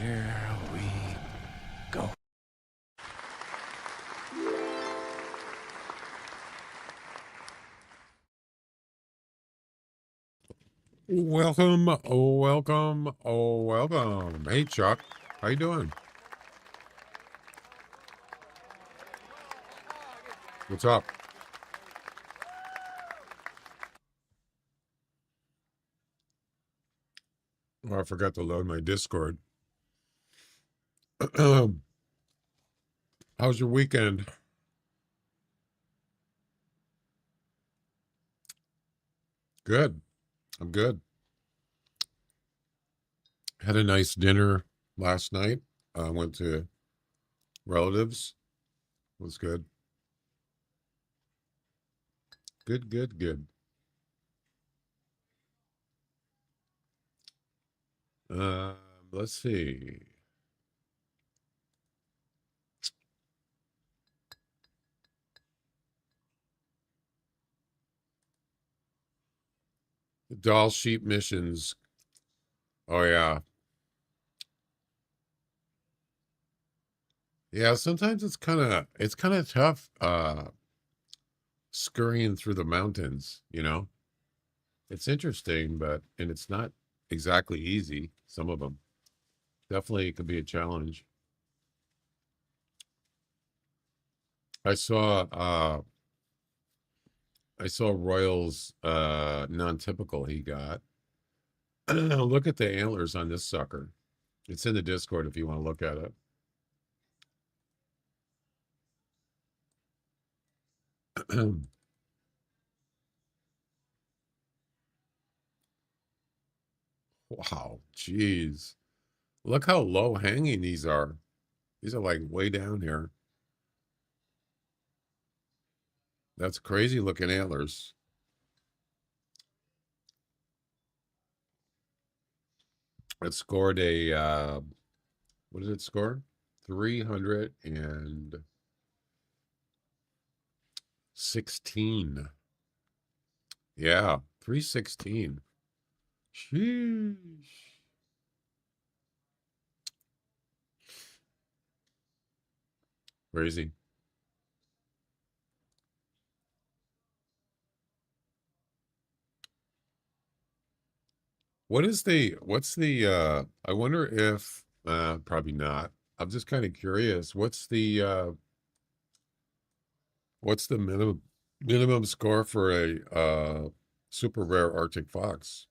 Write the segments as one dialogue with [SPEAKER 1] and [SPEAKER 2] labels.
[SPEAKER 1] Here we go.
[SPEAKER 2] Welcome, oh, welcome, oh, welcome. Hey, Chuck. How you doing? What's up? Oh, I forgot to load my Discord. How's your weekend? Good. I'm good. Had a nice dinner last night. Went to relatives. Was good. Good, good, good. Let's see. The doll sheep missions. Oh yeah. Yeah, sometimes it's kind of tough scurrying through the mountains, you know? It's interesting, and it's not exactly easy. Some of them definitely could be a challenge. I saw uh I saw Royal's non-typical he got. Look at the antlers on this sucker. It's in the Discord if you want to look at it. Wow, jeez. Look how low hanging these are. These are like way down here. That's crazy looking antlers. It scored a what did it score? 316. Yeah, 316. Sheesh. Crazy. What's the I wonder if probably not. I'm just kind of curious. What's the minimum score for a super rare Arctic fox?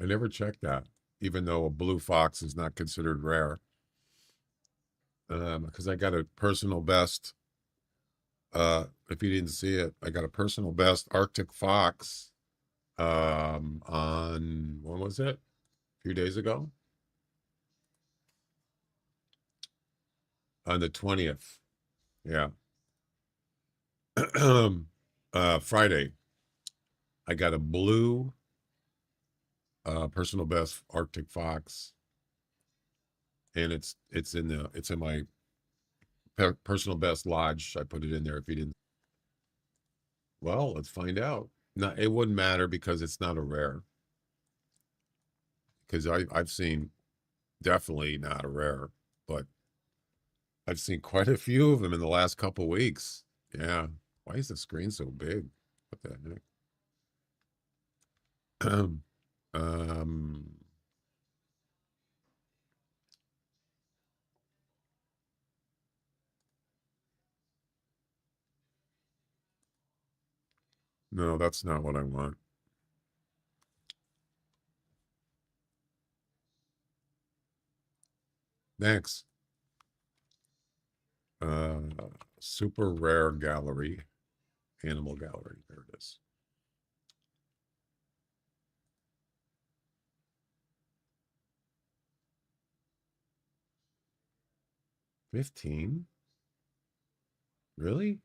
[SPEAKER 2] I never checked that, even though a blue fox is not considered rare. Because I got a personal best. If you didn't see it, I got a personal best Arctic fox on when was it? A few days ago? On the 20th. Yeah. Friday. I got a blue personal best Arctic fox, and it's in my personal best lodge. I put it in there if you didn't. Well, let's find out. No, it wouldn't matter because it's not a rare. Because I've seen definitely not a rare, but I've seen quite a few of them in the last couple weeks. Yeah. Why is the screen so big? What the heck? um, no, that's not what I want. Next. Uh, super rare gallery, animal gallery. There it is. $15? Really?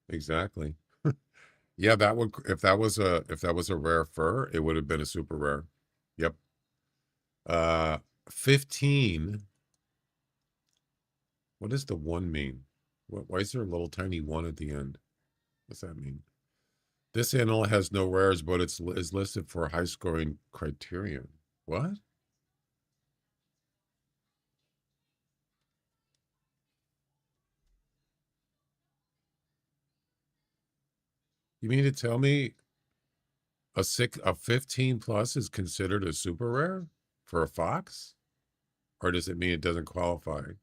[SPEAKER 2] Exactly. Yeah, that would if that was a rare fur, it would have been a super rare. Yep. Uh 15. What does the one mean? Why is there a little tiny one at the end? What's that mean? This animal has no rares, but is listed for high scoring criterion. What? You mean to tell me a 15 plus is considered a super rare for a fox? Or does it mean it doesn't qualify?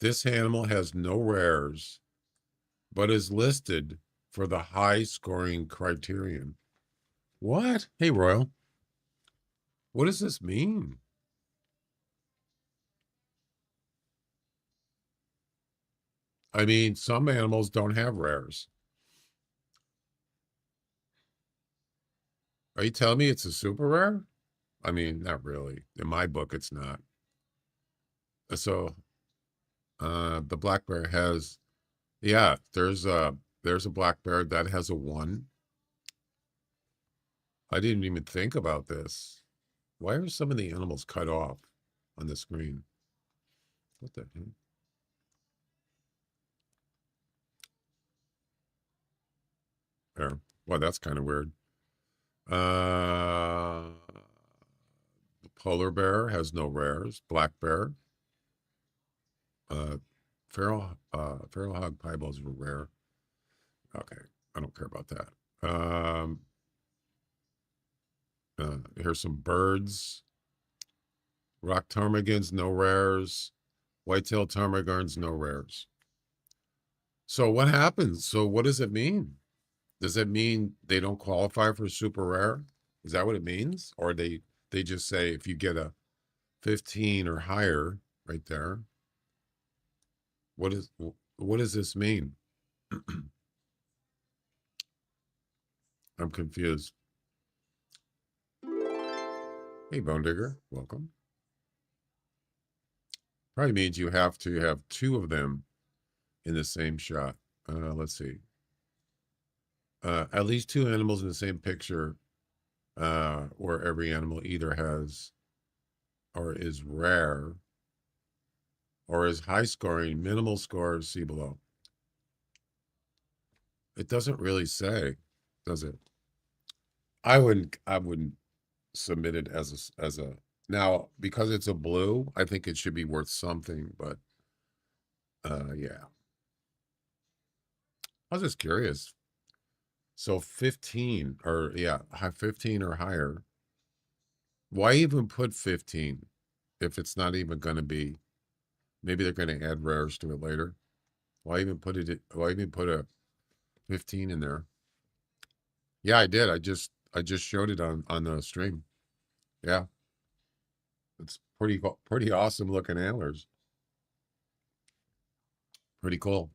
[SPEAKER 2] This animal has no rares, but is listed for the high scoring criterion. What? Hey, Royal. What does this mean? I mean, some animals don't have rares. Are you telling me it's a super rare? I mean, not really. In my book, it's not. So, the black bear has, yeah, there's a black bear that has a 1. I didn't even think about this. Why are some of the animals cut off on the screen? What the heck? There. Well, that's kind of weird. The polar bear has no rares. Black bear. Feral hog piebos were rare. Okay, I don't care about that. Here's some birds. Rock ptarmigans, no rares. Whitetail ptarmigans, no rares. So what happens? So what does it mean? Does it mean they don't qualify for super rare? Is that what it means? Or they just say if you get a 15 or higher right there, what does this mean? I'm confused. Hey, Bone Digger, welcome. Probably means you have to have 2 of them in the same shot. Let's see. At least 2 animals in the same picture, where every animal either has or is rare or is high scoring, minimal scores, see below. It doesn't really say, does it? I wouldn't submit it as a now, because it's a blue, I think it should be worth something, but yeah. I was just curious. So 15 or yeah, 15 or higher. Why even put 15 if it's not even going to be? Maybe they're going to add rares to it later. Why even put it? Why even put a 15 in there? Yeah, I did. I just showed it on the stream. Yeah, it's pretty awesome looking antlers. Pretty cool.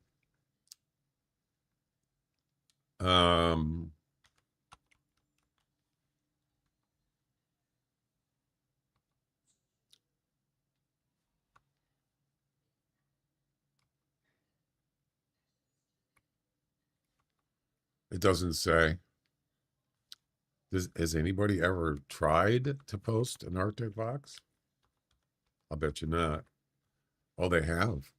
[SPEAKER 2] Um, it doesn't say. Has anybody ever tried to post an Arctic fox? I'll bet you not. Oh, they have.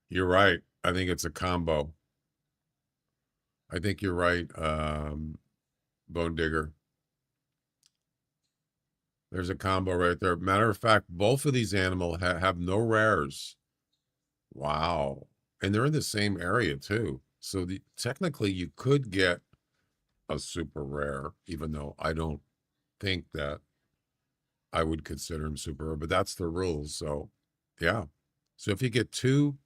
[SPEAKER 2] You're right. I think it's a combo. I think you're right, Bone Digger. There's a combo right there. Matter of fact, both of these animals have no rares. Wow. And they're in the same area too. So technically you could get a super rare, even though I don't think that I would consider them super rare, but that's the rules. So yeah. So if you get 2,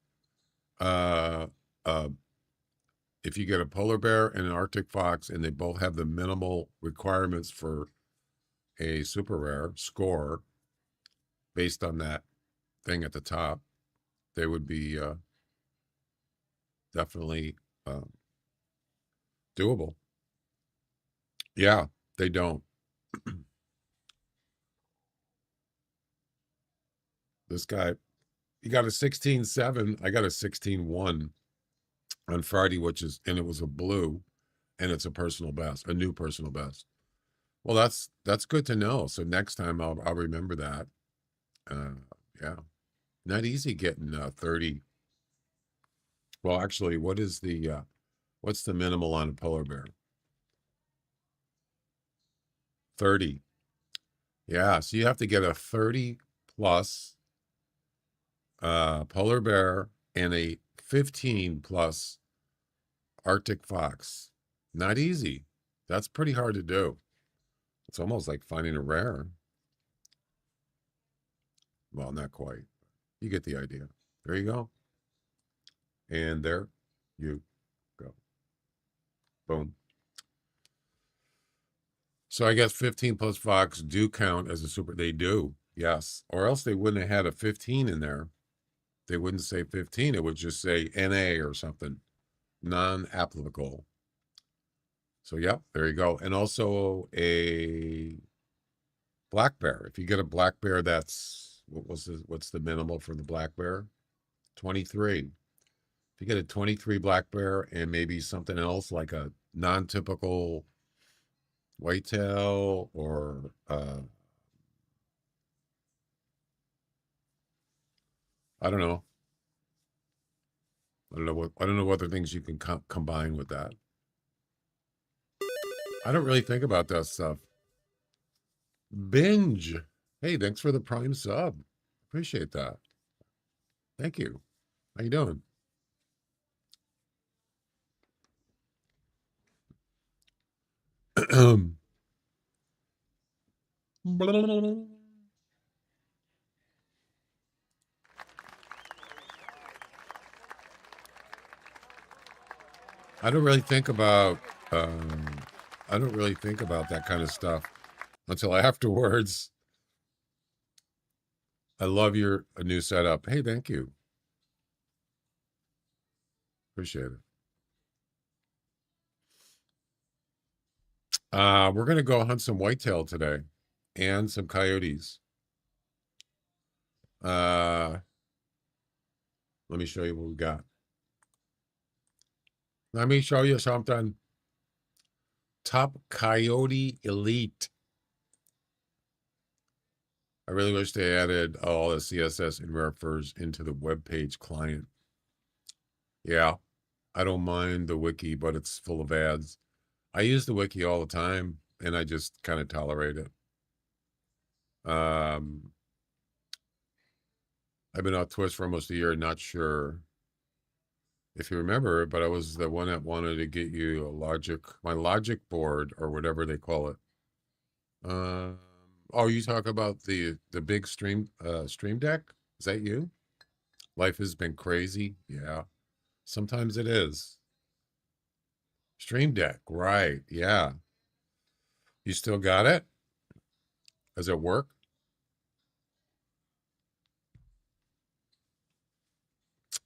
[SPEAKER 2] uh, uh, if you get a polar bear and an Arctic fox and they both have the minimal requirements for a super rare score based on that thing at the top, they would be definitely doable. Yeah, they don't. This guy, he got a 16.7. I got a 16.1 on Friday, and it was a blue, and it's a personal best, a new personal best. Well, that's good to know. So next time I'll remember that. Yeah, not easy getting 30 Well, actually, what is the what's the minimal on a polar bear? 30. Yeah, so you have to get a 30 plus polar bear and a 15 plus Arctic fox. Not easy. That's pretty hard to do. It's almost like finding a rare. Well, not quite. You get the idea. There you go. And there you go. Boom. So I guess 15 plus fox do count as a super. They do, yes. Or else they wouldn't have had a 15 in there. They wouldn't say 15. It would just say NA or something, non-applicable. So, yep, there you go. And also a black bear. If you get a black bear, that's what's the minimal for the black bear? 23. If you get a 23 black bear and maybe something else like a non-typical whitetail or I don't know. I don't know what other things you can combine with that. I don't really think about that stuff. Binge. Hey, thanks for the prime sub. Appreciate that. Thank you. How you doing? I don't really think about I don't really think about that kind of stuff until afterwards. I love your new setup. Hey, thank you. Appreciate it. We're gonna go hunt some whitetail today and some coyotes. Let me show you what we got. Let me show you something. Top Coyote Elite. I really wish they added all the CSS and refers into the web page client. Yeah, I don't mind the wiki, but it's full of ads. I use the wiki all the time, and I just kind of tolerate it. I've been off Twitch for almost a year, not sure if you remember, but I was the one that wanted to get you my logic board or whatever they call it. Oh, you talk about the big stream deck? Is that you? Life has been crazy. Yeah, sometimes it is. Stream deck, right? Yeah. You still got it? Does it work?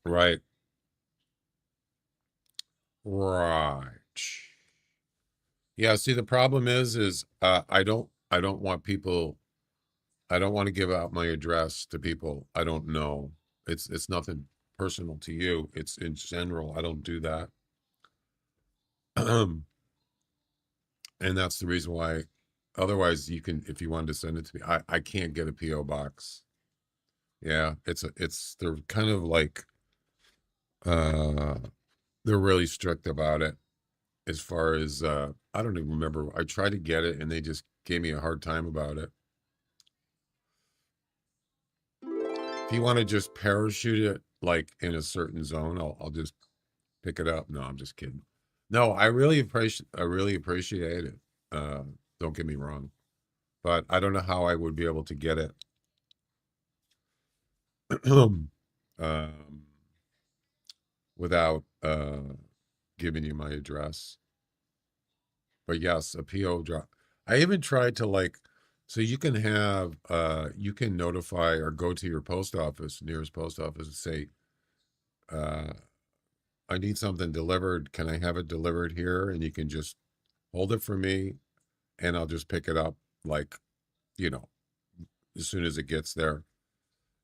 [SPEAKER 2] Right. Right. Yeah, see the problem is I don't want people I don't want to give out my address to people I don't know. It's nothing personal to you. It's in general, I don't do that. And that's the reason why otherwise you can if you wanted to send it to me, I can't get a PO box. Yeah, they're kind of like they're really strict about it as far as I don't even remember. I tried to get it and they just gave me a hard time about it. If you want to just parachute it like in a certain zone, I'll just pick it up. No, I'm just kidding. No, I really appreciate it. Don't get me wrong, but I don't know how I would be able to get it. Without giving you my address. But yes, a PO drop. I even tried to so you can have you can notify or go to your post office, nearest post office, and say, I need something delivered. Can I have it delivered here? And you can just hold it for me and I'll just pick it up like, you know, as soon as it gets there.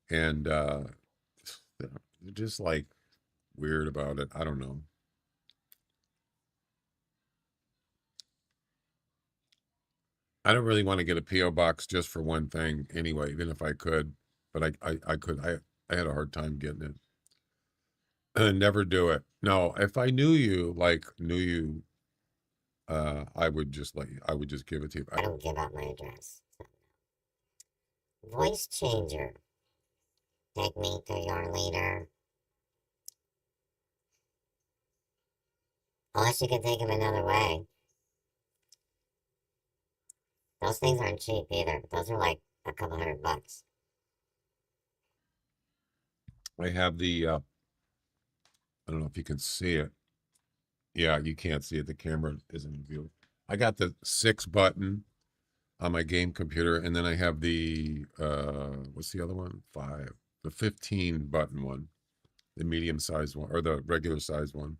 [SPEAKER 2] And they're just like weird about it. I don't know. I don't really want to get a PO box just for one thing anyway, even if I could. But I had a hard time getting it. Never do it. No, if I knew you, I would just I would just give it to you.
[SPEAKER 3] I don't give out my address. Voice changer. Take me to your leader. Unless you can take him another way. Those things aren't cheap either. Those are like a couple $100.
[SPEAKER 2] I have the, I don't know if you can see it. Yeah, you can't see it. The camera isn't in view. I got the 6 button on my game computer, and then I have the, what's the other one? 5. The 15 button one, the medium sized one, or the regular sized one.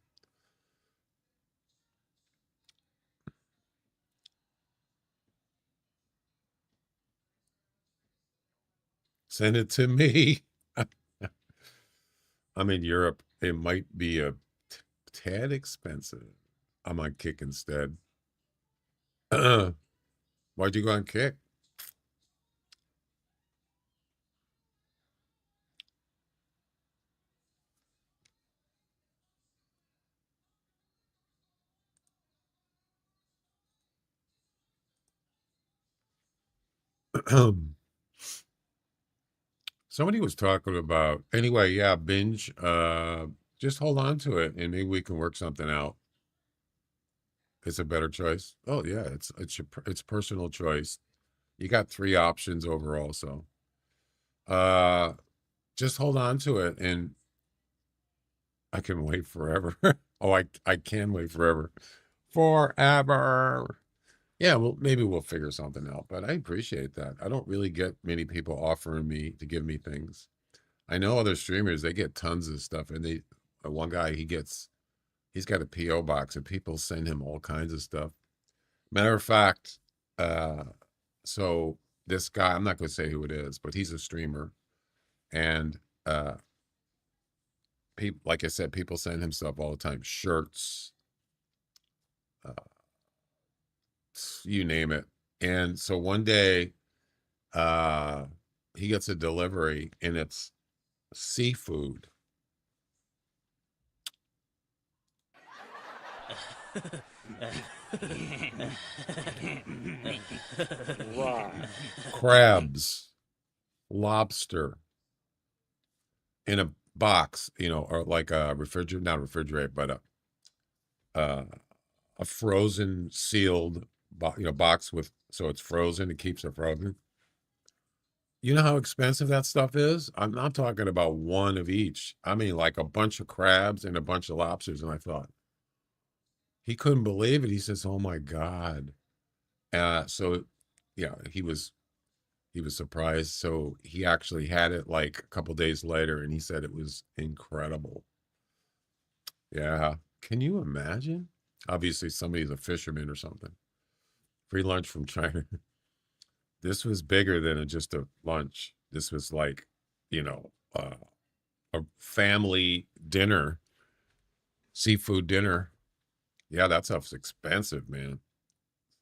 [SPEAKER 2] Send it to me. I'm in Europe. It might be a tad expensive. I'm on Kick instead. Why'd you go on Kick? Somebody was talking about, anyway, yeah, binge. Just hold on to it and maybe we can work something out. It's a better choice. Oh yeah, it's personal choice. You got 3 options overall, so uh just hold on to it and I can wait forever. Oh, I can wait forever. Forever. Yeah, well, maybe we'll figure something out, but I appreciate that. I don't really get many people offering me to give me things. I know other streamers, they get tons of stuff, and one guy, he's got a PO box, and people send him all kinds of stuff. Matter of fact, uh, so this guy, I'm not going to say who it is, but he's a streamer, and people, like I said, people send him stuff all the time, shirts, uh, you name it. And so one day, uh, he gets a delivery, and it's seafood. Crabs, lobster in a box, or like a not refrigerator, but a frozen sealed box so it's frozen, it keeps it frozen. You know how expensive that stuff is? I'm not talking about one of each. I mean like a bunch of crabs and a bunch of lobsters. And I thought, he couldn't believe it. He says, "Oh my God." So yeah, he was surprised. So he actually had it like a couple days later, and he said it was incredible. Yeah. Can you imagine? Obviously, somebody's a fisherman or something. Free lunch from China. This was bigger than just a lunch. This was like, a family dinner, seafood dinner. Yeah, that stuff's expensive, man.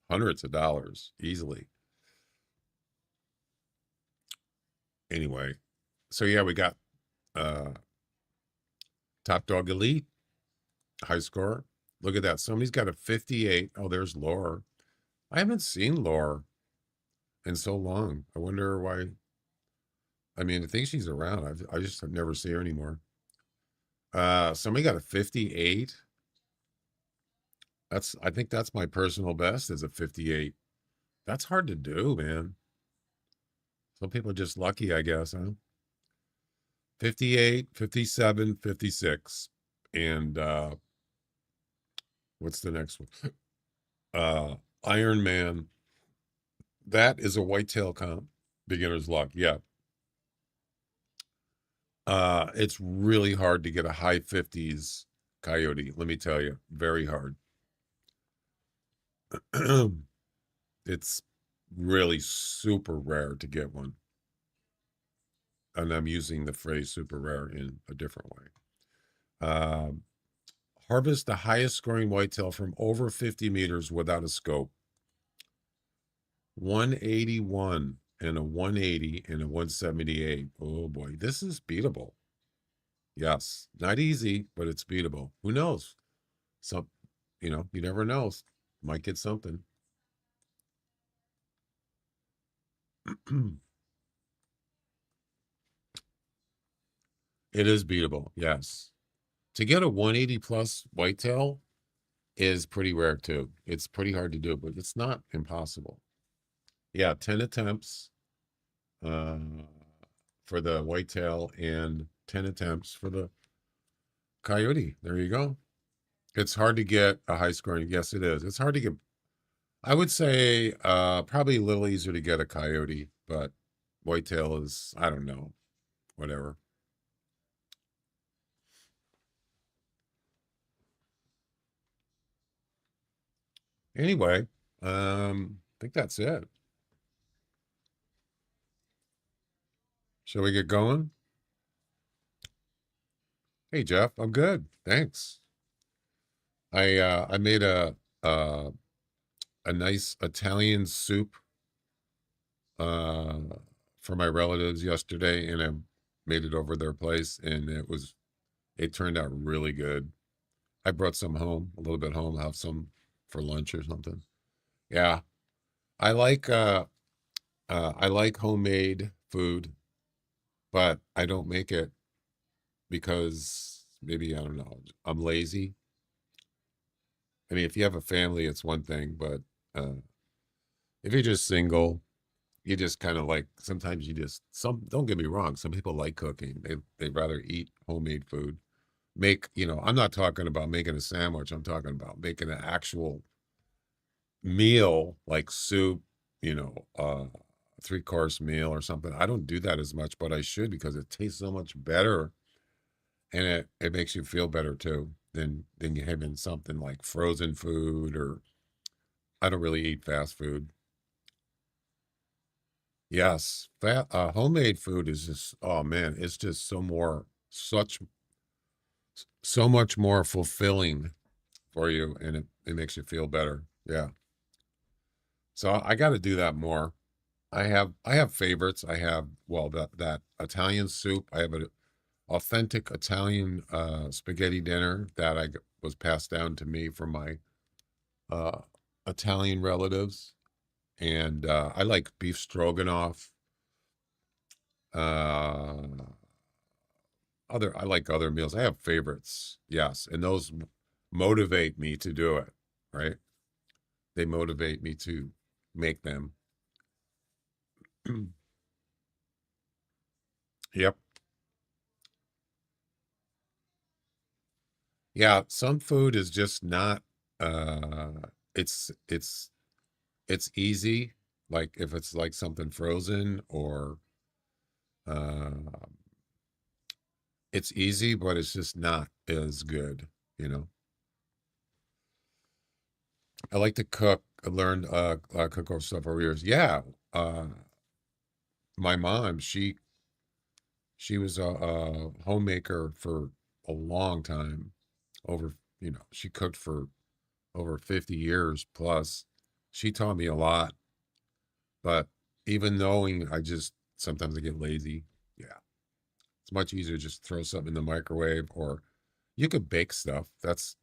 [SPEAKER 2] Hundreds of dollars easily. Anyway, so yeah, we got Top Dog Elite, high score. Look at that. Somebody's got a 58. Oh, there's Laura. I haven't seen Laura in so long. I wonder why. I mean, I think she's around. I just never see her anymore. Somebody got a 58. I think that's my personal best is a 58. That's hard to do, man. Some people are just lucky, I guess, huh? 58, 57, 56. And what's the next one? Iron Man. That is a whitetail comp. Beginner's luck. Yeah. It's really hard to get a high 50s coyote, let me tell you. Very hard. It's really super rare to get one. And I'm using the phrase super rare in a different way. Harvest the highest scoring whitetail from over 50 meters without a scope. 181 and a 180 and a 178. Oh boy, this is beatable. Yes, not easy, but it's beatable. Who knows? Some, you never know. Might get something. It is beatable. Yes. To get a 180 plus whitetail is pretty rare too. It's pretty hard to do, but it's not impossible. Yeah, 10 attempts uh, for the whitetail and 10 attempts for the coyote. There you go. It's hard to get a high scoring. Yes, it is. It's hard to get. I would say probably a little easier to get a coyote, but whitetail is, I don't know, whatever. Anyway, I think that's it. Shall we get going? Hey Jeff, I'm good. Thanks. I made uh a nice Italian soup uh for my relatives yesterday, and I made it over their place, and it turned out really good. I brought some home, a little bit home, have some for lunch or something. Yeah. I like I like homemade food, but I don't make it because maybe I don't know. I'm lazy. I mean, if you have a family, it's one thing, but if you're just single, you just kind of like sometimes you just some don't get me wrong, some people like cooking. They'd rather eat homemade food. I'm not talking about making a sandwich. I'm talking about making an actual meal like soup, you know, uh 3-course meal or something. I don't do that as much, but I should because it tastes so much better and it makes you feel better too than you having something like frozen food or I don't really eat fast food. Yes, homemade food is just oh man, it's just so much more fulfilling for you and it makes you feel better. Yeah. So I got to do that more. I have favorites. I have well that Italian soup. I have an authentic Italian spaghetti dinner that was passed down to me from my uh Italian relatives. And I like beef stroganoff. Uh I like other meals. I have favorites. Yes, and those motivate me to do it, right? They motivate me to make them. Yep. Yeah, some food is just not uh it's it's it's easy like if it's like something frozen or uh it's easy but it's just not as good, you know. I like to cook. I learned cook over stuff over years. Yeah. Uh my mom, she was a homemaker for a long time. Over, she cooked for over 50 years plus. She taught me a lot, but even knowing I just sometimes I get lazy. Yeah. It's much easier to just throw something in the microwave or you could bake stuff. That's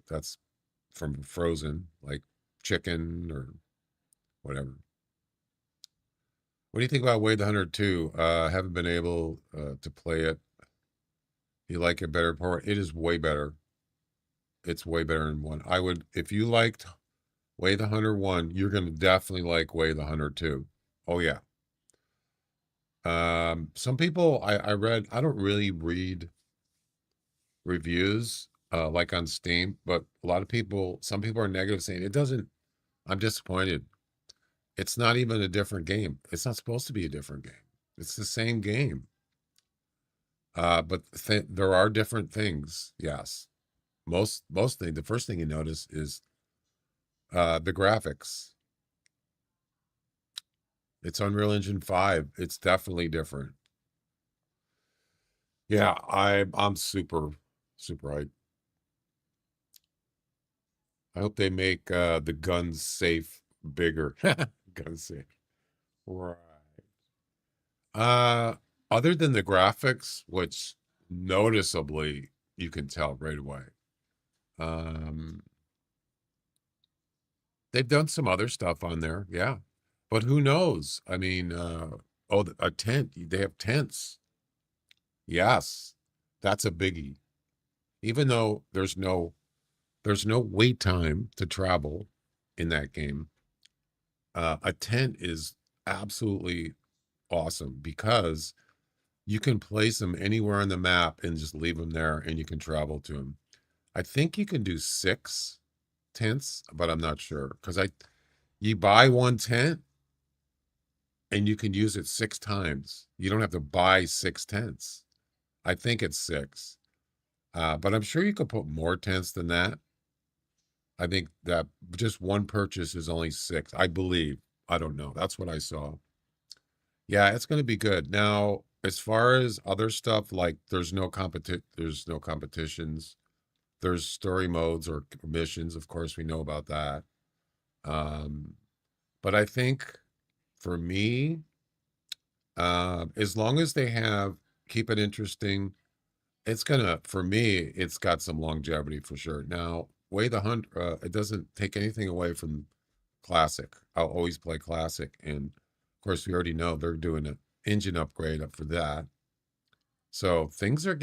[SPEAKER 2] from frozen, like chicken or whatever. What do you think about Wade the Hunter 2? Haven't been able to play it. You like it better? It is way better. It's way better than one. I would, if you liked Way the Hunter 1, you're going to definitely like Way the Hunter 2. Oh, yeah. Some people I read, I don't really read reviews like on Steam, but some people are negative saying it doesn't, I'm disappointed. It's not even a different game. It's not supposed to be a different game. It's the same game. But there are different things. Yes. Most thing, the first thing you notice is the graphics. It's Unreal Engine 5. It's definitely different. Yeah, I'm super hyped. I hope they make the guns safe bigger. Gun safe. Right. Uh Other than the graphics, which noticeably, you can tell right away. They've done some other stuff on there, yeah. But who knows? I mean, a tent. They have tents. Yes, that's a biggie. Even though there's no wait time to travel in that game, a tent is absolutely awesome because you can place them anywhere on the map and just leave them there, and you can travel to them. I think you can do 6 tents, but I'm not sure because you buy one tent and you can use it 6 times. You don't have to buy 6 tents. I think it's 6. But I'm sure you could put more tents than that. I think that just one purchase is only 6, I believe. I don't know. That's what I saw. Yeah, it's going to be good. Now, as far as other stuff, like there's no competitions. There's story modes or missions. Of course, we know about that. But I think for me, as long as they keep it interesting, for me, it's got some longevity for sure. Now, the Hunt, it doesn't take anything away from Classic. I'll always play Classic. And of course, we already know they're doing an engine upgrade up for that. So things are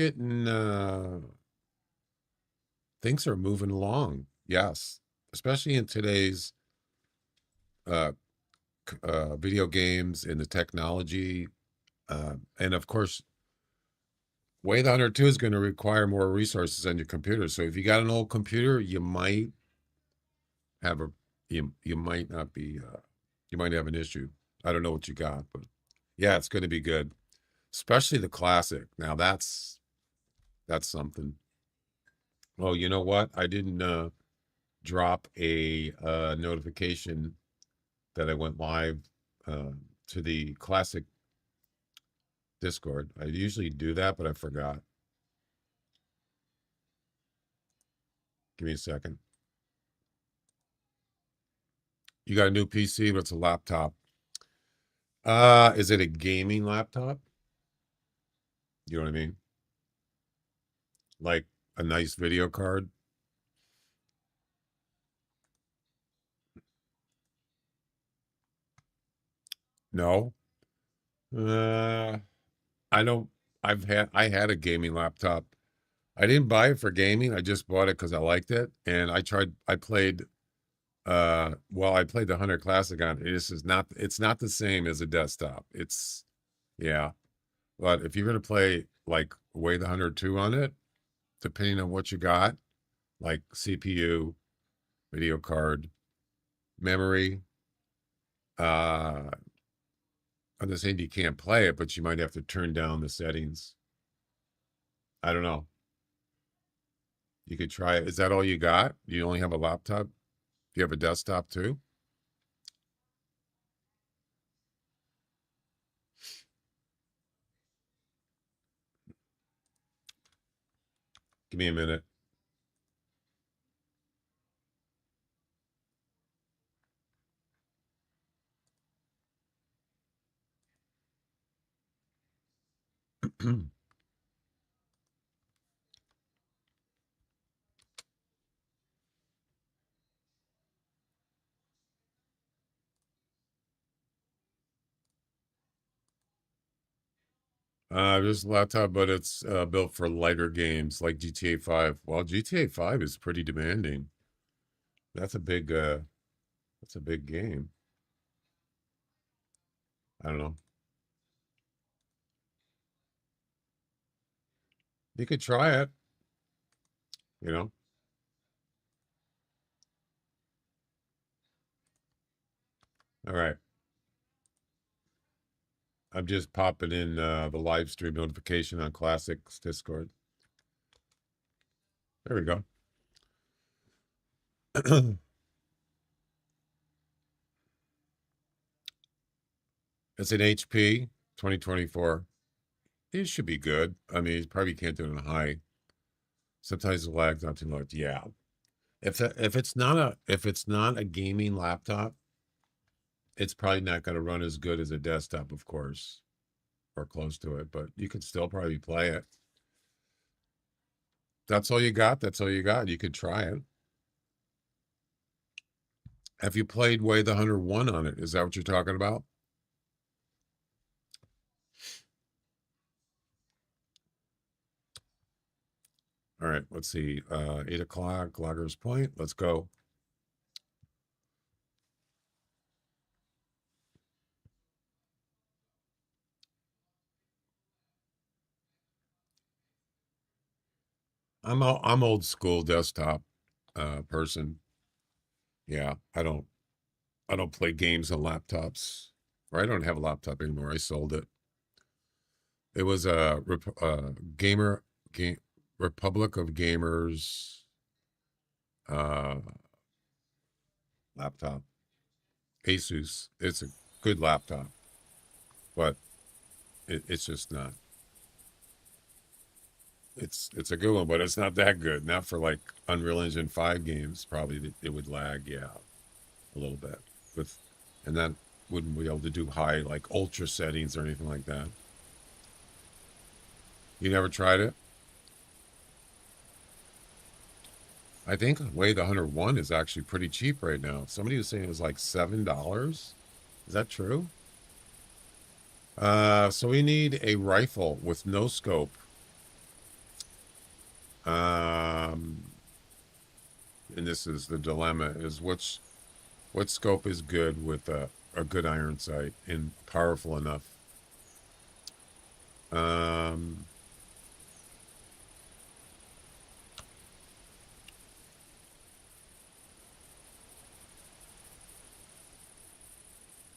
[SPEAKER 2] moving along. Yes. Especially in today's video games and the technology. And of course, the Hunter 2 is going to require more resources on your computer. So if you got an old computer, you might have you might not be you might have an issue. I don't know what you got, but yeah, it's going to be good. Especially the Classic. Now that's something. Oh, you know what? I didn't drop a notification that I went live to the Classic Discord. I usually do that, but I forgot. Give me a second. You got a new PC, but it's a laptop. Is it a gaming laptop? You know what I mean? Like a nice video card? No. I don't. I had a gaming laptop. I didn't buy it for gaming. I just bought it because I liked it, and I played. I played the Hunter Classic on it. It's not the same as a desktop. Yeah. But if you're gonna play like the Hunter 2 on it, depending on what you got, like CPU, video card, memory, I'm not saying you can't play it, but you might have to turn down the settings. I don't know. You could try it. Is that all you got? You only have a laptop? Do you have a desktop too? Give me a minute. This laptop, but it's built for lighter games like GTA 5. Well, GTA 5 is pretty demanding. That's a big game. I don't know. You could try it, you know. All right. I'm just popping in the live stream notification on Classics Discord. There we go. It's an HP 2024. It should be good. I mean, you probably can't do it on high. Sometimes the lag's not too much. Yeah. If it's not a gaming laptop, it's probably not going to run as good as a desktop, of course, or close to it, but you can still probably play it. That's all you got? That's all you got? You could try it. Have you played Way the Hunter 1 on it? Is that what you're talking about? All right, let's see. 8 o'clock, Loggers Point. Let's go. I'm old school desktop person. Yeah, I don't play games on laptops. Or I don't have a laptop anymore. I sold it. It was a gamer game Republic of Gamers uh laptop. Asus. It's a good laptop, but it's just not. It's a good one, but it's not that good. Not for like Unreal Engine 5 games. Probably it would lag, yeah, a little bit. With and that wouldn't be able to do high like ultra settings or anything like that. You never tried it? I think Way the Hunter 1 is actually pretty cheap right now. Somebody was saying it was like $7. Is that true? So we need a rifle with no scope. And this is the dilemma: is what scope is good with a good iron sight and powerful enough.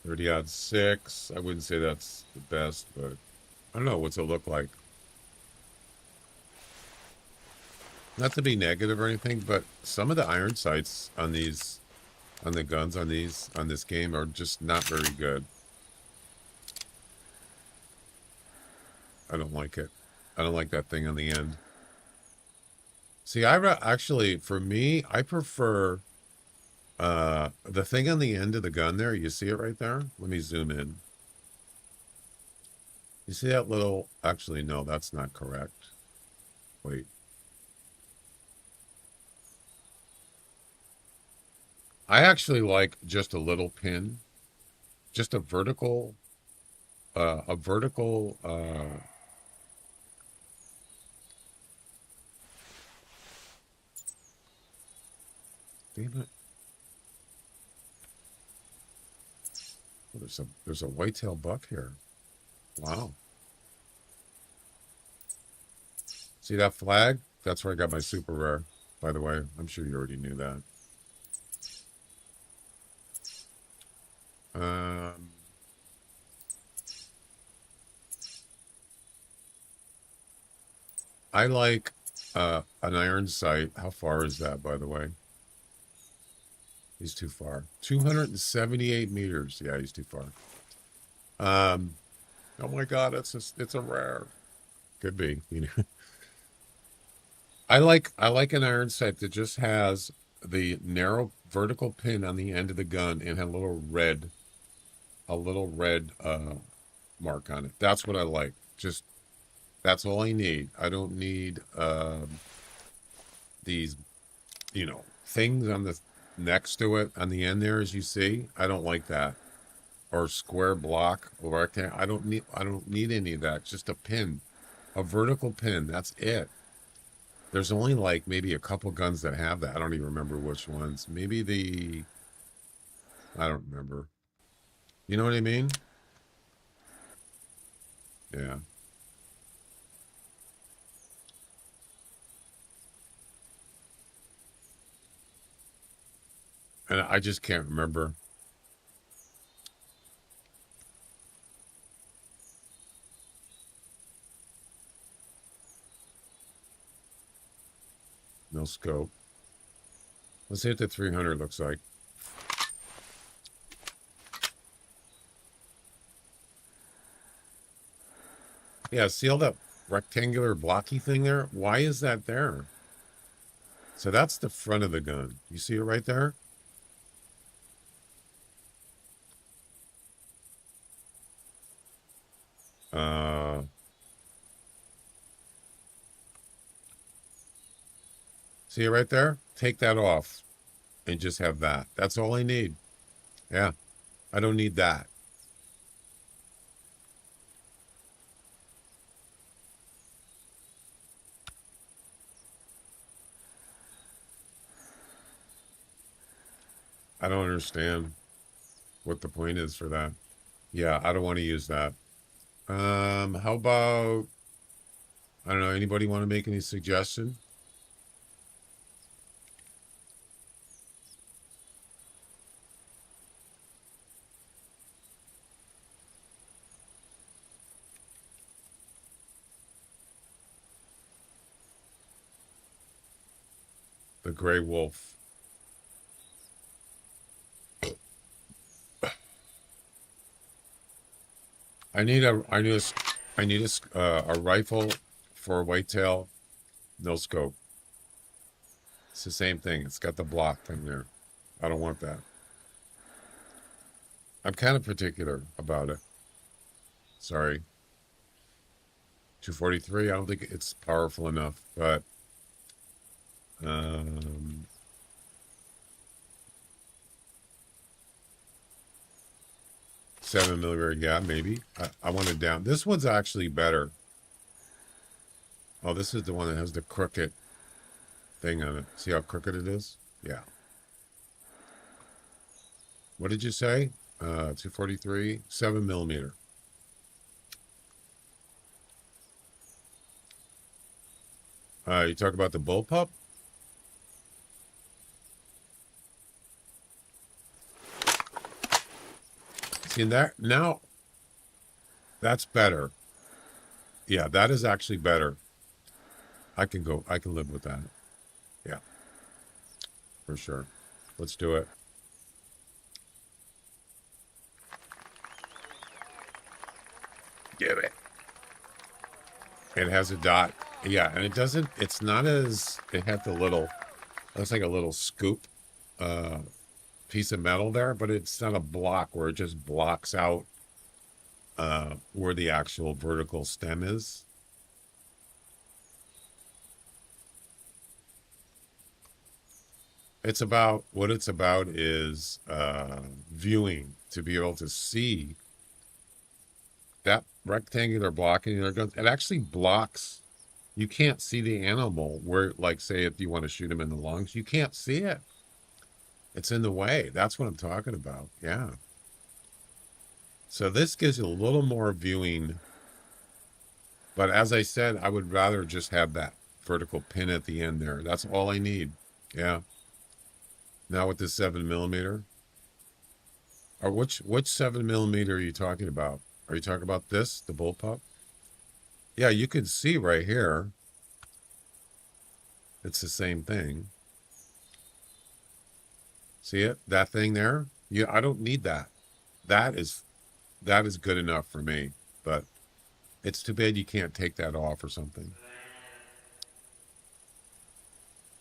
[SPEAKER 2] 30-06. I wouldn't say that's the best, but I don't know. What's it look like? Not to be negative or anything, but some of the iron sights on these, on the guns on this game are just not very good. I don't like it. I don't like that thing on the end. See, actually, for me, I prefer the thing on the end of the gun there. You see it right there? Let me zoom in. You see that little, actually, no, that's not correct. Wait. I actually like just a little pin, just a vertical, damn it. Oh, there's a whitetail buck here. Wow. See that flag? That's where I got my super rare, by the way. I'm sure you already knew that. I like an iron sight. How far is that, by the way? He's too far. 278 meters. Yeah, he's too far. Oh my God, it's a rare. Could be, you know. I like an iron sight that just has the narrow vertical pin on the end of the gun and a little red mark on it. That's what I like. Just that's all I need. I don't need these, things on the next to it on the end there, as you see. I don't like that. Or square block or rectangle. I don't need any of that. Just a pin, a vertical pin. That's it. There's only like maybe a couple guns that have that. I don't even remember which ones. Maybe I don't remember. You know what I mean? Yeah. And I just can't remember. No scope. Let's see what the 300 looks like. Yeah, see all that rectangular blocky thing there? Why is that there? So that's the front of the gun. You see it right there? Uh, See it right there? Take that off and just have that. That's all I need. Yeah, I don't need that. I don't understand what the point is for that. Yeah, I don't want to use that. How about, I don't know, anybody want to make any suggestion? The gray wolf. I need a rifle for a whitetail, no scope. It's the same thing. It's got the block thing there. I don't want that. I'm kind of particular about it. Sorry. 243, I don't think it's powerful enough, but 7mm, yeah, maybe. I want it down. This one's actually better. Oh, this is the one that has the crooked thing on it. See how crooked it is? Yeah. What did you say? 243, 7mm. You talk about the bullpup? See that now? That's better. Yeah, that is actually better. I can live with that. Yeah, for sure. Let's do it. Give it. It has a dot. Yeah, and it's not as, it had the little, looks like a little scoop piece of metal there, but it's not a block where it just blocks out where the actual vertical stem is. What it's about is viewing, to be able to see that rectangular blocking. It actually blocks. You can't see the animal where, like, say, if you want to shoot him in the lungs, you can't see it. It's in the way. That's what I'm talking about. Yeah. So this gives you a little more viewing. But as I said, I would rather just have that vertical pin at the end there. That's all I need. Yeah. Now with this 7mm. Or which 7mm are you talking about? Are you talking about this, the bullpup? Yeah, you can see right here. It's the same thing. See it? That thing there? Yeah, I don't need that. That is good enough for me. But it's too bad you can't take that off or something.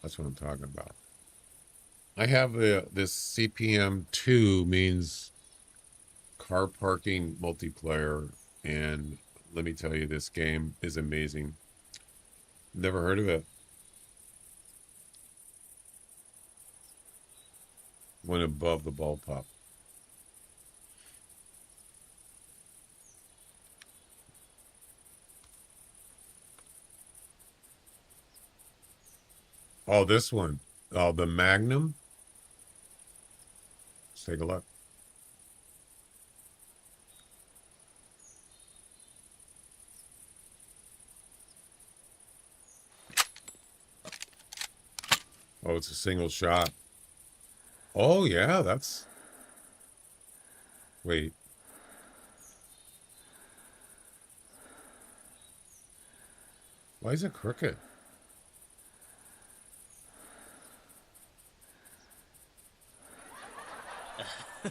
[SPEAKER 2] That's what I'm talking about. I have this CPM 2 means car parking multiplayer, and let me tell you, this game is amazing. Never heard of it. Went above the bullpup. Oh, this one. Oh, the Magnum. Let's take a look. Oh, it's a single shot. Oh, yeah, that's... Wait. Why is it crooked? I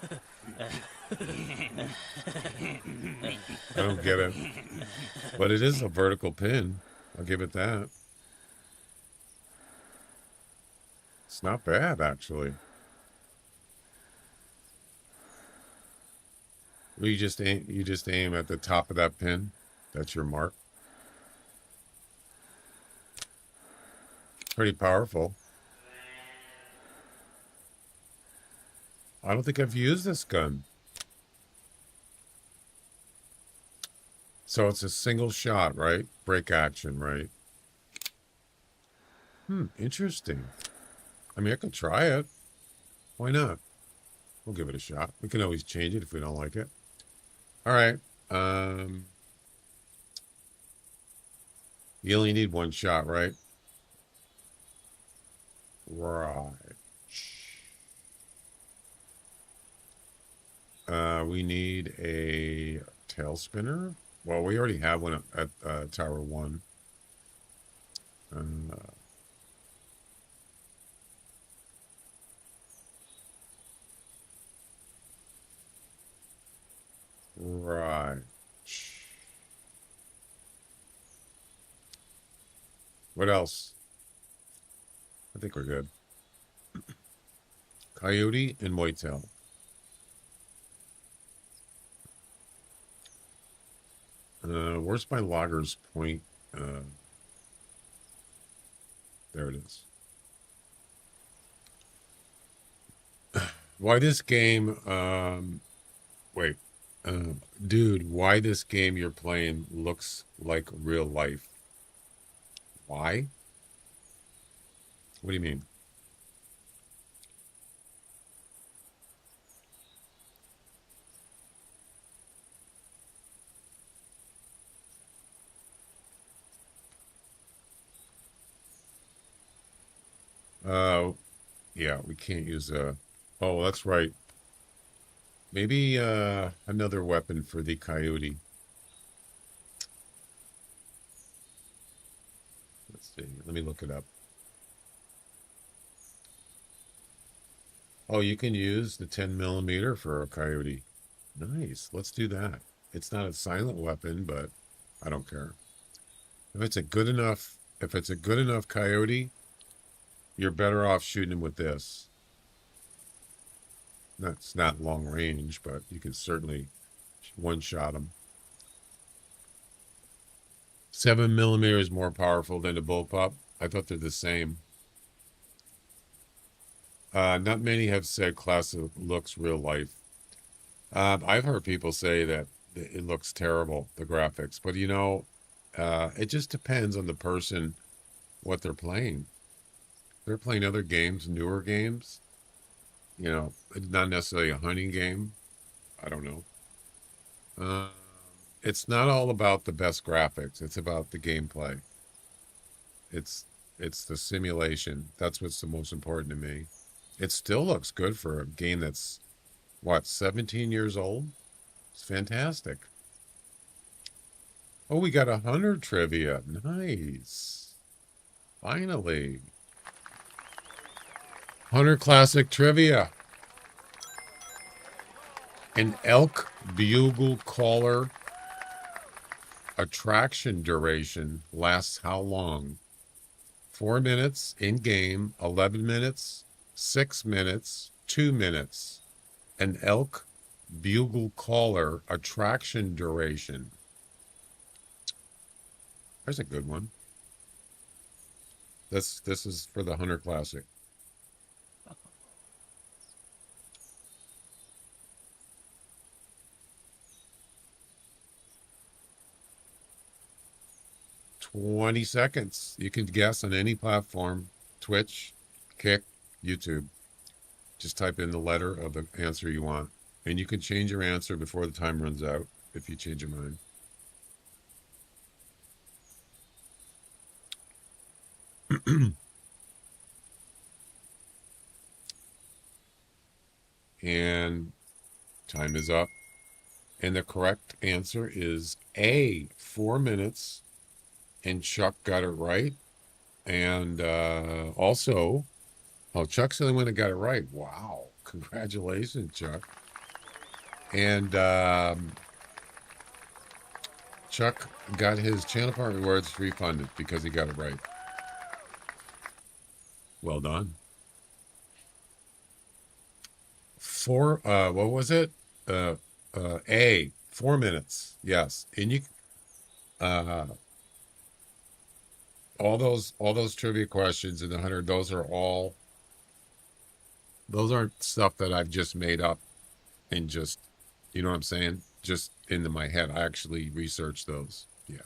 [SPEAKER 2] don't get it. But it is a vertical pin. I'll give it that. It's not bad, actually. You just aim at the top of that pin. That's your mark. Pretty powerful. I don't think I've used this gun. So it's a single shot, right? Break action, right? Interesting. I mean, I could try it. Why not? We'll give it a shot. We can always change it if we don't like it. All right. You only need one shot, right? Right. We need a tail spinner. Well, we already have one at Tower 1. Right. What else? I think we're good. Coyote and whitetail. Where's my logger's point? There it is. Why this game? Wait. Dude, why this game you're playing looks like real life? Why? What do you mean? Yeah, we can't use a... Oh, that's right. Maybe another weapon for the coyote. Let's see. Let me look it up. Oh, you can use the 10mm for a coyote. Nice. Let's do that. It's not a silent weapon, but I don't care. If it's a good enough coyote, you're better off shooting him with this. That's not long range, but you can certainly one-shot him. 7mm is more powerful than a bullpup. I thought they're the same. Not many have said classic looks real life. I've heard people say that it looks terrible, the graphics, but you know, it just depends on the person, what they're playing. They're playing other games, newer games. You know, it's not necessarily a hunting game. I don't know. It's not all about the best graphics. It's about the gameplay. It's it's the simulation. That's what's the most important to me. It still looks good for a game that's what, 17 years old? It's fantastic. Oh, we got a hunter trivia. Nice. Finally. Hunter Classic trivia. An elk bugle caller attraction duration lasts how long? 4 minutes in game, 11 minutes, 6 minutes, 2 minutes. An elk bugle caller attraction duration. There's a good one. This is for the Hunter Classic. "20 seconds. You can guess on any platform, Twitch, Kick, YouTube. Just type in the letter of the answer you want. And you can change your answer before the time runs out if you change your mind. And time is up. And the correct answer is A, 4 minutes. And Chuck got it right. And also, Chuck's the only one that got it right. Wow. Congratulations, Chuck. And Chuck got his channel partner rewards refunded because he got it right. Well done. What was it? A, 4 minutes. Yes. And you, all those trivia questions in the 100, those are all Those aren't stuff that I've just made up and just, you know what I'm saying? Just into my head. I actually researched those. Yeah.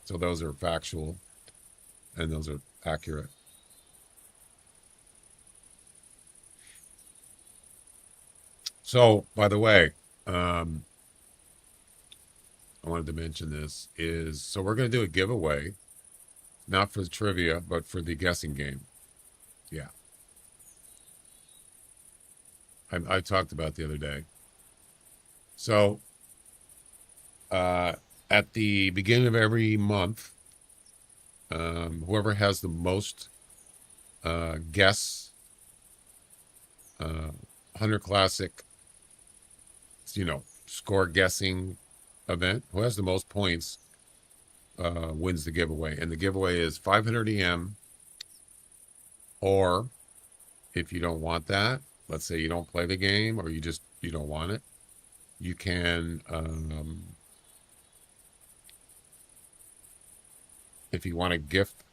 [SPEAKER 2] So those are factual and those are accurate. So, by the way, I wanted to mention this is so we're going to do a giveaway, not for the trivia, but for the guessing game. Yeah. I talked about the other day. So, at the beginning of every month, whoever has the most guess, Hunter Classic, score guessing event, who has the most points wins the giveaway. And the giveaway is 500 EM, or if you don't want that, let's say you don't play the game or you don't want it, you can, if you want a gift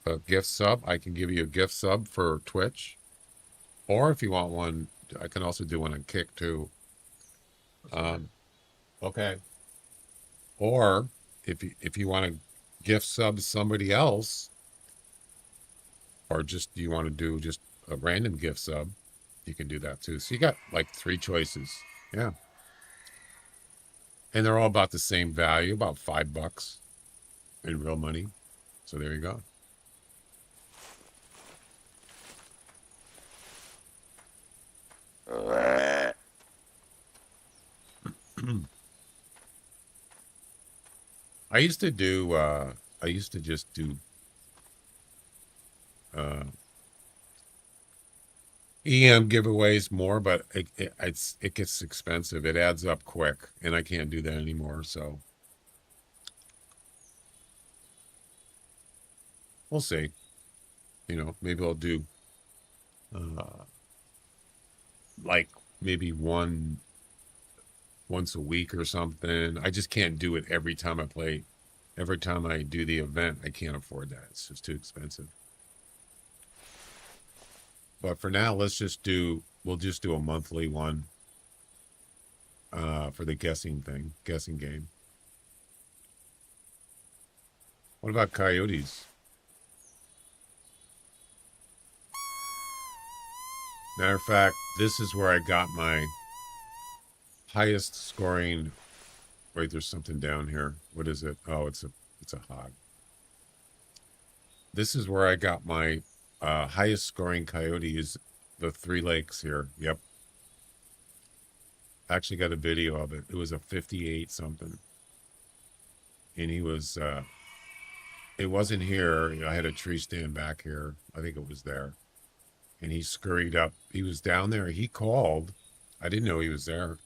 [SPEAKER 2] sub, I can give you a gift sub for Twitch. Or if you want one, I can also do one on Kick too. Okay. Or if you want to gift sub somebody else, or just you want to do just a random gift sub, you can do that too. So you got like 3 choices. Yeah. And they're all about the same value, about $5 in real money. So there you go. I used to just do EM giveaways more, but it gets expensive. It adds up quick, and I can't do that anymore. So we'll see. Maybe I'll do like maybe once a week or something. I just can't do it every time I play. Every time I do the event, I can't afford that. It's just too expensive. But for now, we'll just do a monthly one for the guessing game. What about coyotes? Matter of fact, this is where I got my highest scoring. Wait, there's something down here. What is it? Oh, it's a hog. This is where I got my highest scoring coyote is the 3 Lakes here. Yep. I actually got a video of it. It was a 58 something. And he was, it wasn't here. I had a tree stand back here. I think it was there. And he scurried up. He was down there. He called. I didn't know he was there.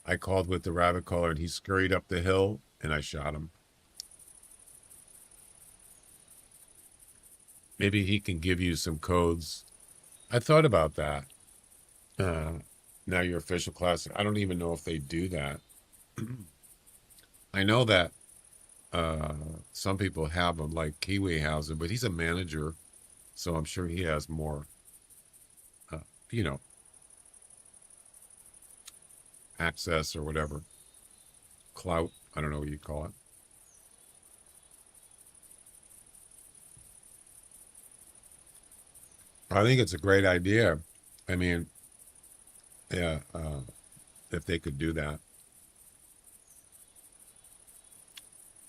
[SPEAKER 2] I called with the rabbit caller and he scurried up the hill and I shot him. Maybe he can give you some codes. I thought about that. Now your official class. I don't even know if they do that. I know that some people have them, like Kiwi has them, but he's a manager, so I'm sure he has more, access or whatever. Clout. I don't know what you call it. I think it's a great idea. I mean, yeah, if they could do that.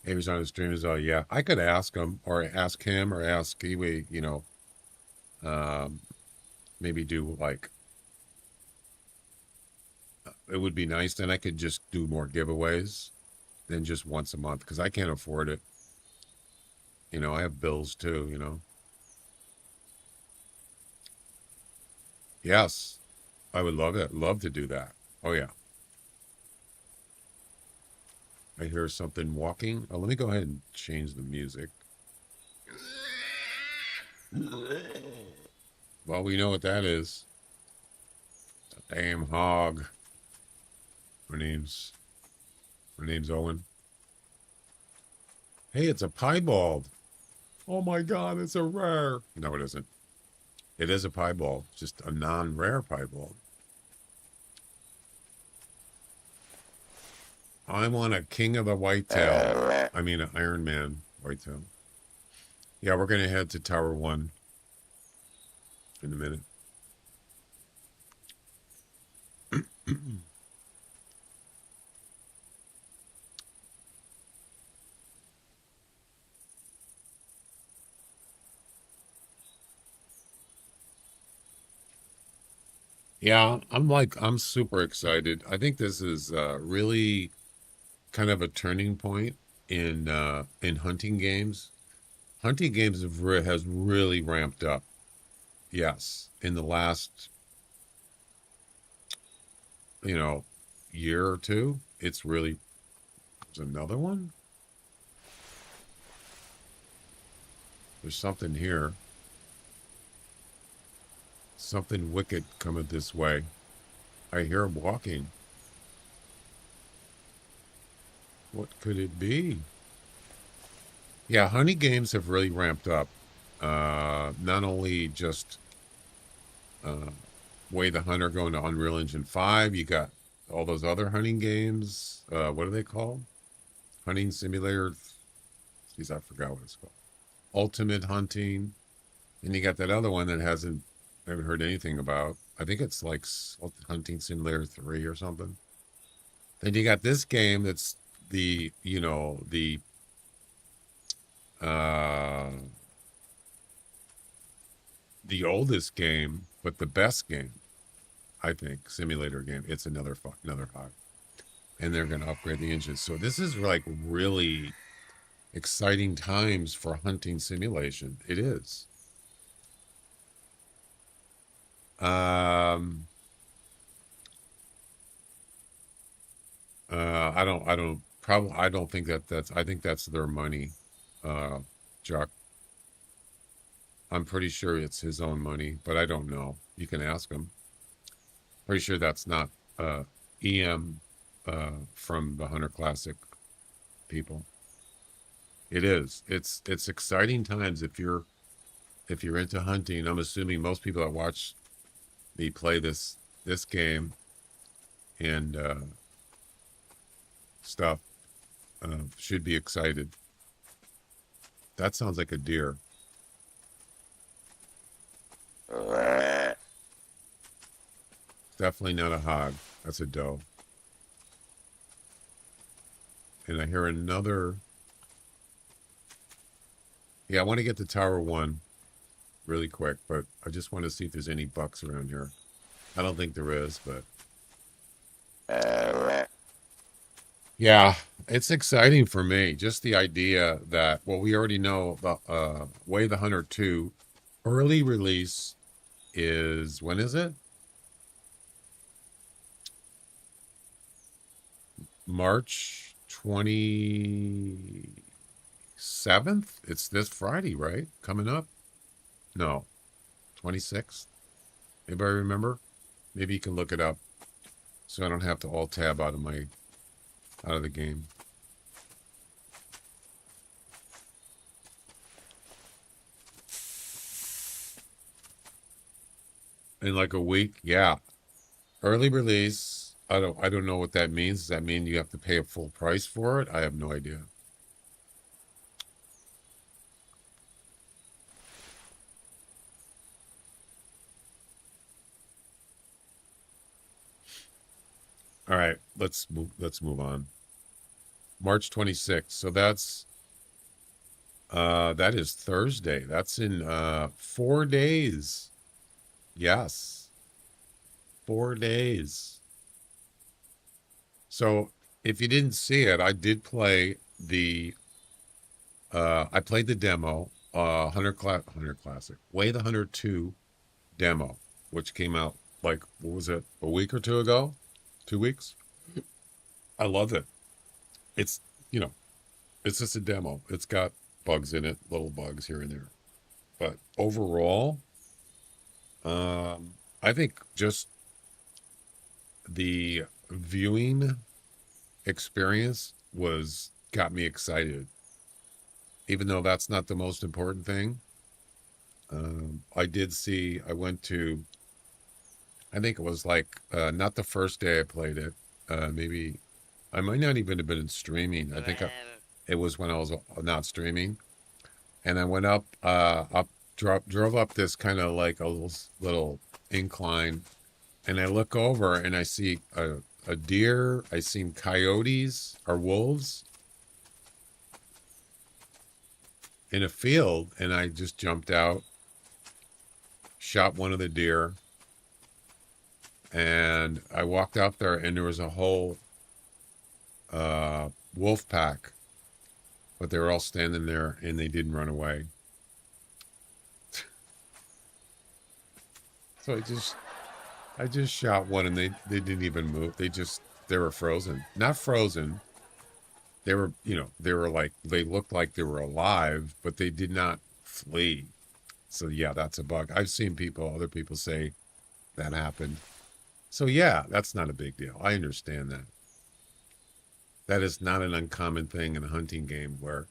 [SPEAKER 2] Amy's on the stream as well. Yeah, I could ask him or ask Kiwi, maybe do like, it would be nice. Then I could just do more giveaways than just once a month because I can't afford it. I have bills too, Yes, I would love it. Love to do that. Oh, yeah. I hear something walking. Oh, let me go ahead and change the music. Well, we know what that is. A damn hog. Her name's Owen. Hey, it's a piebald. Oh my God, it's a rare. No, it isn't. It is a piebald, just a non-rare piebald. I want a king of the whitetail. I mean, an Iron Man whitetail. Yeah, we're going to head to Tower 1 in a minute. Yeah, I'm super excited. I think this is really kind of a turning point in hunting games. Hunting games has really ramped up. Yes, in the last, you know, year or two, it's really there's another one. There's something here. Something wicked coming this way. I hear him walking. What could it be? Yeah, hunting games have really ramped up. Not only just Way the Hunter going to Unreal Engine 5, you got all those other hunting games. What are they called? Hunting Simulator. Geez, I forgot what it's called. Ultimate Hunting. And you got that other one that haven't heard anything about. I think it's like Hunting Simulator 3 or something. Then you got this game that's uh the oldest game, but the best game, I think, simulator game. It's another hot. And they're gonna upgrade the engine. So this is like really exciting times for hunting simulation. It is. I don't think I think that's their money, Chuck. I'm pretty sure it's his own money, but I don't know. You can ask him. Pretty sure that's not EM from the Hunter Classic people. It is. It's exciting times if you're into hunting. I'm assuming most people that watch me play this game and stuff should be excited. That sounds like a deer. Definitely not a hog. That's a doe. And I hear another. Yeah, I want to get to Tower 1 really quick, but I just want to see if there's any bucks around here. I don't think there is, but yeah, it's exciting for me. Just the idea that, well, we already know about Way the Hunter 2 early release is, when is it? March 27th? It's this Friday, right? Coming up? No, 26th. Anybody remember? Maybe you can look it up so I don't have to alt tab out of the game. In like a week, yeah. Early release. I don't know what that means. Does that mean you have to pay a full price for it? I have no idea. All right, let's move on. March 26th. So that is Thursday. That's in 4 days. Yes. 4 days. So if you didn't see it, I did play I played the demo, Hunter Classic, Way the Hunter 2 demo, which came out like, what was it, a week or two ago? 2 weeks? I love it. It's, it's just a demo. It's got bugs in it, little bugs here and there. But overall, I think just the viewing experience got me excited, even though that's not the most important thing. I went to, I think it was like not the first day I played it, maybe I might not even have been streaming. I think it was when I was not streaming. And I went up, drove up this kind of like a little incline, and I look over and I see a deer. I seen coyotes or wolves in a field, and I just jumped out, shot one of the deer, and I walked out there, and there was a whole wolf pack, but they were all standing there, and they didn't run away. So I just shot one, and they didn't even move. They were frozen. Not frozen. They were, they were like, they looked like they were alive, but they did not flee. So yeah, that's a bug. I've seen other people say that happened. So yeah, that's not a big deal. I understand that. That is not an uncommon thing in a hunting game where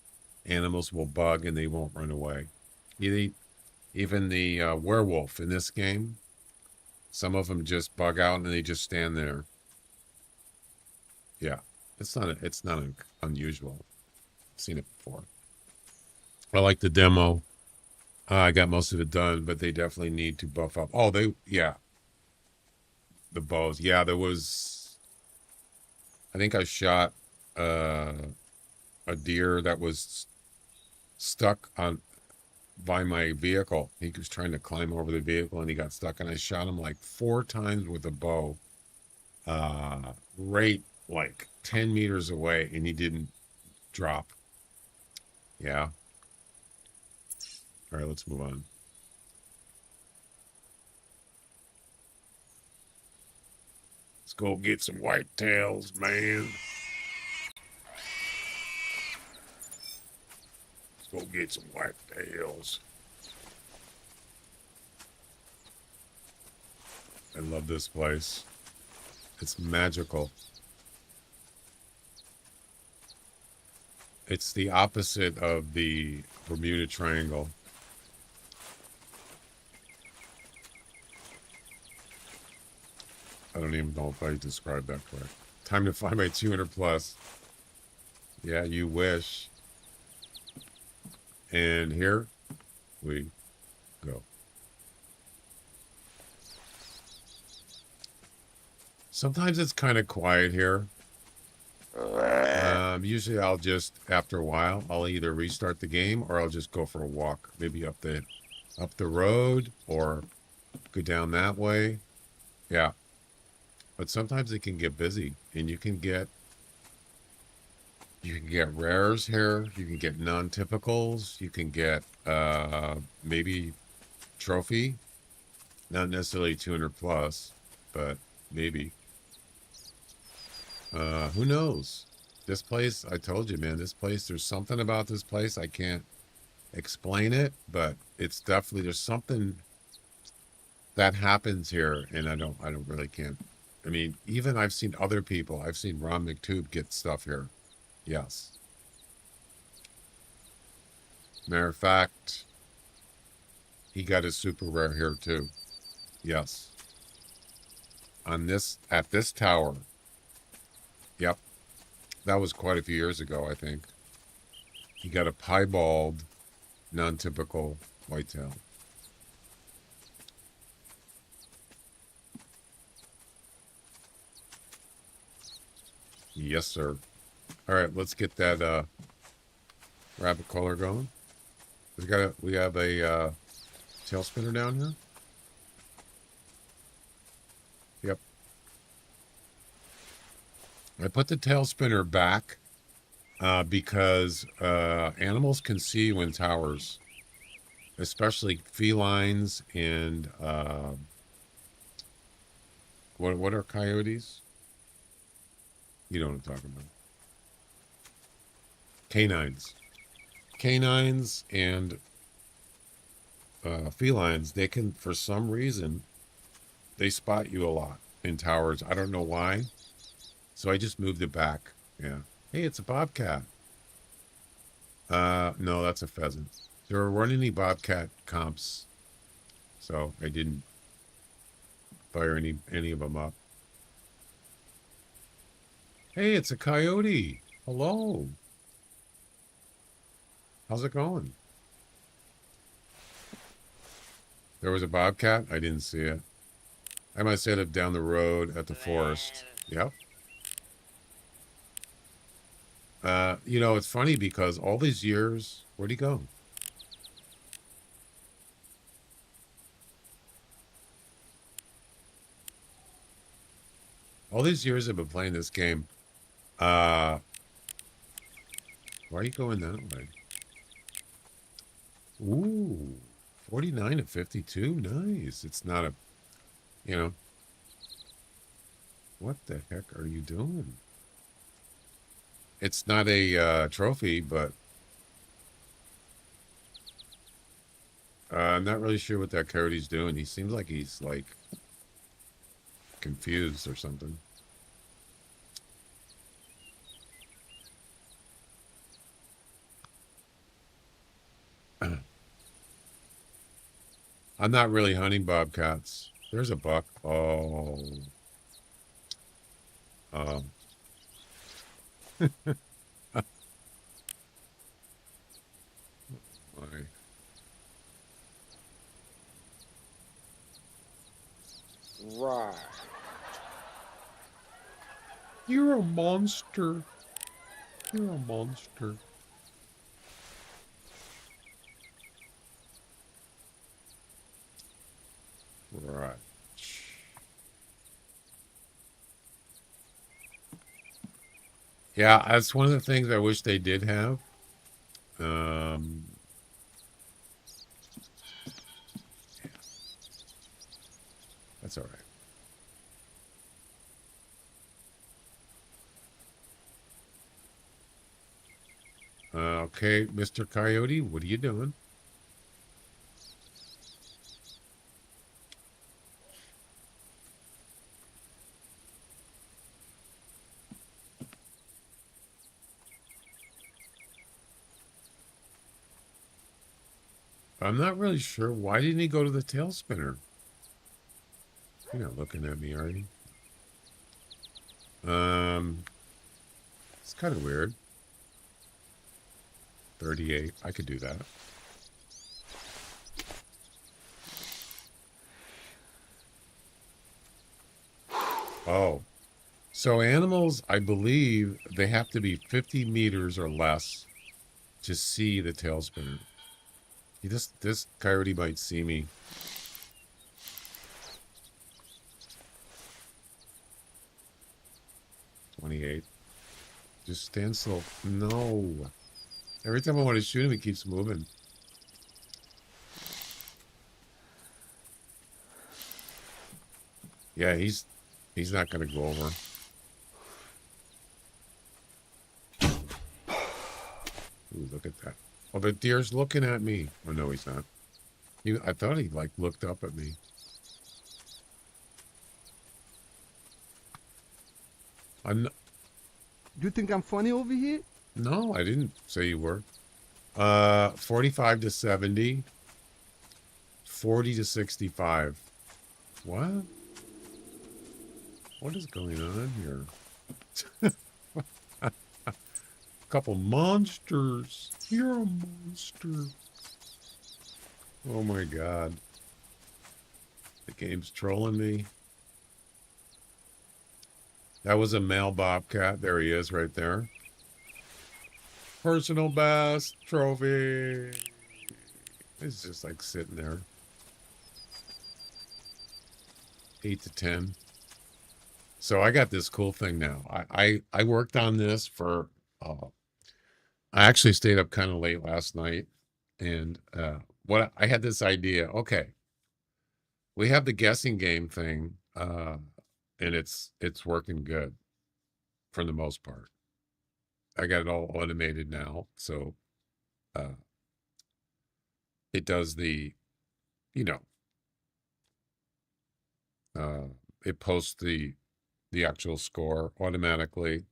[SPEAKER 2] animals will bug and they won't run away. Even the werewolf in this game, some of them just bug out and they just stand there. Yeah, it's not unusual. I've seen it before. I like the demo. I got most of it done, but they definitely need to buff up. Oh, the bows. Yeah, I think I shot a deer that was stuck by my vehicle. He was trying to climb over the vehicle and he got stuck, and I shot him like 4 times with a bow, right like 10 meters away, and he didn't drop. Yeah. All right, let's move on. Let's go get some whitetails, man. Let's go get some whitetails. I love this place. It's magical. It's the opposite of the Bermuda Triangle. I don't even know if I described that correct. Time to find my 200 plus. Yeah, you wish. And here we go. Sometimes it's kind of quiet here. Usually I'll just, after a while, I'll either restart the game or I'll just go for a walk. Maybe up the road or go down that way. Yeah. But sometimes it can get busy, and you can get rares here. You can get non-typicals. You can get maybe trophy. Not necessarily 200 plus, but maybe. Who knows? This place, I told you, man, this place, there's something about this place. I can't explain it, but it's definitely, there's something that happens here, and I don't really can't. I mean, even I've seen other people. I've seen Ron McTube get stuff here. Yes. Matter of fact, he got his super rare here too. Yes. At this tower. Yep. That was quite a few years ago, I think. He got a piebald, non-typical whitetail. Yes, sir. All right, let's get that rabbit collar going. We have a tail spinner down here. Yep. I put the tail spinner back because animals can see you in towers, especially felines and what are coyotes? You know what I'm talking about. Canines and felines, they can, for some reason, they spot you a lot in towers. I don't know why. So I just moved it back. Yeah. Hey, it's a bobcat. No, that's a pheasant. There weren't any bobcat comps, so I didn't fire any of them up. Hey, it's a coyote. Hello. How's it going? There was a bobcat? I didn't see it. I must have it down the road at the forest. Yep. You know, it's funny because all these years, where'd he go? All these years I've been playing this game. Why are you going that way? Ooh, 49 to 52. Nice. It's not a, you know, what the heck are you doing? It's not a trophy, but I'm not really sure what that coyote's doing. He seems like he's like confused or something. I'm not really hunting bobcats. There's a buck. Oh. Oh. My.
[SPEAKER 1] Right.
[SPEAKER 2] You're a monster. You're a monster. Right. Yeah, that's one of the things I wish they did have. Um, yeah, that's all right. Okay, Mr. Coyote, what are you doing? I'm not really sure. Why didn't he go to the tail spinner? You're not looking at me, are you? It's kind of weird. 38. I could do that. Oh, so animals, I believe they have to be 50 meters or less to see the tail spinner. This coyote might see me. $28. Just stand still. No. Every time I want to shoot him, he keeps moving. Yeah, he's not gonna go over. Ooh, look at that. Oh, the deer's looking at me. Oh no, he's not. I thought he like looked up at me. I'm not,
[SPEAKER 4] You think I'm funny over here?
[SPEAKER 2] no, I didn't say you were. 45 to 70. 40 to 65. What? What is going on here? Couple monsters. You're a monster. Oh my god. The game's trolling me. That was a male bobcat. There he is right there. Personal best trophy. It's just like sitting there. 8 to 10. So I got this cool thing now. I worked on this for I actually stayed up kind of late last night, and what I had this idea. Okay, we have the guessing game thing, and it's working good for the most part. I got it all automated now, so uh, it does the, you know, uh, it posts the actual score automatically.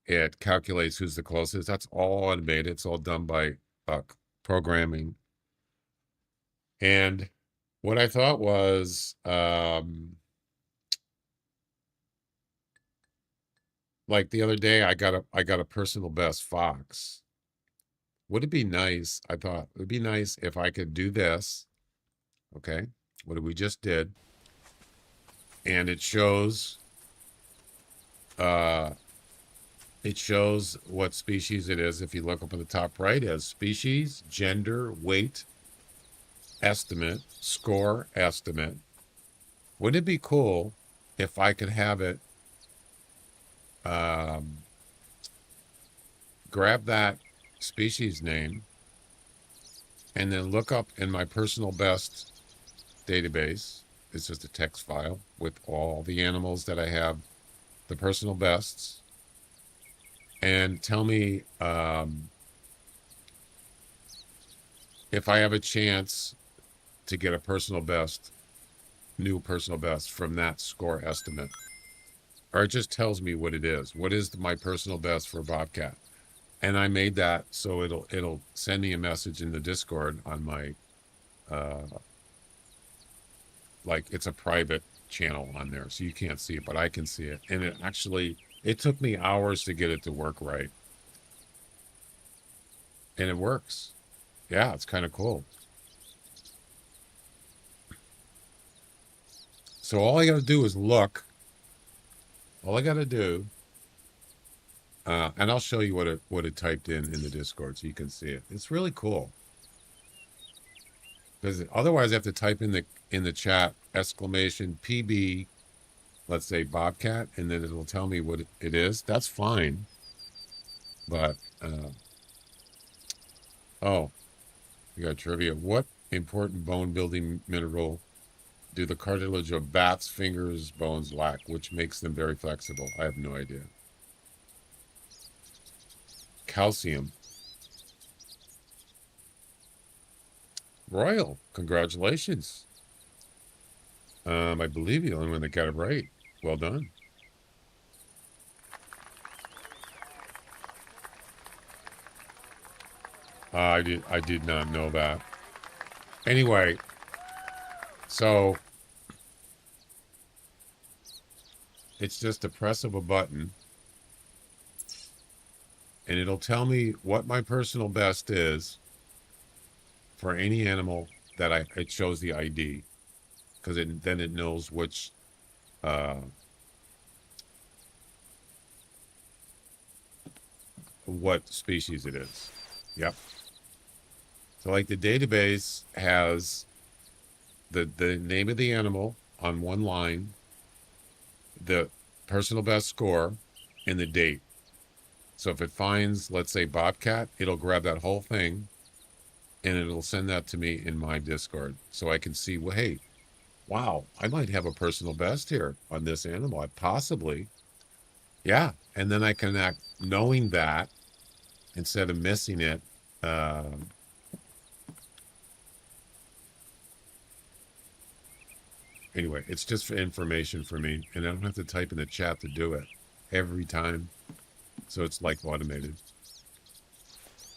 [SPEAKER 2] It calculates who's the closest. That's all automated. It's all done by programming. And what I thought was, like the other day, I got a personal best fox. Would it be nice? I thought it would be nice if I could do this. Okay, what we just did, and it shows what species it is. If you look up in the top right, it has species, gender, weight, estimate, score, estimate. Wouldn't it be cool if I could have it grab that species name and then look up in my personal best database? It's just a text file with all the animals that I have, the personal bests, and tell me if I have a chance to get a personal best, new personal best from that score estimate. Or it just tells me what it is. What is my personal best for a bobcat? And I made that so it'll send me a message in the Discord on my like it's a private channel on there, so you can't see it, but I can see it. And it took me hours to get it to work right. And it works. Yeah, it's kind of cool. So all I got to do is look. All I got to do, and I'll show you what it typed in the Discord so you can see it. It's really cool. Because otherwise I have to type in the chat exclamation PB, let's say bobcat, and then it'll tell me what it is. That's fine. But oh, we got trivia. What important bone building mineral do the cartilage of bats' fingers bones lack, which makes them very flexible? I have no idea. Calcium. Royal, congratulations. I believe you're the only one that got it right. Well done. I did not know that. Anyway, so it's just a press of a button and it'll tell me what my personal best is for any animal that it shows the ID, because then it knows which what species it is. Yep. So like the database has the name of the animal on one line, the personal best score, and the date. So if it finds, let's say, bobcat, it'll grab that whole thing and it'll send that to me in my Discord so I can see, well, hey, wow, I might have a personal best here on this animal. Possibly. Yeah. And then I can act knowing that instead of missing it. Anyway, it's just for information for me, and I don't have to type in the chat to do it every time. So it's like automated.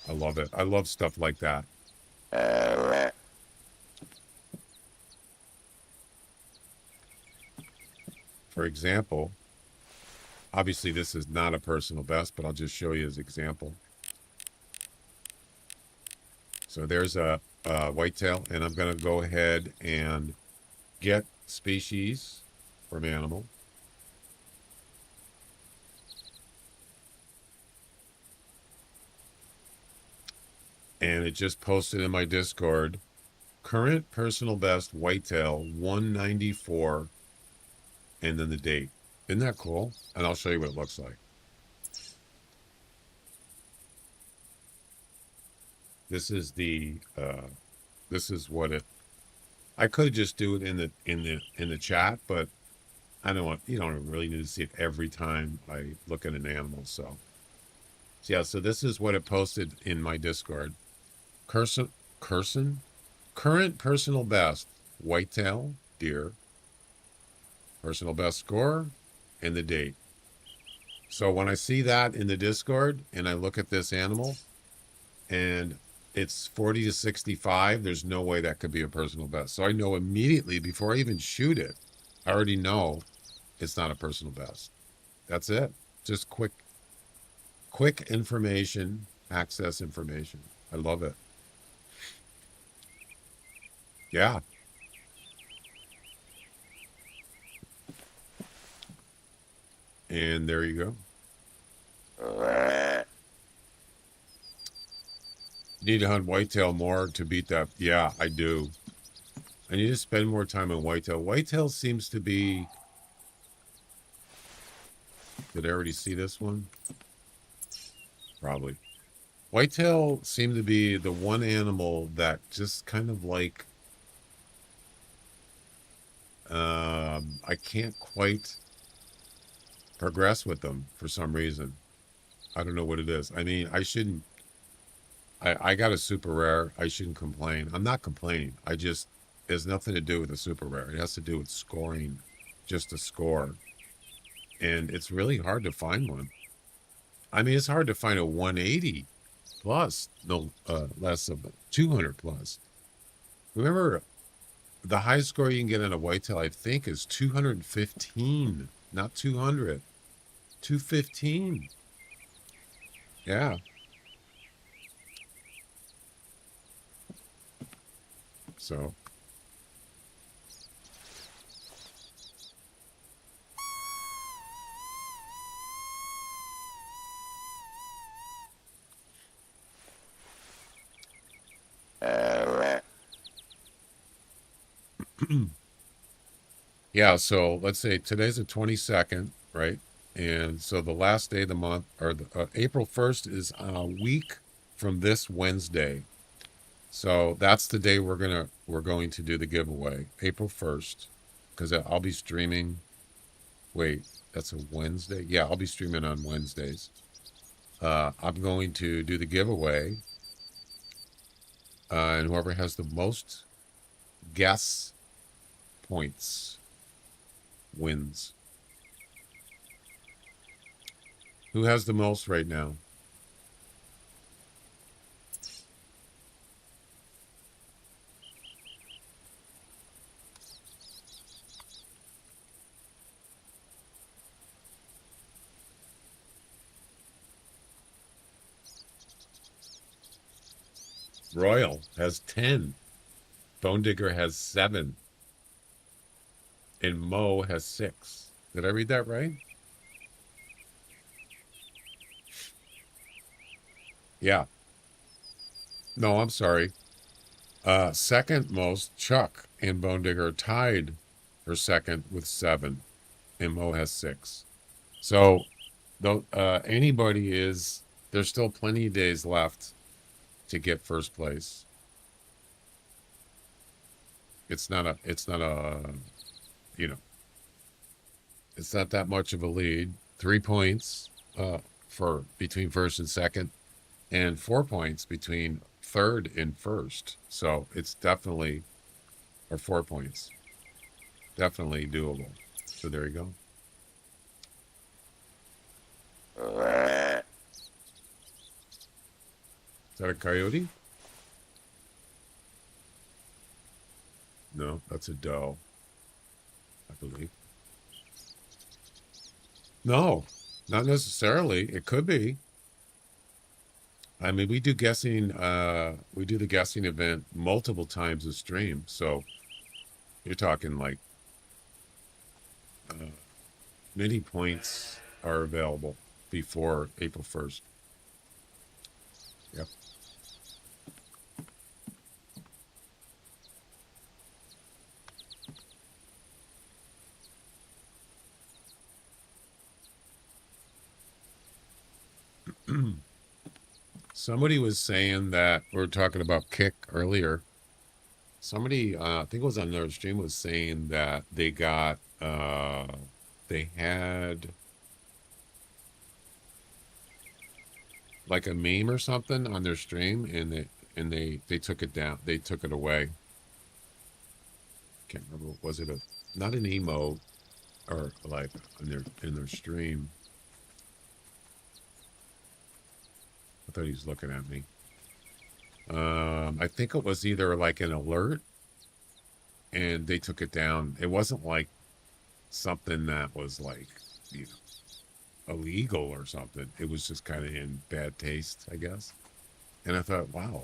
[SPEAKER 2] I love it. I love stuff like that. For example, obviously this is not a personal best, but I'll just show you as example. So there's a whitetail, and I'm going to go ahead and get species from animal. And it just posted in my Discord, current personal best whitetail 194, and then the date. Isn't that cool? And I'll show you what it looks like. This is this is what it. I could just do it in the chat, but I don't want, you don't really need to see it every time I look at an animal. So yeah, so this is what it posted in my Discord. Current personal best whitetail deer, personal best score, and the date. So when I see that in the Discord and I look at this animal and it's 40 to 65, there's no way that could be a personal best. So I know immediately before I even shoot it, I already know it's not a personal best. That's it. Just quick information, access information. I love it. Yeah. And there you go. Need to hunt whitetail more to beat that. Yeah, I do. I need to spend more time on whitetail. Whitetail seems to be... Did I already see this one? Probably. Whitetail seem to be the one animal that just kind of like... I can't quite progress with them for some reason. I don't know what it is. I mean, I shouldn't... I got a super rare. I shouldn't complain. I'm not complaining. I just... It has nothing to do with a super rare. It has to do with scoring. Just a score. And it's really hard to find one. I mean, it's hard to find a 180 plus, no less of 200 plus. Remember, the highest score you can get on a whitetail, I think, is 215, not 200. 215. Yeah. So. Yeah, so let's say today's the 22nd, right? And so the last day of the month, or April 1st, is a week from this Wednesday. So that's the day we're going to do the giveaway, April 1st, because I'll be streaming. Wait, that's a Wednesday? Yeah, I'll be streaming on Wednesdays. I'm going to do the giveaway, and whoever has the most guess points wins. Who has the most right now? Royal has 10. Bone Digger has 7. And Mo has 6. Did I read that right? Yeah. No, I'm sorry. Second most, Chuck and Bone Digger tied for second with 7. And Mo has 6. So, though anybody is... There's still plenty of days left to get first place. It's not a, you know, it's not that much of a lead. 3 points for between first and second, and 4 points between third and first. So it's definitely, or 4 points, definitely doable. So there you go. Is that a coyote? No, that's a doe, I believe. No, not necessarily. It could be. I mean, we do the guessing event multiple times a stream. So you're talking like many points are available before April 1st. Yep. Somebody was saying that we were talking about kick earlier. Somebody, I think it was on another stream, was saying that they got, they had like a meme or something on their stream, and they took it down. They took it away. Can't remember. Was it not an emote, or like in their stream? I thought he was looking at me. I think it was either like an alert, and they took it down. It wasn't like something that was like, you know, illegal or something. It was just kind of in bad taste, I guess. And I thought, wow,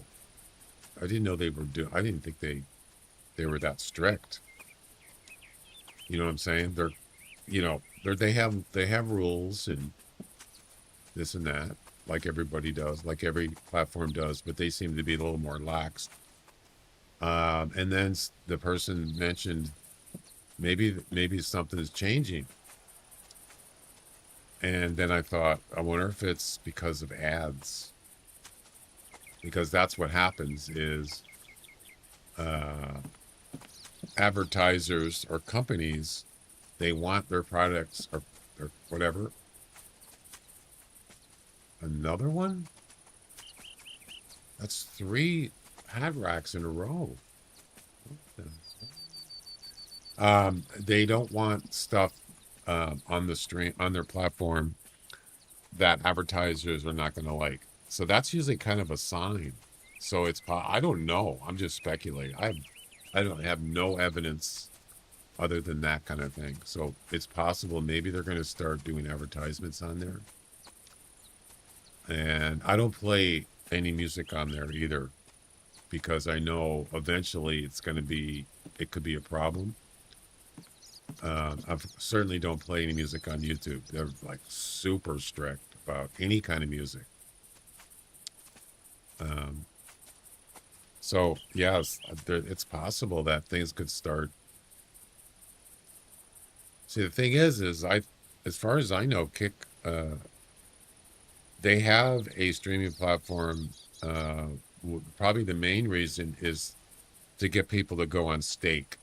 [SPEAKER 2] I didn't know they were I didn't think they were that strict. You know what I'm saying? They're, they have rules and this and that, like everybody does, like every platform does, but they seem to be a little more lax. And then the person mentioned maybe something is changing. And then I thought, I wonder if it's because of ads, because that's what happens is advertisers or companies, they want their products or whatever. Another one? That's 3 hat racks in a row. They don't want stuff on the stream, on their platform, that advertisers are not going to like. So that's usually kind of a sign. So I don't know. I'm just speculating. I don't have no evidence other than that kind of thing. So it's possible maybe they're going to start doing advertisements on there. And I don't play any music on there either, because I know eventually it could be a problem. I certainly don't play any music on YouTube. They're like super strict about any kind of music. So yes, it's possible that things could start. See, the thing is as far as I know, Kick, they have a streaming platform. Probably the main reason is to get people to go on stake.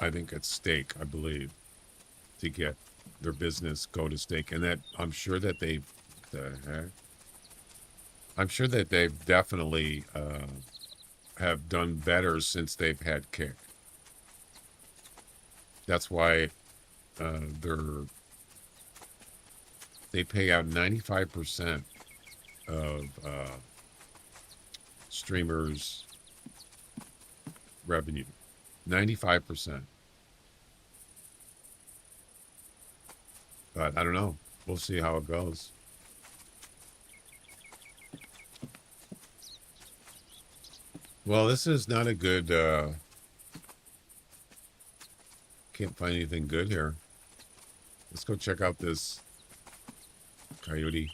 [SPEAKER 2] I think it's stake, I believe, to get their business go to stake. And that I'm sure that they've definitely have done better since they've had Kick. That's why they pay out 95% of streamers' revenue. 95%. But I don't know. We'll see how it goes. Well, this is not a good, can't find anything good here. Let's go check out this coyote.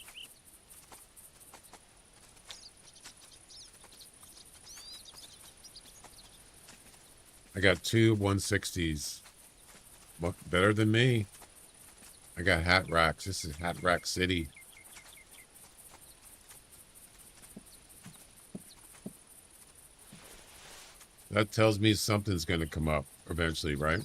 [SPEAKER 2] I got 2 160s. Look better than me. I got hat racks. This is Hat Rack City. That tells me something's going to come up eventually, right?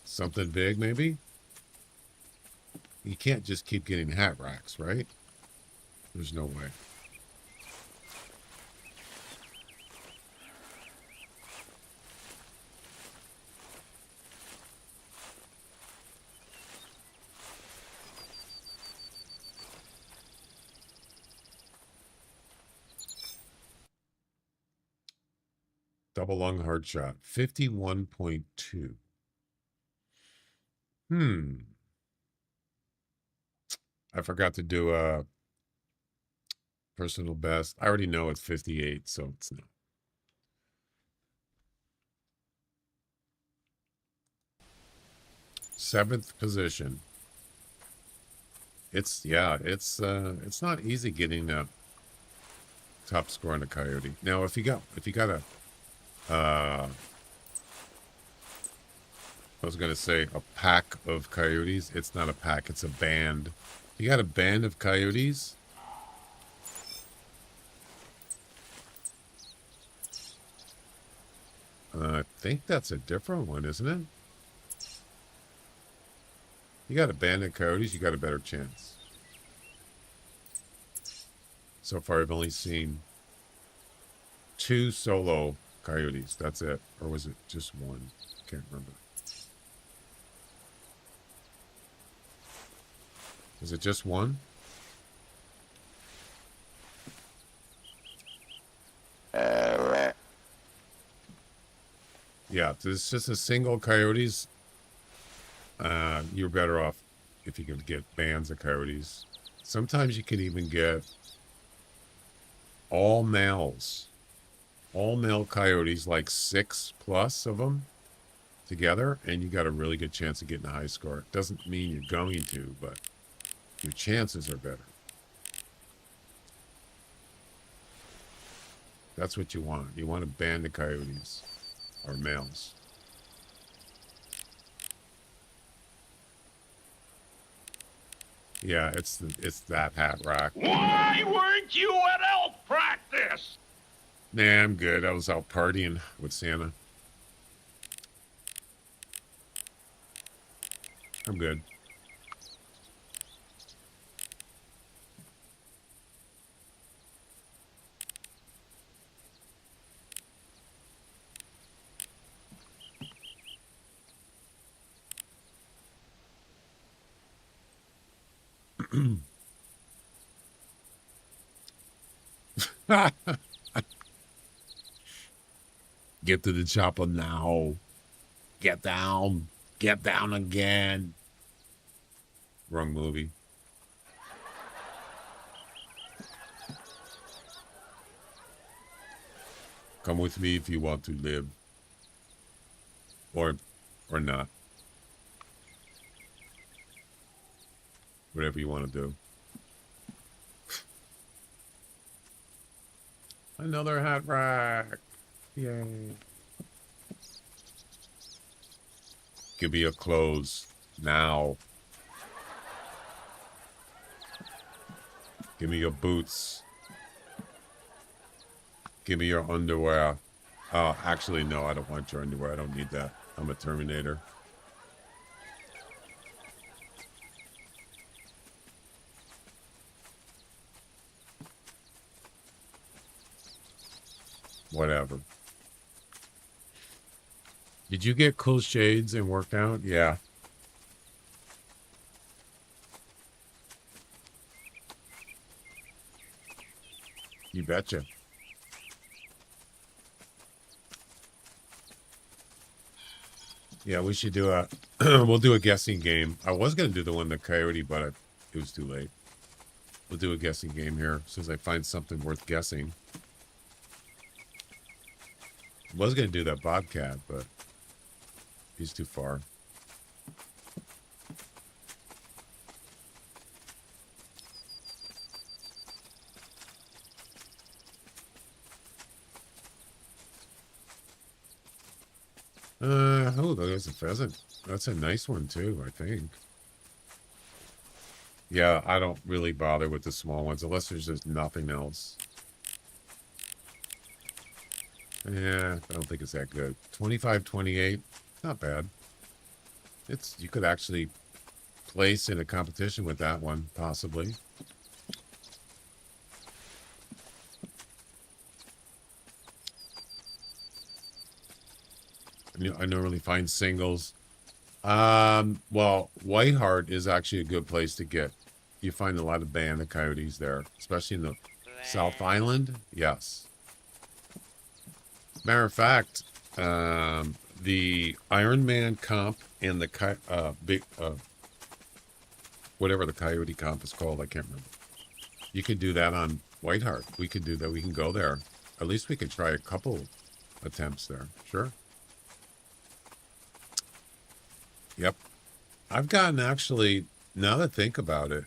[SPEAKER 2] Something big, maybe? You can't just keep getting hat racks, right? There's no way. Double lung hard shot, 51.2. I forgot to do a personal best. I already know it's 58, so it's not. 7th position. It's not easy getting a top score on a coyote. Now, if you got a I was going to say a pack of coyotes. It's not a pack, it's a band. You got a band of coyotes? I think that's a different one, isn't it? You got a band of coyotes, you got a better chance. So far, I've only seen 2 solo coyotes. That's it. Or was it just one? Can't remember. Is it just one? Yeah, if it's just a single coyotes, you're better off if you can get bands of coyotes. Sometimes you can even get all males, all male coyotes, like 6+ of them together, and you got a really good chance of getting a high score. It doesn't mean you're going to, but your chances are better. That's what you want. You want a band of coyotes or males. Yeah, it's that hat rack.
[SPEAKER 5] Why weren't you at elk practice?
[SPEAKER 2] Nah, I'm good. I was out partying with Santa. I'm good. Get to the chopper now. Get down. Get down again. Wrong movie. Come with me if you want to live. Or not. Whatever you want to do. Another hat rack. Yay. Give me your clothes now. Give me your boots. Give me your underwear. Actually, no, I don't want your underwear. I don't need that. I'm a Terminator. Whatever. Did you get cool shades and work out? Yeah. You betcha. Yeah, we should do a we'll do a guessing game. I was gonna do the one the coyote, but it was too late. We'll do a guessing game here as soon as I find something worth guessing. I was gonna do that bobcat, but he's too far. Oh, there's a pheasant. That's a nice one too, I think. Yeah, I don't really bother with the small ones unless there's just nothing else. Yeah, I don't think it's that good. 25-28, not bad. You could actually place in a competition with that one, possibly. I normally find singles. Well, Whiteheart is actually a good place to get. You find a lot of band of coyotes there, especially in the South Island. Yes. Matter of fact, the Ironman comp and the whatever the coyote comp is called, I can't remember. You could do that on Whiteheart. We could do that. We can go there. At least we could try a couple attempts there. Sure. Yep. I've gotten actually, now that I think about it,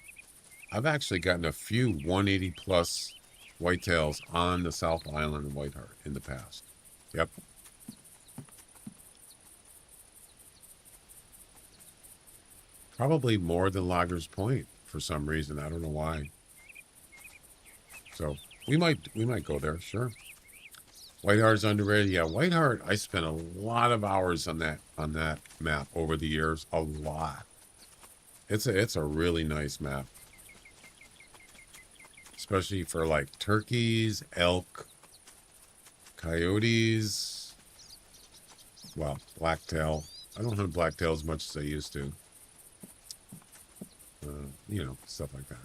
[SPEAKER 2] I've actually gotten a few 180 plus whitetails on the South Island and Whiteheart in the past. Yep. Probably more than Loggers Point for some reason. I don't know why. So we might go there, sure. Whiteheart's underrated. Yeah, Whiteheart, I spent a lot of hours on that map over the years. A lot. It's a really nice map. Especially for like turkeys, elk, coyotes, well, blacktail. I don't hunt blacktail as much as I used to. Stuff like that.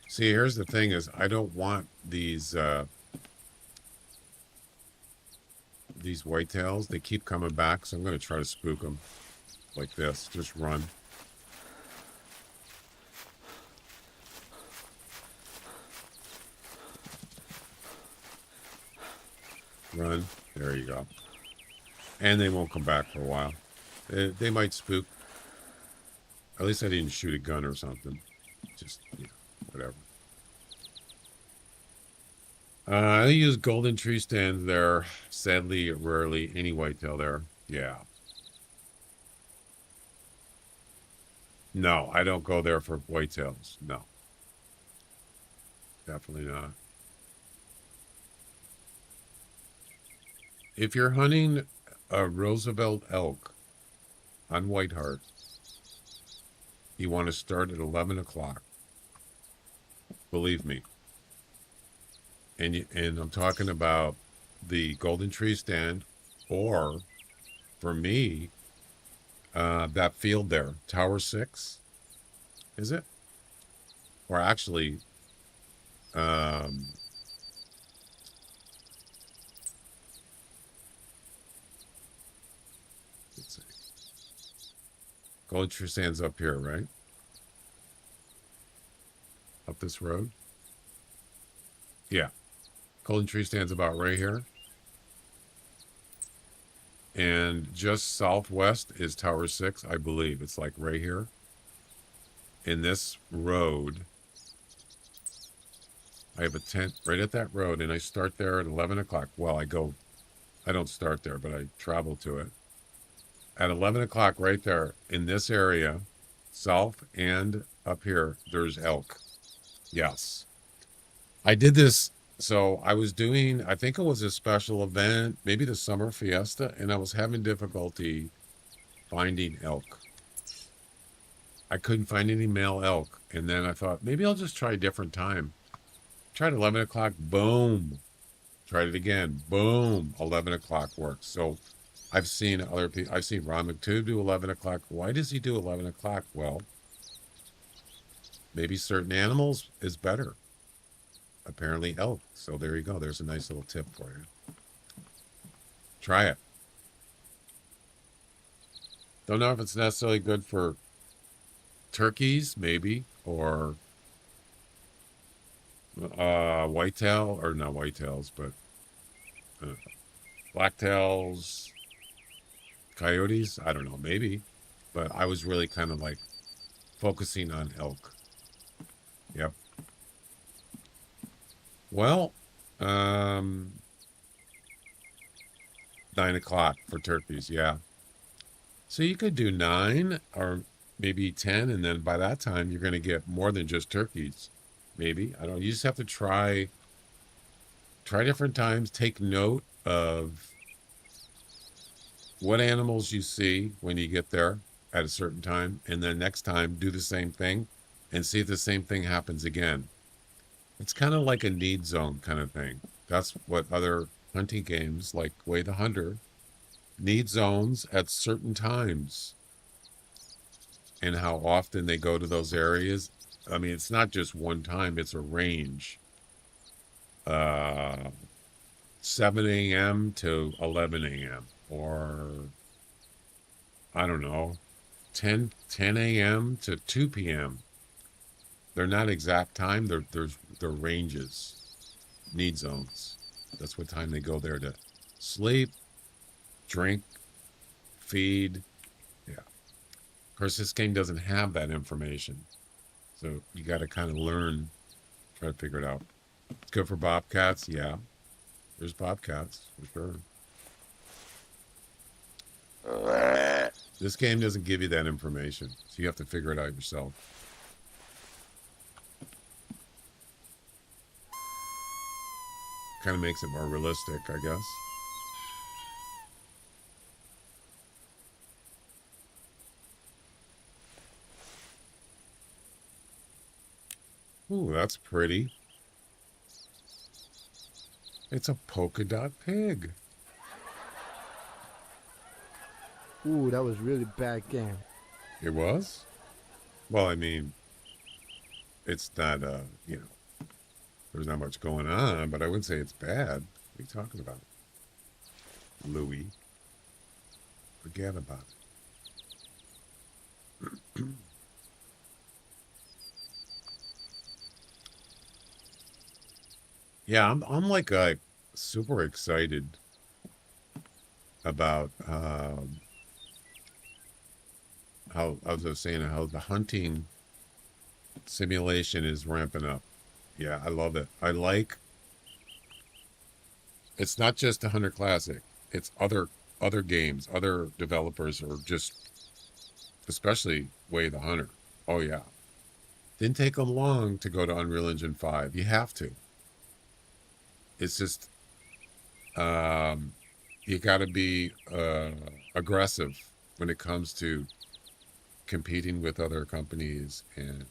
[SPEAKER 2] See, here's the thing is I don't want these these whitetails, they keep coming back, so I'm going to try to spook them like this. Just run. Run. There you go. And they won't come back for a while. They might spook. At least I didn't shoot a gun or something. Just, you know, whatever. I use golden tree stands there. Sadly, rarely any whitetail there. Yeah. No, I don't go there for whitetails. No. Definitely not. If you're hunting a Roosevelt elk on Whiteheart, you want to start at 11 o'clock. Believe me. And I'm talking about the golden tree stand, or for me, that field there, Tower 6, is it? Or actually, let's see. Golden tree stand's up here, right? Up this road? Yeah. Golden tree stands about right here. And just southwest is Tower 6, I believe. It's like right here. In this road, I have a tent right at that road, and I start there at 11 o'clock. Well, I don't start there, but I travel to it. At 11 o'clock right there, in this area, south and up here, there's elk. Yes. I did this. So I was doing, I think it was a special event, maybe the summer fiesta, and I was having difficulty finding elk. I couldn't find any male elk. And then I thought, maybe I'll just try a different time. Tried 11 o'clock, boom. Tried it again, boom. 11 o'clock works. So I've seen other people, I've seen Ron McTube do 11 o'clock. Why does he do 11 o'clock? Well, maybe certain animals is better. Apparently elk. So there you go. There's a nice little tip for you. Try it. Don't know if it's necessarily good for turkeys, maybe, or whitetail, or not whitetails, but blacktails, coyotes. I don't know, maybe. But I was really kind of like focusing on elk. Yep. Well, 9 o'clock for turkeys, yeah. So you could do 9 or maybe 10, and then by that time you're going to get more than just turkeys. Maybe. I don't know. You just have to try different times. Take note of what animals you see when you get there at a certain time, and then next time do the same thing and see if the same thing happens again. It's kind of like a need zone kind of thing. That's what other hunting games like the Hunter need zones at certain times, and how often they go to those areas. I mean, it's not just one time, it's a range. 7 a.m. to 11 a.m. or I don't know, 10 a.m. to 2 p.m. They're not exact time. They're ranges, need zones. That's what time they go there to sleep, drink, feed. Yeah. Of course, this game doesn't have that information. So you got to kind of learn, try to figure it out. It's good for bobcats. Yeah. There's bobcats, for sure. This game doesn't give you that information. So you have to figure it out yourself. Kind of makes it more realistic, I guess. Ooh, that's pretty. It's a polka dot pig.
[SPEAKER 4] Ooh, that was really bad game.
[SPEAKER 2] It was? Well, I mean, it's not, there's not much going on, but I wouldn't say it's bad. What are you talking about? Louis. Forget about it. Yeah, I'm like super excited about how, as I was saying, how the hunting simulation is ramping up. Yeah, I love it. I like, it's not just the Hunter Classic. It's other games, other developers are just, especially Way the Hunter. Oh yeah. Didn't take them long to go to Unreal Engine 5. You have to. It's just you got to be aggressive when it comes to competing with other companies, and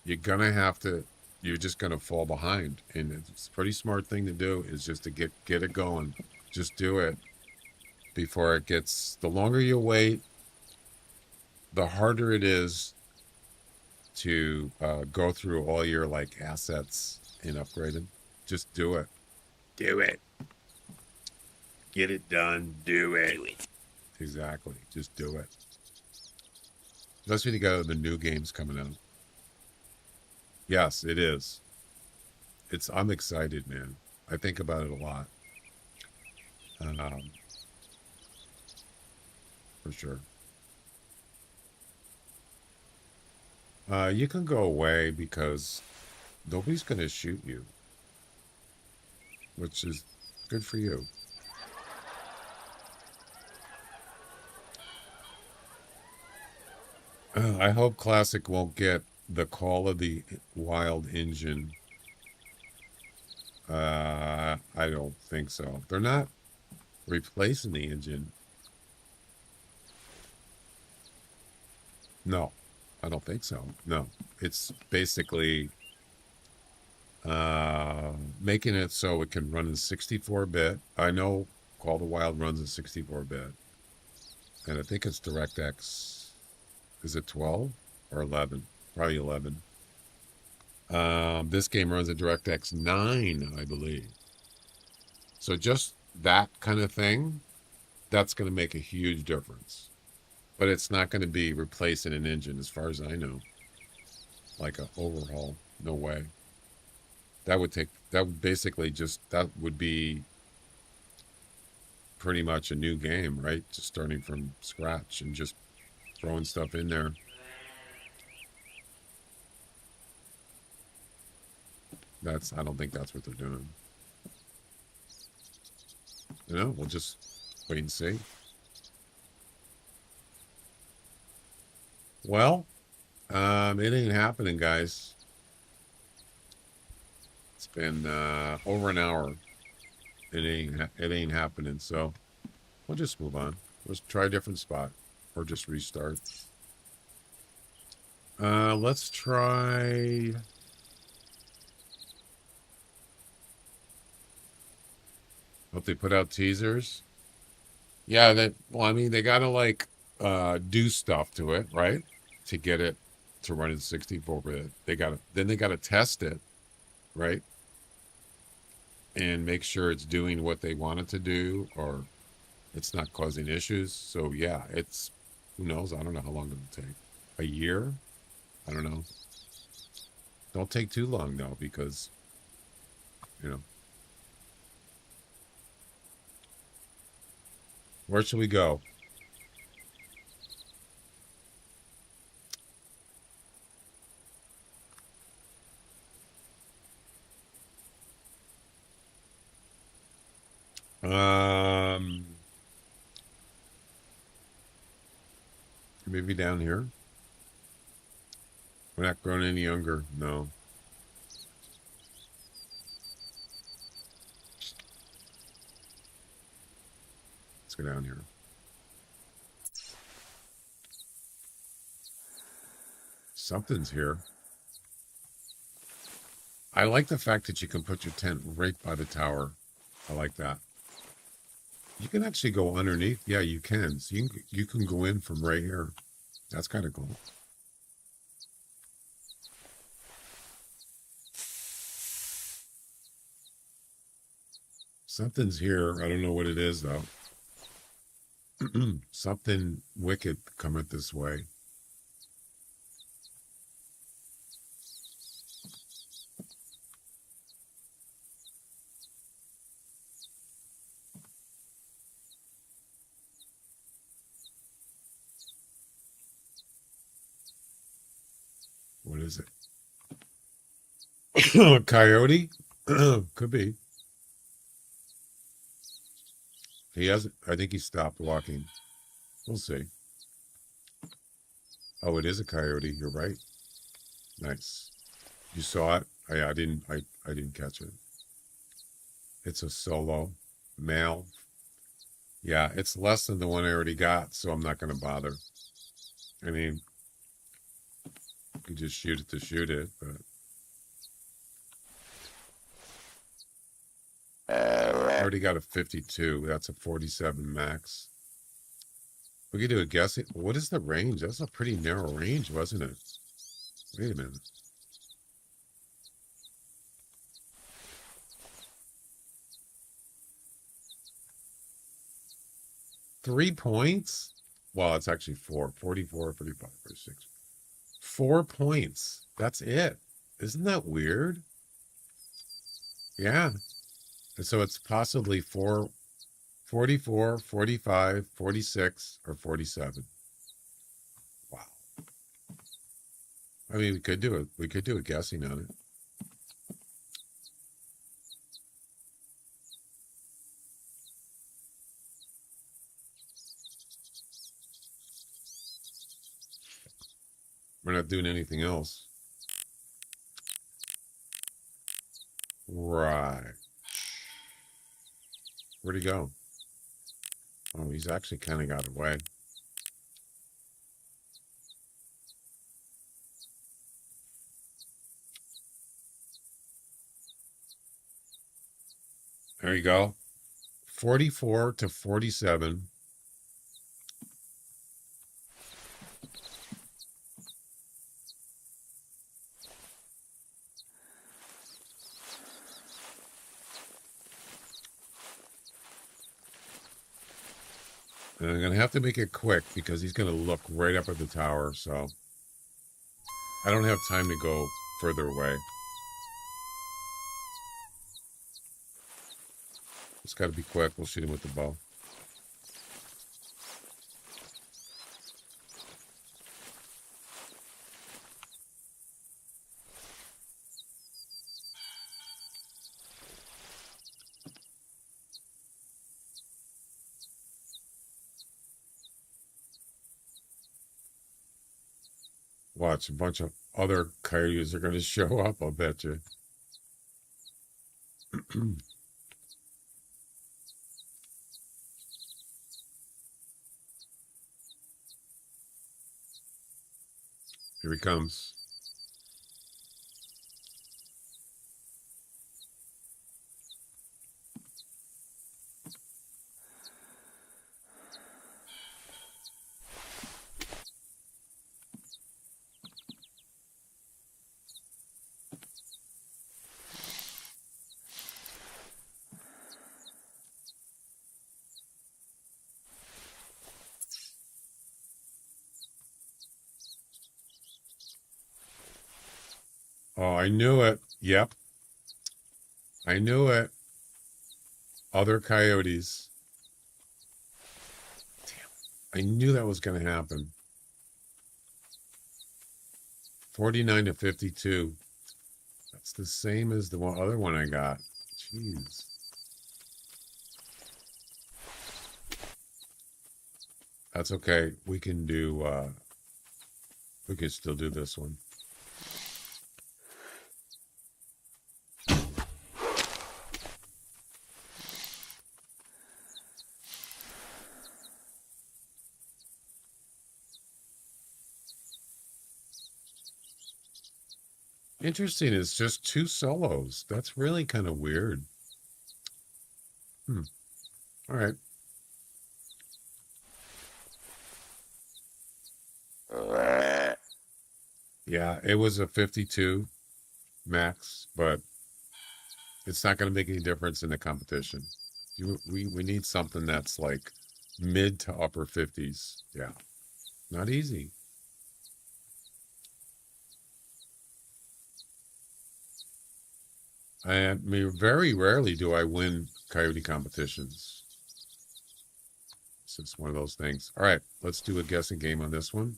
[SPEAKER 2] you're gonna have to. You're just gonna fall behind, and it's a pretty smart thing to do is just to get it going. Just do it before it gets. The longer you wait, the harder it is to go through all your like assets and upgrade them. Just do it. Do it. Get it done. Do it. Exactly. Just do it. Especially when you got the new games coming out. Yes, it is. I'm excited, man. I think about it a lot. For sure. You can go away because nobody's going to shoot you, which is good for you. I hope Classic won't get the Call of the Wild engine. I don't think so. They're not replacing the engine. No, I don't think so. No, it's basically making it so it can run in 64-bit. I know Call of the Wild runs in 64-bit, and I think it's DirectX. Is it 12 or 11? Probably 11. This game runs at DirectX 9, I believe. So just that kind of thing, that's going to make a huge difference. But it's not going to be replacing an engine, as far as I know. Like an overhaul. No way. That would be pretty much a new game, right? Just starting from scratch and just throwing stuff in there. I don't think that's what they're doing. You know, we'll just wait and see. Well, it ain't happening, guys. It's been over an hour. It ain't happening. So we'll just move on. Let's try a different spot, or just restart. Let's try. Hope they put out teasers. Yeah, well, I mean, they gotta like do stuff to it, right? To get it to run in 64-bit. They gotta test it, right? And make sure it's doing what they want it to do, or it's not causing issues. So yeah, who knows? I don't know how long it'll take. A year? I don't know. Don't take too long though, because where should we go? Maybe down here. We're not growing any younger. No. Let's go down here. Something's here. I like the fact that you can put your tent right by the tower. I like that. You can actually go underneath. Yeah, you can. So you can go in from right here. That's kind of cool. Something's here. I don't know what it is, though. Something wicked cometh this way. What is it? Coyote? Could be. He hasn't. I think he stopped walking. We'll see. Oh, it is a coyote. You're right. Nice. You saw it? I didn't. I didn't catch it. It's a solo male. Yeah, it's less than the one I already got, so I'm not going to bother. I mean, you can just shoot it to shoot it, but I already got a 52. That's a 47 max. We could do a guessing. What is the range? That's a pretty narrow range, wasn't it? Wait a minute. $3 points? Well, it's actually 4. 44, 45, 46. 4 points. That's it. Isn't that weird? Yeah. And so it's possibly 44, 45, 46, or 47. Wow. I mean, we could do it. We could do a guessing on it. We're not doing anything else. Right. Where'd he go? Oh, he's actually kind of got away. There you go. 44 to 47. And I'm going to have to make it quick because he's going to look right up at the tower. So I don't have time to go further away. It's got to be quick. We'll shoot him with the bow. Watch, a bunch of other coyotes are going to show up, I'll bet you. Here he comes. Oh, I knew it. Yep. I knew it. Other coyotes. Damn. I knew that was going to happen. 49 to 52. That's the same as the other one I got. Jeez. That's okay. We can do, we can still do this one. Interesting. It's just 2 solos. That's really kind of weird. All right. Yeah, it was a 52 max, but it's not going to make any difference in the competition. We need something that's like mid to upper 50s. Yeah, not easy. I mean, very rarely do I win coyote competitions. It's just one of those things. All right, let's do a guessing game on this one.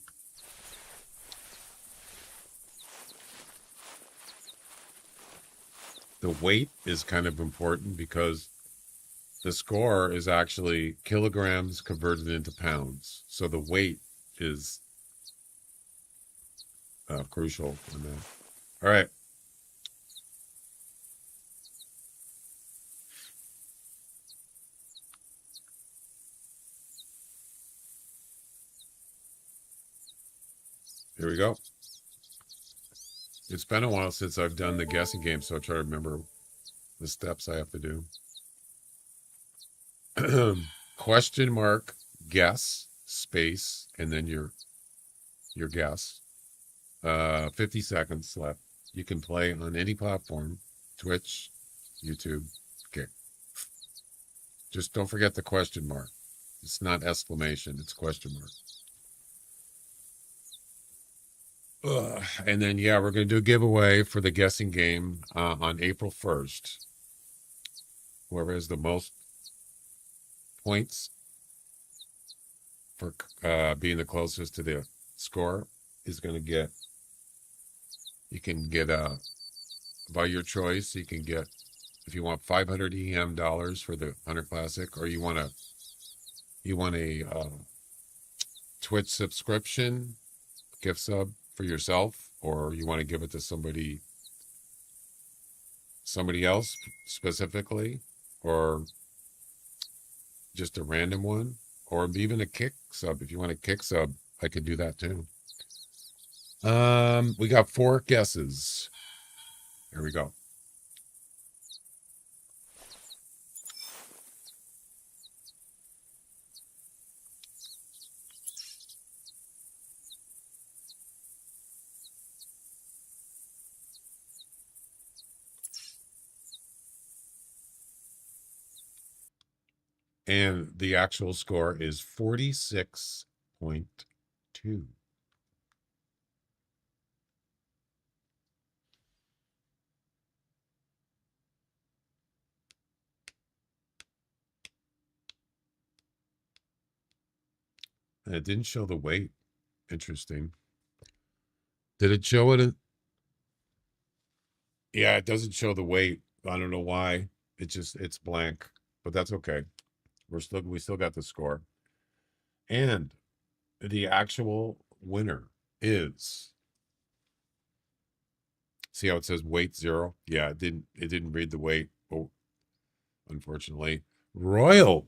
[SPEAKER 2] The weight is kind of important because the score is actually kilograms converted into pounds. So the weight is crucial in that. All right. Here we go. It's been a while since I've done the guessing game, so I try to remember the steps I have to do. Question mark, guess, space, and then your guess. 50 seconds left. You can play on any platform, Twitch, YouTube. Okay. Just don't forget the question mark. It's not exclamation, it's question mark. And then, yeah, we're going to do a giveaway for the guessing game on April 1st. Whoever has the most points for being the closest to the score is going to get, you can get by your choice, you can get, if you want 500 EM dollars for the Hunter Classic, or you want a Twitch subscription, gift sub for yourself, or you want to give it to somebody else specifically, or just a random one, or even a kick sub. If you want a kick sub, I could do that too. We got 4 guesses. Here we go. And the actual score is 46.2. And it didn't show the weight. Interesting. Did it show it? Yeah, it doesn't show the weight. I don't know why. It's blank, but that's okay. We still got the score. And the actual winner is, see how it says weight 0? Yeah, it didn't read the weight. Oh, unfortunately. Royal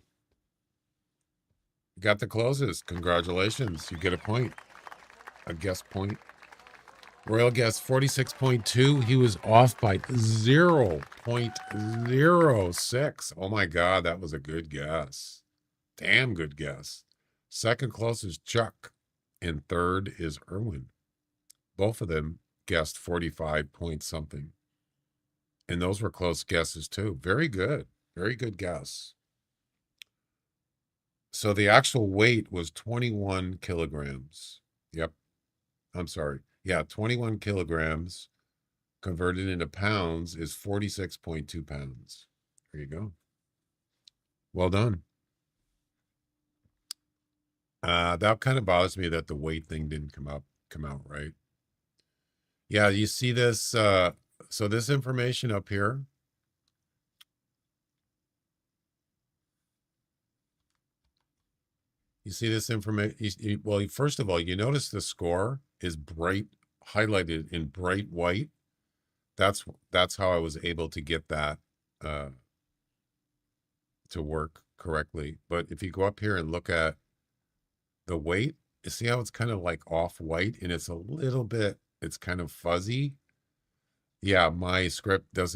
[SPEAKER 2] got the closest. Congratulations. You get a point. A guess point. Royal guess 46.2. He was off by 0.06. Oh my God, that was a good guess. Damn good guess. Second closest, Chuck. And third is Irwin. Both of them guessed 45 point something. And those were close guesses too. Very good. Very good guess. So the actual weight was 21 kilograms. Yep. I'm sorry. Yeah, 21 kilograms converted into pounds is 46.2 pounds. There you go. Well done. That kind of bothers me that the weight thing didn't come out right. Yeah, you see this, so this information up here. You see this information, well, first of all, you notice the score is highlighted in bright white. That's how I was able to get that to work correctly. But if you go up here and look at the weight, you see how it's kind of like off white and it's a little bit, it's kind of fuzzy. Yeah, my script it's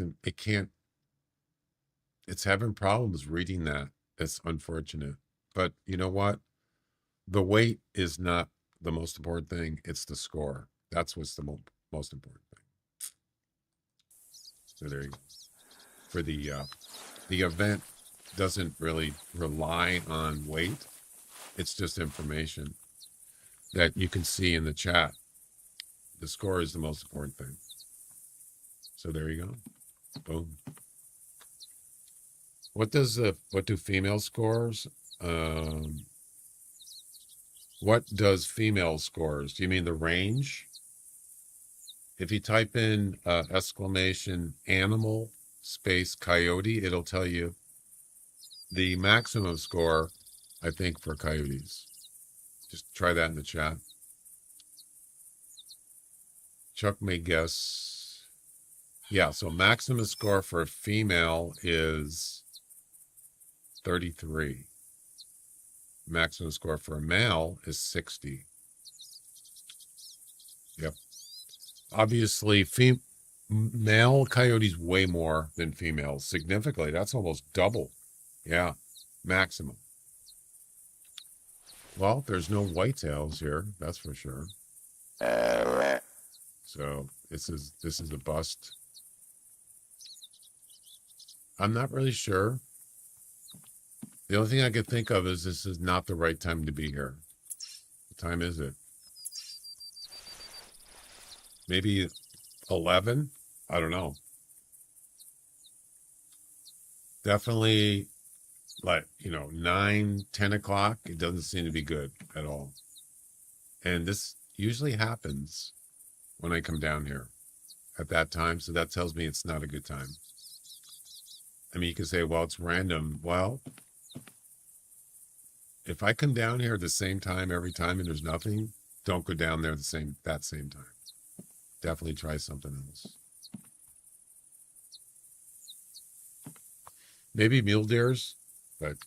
[SPEAKER 2] having problems reading that. It's unfortunate. But you know what? The weight is not the most important thing. It's the score. That's what's the most important thing. So there you go. For the event doesn't really rely on weight. It's just information that you can see in the chat. The score is the most important thing. So there you go. Boom. What do female scores? What does female scores? Do you mean the range? If you type in exclamation animal space coyote, it'll tell you the maximum score, I think, for coyotes. Just try that in the chat. Chuck may guess. Yeah, so maximum score for a female is 33. Maximum score for a male is 60. Yep. Obviously, male coyotes way more than females, significantly. That's almost double. Yeah, maximum. Well, there's no whitetails here, that's for sure. So this is a bust. I'm not really sure. The only thing I could think of is this is not the right time to be here. What time is it? Maybe 11? I don't know. Definitely, like, 9, 10 o'clock. It doesn't seem to be good at all. And this usually happens when I come down here at that time. So that tells me it's not a good time. I mean, you can say, well, it's random. Well, if I come down here at the same time every time and there's nothing, don't go down there that same time. Definitely try something else. Maybe mule deers, but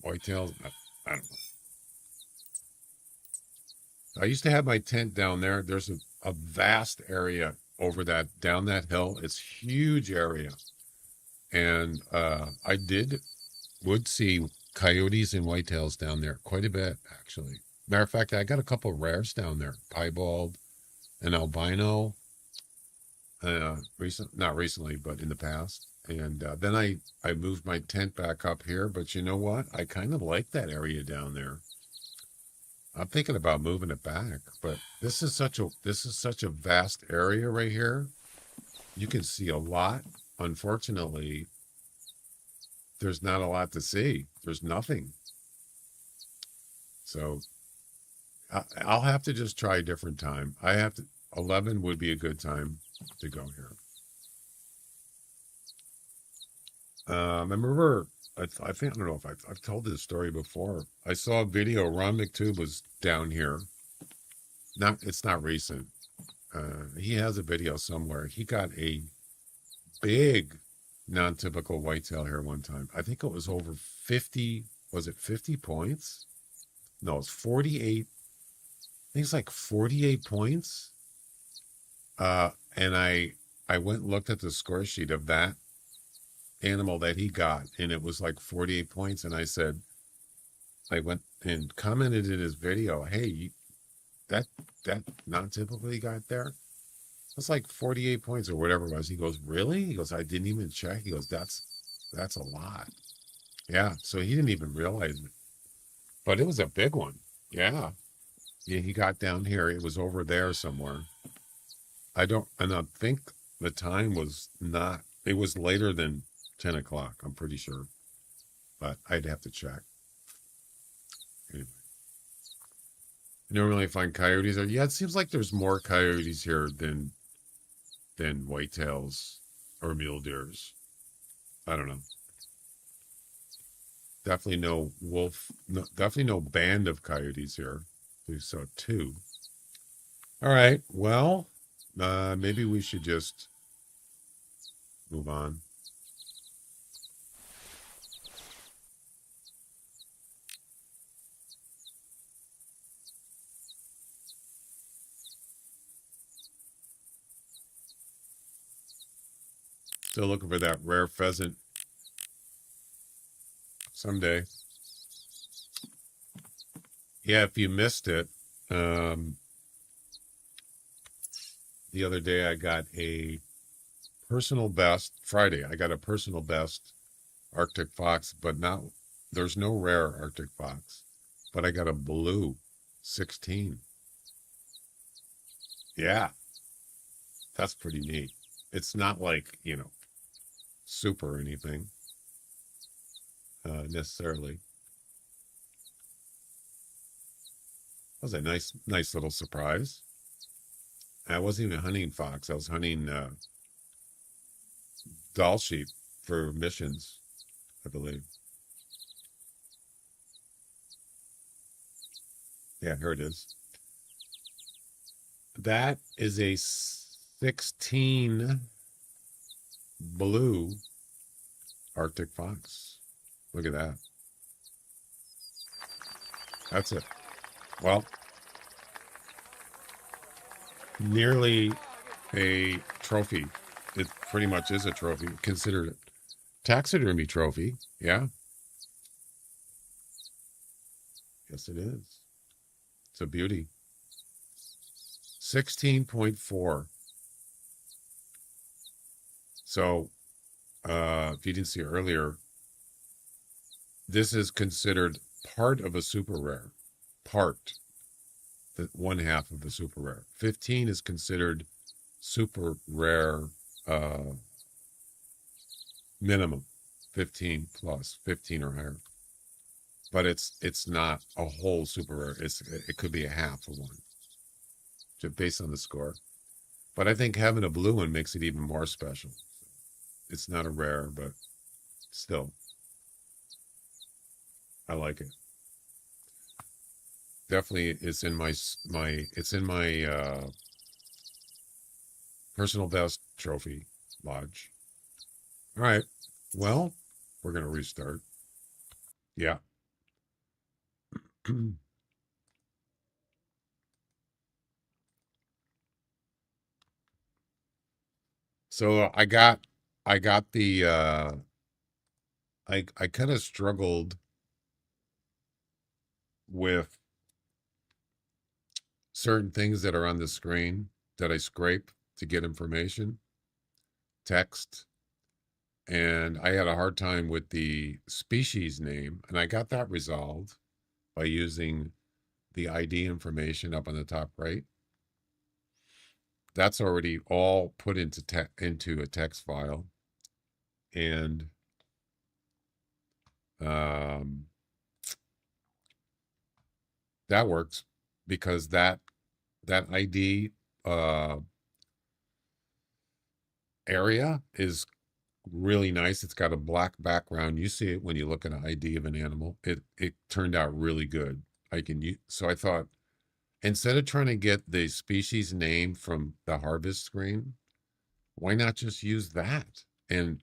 [SPEAKER 2] whitetails, I don't know. I used to have my tent down there. There's a vast area down that hill. It's huge area. And I would see coyotes and whitetails down there quite a bit, actually. Matter of fact, I got a couple of rares down there, piebald, an albino, not recently, but in the past. And then I moved my tent back up here, but you know what? I kind of like that area down there. I'm thinking about moving it back, but this is such a vast area right here. You can see a lot. Unfortunately, there's not a lot to see. There's nothing. So I'll have to just try a different time. 11 would be a good time to go here. I remember, I don't know if I've told this story before. I saw a video. Ron McTube was down here. It's not recent. He has a video somewhere. He got a big non-typical whitetail here one time. I think it was over 50. Was it 50 points? No, it's 48. I think it's like 48 points. And I went and looked at the score sheet of that animal that he got, and it was like 48 points. And I went and commented in his video, hey, that non-typical he got there, it's like 48 points or whatever it was. He goes, really? He goes, I didn't even check. He goes, that's a lot. Yeah, so he didn't even realize it. But it was a big one. Yeah, he got down here. It was over there somewhere. I think the time was not, it was later than 10 o'clock, I'm pretty sure. But I'd have to check. Anyway. You don't really find coyotes there. Yeah, it seems like there's more coyotes here than whitetails or mule deers. I don't know. Definitely no wolf. Definitely no band of coyotes here. We saw 2. All right. Well, maybe we should just move on. Still looking for that rare pheasant someday. Yeah, if you missed it, the other day I got a personal best, Friday, I got a personal best Arctic fox, but not, there's no rare Arctic fox, but I got a blue 16. Yeah, that's pretty neat. It's not like, you know, super or anything, necessarily. That was a nice little surprise. I wasn't even hunting fox. I was hunting doll sheep for missions, I believe. Yeah, here it is. That is a 16 blue Arctic fox. Look at that. That's it. Well, nearly a trophy. It pretty much is a trophy. Considered a taxidermy trophy. Yeah. Yes, it is. It's a beauty. 16.4. So, if you didn't see earlier, this is considered part of a super rare. Part. The one half of a super rare. 15 is considered super rare minimum. 15 plus, 15 or higher. But it's not a whole super rare. It could be a half of one, just based on the score. But I think having a blue one makes it even more special. It's not a rare, but still, I like it. Definitely, it's in my personal best trophy lodge. All right. Well, we're gonna restart. Yeah. So I got the I kind of struggled with certain things that are on the screen that I scrape to get information, text, and I had a hard time with the species name, and I got that resolved by using the ID information up on the top right. That's already all put into a text file, and that works because that ID area is really nice. It's got a black background. You see it when you look at an ID of an animal. It turned out really good. So I thought, instead of trying to get the species name from the harvest screen, why not just use that? And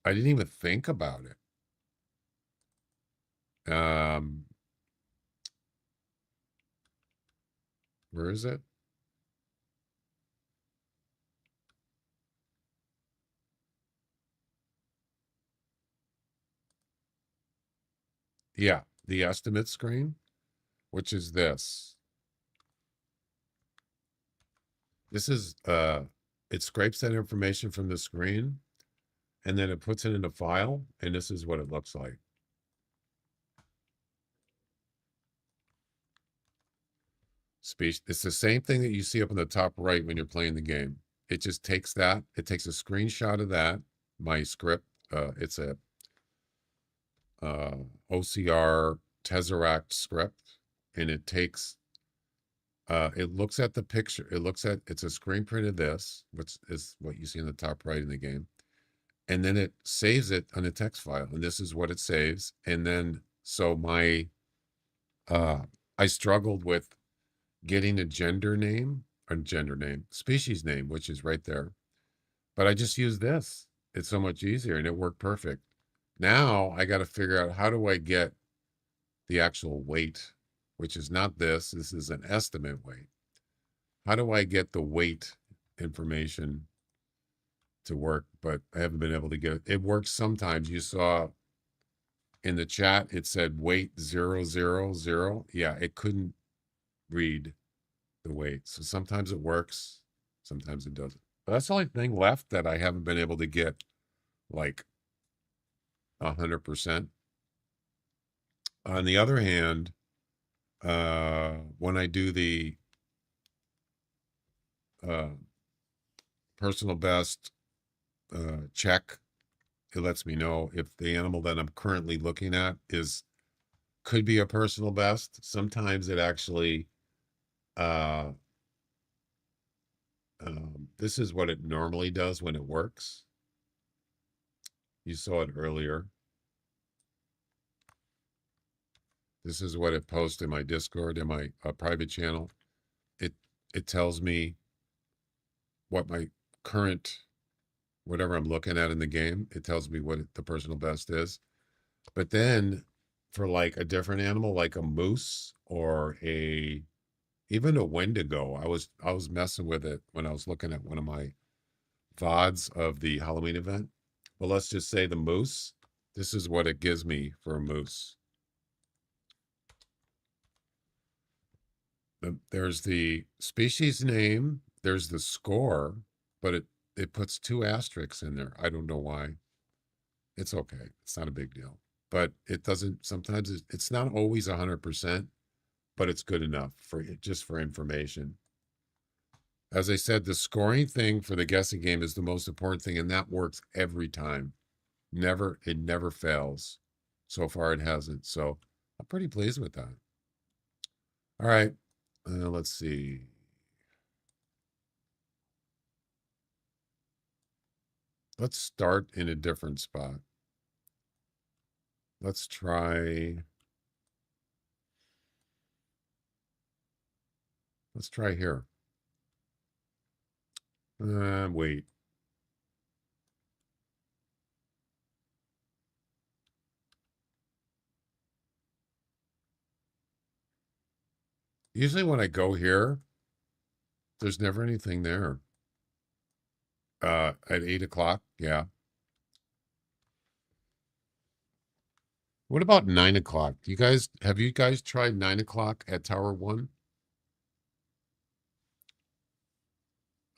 [SPEAKER 2] I didn't even think about it. Where is it? Yeah, the estimate screen, which is this. This is it scrapes that information from the screen, and then it puts it in a file, and this is what it looks like. It's the same thing that you see up in the top right when you're playing the game. It just takes that. It takes a screenshot of that. My script. It's a OCR Tesseract script, and it takes. It looks at the picture. It's a screen print of this, which is what you see in the top right in the game, and then it saves it on a text file, and this is what it saves. And then so I struggled with getting a species name, which is right there. But I just used this. It's so much easier, and it worked perfect. Now I got to figure out, how do I get the actual weight, which is not this. This is an estimate weight. How do I get the weight information to work? But I haven't been able to get it. It works sometimes. You saw in the chat, it said weight 000. Yeah, it couldn't read the weight. So sometimes it works, sometimes it doesn't. But that's the only thing left that I haven't been able to get, like, 100%. On the other hand, when I do the personal best check, it lets me know if the animal that I'm currently looking at could be a personal best. Sometimes it actually, this is what it normally does when it works. You saw it earlier. This is what it posts in my Discord, in my private channel. It tells me what my current, whatever I'm looking at in the game, it tells me what the personal best is. But then for like a different animal, like a moose or even a Wendigo, I was messing with it when I was looking at one of my VODs of the Halloween event. Well, let's just say the moose, this is what it gives me for a moose. There's the species name, there's the score, but it puts 2 asterisks in there. I don't know why. It's okay. It's not a big deal. But it doesn't, sometimes it's not always 100%, but it's good enough just for information. As I said, the scoring thing for the guessing game is the most important thing, and that works every time. It never fails. So far it hasn't. So I'm pretty pleased with that. All right. Let's see. Let's start in a different spot. Let's try here. Wait. Usually when I go here, there's never anything there. At 8 o'clock, yeah. What about 9 o'clock? Have you guys tried 9 o'clock at Tower 1?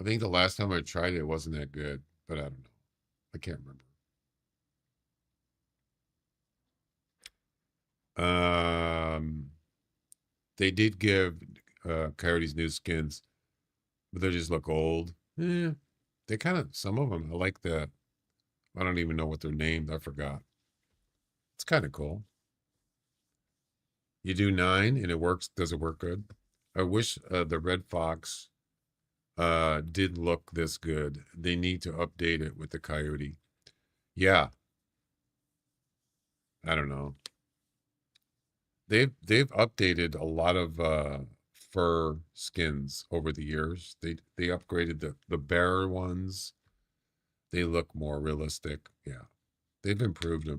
[SPEAKER 2] I think the last time I tried it wasn't that good, but I don't know. I can't remember. They did give Coyotes new skins, but they just look old. They some of them, I don't even know what they're named. I forgot. It's kind of cool. You do 9 and it works. Does it work good? I wish the Red Fox did look this good. They need to update it with the Coyote. Yeah. I don't know. They've updated a lot of fur skins over the years. They upgraded the bear ones. They look more realistic. Yeah. They've improved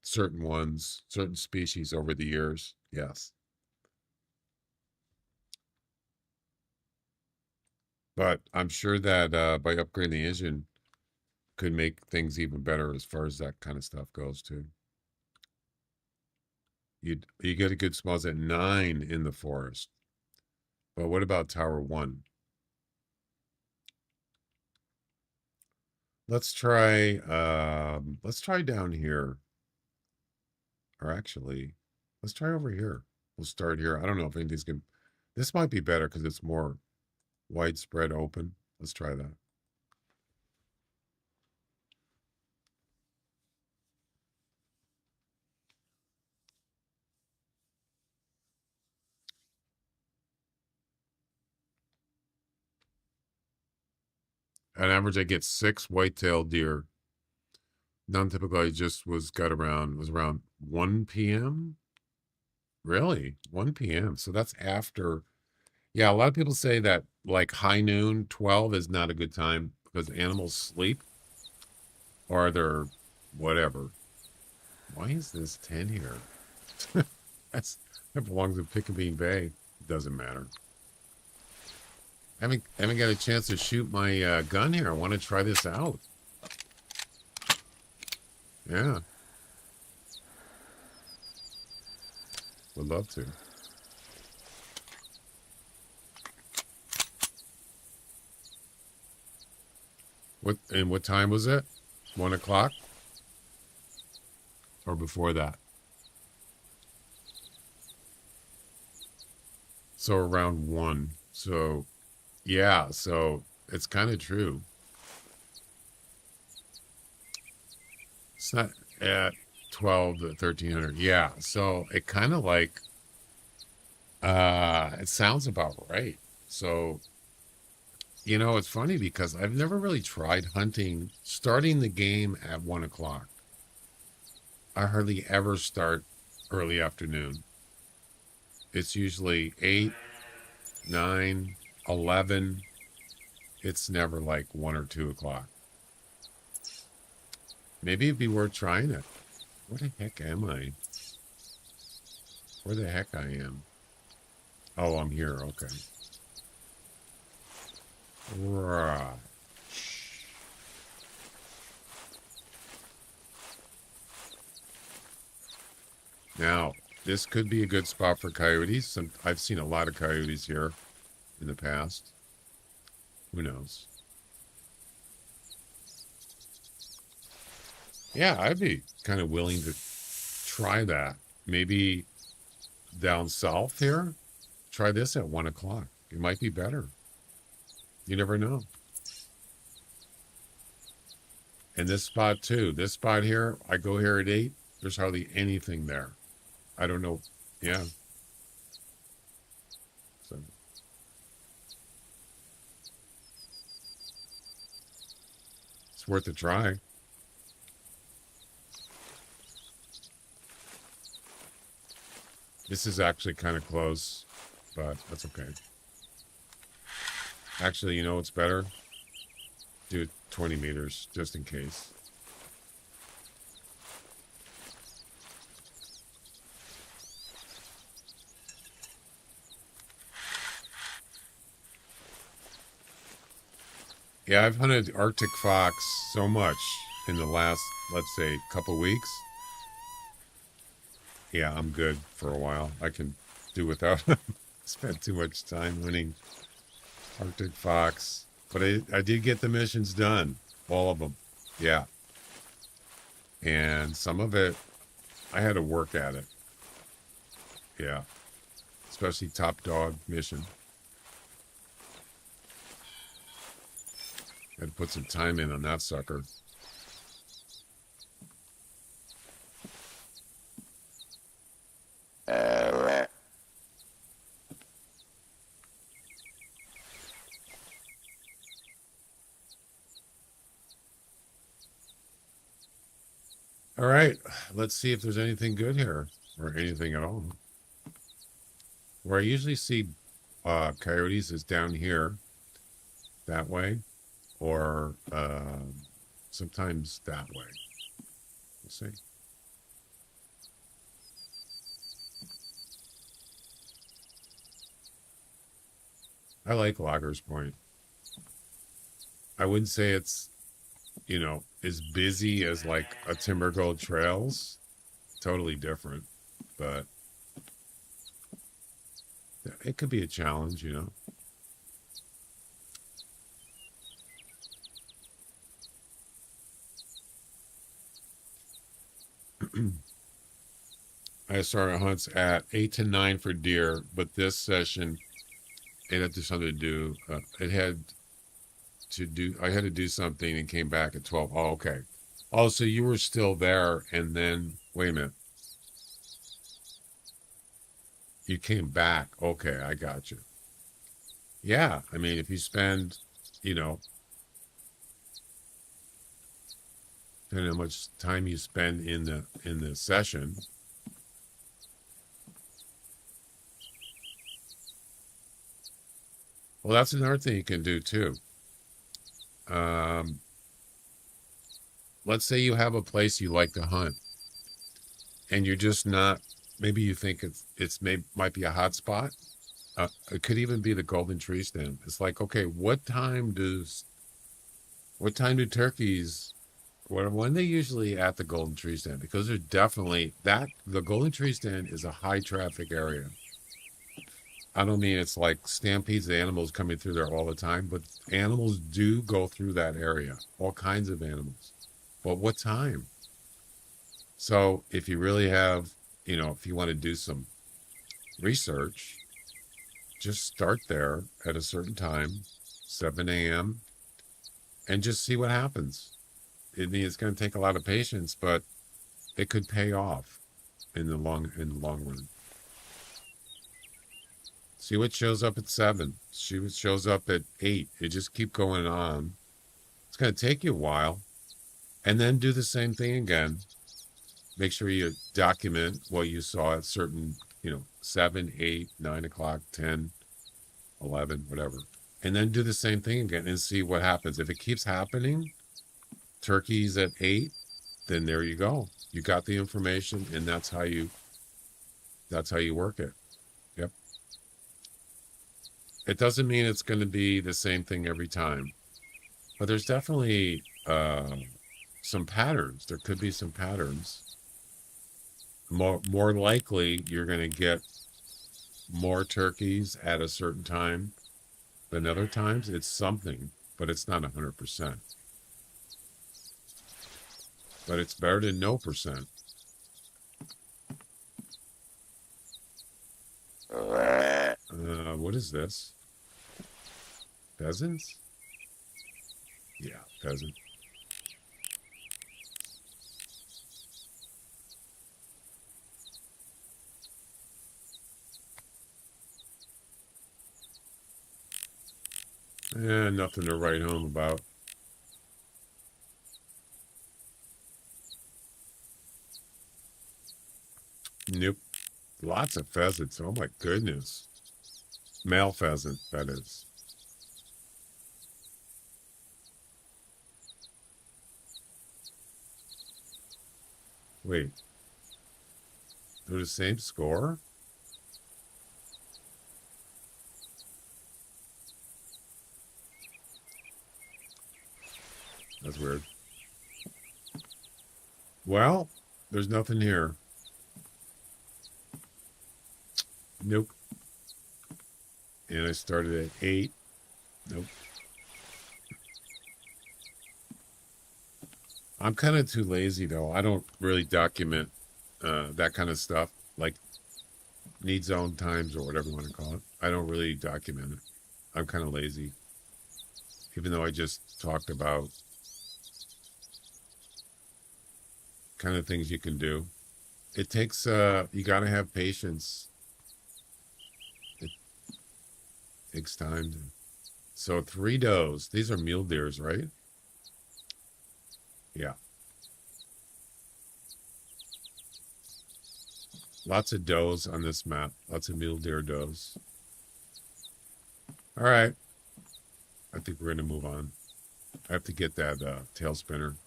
[SPEAKER 2] certain ones, certain species over the years. Yes. But I'm sure that by upgrading the engine could make things even better as far as that kind of stuff goes too. You get a good smells at 9 in the forest. But what about Tower 1? Let's try down here. Or actually, let's try over here. We'll start here. I don't know if anything's going to... This might be better because it's more widespread open. Let's try that. On average, I get 6 whitetail deer. Non-typical, I just was around 1 p.m. Really? 1 p.m. So that's after. Yeah, a lot of people say that like high noon, 12 is not a good time because animals sleep or they're whatever. Why is this 10 here? That belongs in Piccaninny Bay. Doesn't matter. I haven't got a chance to shoot my gun here. I want to try this out. Yeah. Would love to. What time was it? 1 o'clock? or before that. So around 1. So yeah, so it's kind of true. It's not at 12 to 1300. Yeah, so it kind of like it sounds about right. So it's funny because I've never really tried hunting, starting the game at 1 o'clock. I hardly ever start early afternoon. It's usually 8, 9, 11. It's never like 1 or 2 o'clock. Maybe it'd be worth trying it. Where the heck am I? Where the heck I am? Oh, I'm here. Okay. Right. Now, this could be a good spot for coyotes. I've seen a lot of coyotes here in the past. Who knows? Yeah, I'd be kind of willing to try that. Maybe down south here, try this at 1 o'clock. It might be better. You never know. And this spot too. This spot here, I go here at 8. There's hardly anything there. I don't know. Yeah. So it's worth a try. This is actually kind of close, but that's okay. Actually, you know what's better? Do it 20 meters, just in case. Yeah, I've hunted Arctic fox so much in the last, let's say, couple weeks. Yeah, I'm good for a while. I can do without spend too much time hunting Arctic fox. But I did get the missions done. All of them. Yeah. And some of it, I had to work at it. Yeah. Especially top dog mission. Had to put some time in on that sucker. All right, let's see if there's anything good here, or anything at all. Where I usually see coyotes is down here, that way, or sometimes that way. We'll see. I like Loggers Point. I wouldn't say it's, as busy as like a Timber Gold Trails. Totally different, but it could be a challenge, I started hunts at 8 to 9 for deer, but this session it had something to do. I had to do something and came back at 12. Oh, okay. Oh, so you were still there, and then wait a minute. You came back. Okay, I got you. Yeah, I mean, if you spend, depending on how much time you spend in the session. Well, that's another thing you can do too. Let's say you have a place you like to hunt, and you're just not. Maybe you think might be a hot spot. It could even be the golden tree stand. It's like, okay, what time do turkeys? When they usually at the golden tree stand? Because they're definitely the golden tree stand is a high traffic area. I don't mean it's like stampedes of animals coming through there all the time, but animals do go through that area. All kinds of animals. But what time? So if you really have, if you want to do some research, just start there at a certain time, 7 a.m., and just see what happens. It's going to take a lot of patience, but it could pay off in the long run. See what shows up at 7. See what shows up at 8. It just keep going on. It's going to take you a while, and then do the same thing again. Make sure you document what you saw at certain, 7, 8, 9 o'clock, 10, 11, whatever. And then do the same thing again and see what happens. If it keeps happening, turkeys at 8, then there you go. You got the information, and that's how you work it. Yep. It doesn't mean it's going to be the same thing every time, but there's definitely some patterns. There could be some patterns. More likely, you're going to get more turkeys at a certain time than other times. It's something, but it's not 100%. But it's better than no percent. What is this? Pheasants? Yeah, pheasant. Nothing to write home about. Nope. Lots of pheasants. Oh my goodness. Male pheasant, that is. Wait. They're the same score? That's weird. Well, there's nothing here. Nope. And I started at 8. Nope. I'm kind of too lazy, though. I don't really document that kind of stuff, like need zone times or whatever you want to call it. I don't really document it. I'm kind of lazy. Even though I just talked about kind of things you can do. It takes, you got to have patience. It takes time. So 3 does. These are mule deers, right? Yeah. Lots of does on this map. Lots of mule deer does. All right. I think we're going to move on. I have to get that tail spinner.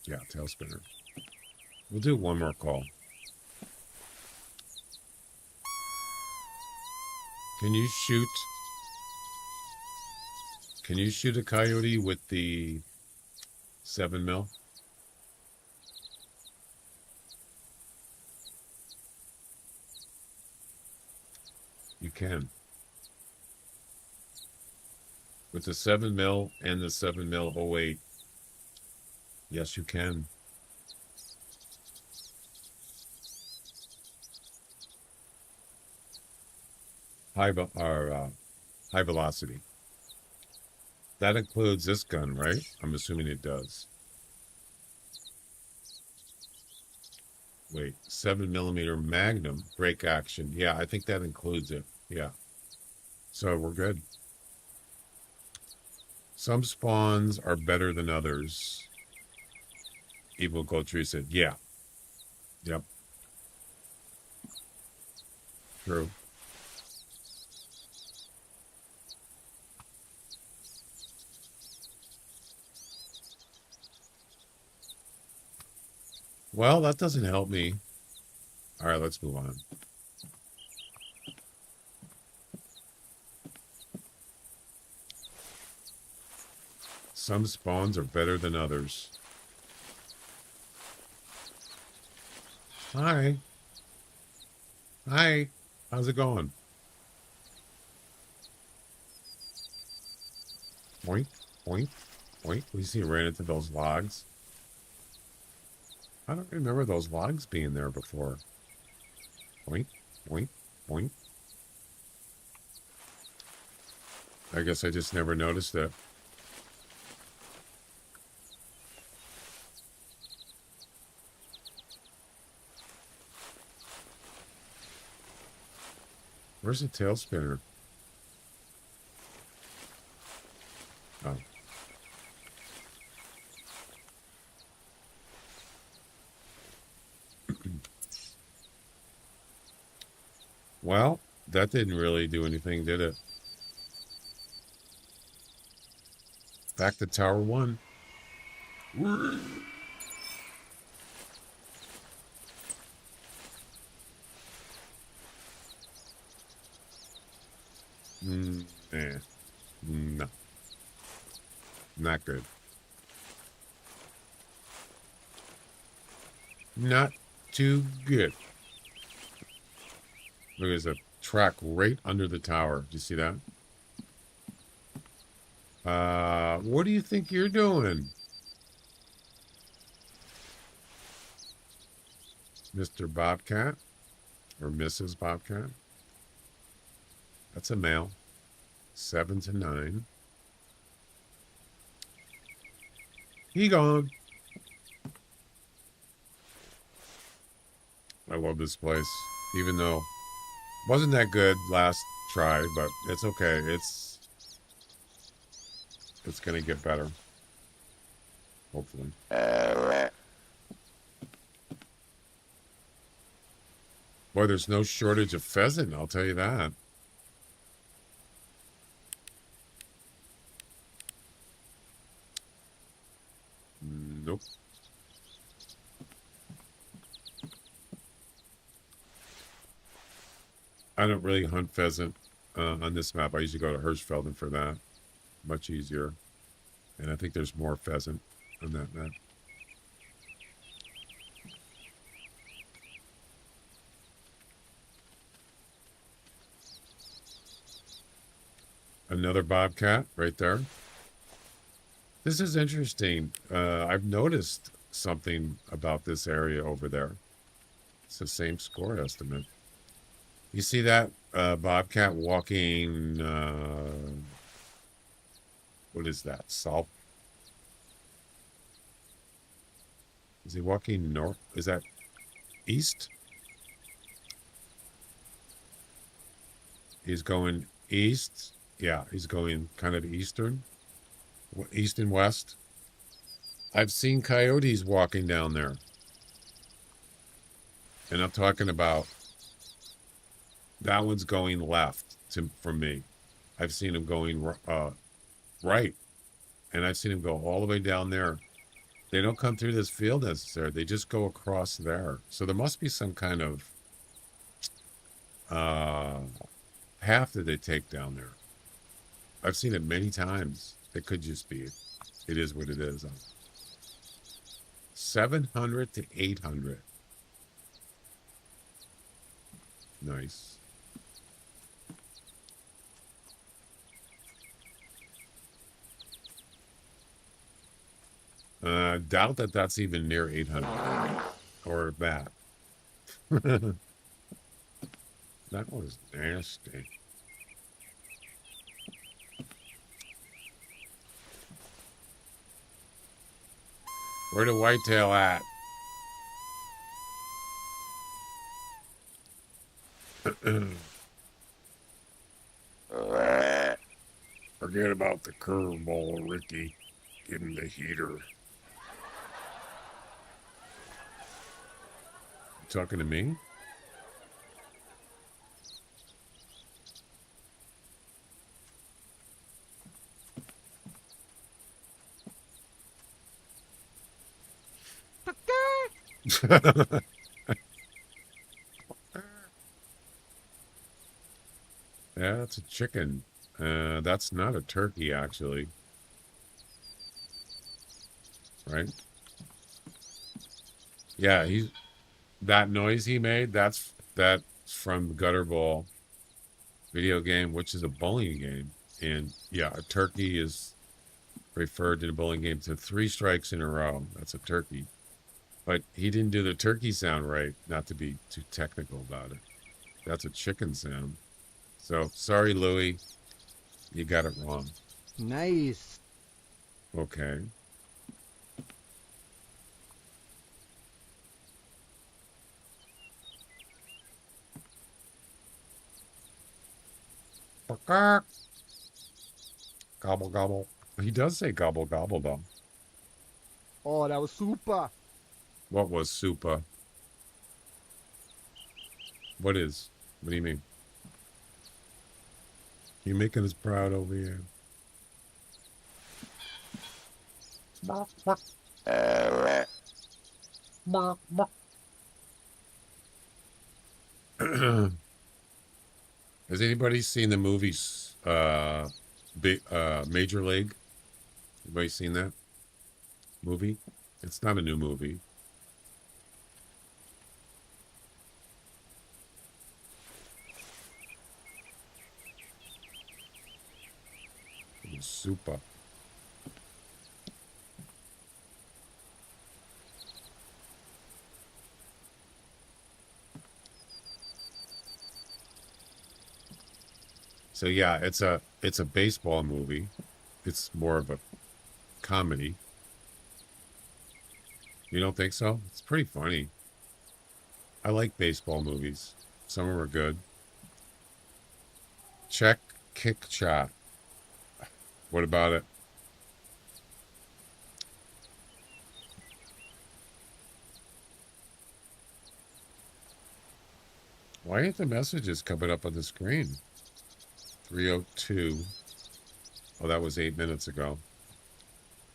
[SPEAKER 2] Yeah, tail spinner. We'll do one more call. Can you shoot a coyote with the 7mm? You can. With the 7mm and the 7mm 08. Yes, you can. High velocity. That includes this gun, right? I'm assuming it does. Wait, 7mm Magnum break action. Yeah, I think that includes it. Yeah. So we're good. Some spawns are better than others. Evil Gold Tree said, yeah. Yep. True. Well, that doesn't help me. All right, let's move on. Some spawns are better than others. Hi. Hi. How's it going? Boink, boink, boink. We see ran into those logs. I don't remember those logs being there before. Boink, boink, boink. I guess I just never noticed it. Where's the tail spinner? Oh. Well, that didn't really do anything, did it? Back to Tower 1. No. Not good. Not too good. Look, there's a track right under the tower. Do you see that? What do you think you're doing? Mr. Bobcat? Or Mrs. Bobcat? That's a male. 7 to 9. He gone. I love this place. Even though it wasn't that good last try, but it's okay. It's gonna get better. Hopefully. Boy, there's no shortage of pheasant, I'll tell you that. Nope. I don't really hunt pheasant on this map. I usually go to Hirschfelden for that. Much easier. And I think there's more pheasant on that map. Another bobcat right there. This is interesting. I've noticed something about this area over there. It's the same score estimate. You see that bobcat walking, what is that, south? Is he walking north? Is that east? He's going east. Yeah, he's going kind of eastern. East and west. I've seen coyotes walking down there. And I'm talking about that one's going left from me. I've seen him going right. And I've seen him go all the way down there. They don't come through this field necessarily. They just go across there. So there must be some kind of path that they take down there. I've seen it many times. It could just be. It is what it is. 700 to 800. Nice. Doubt that that's even near 800. Or that. That was nasty. Where the whitetail at? Forget about the curveball, Ricky. Give him the heater. You talking to me? Yeah, that's a chicken. That's not a turkey, actually. Right? Yeah, that noise he made, that's from Gutter Ball video game, which is a bowling game. And yeah, a turkey is referred in a bowling game to 3 strikes in a row. That's a turkey. But he didn't do the turkey sound right, not to be too technical about it. That's a chicken sound. So, sorry, Louie. You got it wrong.
[SPEAKER 4] Nice.
[SPEAKER 2] Okay. Gobble, gobble. He does say gobble, gobble, though.
[SPEAKER 4] Oh, that was super.
[SPEAKER 2] What was super? What is? What do you mean? You're making us proud over here. Has anybody seen the movies Major League? Anybody seen that movie? It's not a new movie. It was super. So yeah, it's a baseball movie. It's more of a comedy. You don't think so? It's pretty funny. I like baseball movies. Some of them are good. Check Kick Shot. What about it? Why aren't the messages coming up on the screen? 302. Oh, that was 8 minutes ago.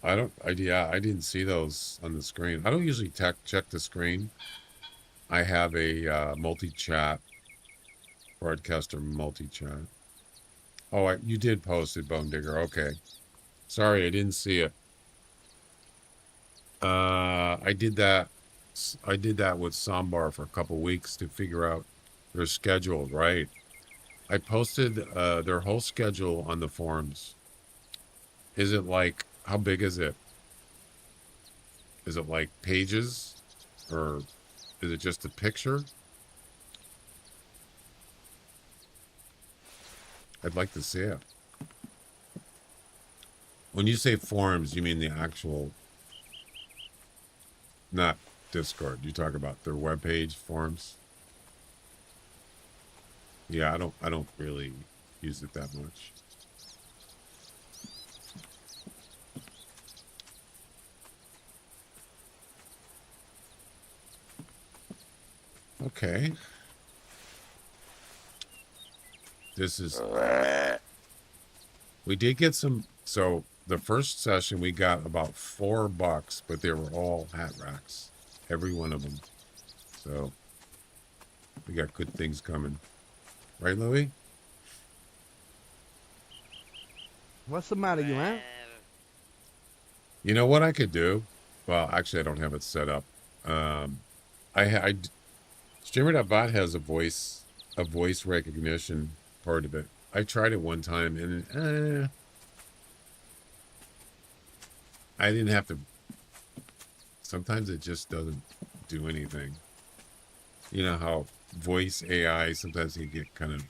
[SPEAKER 2] Yeah, I didn't see those on the screen. I don't usually check the screen. I have a multi-chat, broadcaster multi-chat. Oh, you did post it, Bone Digger. Okay. Sorry, I didn't see it. I did that. I did that with Sambar for a couple weeks to figure out their schedule, right? I posted their whole schedule on the forums. Is it like, how big is it? Is it like pages? Or is it just a picture? I'd like to see it. When you say forums, you mean the actual, not Discord. You talk about their webpage forums? Yeah, I don't really use it that much. Okay. This is, we did get some, so the first session we got about $4, but they were all hat racks. Every one of them. So we got good things coming. Right, Louie?
[SPEAKER 4] What's the matter, you man?
[SPEAKER 2] You know what I could do? Well, actually, I don't have it set up. Streamer.bot has a voice recognition part of it. I tried it one time and I didn't have to. Sometimes it just doesn't do anything. You know how voice AI sometimes can get kind of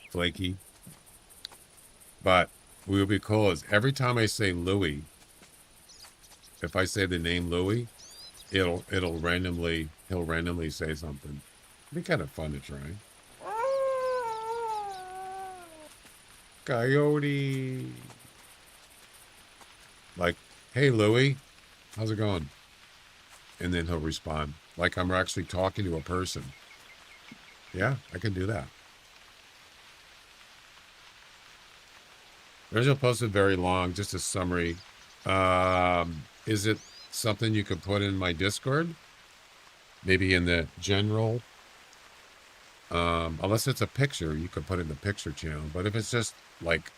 [SPEAKER 2] flaky. But what would be cool is every time I say Louie, if I say the name Louie, he'll randomly say something. It'd be kind of fun to try. Coyote. Like, hey Louie, how's it going? And then he'll respond. Like I'm actually talking to a person. Yeah, I can do that. Original post is very long, just a summary. Is it something you could put in my Discord? Maybe in the general. Unless it's a picture, you could put it in the picture channel. But if it's just like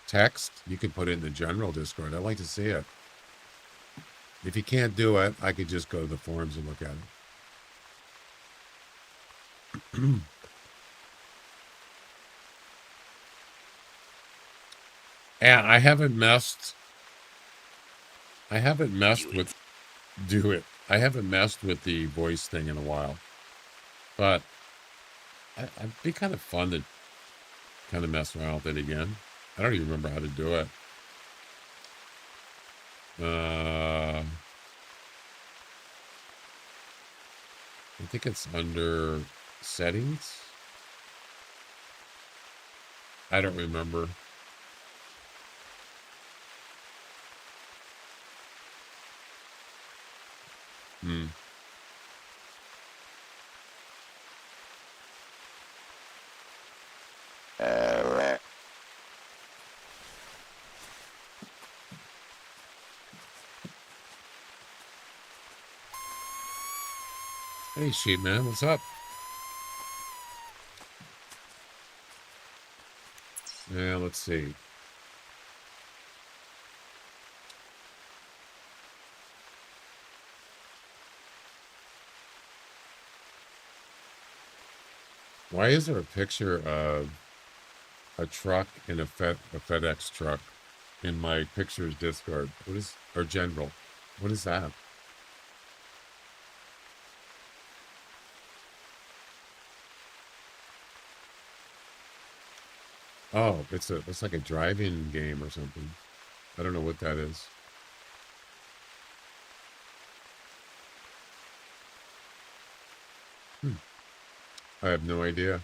[SPEAKER 2] text, you could put it in the general Discord. I'd like to see it. If you can't do it, I could just go to the forums and look at it. And I haven't messed I haven't messed with do it. I haven't messed with the voice thing in a while, but it'd be kind of fun to kind of mess around with it again. I don't even remember how to do it. I think it's under settings. I don't remember. Hmm. Hey, sheep man, what's up? Yeah, let's see. Why is there a picture of a truck in a FedEx truck in my pictures Discord? What is, or general? What is that? Oh, it's like a driving game or something. I don't know what that is. I have no idea.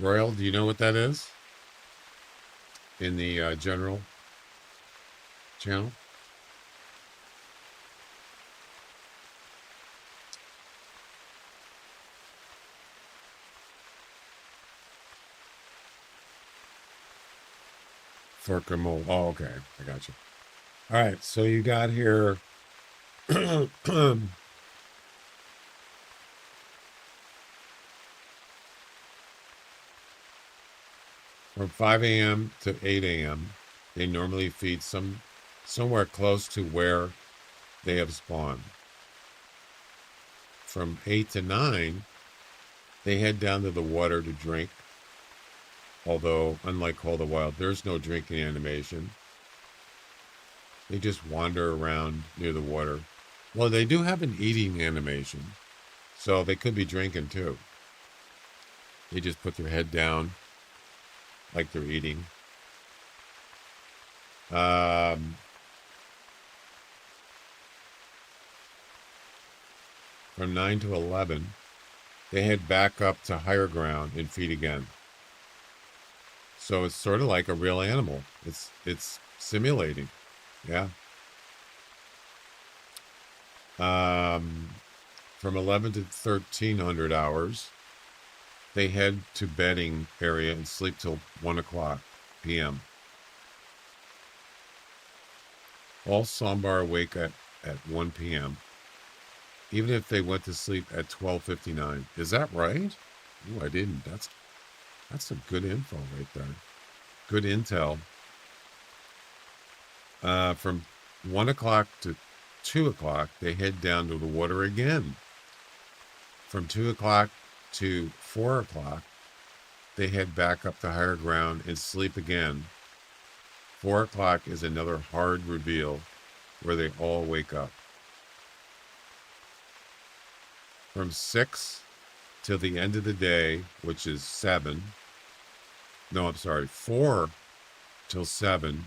[SPEAKER 2] Royal, do you know what that is? In the general channel? Forkamol. Oh, okay. I got you. All right. So you got here. From 5 a.m. to 8 a.m., they normally feed somewhere close to where they have spawned. From 8 to 9, they head down to the water to drink. Although, unlike Call of the Wild, there's no drinking animation. They just wander around near the water. Well, they do have an eating animation, so they could be drinking too. They just put their head down like they're eating. From 9 to 11, they head back up to higher ground and feed again. So it's sort of like a real animal. It's simulating. Yeah. From 11 to 1300 hours, they head to bedding area and sleep till 1 o'clock p.m. All Sambar awake at 1 p.m. even if they went to sleep at 12:59. Is that right? Ooh, I didn't. That's some good info right there. Good intel. From 1 o'clock to 2 o'clock, they head down to the water again. From 2 o'clock to 4 o'clock, they head back up to higher ground and sleep again. 4 o'clock is another hard reveal where they all wake up. From 6 till the end of the day, which is 4 till 7,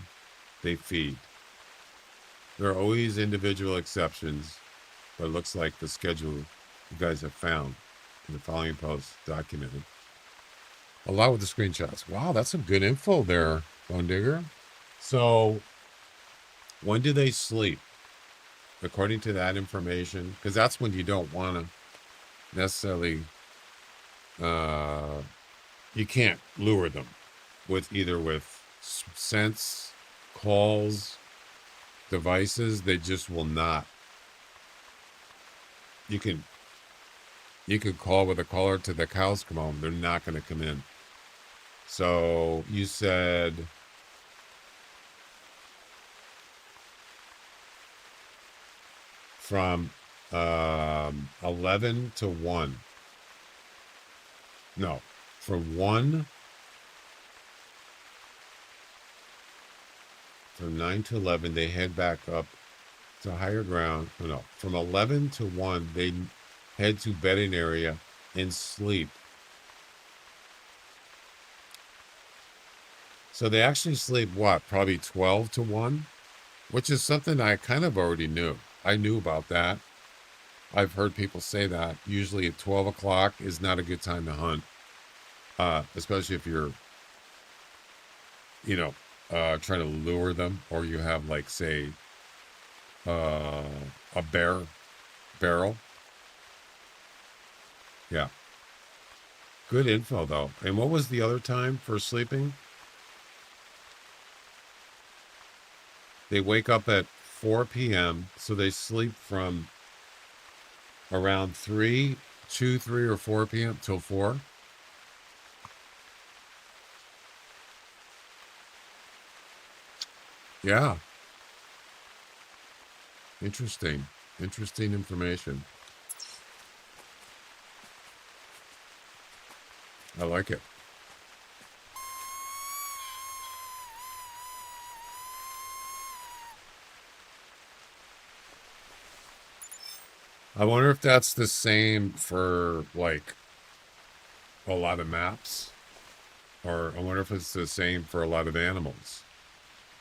[SPEAKER 2] they feed. There are always individual exceptions, but it looks like the schedule you guys have found in the following post documented. A lot with the screenshots. Wow, that's some good info there, Bone Digger. So, when do they sleep? According to that information, because that's when you don't want to necessarily, you can't lure them with scents, calls, devices. They just will not. You could call with a caller to the cows come home. They're not going to come in. So you said from 11 to 1. No, from 1 from 9 to 11, they head back up to higher ground. Oh, no, from 11 to 1, they head to bedding area and sleep. So they actually sleep, what, probably 12 to 1, which is something I kind of already knew. I knew about that. I've heard people say that. Usually at 12 o'clock is not a good time to hunt, especially if you're, trying to lure them, or you have, like, say, a barrel. Yeah. Good info, though. And what was the other time for sleeping? They wake up at 4 p.m., so they sleep from around 3 or 4 p.m. till 4. Yeah. Interesting. Interesting information. I like it. I wonder if that's the same for, like, a lot of maps, or I wonder if it's the same for a lot of animals.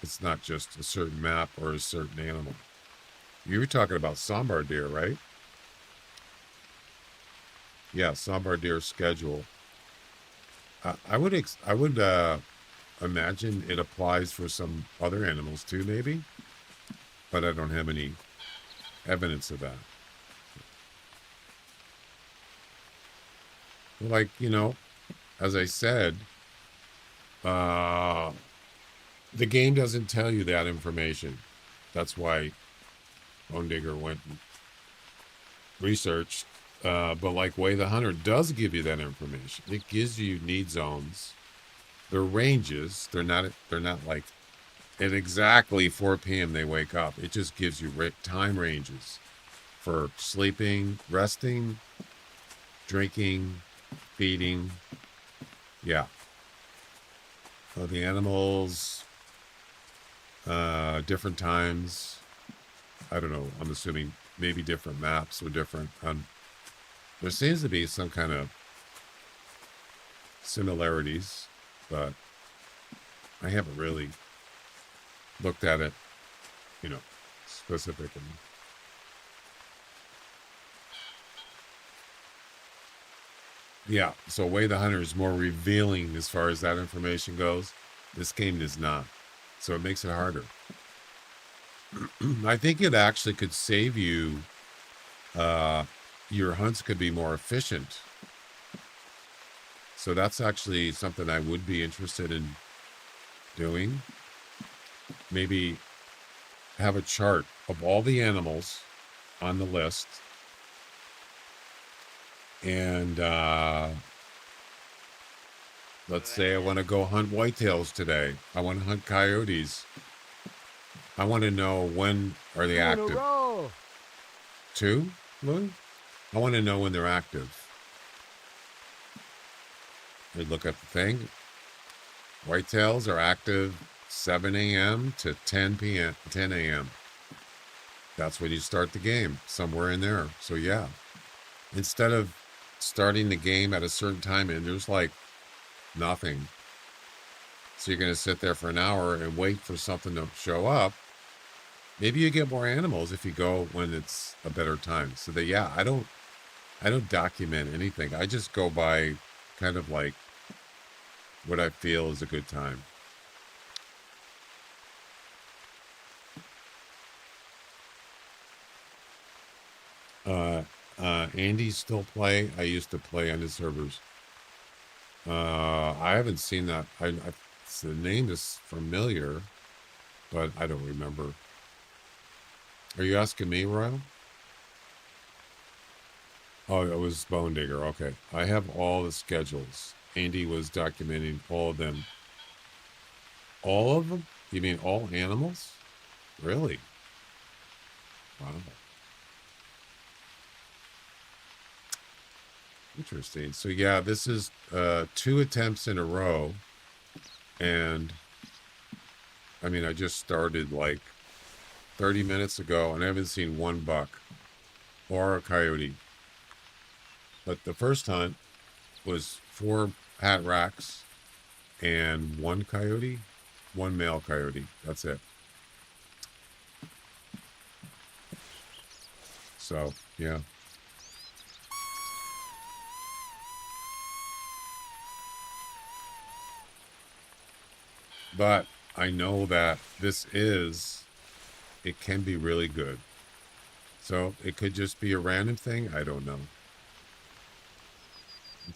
[SPEAKER 2] It's not just a certain map or a certain animal. You were talking about sambar deer, right? Yeah, sambar deer schedule. I would imagine it applies for some other animals too, maybe, but I don't have any evidence of that. Like, as I said, the game doesn't tell you that information. That's why Bone Digger went and researched. But like theHunter does give you that information. It gives you need zones. Their ranges, they're not like at exactly 4 p.m. they wake up. It just gives you time ranges for sleeping, resting, drinking, feeding. Yeah. So the animals, different times. I don't know. I'm assuming maybe different maps or different. There seems to be some kind of similarities, but I haven't really looked at it, specifically. Yeah, so theHunter is more revealing as far as that information goes. This game is not. So it makes it harder. I think it actually could save you. Your hunts could be more efficient. So that's actually something I would be interested in doing. Maybe have a chart of all the animals on the list. And let's say I want to go hunt whitetails today. I want to hunt coyotes. I want to know when are they active. 2, Lou? I want to know when they're active. We look at the thing. Whitetails are active 7 a.m. to 10 a.m. That's when you start the game, somewhere in there. So yeah, instead of starting the game at a certain time and there's like nothing, so you're going to sit there for an hour and wait for something to show up. Maybe you get more animals if you go when it's a better time. So that, yeah, I don't document anything. I just go by kind of like what I feel is a good time. Andy still play? I used to play on his servers. I haven't seen that. The name is familiar, but I don't remember. Are you asking me, Royal? Oh, it was Bone Digger. Okay. I have all the schedules. Andy was documenting all of them. All of them? You mean all animals? Really? Wow. Interesting. So yeah, this is 2 attempts in a row, and I mean, I just started like 30 minutes ago and I haven't seen one buck or a coyote. But the first hunt was 4 hat racks and 1 coyote, 1 male coyote. That's it. So, yeah. But I know that it can be really good. So it could just be a random thing. I don't know.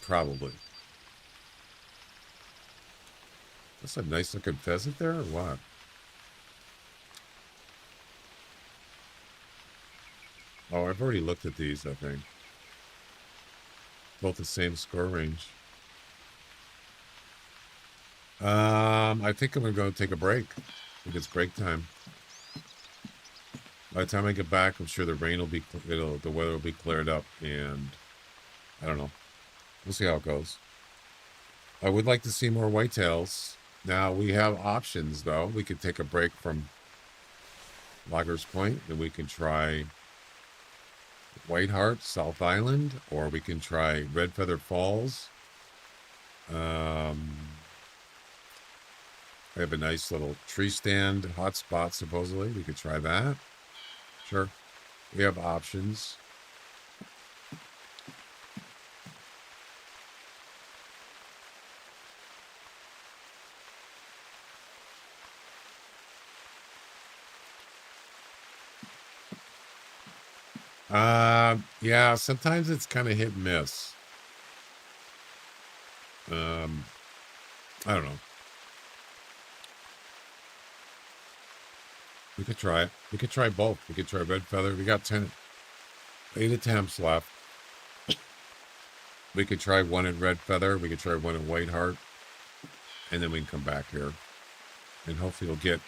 [SPEAKER 2] Probably. That's a nice looking pheasant there or what? Oh, I've already looked at these, I think. Both the same score range. I think I'm gonna go take a break. I think it's break time. By the time I get back, I'm sure the rain will be, the weather will be cleared up, and I don't know. We'll see how it goes. I would like to see more whitetails. Now we have options, though. We could take a break from Loggers Point, and we can try Whiteheart, South Island, or we can try Red Feather Falls. I have a nice little tree stand hotspot, supposedly. We could try that. Sure. We have options. Yeah, sometimes it's kind of hit and miss. I don't know. We could try it. We could try both. We could try Red Feather. We got 8 attempts left. We could try one at Red Feather. We could try one at Whiteheart. And then we can come back here. And hopefully we'll get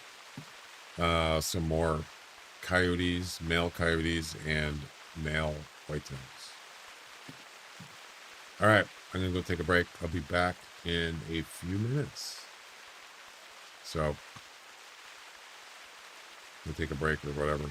[SPEAKER 2] some more coyotes, male coyotes, and male whitetails. All right. I'm going to go take a break. I'll be back in a few minutes. So, we'll take a break or whatever.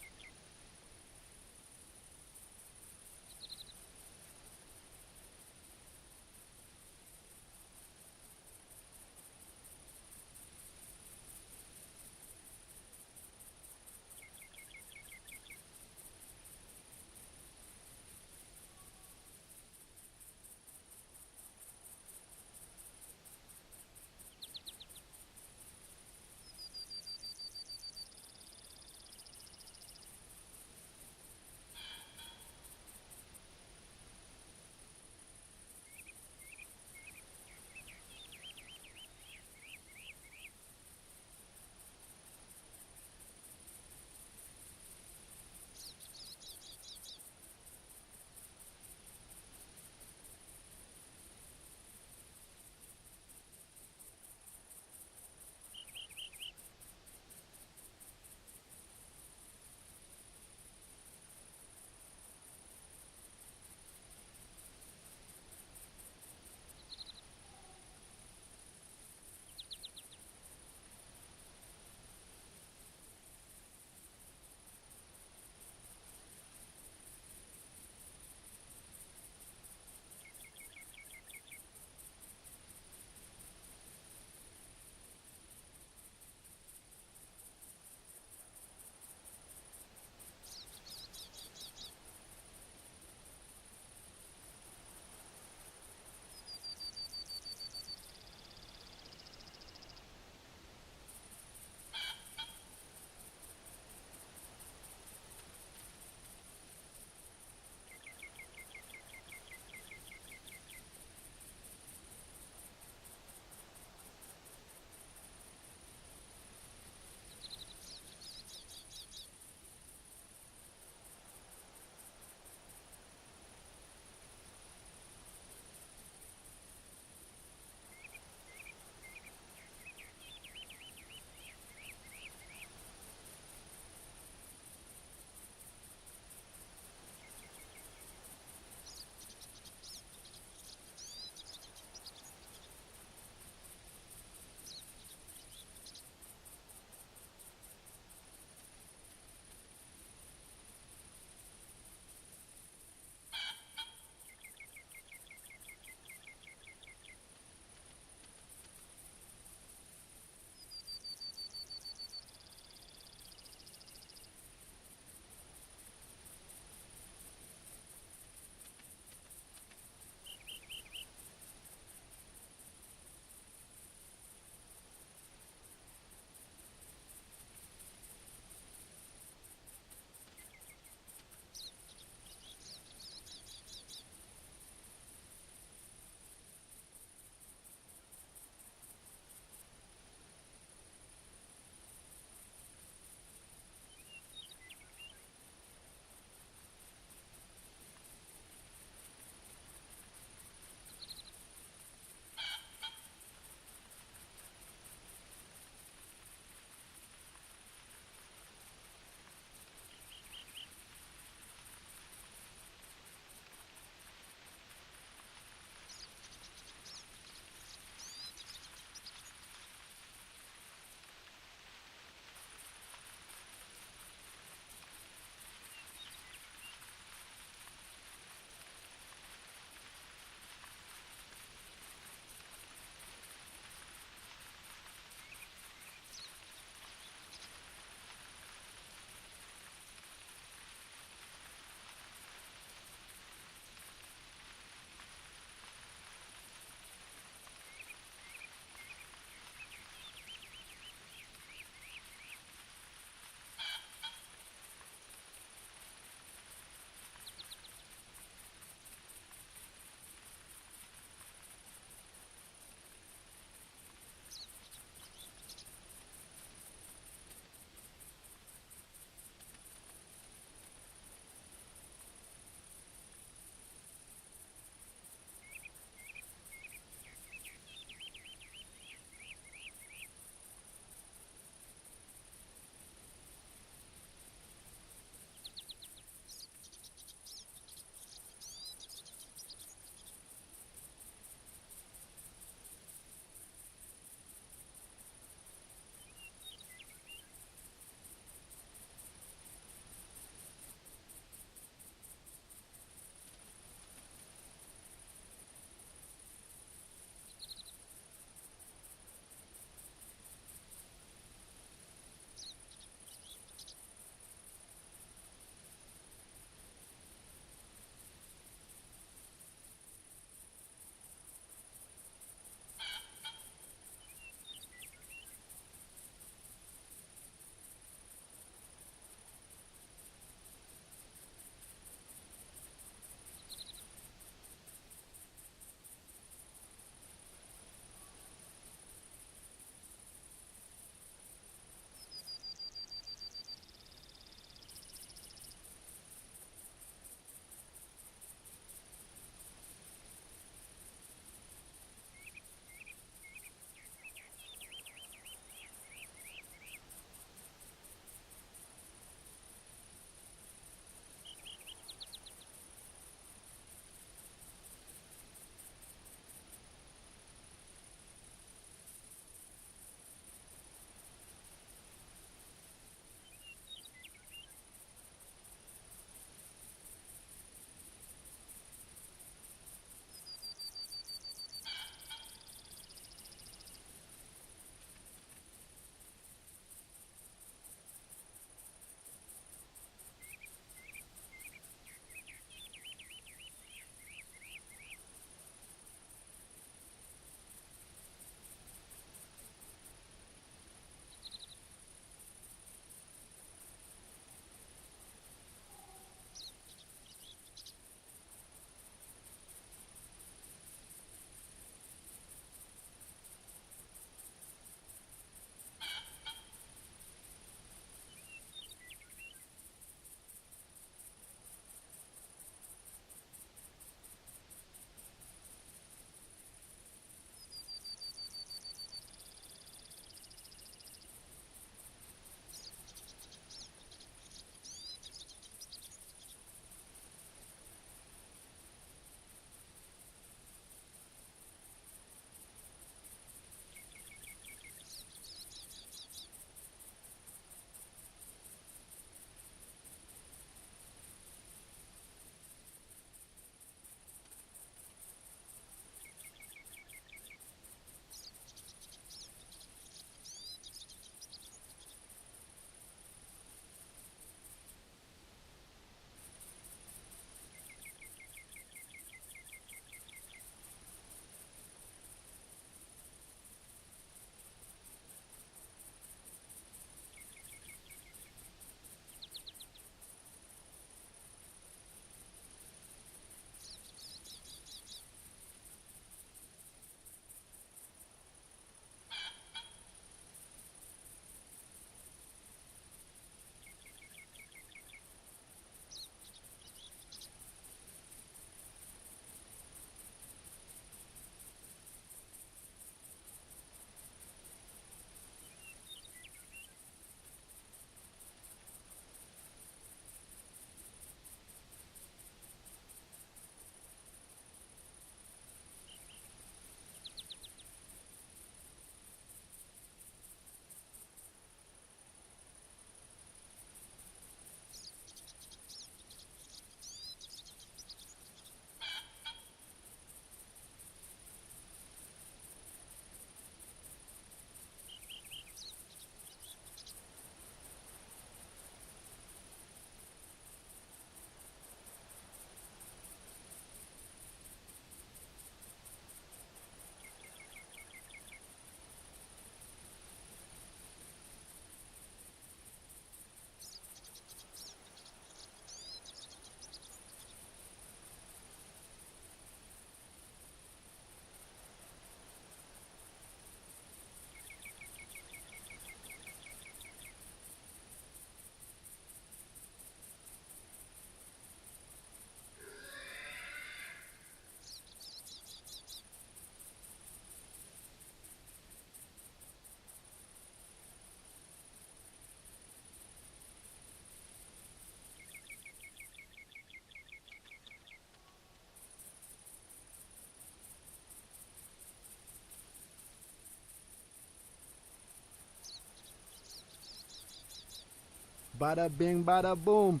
[SPEAKER 4] Bada bing, bada boom.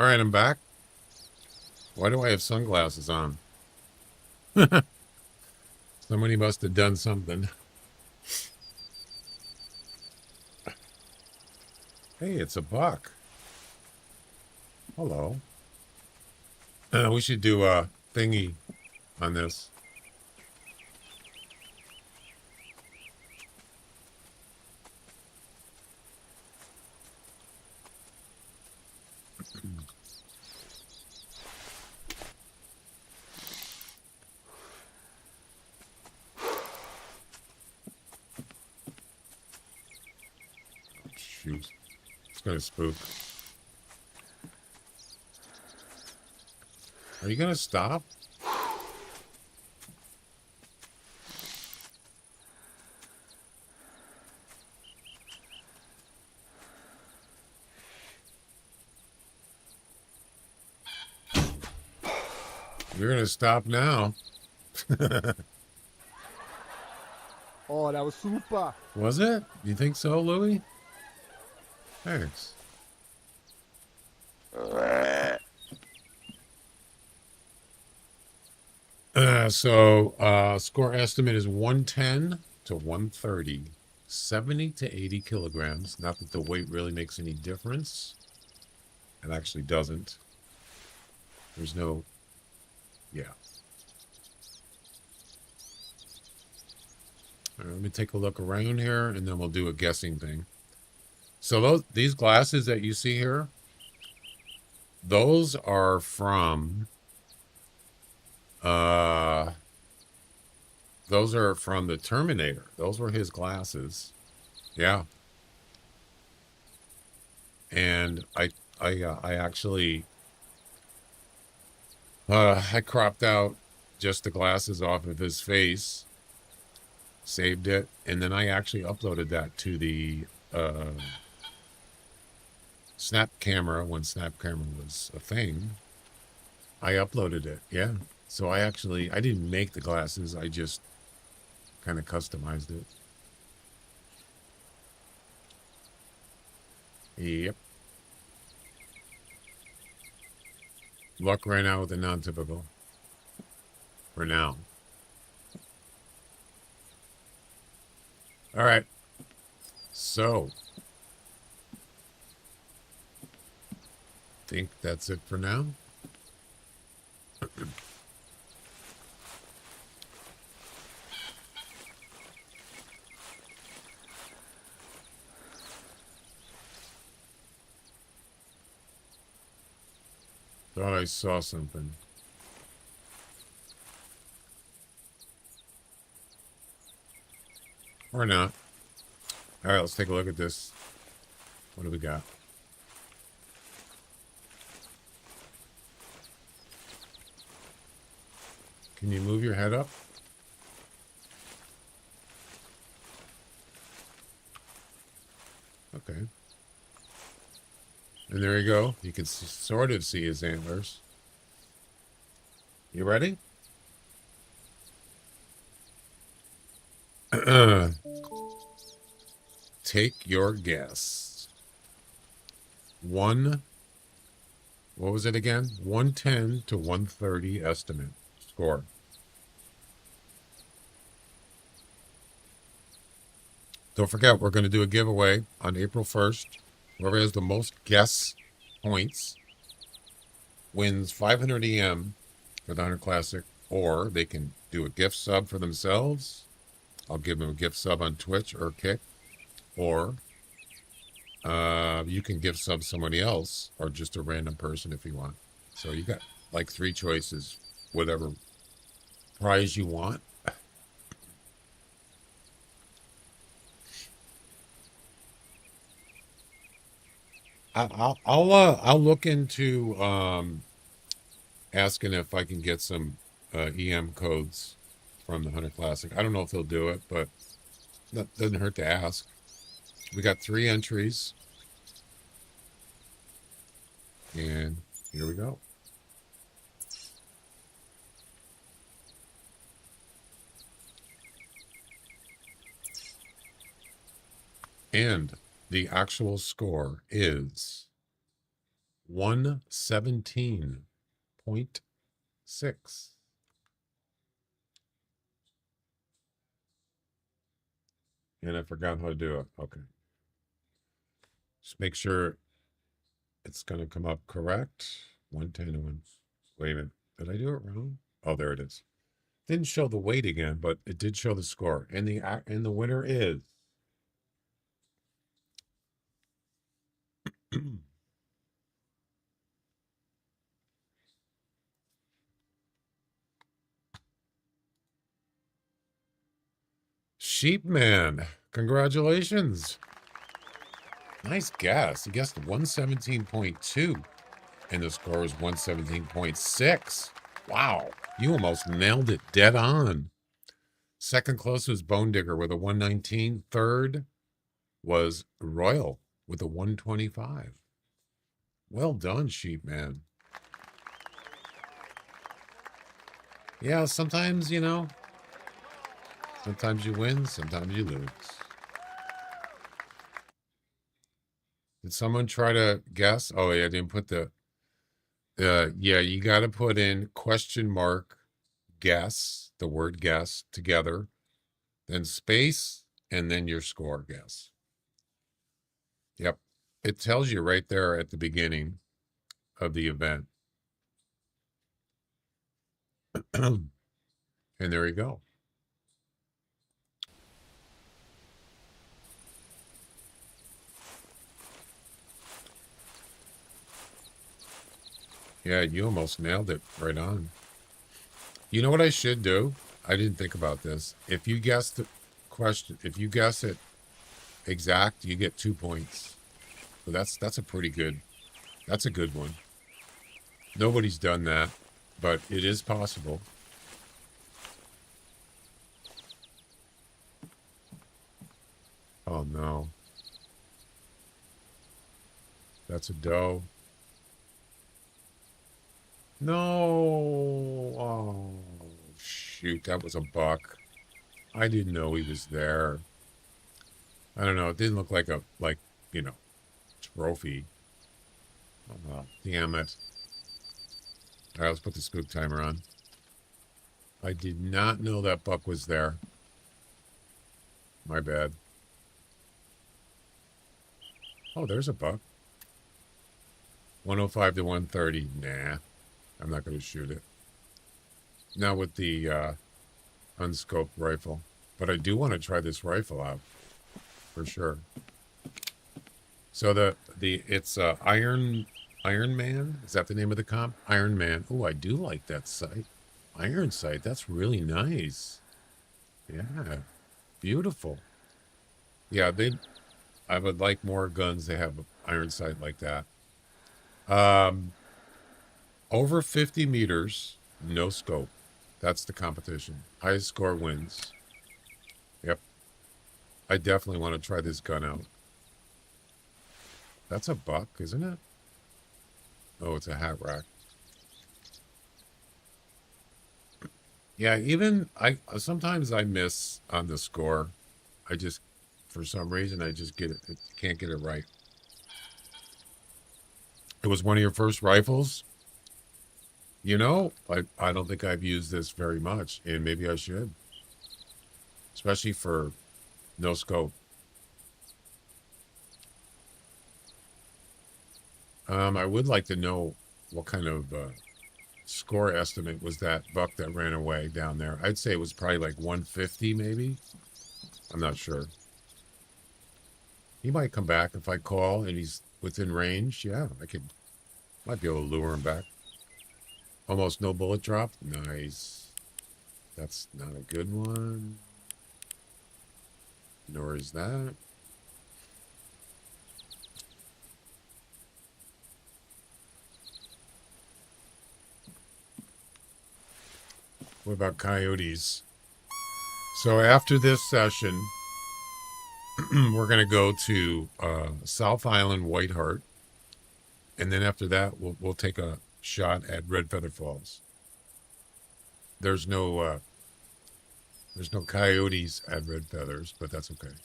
[SPEAKER 2] All right, I'm back. Why do I have sunglasses on? Somebody must have done something. Hey, it's a buck. Hello. We should do a thingy on this. Shoot. It's gonna spook. Are you gonna stop? You're gonna stop now.
[SPEAKER 4] Oh, that was super.
[SPEAKER 2] Was it? You think so, Louie? Thanks. Score estimate is 110 to 130, 70 to 80 kilograms. Not that the weight really makes any difference. It actually doesn't. There's no, yeah. All right, let me take a look around here, and then we'll do a guessing thing. So these glasses that you see here, those are from the Terminator. Those were his glasses. Yeah. And I actually I cropped out just the glasses off of his face, saved it, and then I actually uploaded that to the Snap camera when Snap camera was a thing. I uploaded it, yeah. So I didn't make the glasses, I just kind of customized it. Yep. Luck ran out with the non-typical. For now. All right. So. Think that's it for now. Thought I saw something. Or not. All right, let's take a look at this. What do we got? Can you move your head up? Okay. And there you go. You can sort of see his antlers. You ready? Take your guess. What was it again? 110 to 130 estimate score. Don't forget, we're going to do a giveaway on April 1st. Whoever has the most guess points wins 500 EM for the Hunter Classic, or they can do a gift sub for themselves. I'll give them a gift sub on Twitch or Kick, or you can gift sub somebody else or just a random person if you want. So you got like 3 choices, whatever prize you want. I'll look into asking if I can get some EM codes from the Hunter Classic. I don't know if they'll do it, but that doesn't hurt to ask. We got 3 entries, and here we go. And the actual score is 117.6. And I forgot how to do it. Okay. Just make sure it's going to come up correct. 110 and 1. Wait a minute. Did I do it wrong? Oh, there it is. Didn't show the weight again, but it did show the score. And the winner is Sheepman. Congratulations. Nice guess. You guessed 117.2 and the score was 117.6. Wow. You almost nailed it dead on. Second closest was Bone Digger with a 119. Third was Royal with a 125. Well done, Sheepman. Yeah, sometimes, you know, sometimes you win, sometimes you lose. Did someone try to guess? Oh, yeah, I didn't put the, yeah, you got to put in question mark, guess, the word guess together, then space, and then your score guess. Yep. It tells you right there at the beginning of the event. And there you go. Yeah, you almost nailed it right on. You know what I should do? I didn't think about this. If you guess the question, if you guess it exact, you get 2 points. So that's a pretty good, that's a good one. Nobody's done that, but it is possible. Oh no. That's a doe. No. Oh, shoot. That was a buck. I didn't know he was there. I don't know. It didn't look like a, you know, trophy. Oh, damn it. All right, let's put the spook timer on. I did not know that buck was there. My bad. Oh, there's a buck. 105 to 130. Nah, I'm not going to shoot it. Not with the unscoped rifle. But I do want to try this rifle out. For sure. So it's Iron Man. Is that the name of the comp? Iron Man. Oh, I do like that sight. Iron sight. That's really nice. Yeah. Beautiful. Yeah, I would like more guns that have an iron sight like that. Over 50 meters, no scope. That's the competition. Highest score wins. Yep. I definitely want to try this gun out. That's a buck, isn't it? Oh, it's a hat rack. Yeah, even sometimes I miss on the score. I just, for some reason, I just can't get it right. It was one of your first rifles? You know, I don't think I've used this very much, and maybe I should. Especially for no scope. I would like to know what kind of score estimate was that buck that ran away down there. I'd say it was probably like 150 maybe. I'm not sure. He might come back if I call and he's within range. Yeah, might be able to lure him back. Almost no bullet drop. Nice. That's not a good one. Nor is that. What about coyotes? So after this session, we're going to go to South Island, White Heart. And then after that, we'll take a shot at Red Feather Falls. There's no coyotes at Red Feathers, but that's okay.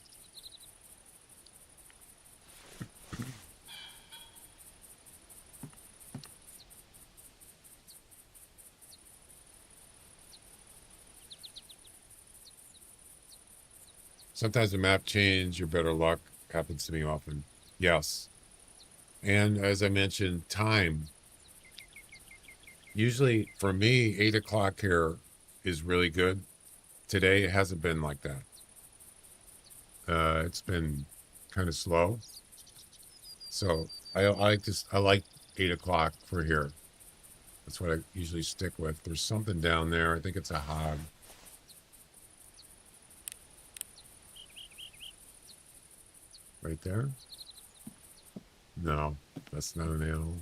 [SPEAKER 2] Sometimes the map change, your better luck happens to me often. Yes. And as I mentioned, time. Usually for me, 8 o'clock here is really good. Today it hasn't been like that. It's been kind of slow. So I like 8 o'clock for here. That's what I usually stick with. There's something down there. I think it's a hog. Right there? No, that's not an animal.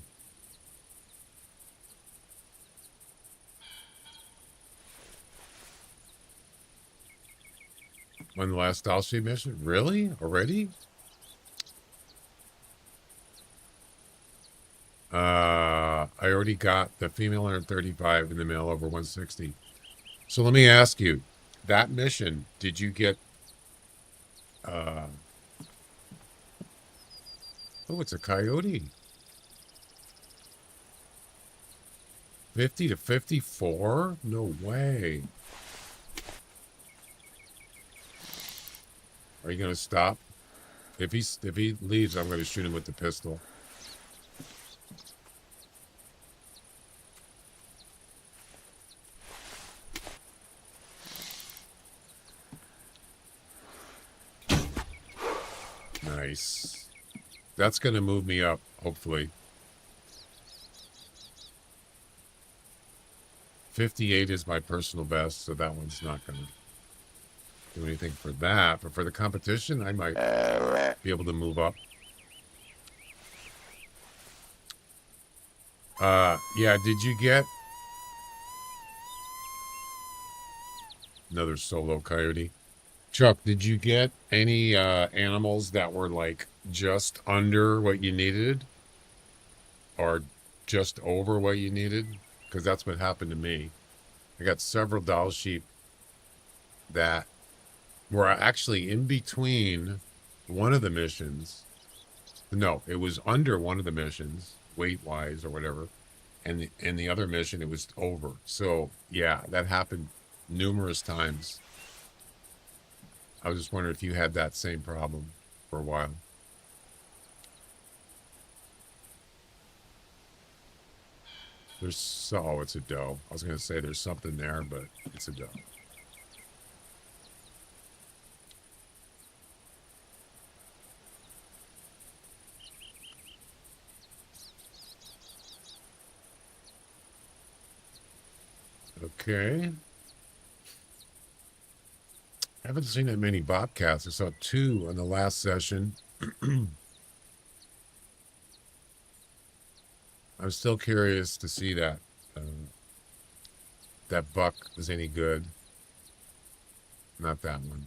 [SPEAKER 2] When the last Doll Sheet mission? Really? Already? I already got the female 135 and the male over 160. So let me ask you, that mission, did you get oh, it's a coyote. 50 to 54? No way. Are you gonna stop? If he leaves, I'm gonna shoot him with the pistol. Nice. That's gonna move me up, hopefully. 58 is my personal best, so that one's not gonna do anything for that. But for the competition, I might be able to move up. Yeah, did you get another solo coyote? Chuck, did you get any animals that were like just under what you needed or just over what you needed? Because that's what happened to me. I got several doll sheep that were actually in between one of the missions. No, it was under one of the missions, weight-wise or whatever. And in the other mission, it was over. So, yeah, that happened numerous times. I was just wondering if you had that same problem for a while. Oh, it's a doe. I was going to say there's something there, but it's a doe. Okay. I haven't seen that many bobcats. I saw 2 on the last session. I'm still curious to see that that buck is any good. Not that one.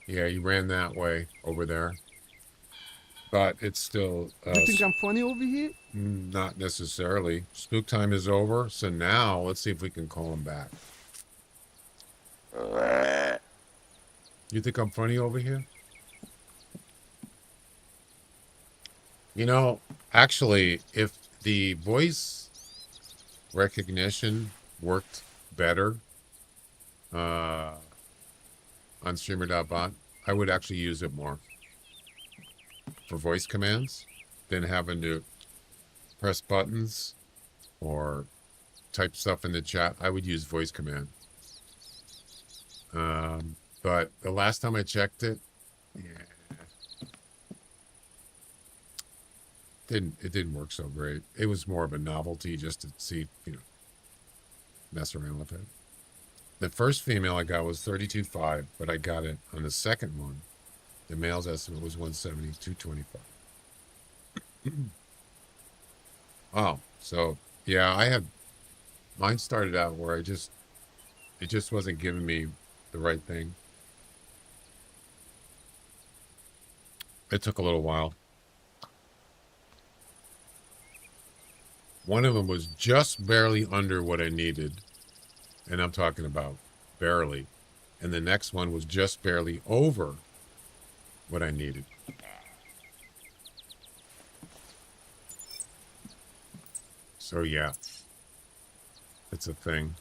[SPEAKER 2] Yeah, you ran that way over there. But it's still...
[SPEAKER 4] You think I'm funny over here?
[SPEAKER 2] Not necessarily. Spook time is over, so now let's see if we can call him back. You think I'm funny over here? You know, actually, if the voice recognition worked better on streamer.bot, I would actually use it more for voice commands than having to press buttons or type stuff in the chat. I would use voice command. But the last time I checked it, it didn't work so great. It was more of a novelty just to see, mess around with it. The first female I got was 32.5, but I got it on the second one. The male's estimate was 170, 225. Oh, so yeah, mine started out where it just wasn't giving me the right thing. It took a little while. One of them was just barely under what I needed. And I'm talking about barely. And the next one was just barely over what I needed. So yeah. It's a thing.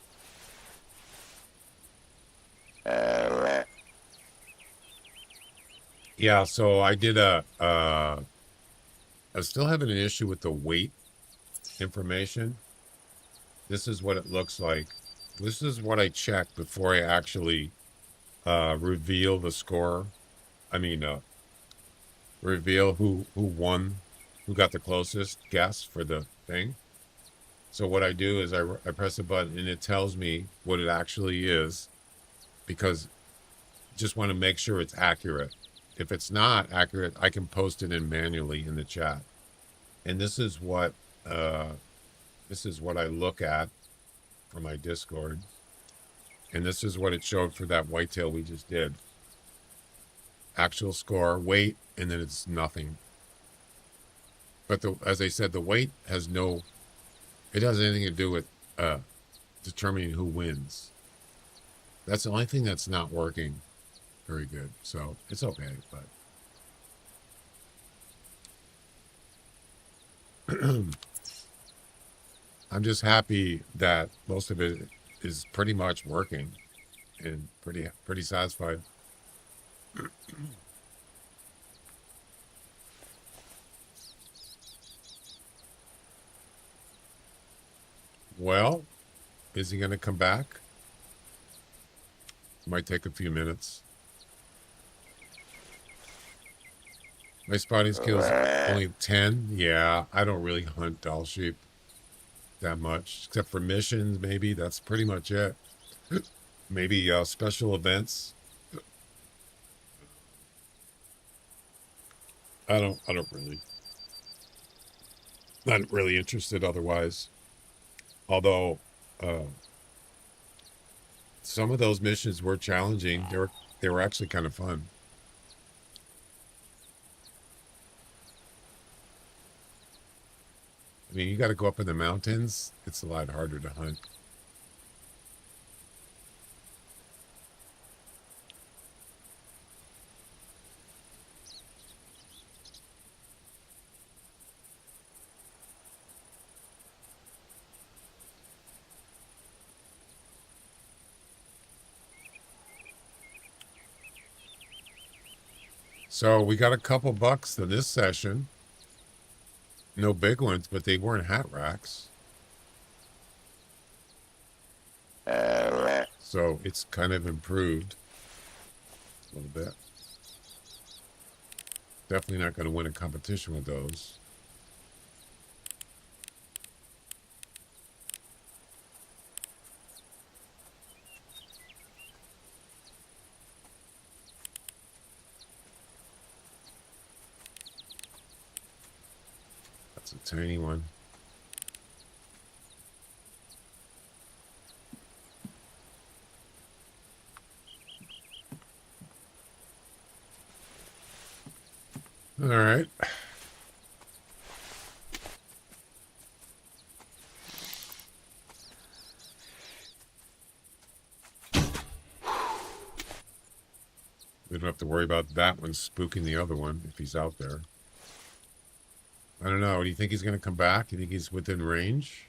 [SPEAKER 2] Yeah, so I did I'm still having an issue with the weight information. This is what it looks like. This is what I check before I actually reveal the score. I mean, reveal who won, who got the closest guess for the thing. So what I do is I press a button and it tells me what it actually is, because just want to make sure it's accurate. If it's not accurate, I can post it in manually in the chat. And this is what I look at for my Discord. And this is what it showed for that whitetail we just did. Actual score, weight, and then it's nothing. But as I said, the weight has it has anything to do with determining who wins. That's the only thing that's not working very good. So it's okay, but I'm just happy that most of it is pretty much working and pretty satisfied. Well, is he going to come back? Might take a few minutes. My spotting skills only 10. Yeah, I don't really hunt doll sheep that much, except for missions. Maybe that's pretty much it. Maybe special events. I don't really. Not really interested otherwise. Although some of those missions were challenging. They were actually kind of fun. I mean, you got to go up in the mountains. It's a lot harder to hunt. So we got a couple bucks in this session. No big ones, but they weren't hat racks. So it's kind of improved a little bit. Definitely not going to win a competition with those. That's a tiny one. All right. We don't have to worry about that one spooking the other one if he's out there. I don't know. Do you think he's going to come back? Do you think he's within range?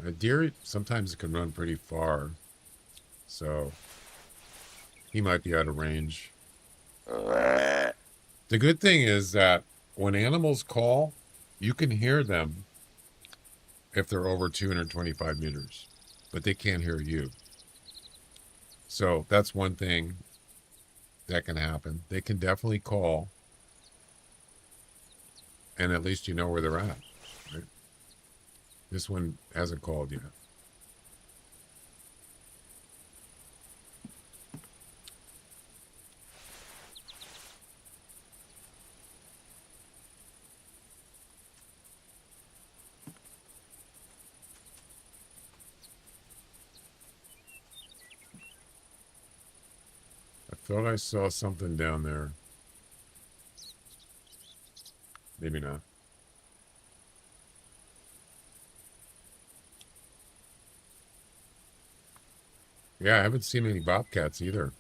[SPEAKER 2] A deer, sometimes it can run pretty far. So he might be out of range. The good thing is that when animals call, you can hear them if they're over 225 meters, but they can't hear you. So that's one thing that can happen. They can definitely call, and at least you know where they're at. Right? This one hasn't called yet. I thought I saw something down there. Maybe not. Yeah, I haven't seen any bobcats either.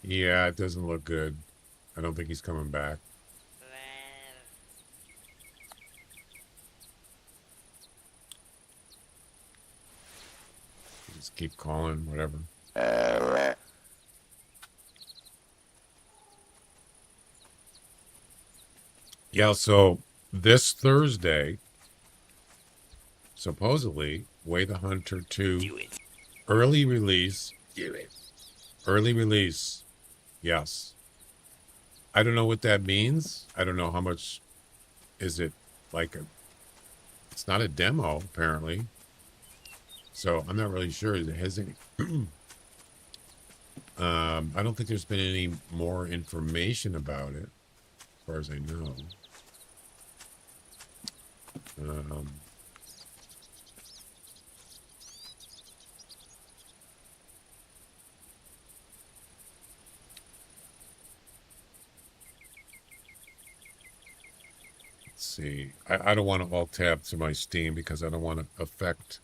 [SPEAKER 2] Yeah, it doesn't look good. I don't think he's coming back. Just keep calling, whatever. Yeah, so this Thursday, supposedly, theHunter 2 early release. Do it. Early release. Yes. I don't know what that means. I don't know how much is it like a, it's not a demo apparently. So I'm not really sure. Has any I don't think there's been any more information about it as far as I know. Let's see. I don't want to alt tab to my Steam because I don't want to affect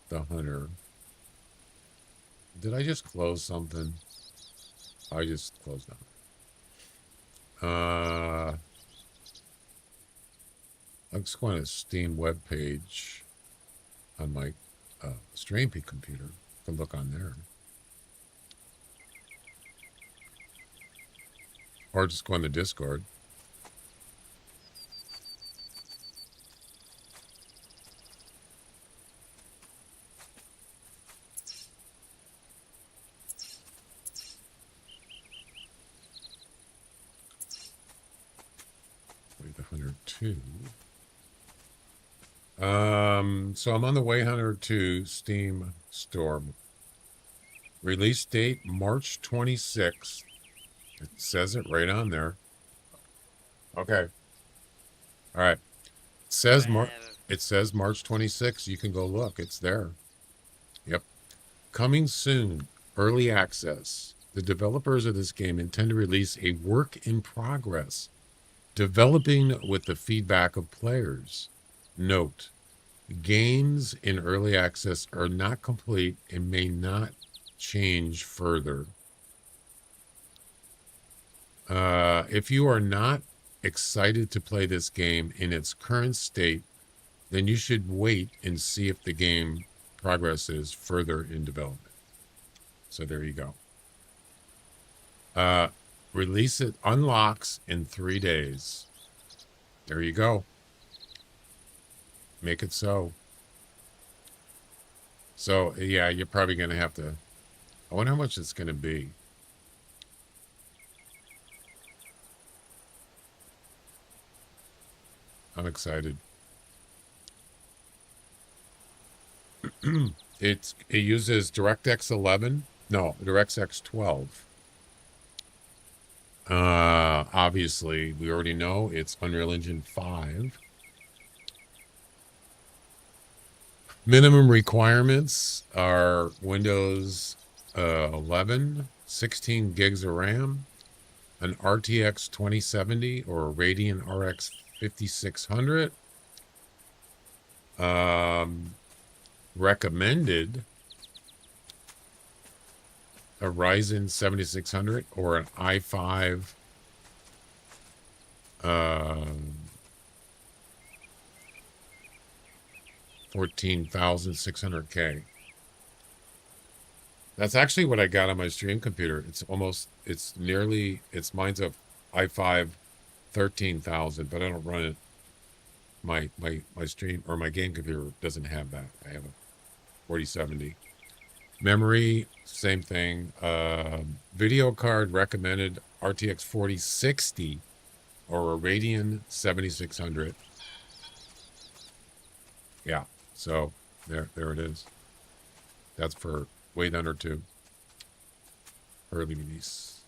[SPEAKER 2] the Hunter. Did I just close something? I just closed that. I'm just going to Steam webpage on my StreamP computer to look on there. Or just go on the Discord. theHunter 2. So I'm on the theHunter 2 Steam store. Release date March 26th. It says it right on there. Okay. All right. It says March 26th. You can go look. It's there. Yep. Coming soon. Early access. The developers of this game intend to release a work in progress, developing with the feedback of players. Note, games in early access are not complete and may not change further. If you are not excited to play this game in its current state, then you should wait and see if the game progresses further in development. So there you go. Release it unlocks in 3 days. There you go. Make it so. So yeah, you're probably going to have to, I wonder how much it's going to be. I'm excited. It uses DirectX 11. No, DirectX 12. Obviously, we already know it's Unreal Engine 5. Minimum requirements are Windows 11, 16 gigs of RAM, an RTX 2070 or a Radeon RX 5600. Recommended a Ryzen 7600 or an i5 14600K. That's actually what I got on my stream computer. It's mine's a i5 13000, but I don't run it. My stream or my game computer doesn't have that. I have a 4070. Memory, same thing. Video card recommended RTX 4060 or a Radeon 7600. Yeah, so there it is. That's for theHunter 2 early release,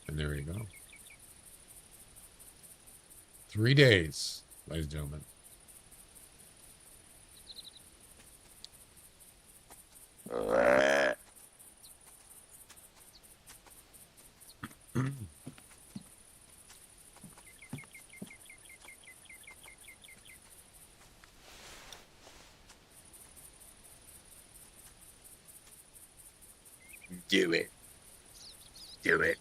[SPEAKER 2] and there you go. 3 days, ladies and gentlemen. Do it. Do it.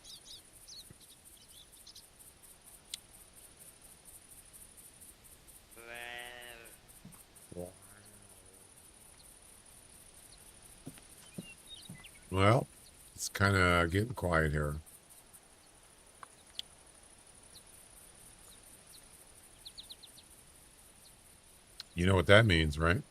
[SPEAKER 2] Well, it's kind of getting quiet here. You know what that means, right?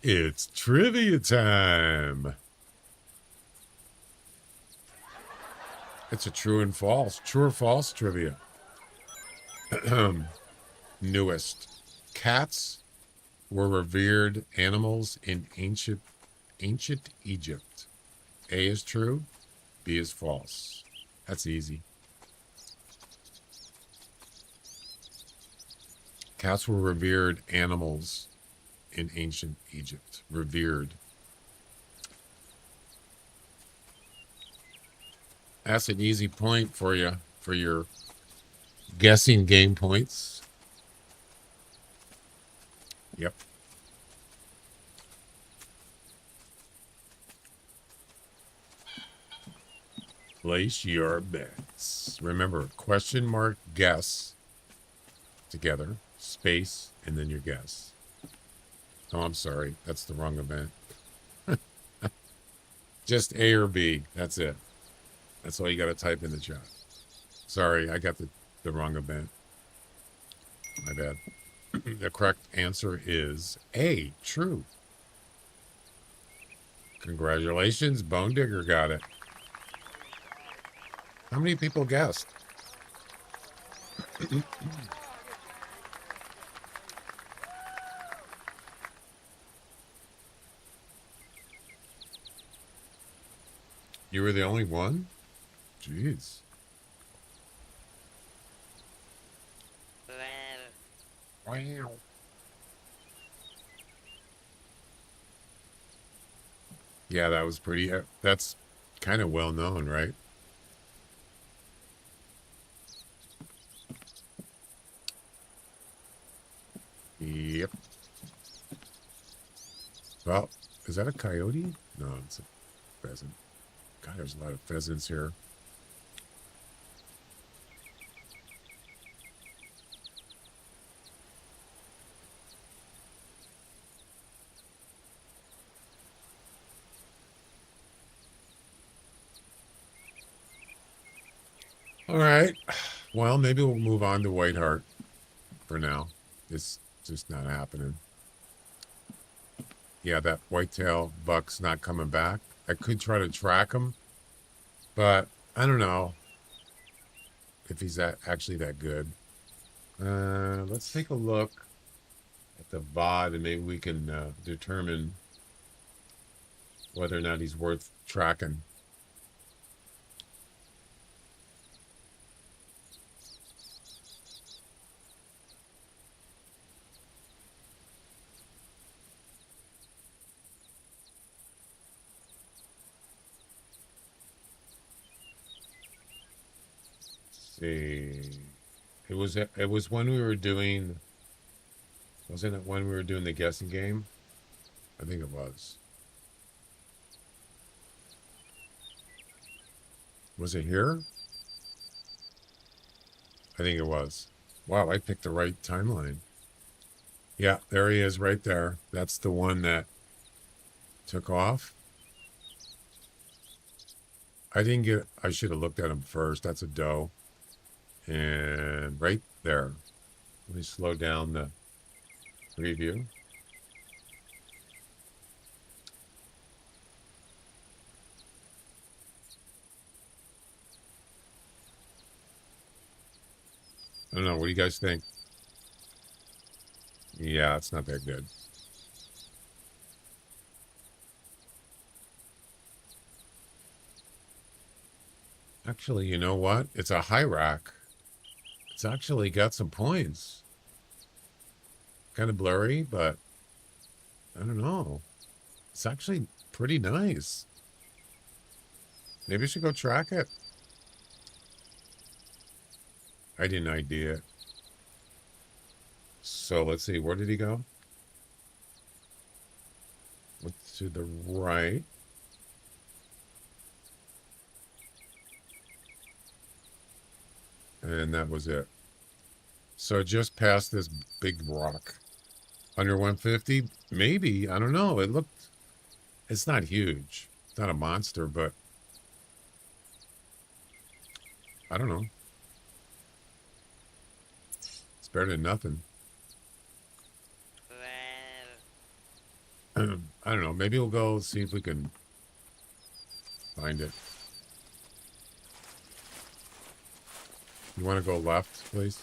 [SPEAKER 2] It's trivia time. It's a true or false trivia. Newest. Cats were revered animals in ancient Egypt. A is true, B is false. That's easy. Cats were revered animals in ancient Egypt. Revered. That's an easy point for you for your guessing game points. Yep. Place your bets. Remember, question mark guess together, space, and then your guess. Oh, I'm sorry. That's the wrong event. Just A or B. That's it. That's all you got to type in the chat. Sorry, I got the wrong event. My bad. The correct answer is A, true. Congratulations, Bone Digger got it. How many people guessed? You were the only one? Jeez. Wow. Yeah, that was pretty. That's kind of well known, right? Yep. Well, is that a coyote? No, it's a pheasant. God, there's a lot of pheasants here. All right. Well, maybe we'll move on to Whiteheart for now. It's just not happening. Yeah, that whitetail buck's not coming back. I could try to track him, but I don't know if he's actually that good. Let's take a look at the VOD and maybe we can determine whether or not he's worth tracking. See, it was when we were doing, wasn't it when we were doing the guessing game? I think it was. Was it here? I think it was. Wow, I picked the right timeline. Yeah, there he is right there. That's the one that took off. I should have looked at him first. That's a doe. And right there. Let me slow down the preview. I don't know. What do you guys think? Yeah, it's not that good. Actually, you know what? It's a high rack. It's actually got some points. Kind of blurry, but I don't know. It's actually pretty nice. Maybe I should go track it. I didn't ID it. So let's see. Where did he go? What's to the right? And that was it. So just past this big rock. Under 150? Maybe. I don't know. It's not huge. It's not a monster, but I don't know. It's better than nothing. I don't know. Maybe we'll go see if we can find it. You want to go left, please?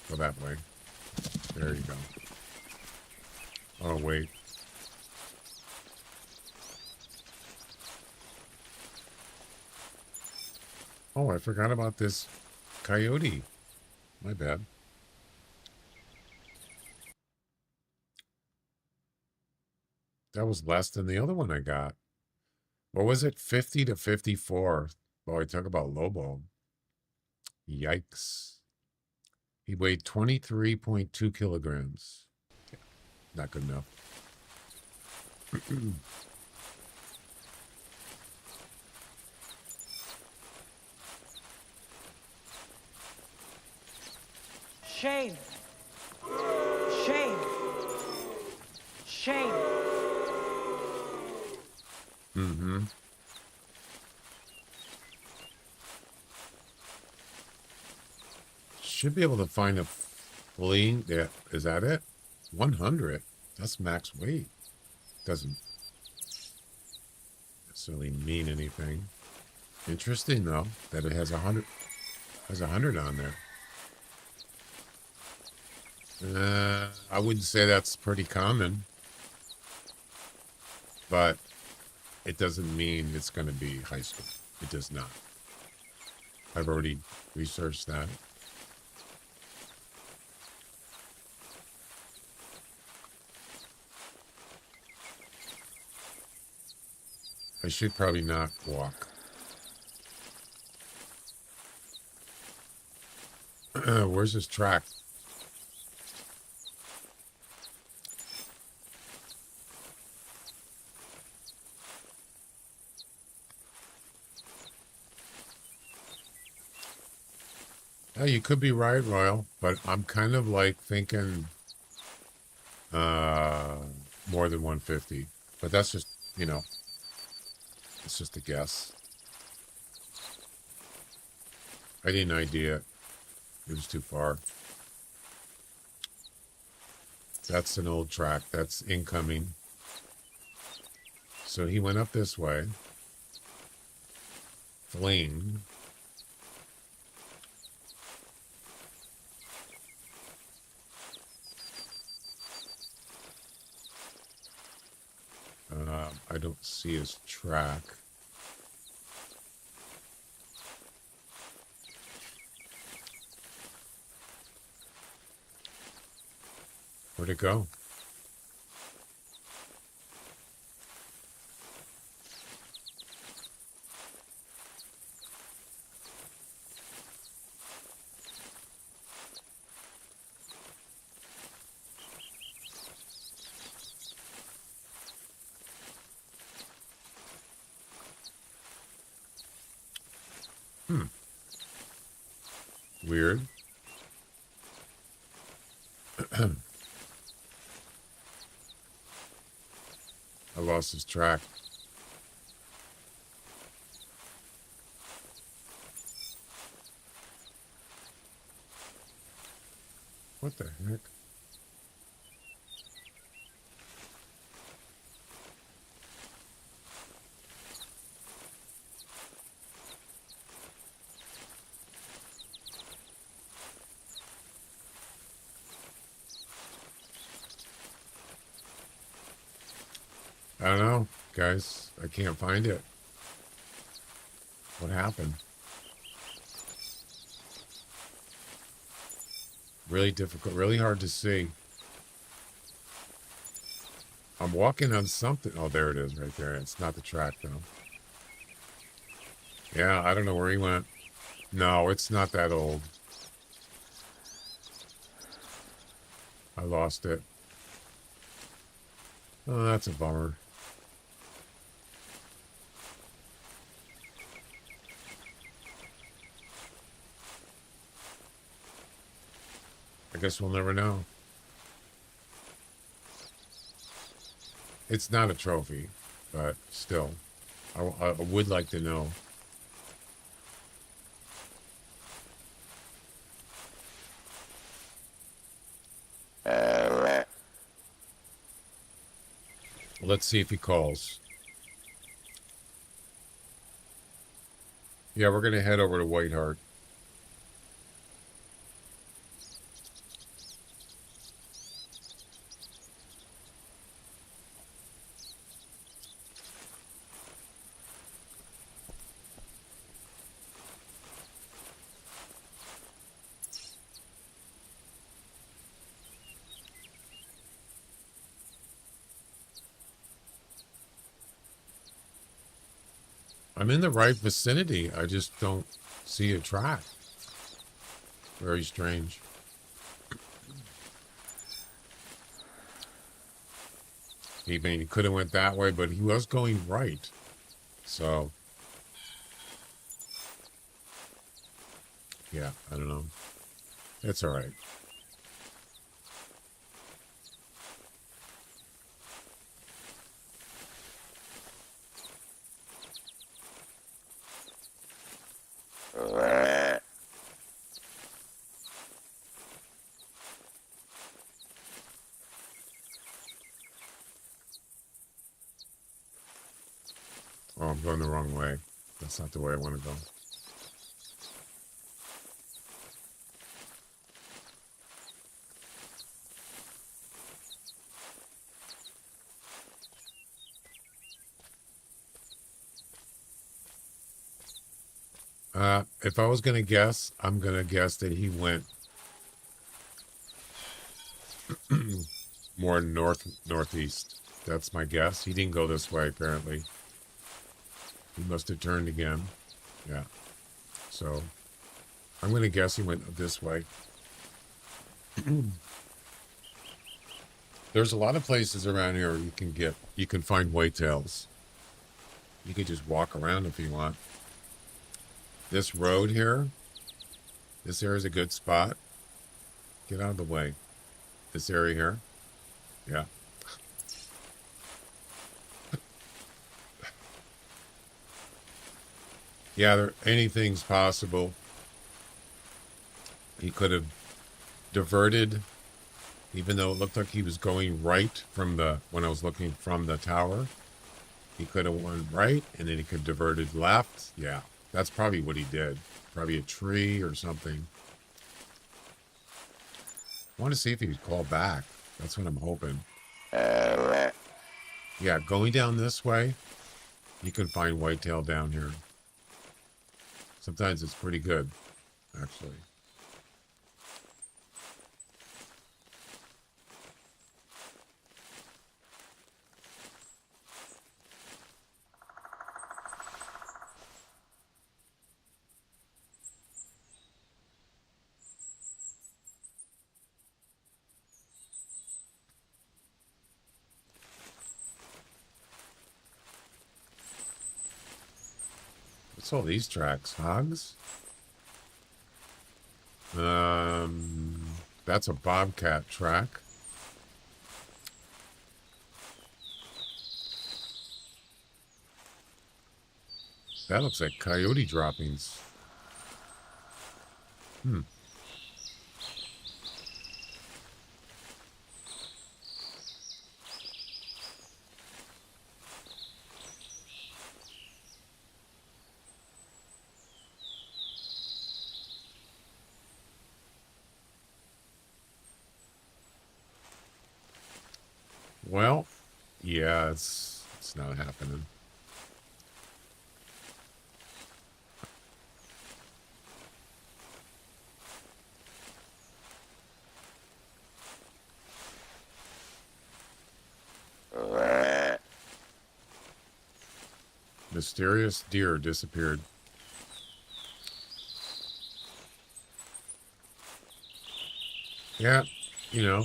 [SPEAKER 2] Go that way. There you go. Oh, wait. Oh, I forgot about this coyote. My bad. That was less than the other one I got. What was it? 50 to 54. Boy, talk about Lobo. Yikes. He weighed 23.2 kilograms. Not good enough.
[SPEAKER 6] Shame. Shame. Shame.
[SPEAKER 2] Mm-hmm. Should be able to find a fleeing. Yeah, is that it? 100. That's max weight. Doesn't necessarily mean anything. Interesting though that it has 100. Has 100 on there. I wouldn't say that's pretty common, but it doesn't mean it's going to be high school. It does not. I've already researched that. I should probably not walk. Where's this track? Oh, you could be right, Royal, but I'm kind of like thinking more than 150. But that's just, you know, it's just a guess. I didn't ID it. It was too far. That's an old track. That's incoming. So he went up this way. Fling. I don't see his track. Where'd it go? Weird. I lost his track. What the heck? I don't know, guys. I can't find it. What happened? Really difficult, really hard to see. I'm walking on something. Oh, there it is right there. It's not the track, though. Yeah, I don't know where he went. No, it's not that old. I lost it. Oh, that's a bummer. I guess we'll never know. It's not a trophy, but still, I would like to know. Let's see if he calls. Yeah, we're going to head over to Whiteheart. I'm in the right vicinity. I just don't see a track. Very strange. He could have went that way, but he was going right. So, yeah, I don't know. It's all right. Oh, I'm going the wrong way. That's not the way I want to go. If I was going to guess, I'm going to guess that he went more northeast. That's my guess. He didn't go this way, apparently. He must have turned again. Yeah. So, I'm going to guess he went this way. There's a lot of places around here you can find whitetails. You can just walk around if you want. This road here, this area is a good spot. Get out of the way. This area here. Yeah. Yeah, anything's possible. He could have diverted, even though it looked like he was going right when I was looking from the tower. He could have went right, and then he could have diverted left. Yeah, that's probably what he did. Probably a tree or something. I want to see if he would call back. That's what I'm hoping. Yeah, going down this way, you can find whitetail down here. Sometimes it's pretty good, actually. What's all these tracks? Hogs? That's a bobcat track. That looks like coyote droppings. Well, yeah, it's not happening. Mysterious deer disappeared. Yeah,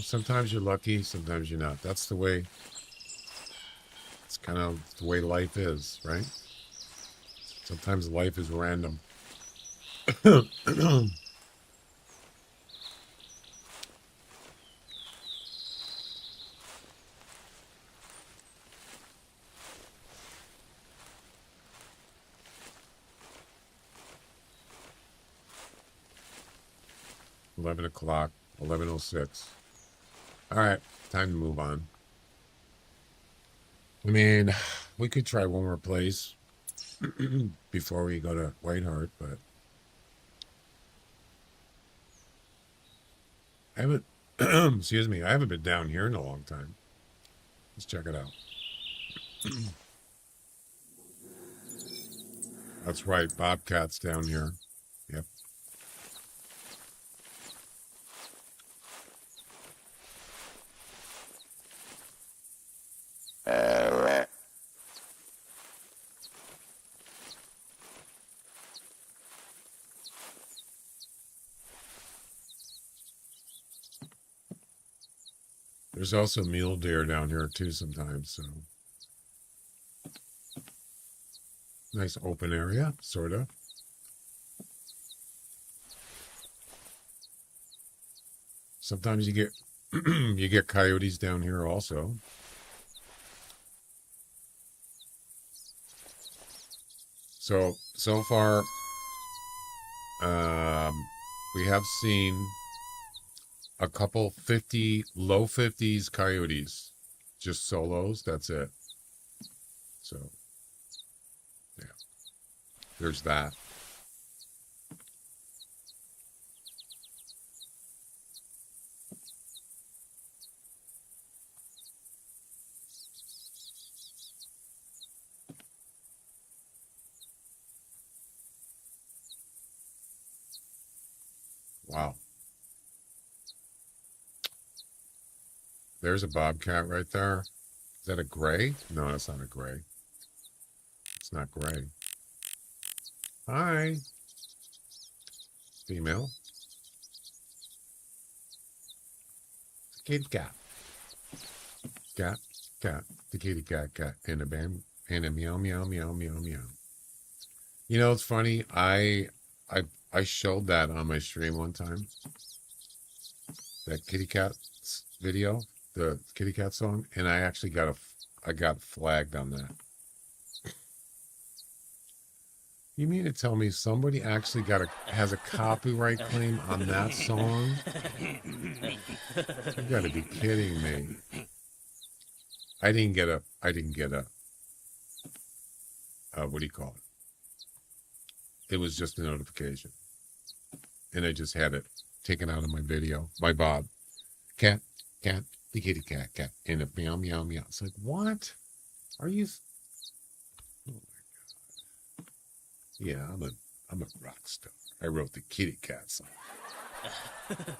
[SPEAKER 2] sometimes you're lucky, sometimes you're not. That's the way, it's kind of the way life is, right? Sometimes life is random. 11 o'clock, 11:06. All right, time to move on. I mean, we could try one more place before we go to Whitehart, but I haven't, excuse me, I haven't been down here in a long time. Let's check it out. That's right, bobcats down here. Yep. There's also mule deer down here too sometimes, so nice open area, sort of. Sometimes you get you get coyotes down here also. So far, we have seen a couple low 50s coyotes, just solos. That's it. So, yeah, there's that. Wow. There's a bobcat right there. Is that a gray? No, that's not a gray. It's not gray. Hi. Female. Kitty cat. Cat. The kitty cat. And a bam. And a meow, meow, meow, meow, meow. You know, it's funny. I showed that on my stream one time. That kitty cat video, the kitty cat song, and I actually I got flagged on that. You mean to tell me somebody actually has a copyright claim on that song? You got to be kidding me. I didn't get a what do you call it? It was just a notification. And I just had it taken out of my video. My Bob. Cat, the kitty cat, and a meow, meow, meow. It's like, what? Are you? Oh my God. Yeah, I'm a rock star. I wrote the kitty cat song.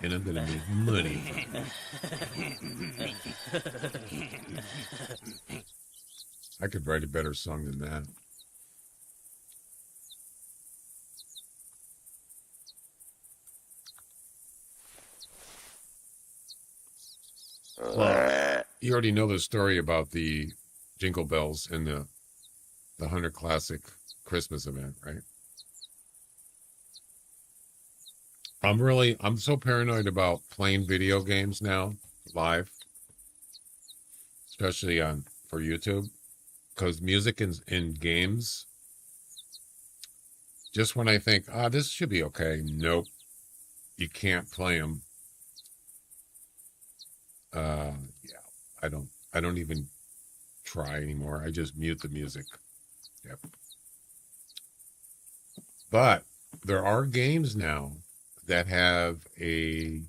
[SPEAKER 2] And I'm gonna make money from it. I could write a better song than that. Well, you already know the story about the Jingle Bells in the Hunter Classic Christmas event, right? I'm so paranoid about playing video games now live, especially for YouTube, because music in games, just when I think, this should be okay, nope, you can't play them. Yeah, I don't even try anymore. I just mute the music. Yep. But there are games now that have there's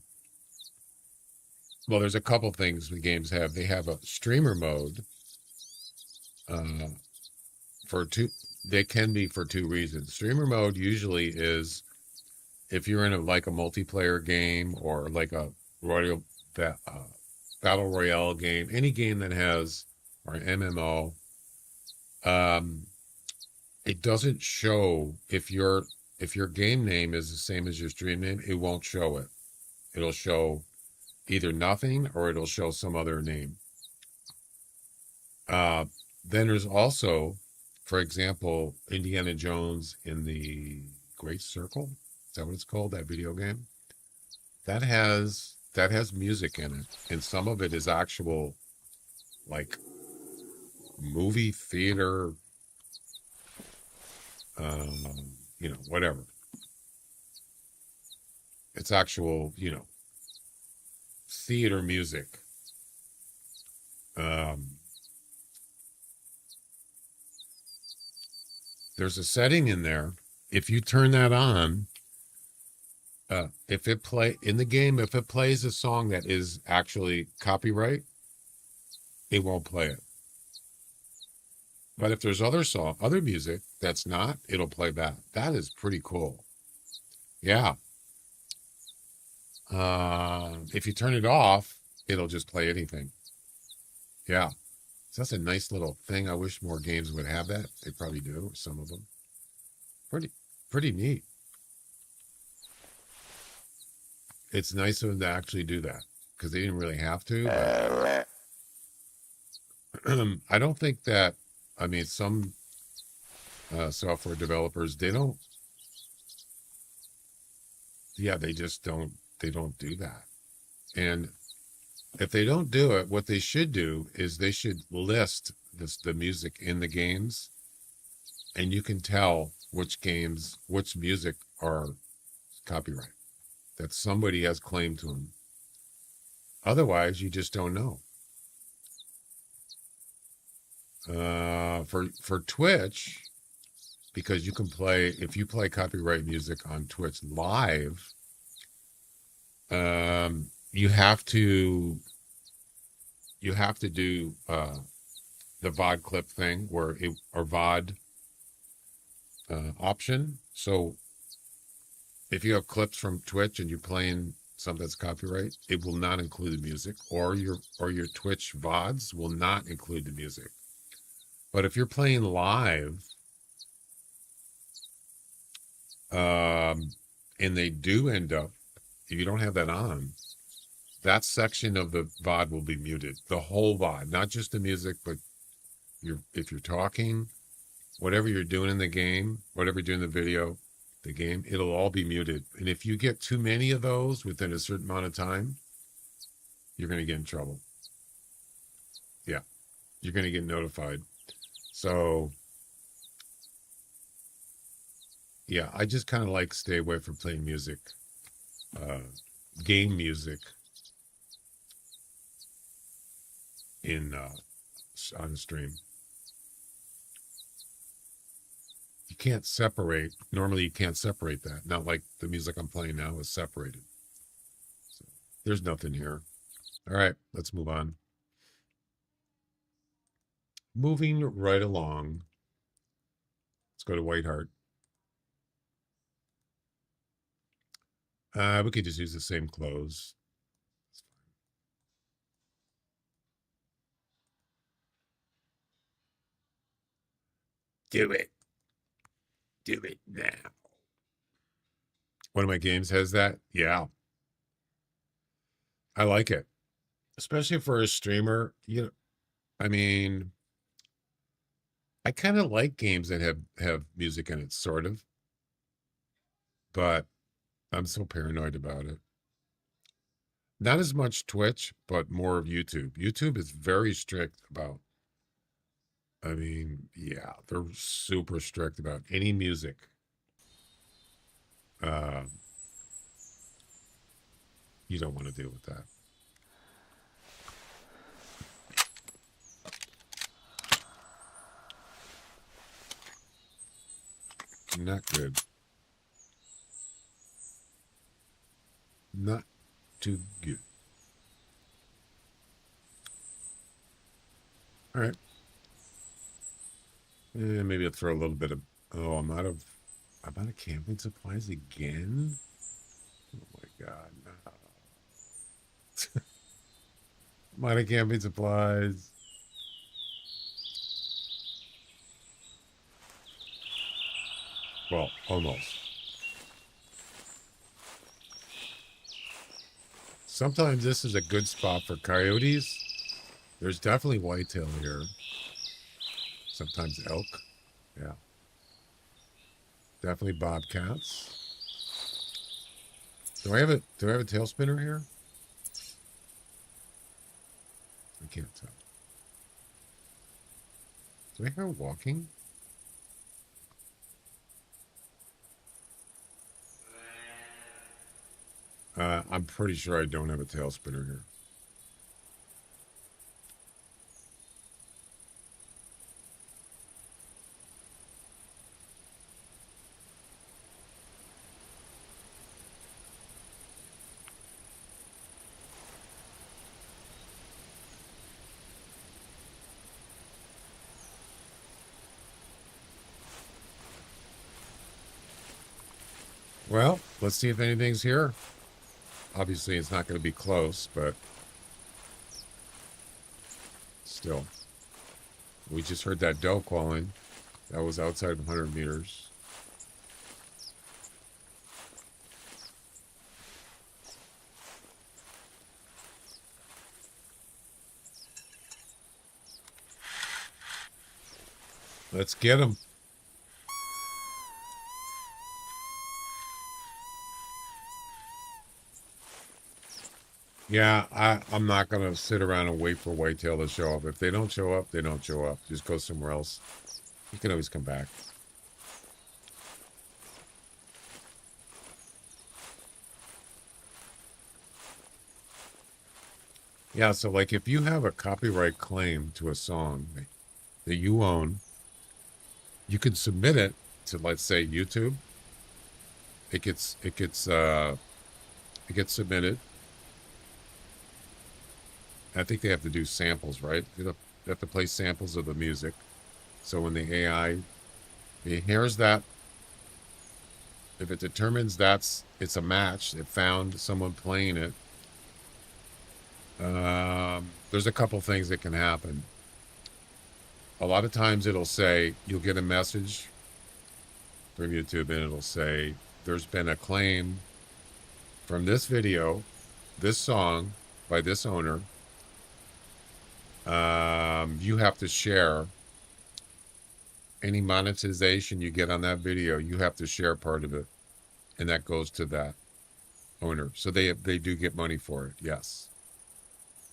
[SPEAKER 2] a couple things the games have. They have a streamer mode they can be for two reasons. Streamer mode usually is if you're in a multiplayer game or like a battle royale game, any game that has, or an MMO, it doesn't show if your game name is the same as your stream name, it won't show it. It'll show either nothing or it'll show some other name. Then there's also, for example, Indiana Jones in the Great Circle. Is that what it's called? That video game? That has music in it, and some of it is actual like movie theater, whatever. It's actual, you know, theater music. There's a setting in there. If you turn that on, if it play in the game, if it plays a song that is actually copyright, it won't play it. But if there's other music that's not, it'll play that. That is pretty cool. Yeah. If you turn it off, it'll just play anything. Yeah. So that's a nice little thing. I wish more games would have that. They probably do, some of them. Pretty neat. It's nice of them to actually do that because they didn't really have to. But I don't think that, I mean, some software developers, they don't, yeah, they just don't, they don't do that. And if they don't do it, what they should do is they should list the music in the games, and you can tell which music are copyright, that somebody has claim to them. Otherwise, you just don't know. For Twitch, because you can play, if you play copyright music on Twitch live, you have to do the VOD clip thing or VOD option. So if you have clips from Twitch and you're playing something that's copyright, it will not include the music, or your Twitch VODs will not include the music. But if you're playing live, and they do end up, if you don't have that on, that section of the VOD will be muted. The whole VOD, not just the music, but if you're talking, whatever you're doing in the game, whatever you're doing in the video, the game, it'll all be muted. And if you get too many of those within a certain amount of time, you're going to get in trouble. Yeah, you're going to get notified. So, yeah, I just kind of like stay away from playing music, game music on the stream. You can't separate. Normally, you can't separate that. Not like the music I'm playing now is separated. So, there's nothing here. All right, let's move on. Moving right along. Let's go to Whiteheart. We could just use the same clothes. Do it. Do it now. One of my games has that. Yeah. I like it. Especially for a streamer. You know, I mean, I kind of like games that have music in it, sort of. But I'm so paranoid about it. Not as much Twitch, but more of YouTube. YouTube is very strict about, I mean, yeah, they're super strict about any music. You don't want to deal with that. Not good. Not too good. All right. Maybe I'll throw a little bit of, oh, I'm out of camping supplies again? Oh my God, no. I'm out of camping supplies. Well, almost. Sometimes this is a good spot for coyotes. There's definitely whitetail here. Sometimes elk. Yeah. Definitely bobcats. Do I have a tail spinner here? I can't tell. Do I hear walking? I'm pretty sure I don't have a tail spinner here. Well, let's see if anything's here. Obviously, it's not going to be close, but still. We just heard that doe calling. That was outside of 100 meters. Let's get him. Yeah, I'm not going to sit around and wait for whitetail to show up. If they don't show up, they don't show up. Just go somewhere else. You can always come back. Yeah, so like if you have a copyright claim to a song that you own, you can submit it to, let's say, YouTube. It gets submitted. I think they have to do samples, right? They have to play samples of the music. So when the AI hears that, if it determines it's a match, it found someone playing it, there's a couple things that can happen. A lot of times it'll say, you'll get a message from YouTube and it'll say, there's been a claim from this video, this song by this owner. You have to share any monetization you get on that video. You have to share part of it, and that goes to that owner. So they do get money for it. Yes.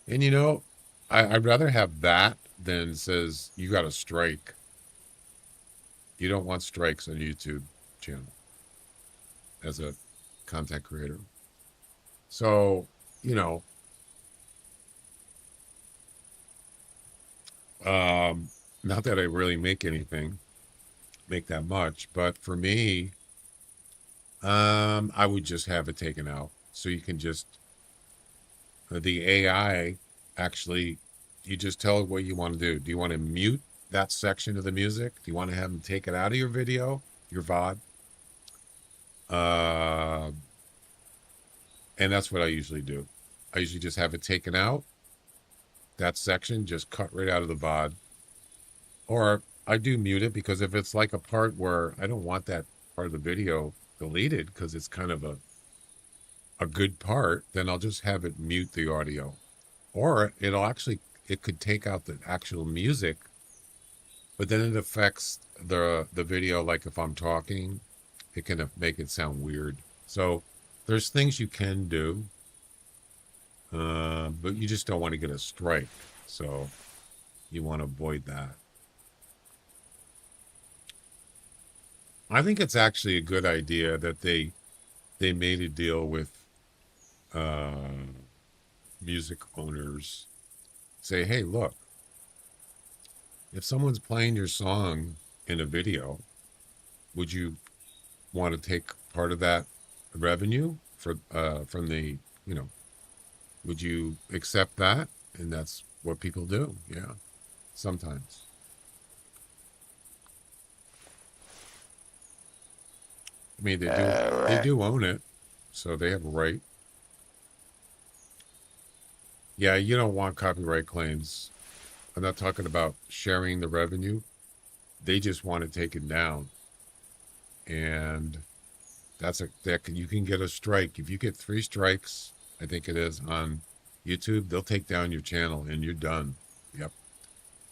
[SPEAKER 2] And you know, I'd rather have that than says you got a strike. You don't want strikes on YouTube channel as a content creator. So, you know, not that I really make that much, but for me, I would just have it taken out. So you can just, the AI actually, you just tell it what you want to do. Do you want to mute that section of the music? Do you want to have them take it out of your video, your VOD? And that's what I usually do. I usually just have it taken out. That section just cut right out of the VOD. Or I do mute it, because if it's like a part where I don't want that part of the video deleted because it's kind of a good part, then I'll just have it mute the audio. Or it could take out the actual music, but then it affects the video. Like if I'm talking, it can make it sound weird. So there's things you can do, but you just don't want to get a strike. So you want to avoid that. I think it's actually a good idea that they made a deal with music owners. Say, hey, look, if someone's playing your song in a video, would you want to take part of that revenue from the, you know, would you accept that? And that's what people do. Yeah, sometimes. I mean, they do own it, so they have a right. Yeah, you don't want copyright claims. I'm not talking about sharing the revenue. They just want to take it down. And you can get a strike. If you get 3 strikes, I think it is, on YouTube, they'll take down your channel and you're done. Yep.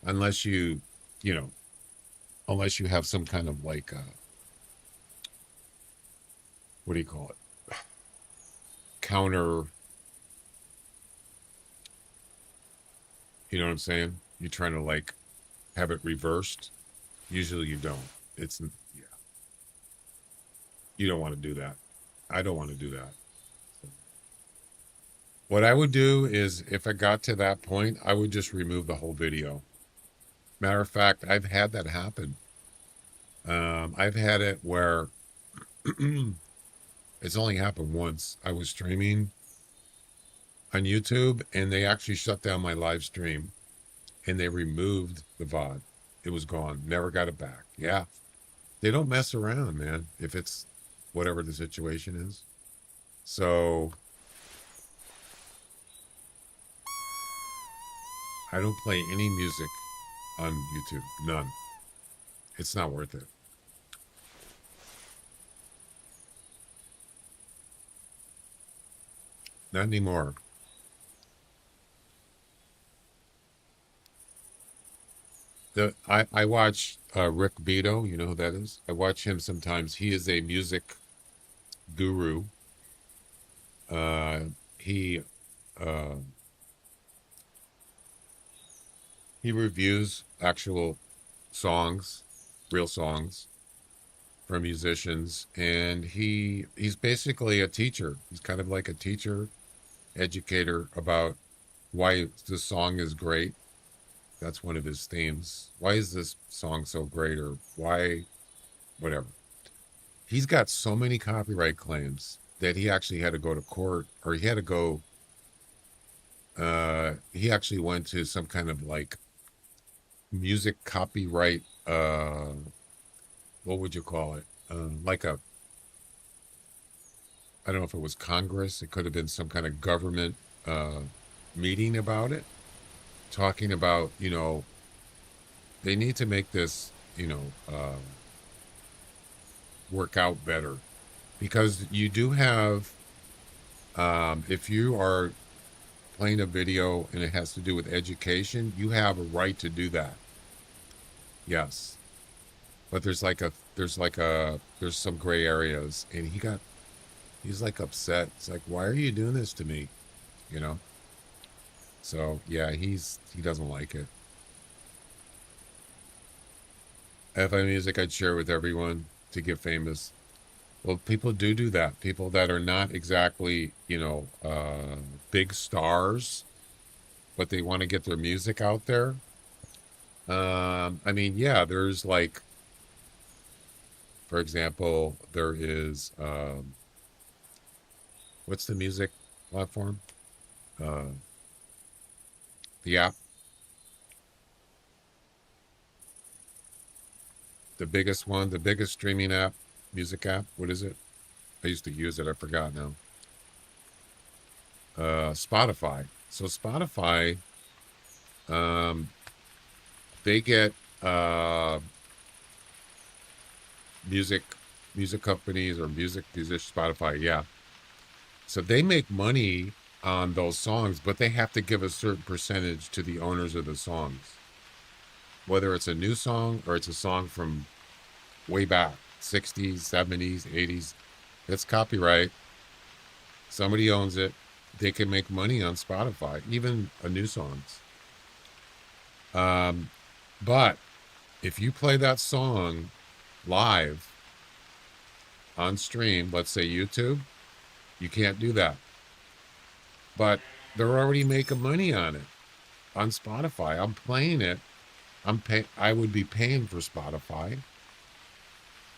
[SPEAKER 2] Unless you have some kind of like, what do you call it? Counter, you know what I'm saying? You're trying to like have it reversed. Usually you don't. Yeah. You don't want to do that. I don't want to do that. What I would do is, if I got to that point, I would just remove the whole video. Matter of fact, I've had that happen. I've had it where it's only happened once. I was streaming on YouTube, and they actually shut down my live stream, and they removed the VOD. It was gone. Never got it back. Yeah. They don't mess around, man, if it's whatever the situation is. So I don't play any music on YouTube. None. It's not worth it. Not anymore. I watch Rick Beato. You know who that is? I watch him sometimes. He is a music guru. He reviews actual songs, real songs from musicians, and he's basically a teacher. He's kind of like a teacher, educator about why this song is great. That's one of his themes. Why is this song so great, or why, whatever. He's got so many copyright claims that he actually had to go to court, or he had to go, he actually went to some kind of like music copyright, what would you call it? Like a, I don't know if it was Congress. It could have been some kind of government meeting about it, talking about, you know, they need to make this, you know, work out better, because you do have, if you are playing a video and it has to do with education, you have a right to do that. Yes. But there's some gray areas, and he's like upset. It's like, why are you doing this to me? You know? So yeah, he doesn't like it. If I had music, I'd share with everyone to get famous. Well, people do that. People that are not exactly, you know, big stars, but they want to get their music out there. I mean, yeah, there's like, for example, there is, what's the music platform? The app. The biggest one, the biggest streaming app, music app. What is it? I used to use it. I forgot now. Spotify. So Spotify, they get music companies or musicians, Spotify, yeah. So they make money on those songs, but they have to give a certain percentage to the owners of the songs. Whether it's a new song or it's a song from way back, 60s, 70s, 80s, it's copyright. Somebody owns it. They can make money on Spotify, even new songs. But if you play that song live on stream, let's say YouTube, you can't do that. But they're already making money on it on Spotify. I'm playing it. I would be paying for Spotify,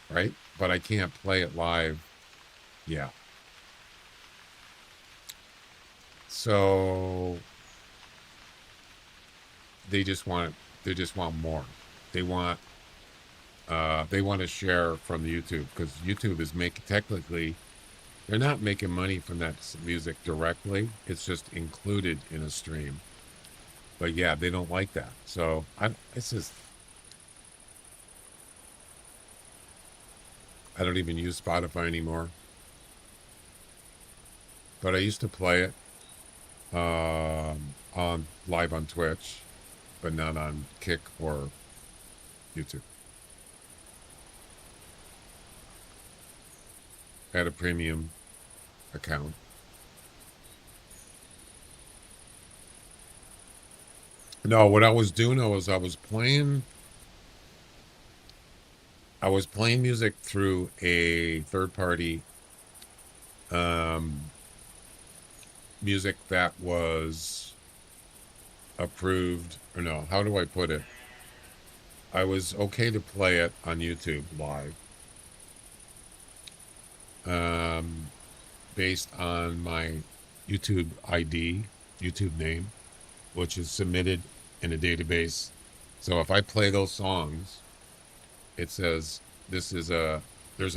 [SPEAKER 2] right? But I can't play it live. Yeah. So they just want more. They want to share from YouTube, because YouTube is technically, they're not making money from that music directly. It's just included in a stream. But yeah, they don't like that. So it's just, I don't even use Spotify anymore. But I used to play it on live on Twitch, but not on Kick or YouTube. I had a premium account. No, what I was doing was I was playing music through a third party music that was approved, or no, how do I put it? I was okay to play it on YouTube live, based on my YouTube ID, YouTube name, which is submitted in a database. So if I play those songs, it says there's a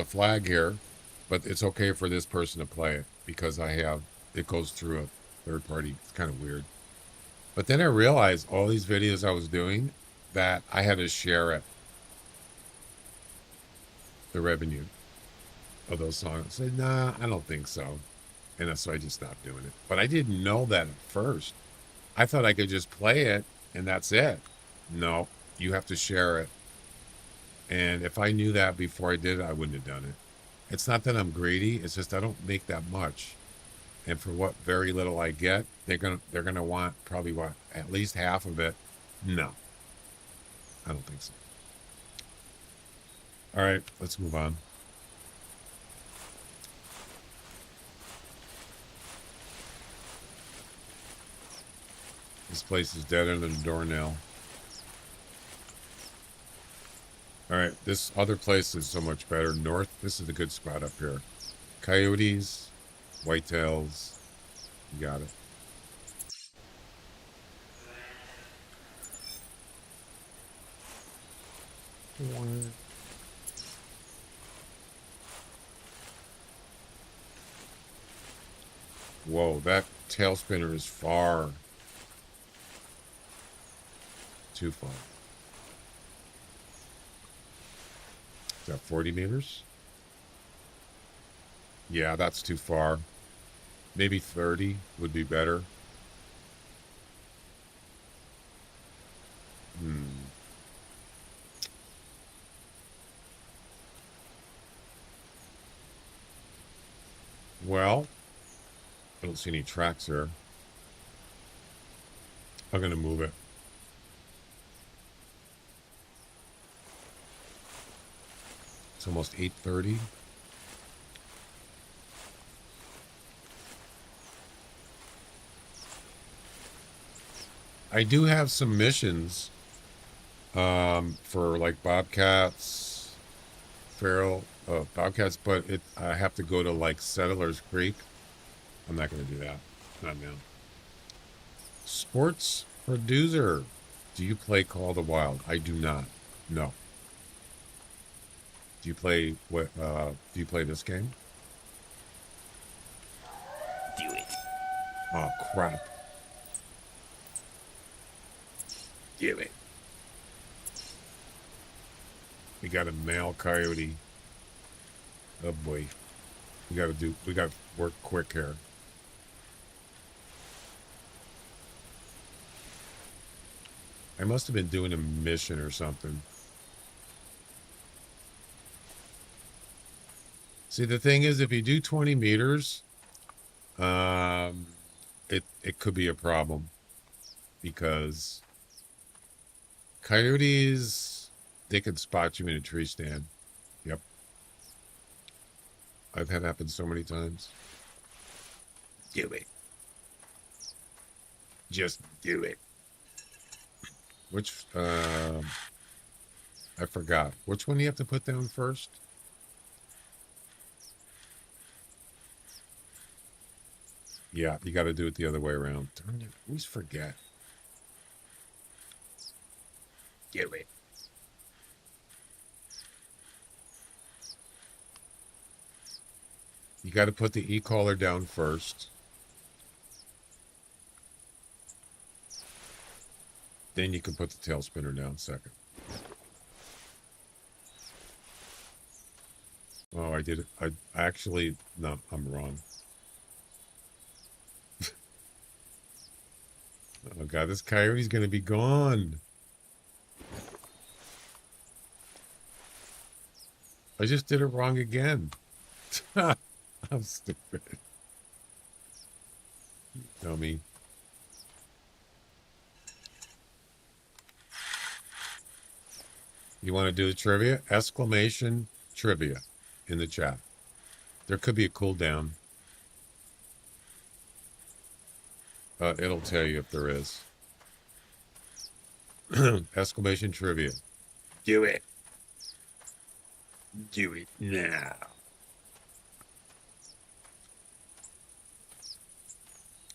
[SPEAKER 2] flag here, but it's okay for this person to play it because it goes through a third party. It's kind of weird. But then I realized all these videos I was doing that I had to share it, the revenue of those songs. I said, nah, I don't think so. And so I just stopped doing it. But I didn't know that at first. I thought I could just play it and that's it. No, you have to share it. And if I knew that before I did it, I wouldn't have done it. It's not that I'm greedy. It's just I don't make that much. And for what very little I get, they're gonna want probably at least half of it. No, I don't think so. All right, let's move on. This place is deader than a doornail. All right, this other place is so much better. North, this is a good spot up here. Coyotes, whitetails, you got it. Whoa, that tail spinner is far. Too far. Is that 40 meters? Yeah, that's too far. Maybe 30 would be better. Well, I don't see any tracks here. I'm going to move it. It's almost 8:30. I do have some missions for like bobcats, feral bobcats, but I have to go to like Settlers Creek. I'm not going to do that. Not now. Sports producer. Do you play Call of the Wild? I do not. No. Do you play what? Do you play this game?
[SPEAKER 7] Do it.
[SPEAKER 2] Oh crap! Do it. We got a male coyote. Oh boy. We got to work quick here. I must have been doing a mission or something. See, the thing is, if you do 20 meters, it could be a problem because coyotes, they can spot you in a tree stand. Yep. I've had happen so many times. Do it. Just do it. Which, I forgot. Which one do you have to put down first? Yeah, you got to do it the other way around. Darn it, I always forget. Do it. You got to put the e-collar down first. Then you can put the tail spinner down second. Oh, I did it. I actually, no, I'm wrong. Oh God, this coyote's gonna be gone. I just did it wrong again. I'm stupid. Dummy. You want to do the trivia? Exclamation trivia in the chat. There could be a cooldown. It'll tell you if there is. Exclamation trivia. Do it. Do it now.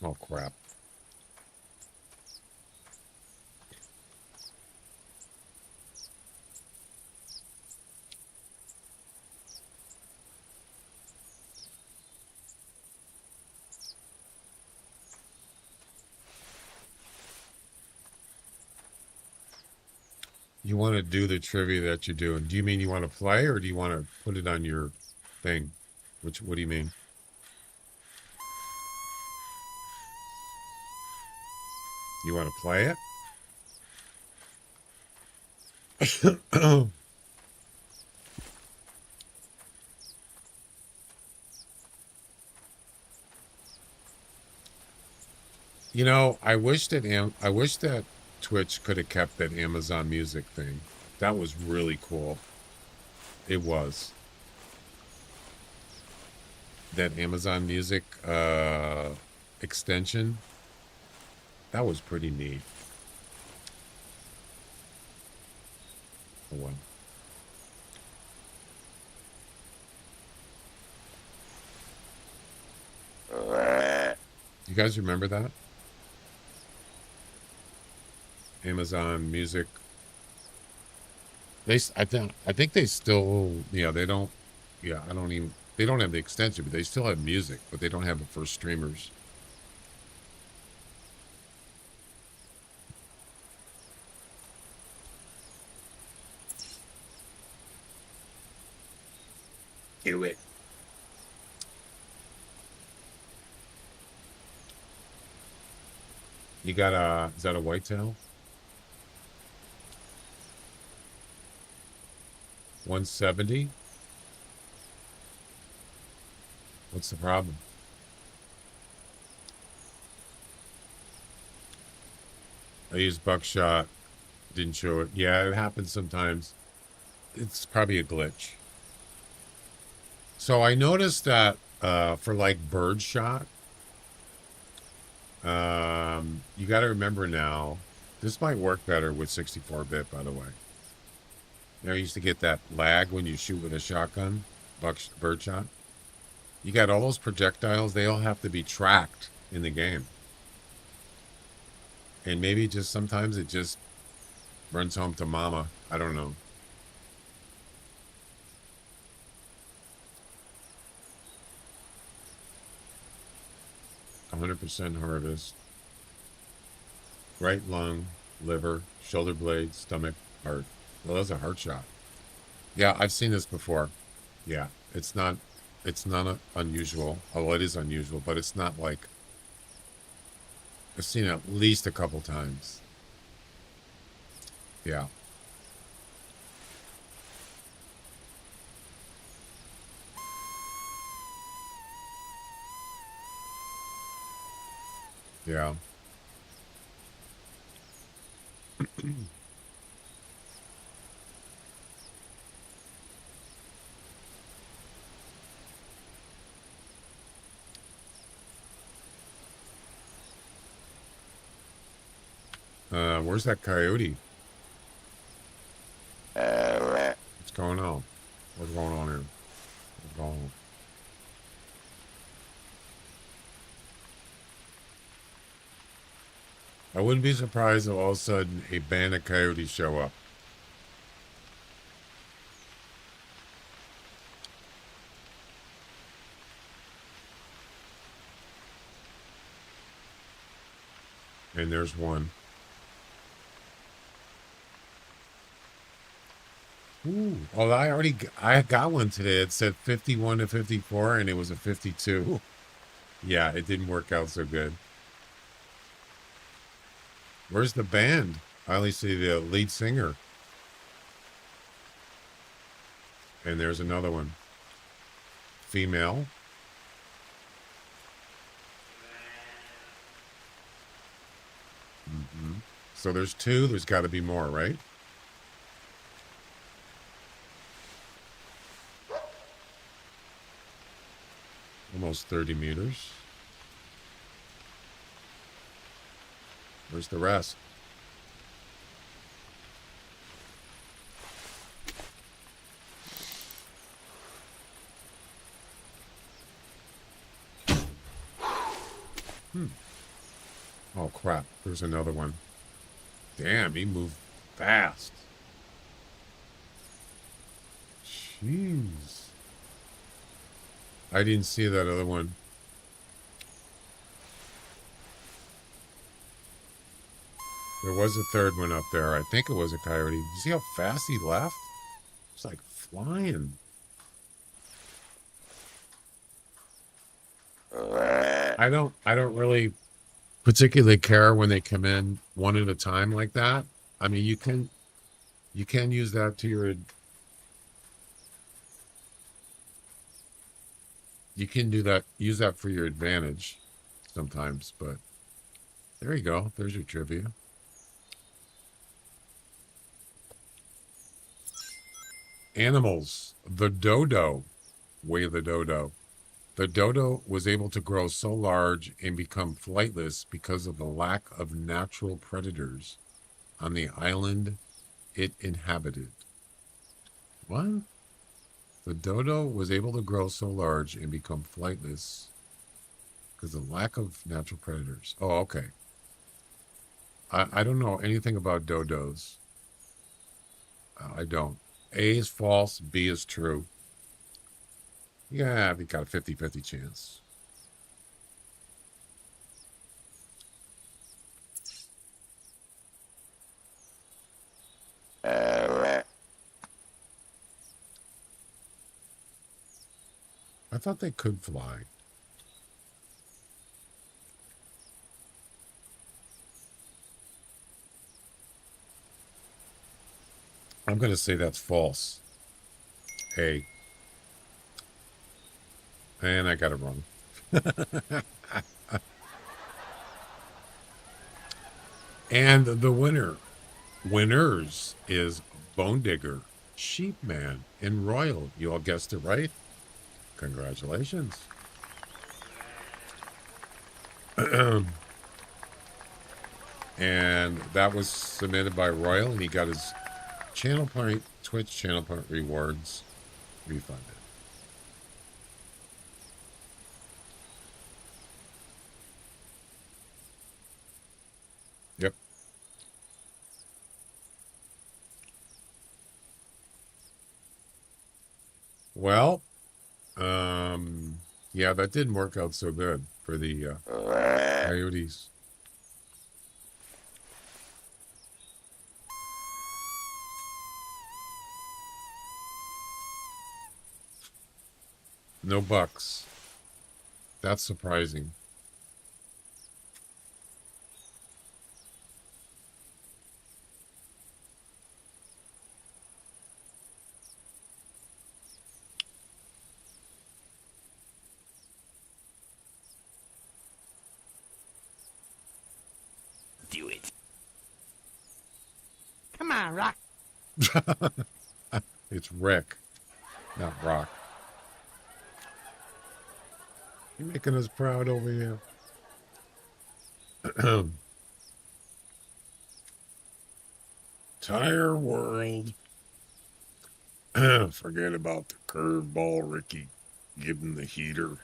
[SPEAKER 2] Oh, crap. You want to do the trivia that you're doing. Do you mean you want to play or do you want to put it on your thing? What do you mean? You want to play it? You know, I wish that Twitch could have kept that Amazon Music thing. That was really cool. It was. That Amazon Music extension. That was pretty neat. Oh well. You guys remember that? Amazon Music. I think they still, yeah, they don't, yeah, I don't even, they don't have the extension, but they still have music, but they don't have it for streamers. Do it. You got is that a whitetail? 170? What's the problem? I used buckshot. Didn't show it. Yeah, it happens sometimes. It's probably a glitch. So I noticed that for like bird shot, you got to remember now, this might work better with 64-bit, by the way. You know, I used to get that lag when you shoot with a shotgun, bird shot. You got all those projectiles, they all have to be tracked in the game. And maybe just sometimes it just runs home to mama. I don't know. %, harvest. Right lung, liver, shoulder blade, stomach, heart. Well, that's a heart shot. Yeah, I've seen this before. Yeah, it's not unusual. Although it is unusual, but it's not like, I've seen it at least a couple times. Yeah. Yeah. Where's that coyote? What's going on? What's going on here? What's going on? I wouldn't be surprised if all of a sudden a band of coyotes show up. And there's one. Ooh. Oh, I got one today. It said 51 to 54 and it was a 52. Yeah, it didn't work out so good. Where's the band? I only see the lead singer. And there's another one. Female. So there's two. There's got to be more, right? Almost 30 meters. Where's the rest? Oh, crap. There's another one. Damn, he moved fast. Jeez. I didn't see that other one. There was a third one up there. I think it was a coyote. You see how fast he left? It's like flying. I don't really particularly care when they come in one at a time like that. I mean, you can use that to your, you can use that for your advantage sometimes, but there you go. There's your trivia. Animals. The dodo. Way of the dodo. The dodo was able to grow so large and become flightless because of the lack of natural predators on the island it inhabited. What? The dodo was able to grow so large and become flightless because of the lack of natural predators. Oh, okay. I don't know anything about dodos. I don't. A is false, B is true. Yeah, we got a 50-50 chance. I thought they could fly. I'm going to say that's false. A. And I got it wrong. And the winners is Bone Digger, Sheepman, and Royal. You all guessed it right. Congratulations. And that was submitted by Royal, and he got his channel point, Twitch channel point rewards refunded. Yep. Well, yeah, that didn't work out so good for the coyotes. No bucks. That's surprising.
[SPEAKER 6] Do it. Come on, Rock.
[SPEAKER 2] It's Rick, not Rock. You're making us proud over here. Tire world. Forget about the curveball, Ricky. Give him the heater.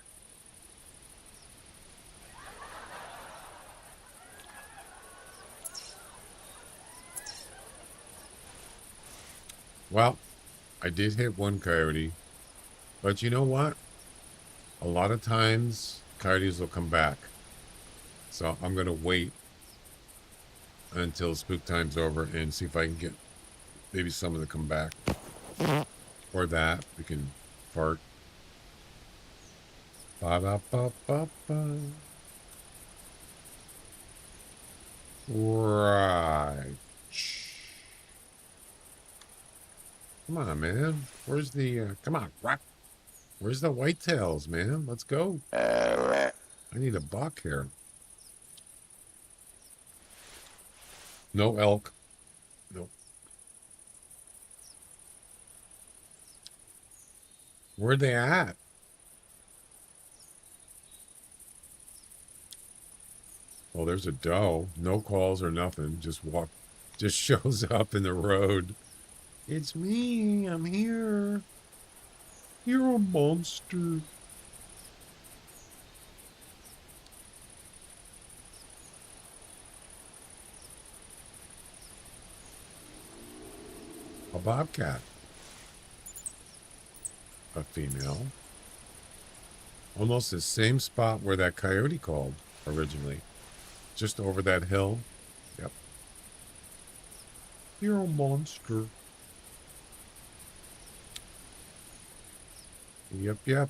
[SPEAKER 2] Well, I did hit one coyote, but you know what? A lot of times coyotes will come back. So I'm going to wait until spook time's over and see if I can get maybe some of them come back. Or that. We can fart. Ba-da-ba-ba-ba. Right. Come on, man. Where's the... come on, Rock. Where's the whitetails, man? Let's go. I need a buck here. No elk. Nope. Where'd they at? Oh, there's a doe. No calls or nothing. Just shows up in the road. It's me. I'm here. You're a monster. A bobcat. A female. Almost the same spot where that coyote called originally. Just over that hill. Yep. You're a monster. Yep, yep.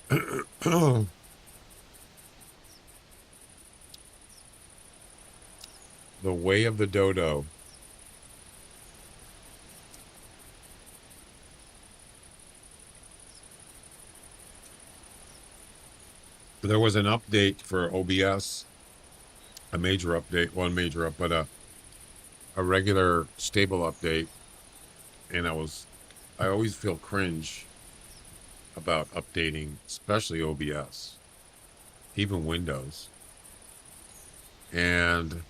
[SPEAKER 2] The way of the dodo. There was an update for OBS, a major update, but a regular stable update, and I always feel cringe about updating, especially OBS, even Windows, and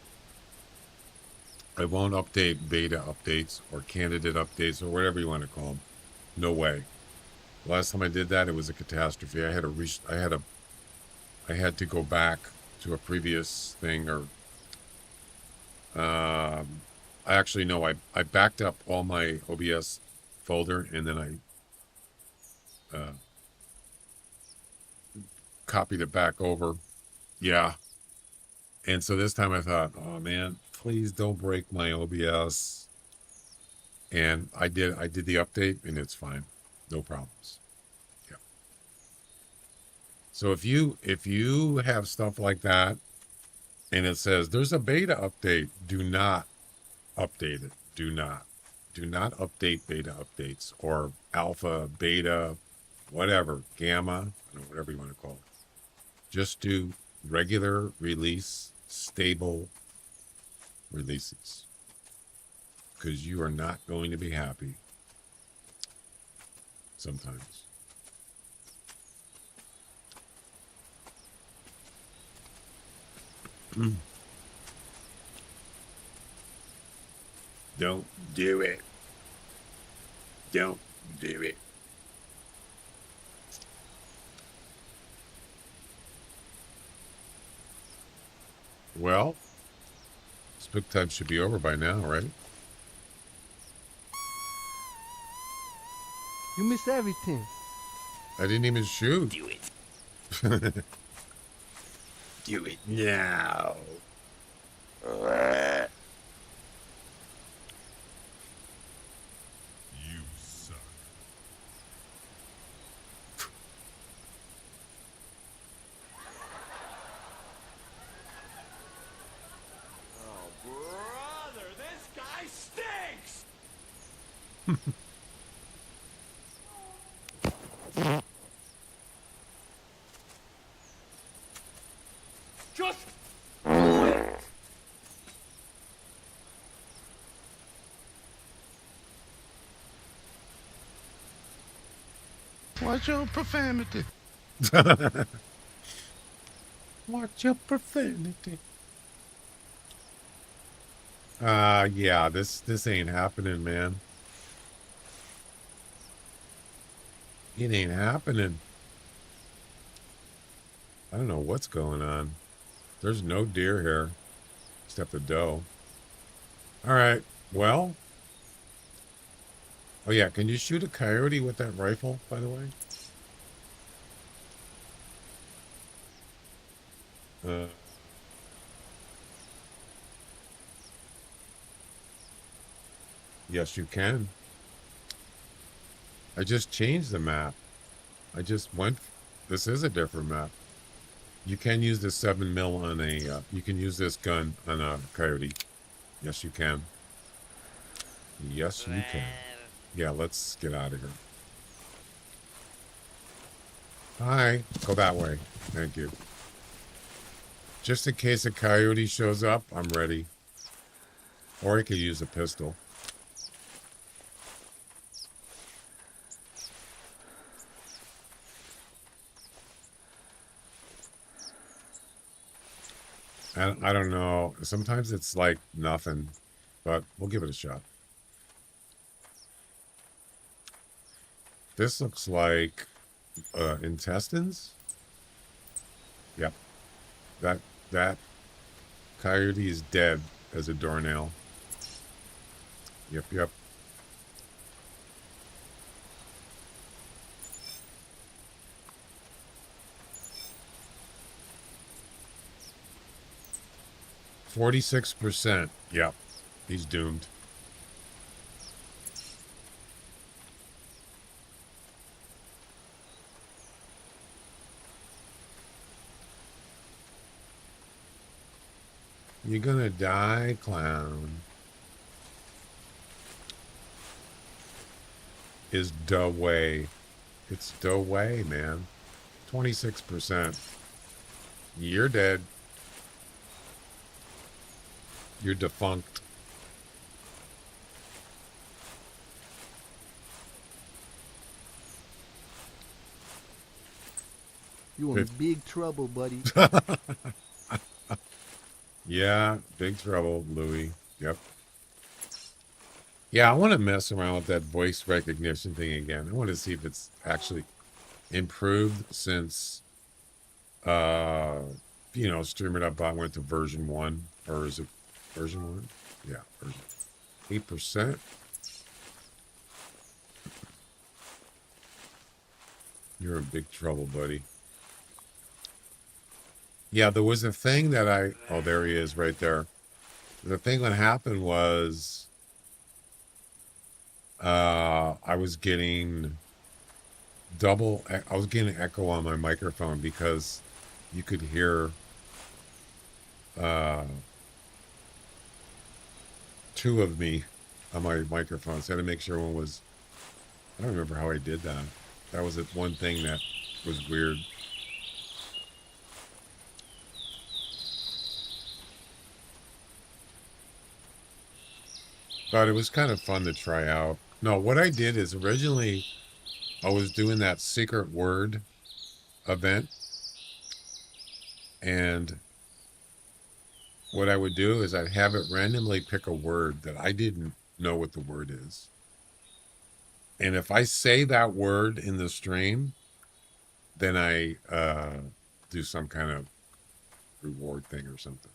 [SPEAKER 2] I won't update beta updates or candidate updates or whatever you want to call them. No way. Last time I did that, it was a catastrophe. I had to go back to a previous thing, or I actually no, I backed up all my OBS folder and then I copied it back over. Yeah. And so this time I thought, oh man, please don't break my OBS. And I did the update and it's fine. No problems. Yeah. So if you have stuff like that and it says there's a beta update, do not update it. Do not update beta updates or alpha, beta, whatever, gamma, I don't know, whatever you want to call it. Just do regular release, stable releases, because you are not going to be happy sometimes. Don't do it. Don't do it. Well, spook time should be over by now, right?
[SPEAKER 4] You miss everything.
[SPEAKER 2] I didn't even shoot.
[SPEAKER 7] Do it.
[SPEAKER 2] Do it now.
[SPEAKER 7] You suck. Oh, brother, this guy stinks! Just do it!
[SPEAKER 2] Watch your profanity. Watch your profanity. Yeah, this ain't happening, man. It ain't happening. I don't know what's going on. There's no deer here, except the doe. All right, well. Oh yeah, can you shoot a coyote with that rifle, by the way? Yes, you can. I just changed the map. I just went. This is a different map. You can use the 7mm on a. You can use this gun on a coyote. Yes, you can. Yes, you can. Yeah, let's get out of here. Hi. Go that way. Thank you. Just in case a coyote shows up, I'm ready. Or I could use a pistol. I don't know. Sometimes it's like nothing, but we'll give it a shot. This looks like intestines. Yep. That coyote is dead as a doornail. Yep. 46%. Yep. He's doomed. You're gonna die, clown. Is the way. It's the way, man. 26%. You're dead. You're defunct.
[SPEAKER 4] You in big trouble, buddy.
[SPEAKER 2] Yeah, big trouble, Louis. Yep. Yeah, I want to mess around with that voice recognition thing again. I want to see if it's actually improved since Stream It Up Bot went to version 1. Or is it version 1? Yeah, version 8%. You're in big trouble, buddy. Yeah, there was a thing that oh, there he is right there. The thing that happened was I was getting echo on my microphone because you could hear two of me on my microphone. So I had to make sure one was, I don't remember how I did that. That was one thing that was weird. But it was kind of fun to try out. No, what I did is originally I was doing that secret word event. And what I would do is I'd have it randomly pick a word that I didn't know what the word is. And if I say that word in the stream, then I do some kind of reward thing or something.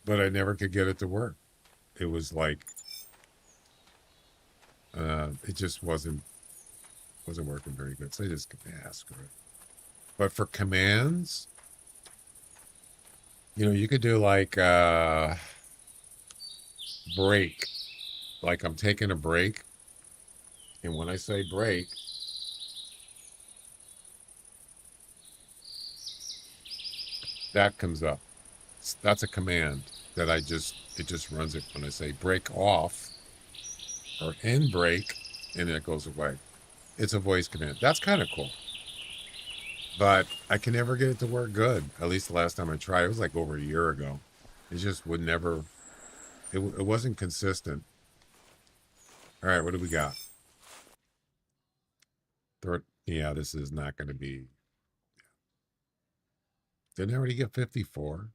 [SPEAKER 2] But I never could get it to work. It was like, it just wasn't working very good. So I just screw it. But for commands, you could do like break. Like I'm taking a break. And when I say break, that comes up. That's a command that it just runs it when I say break off or end break, and it goes away. It's a voice command. That's kind of cool. But I can never get it to work good. At least the last time I tried, it was like over a year ago. It just would never, it wasn't consistent. All right, what do we got? Yeah, this is not going to be. Didn't I already get 54?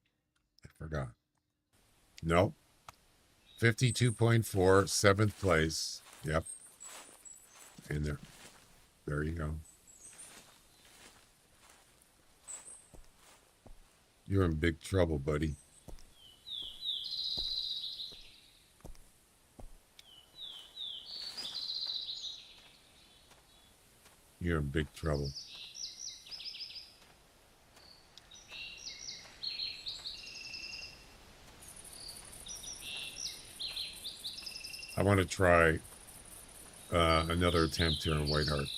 [SPEAKER 2] I forgot. Nope. 52.4, 7th place. Yep. In there. There you go. You're in big trouble, buddy. You're in big trouble. I want to try another attempt here on Whiteheart.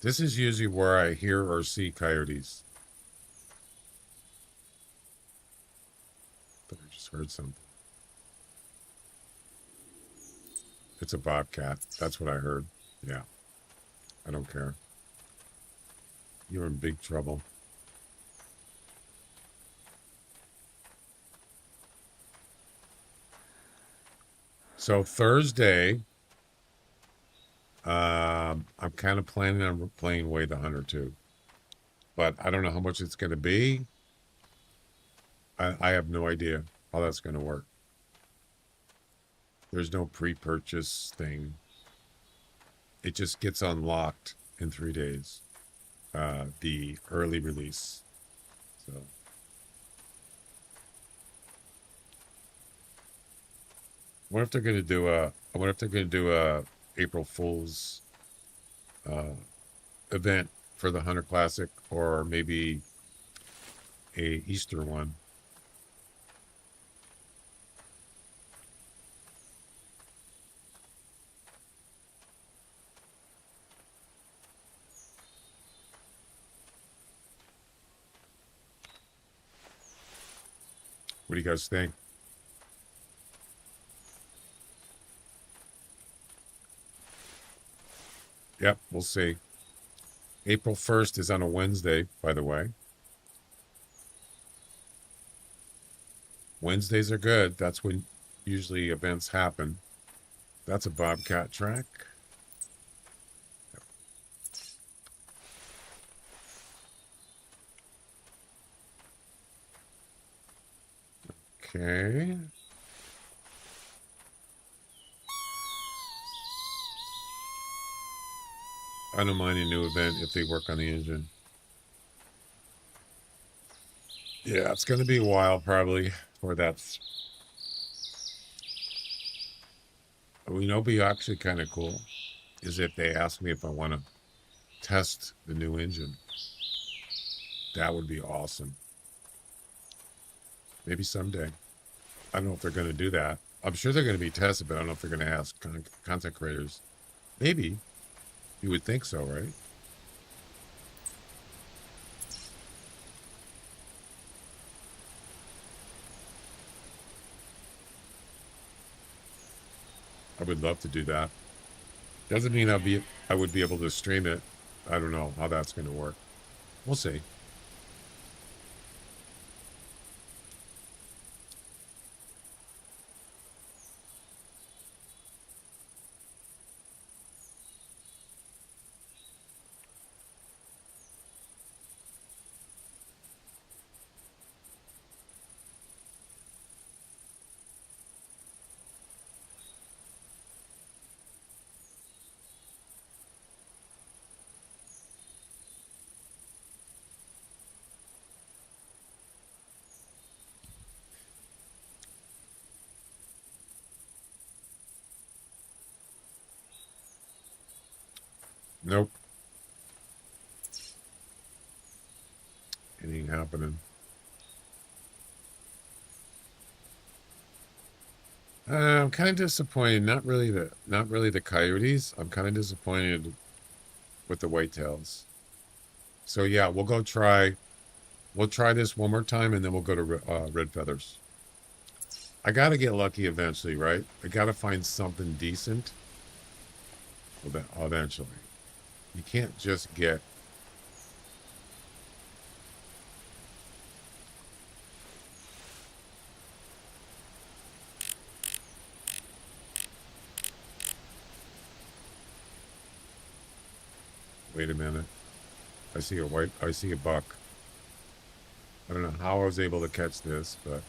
[SPEAKER 2] This is usually where I hear or see coyotes. But I just heard something. It's a bobcat. That's what I heard. Yeah. I don't care. You're in big trouble. So Thursday, I'm kind of planning on playing Way the Hunter too, but I don't know how much it's going to be. I have no idea how that's going to work. There's no pre-purchase thing. It just gets unlocked in 3 days. The early release. So I wonder if they're going to do a. I wonder if they're going to do a April Fool's event for the Hunter Classic, or maybe a Easter one. What do you guys think? Yep, we'll see. April 1st is on a Wednesday, by the way. Wednesdays are good. That's when usually events happen. That's a bobcat track. Okay. I don't mind a new event if they work on the engine. Yeah, it's going to be a while probably for that. You know, be actually kind of cool is if they ask me if I want to test the new engine. That would be awesome. Maybe someday. I don't know if they're going to do that. I'm sure they're going to be tested, but I don't know if they're going to ask content creators. Maybe. You would think so, right? I would love to do that. Doesn't mean I would be able to stream it. I don't know how that's going to work. We'll see. Nope. Anything happening. I'm kind of disappointed. Not really the coyotes. I'm kind of disappointed with the whitetails. So yeah, we'll try this one more time, and then we'll go to red feathers. I got to get lucky eventually, right? I got to find something decent eventually. You can't just get... Wait a minute. I see a buck. I don't know how I was able to catch this, but...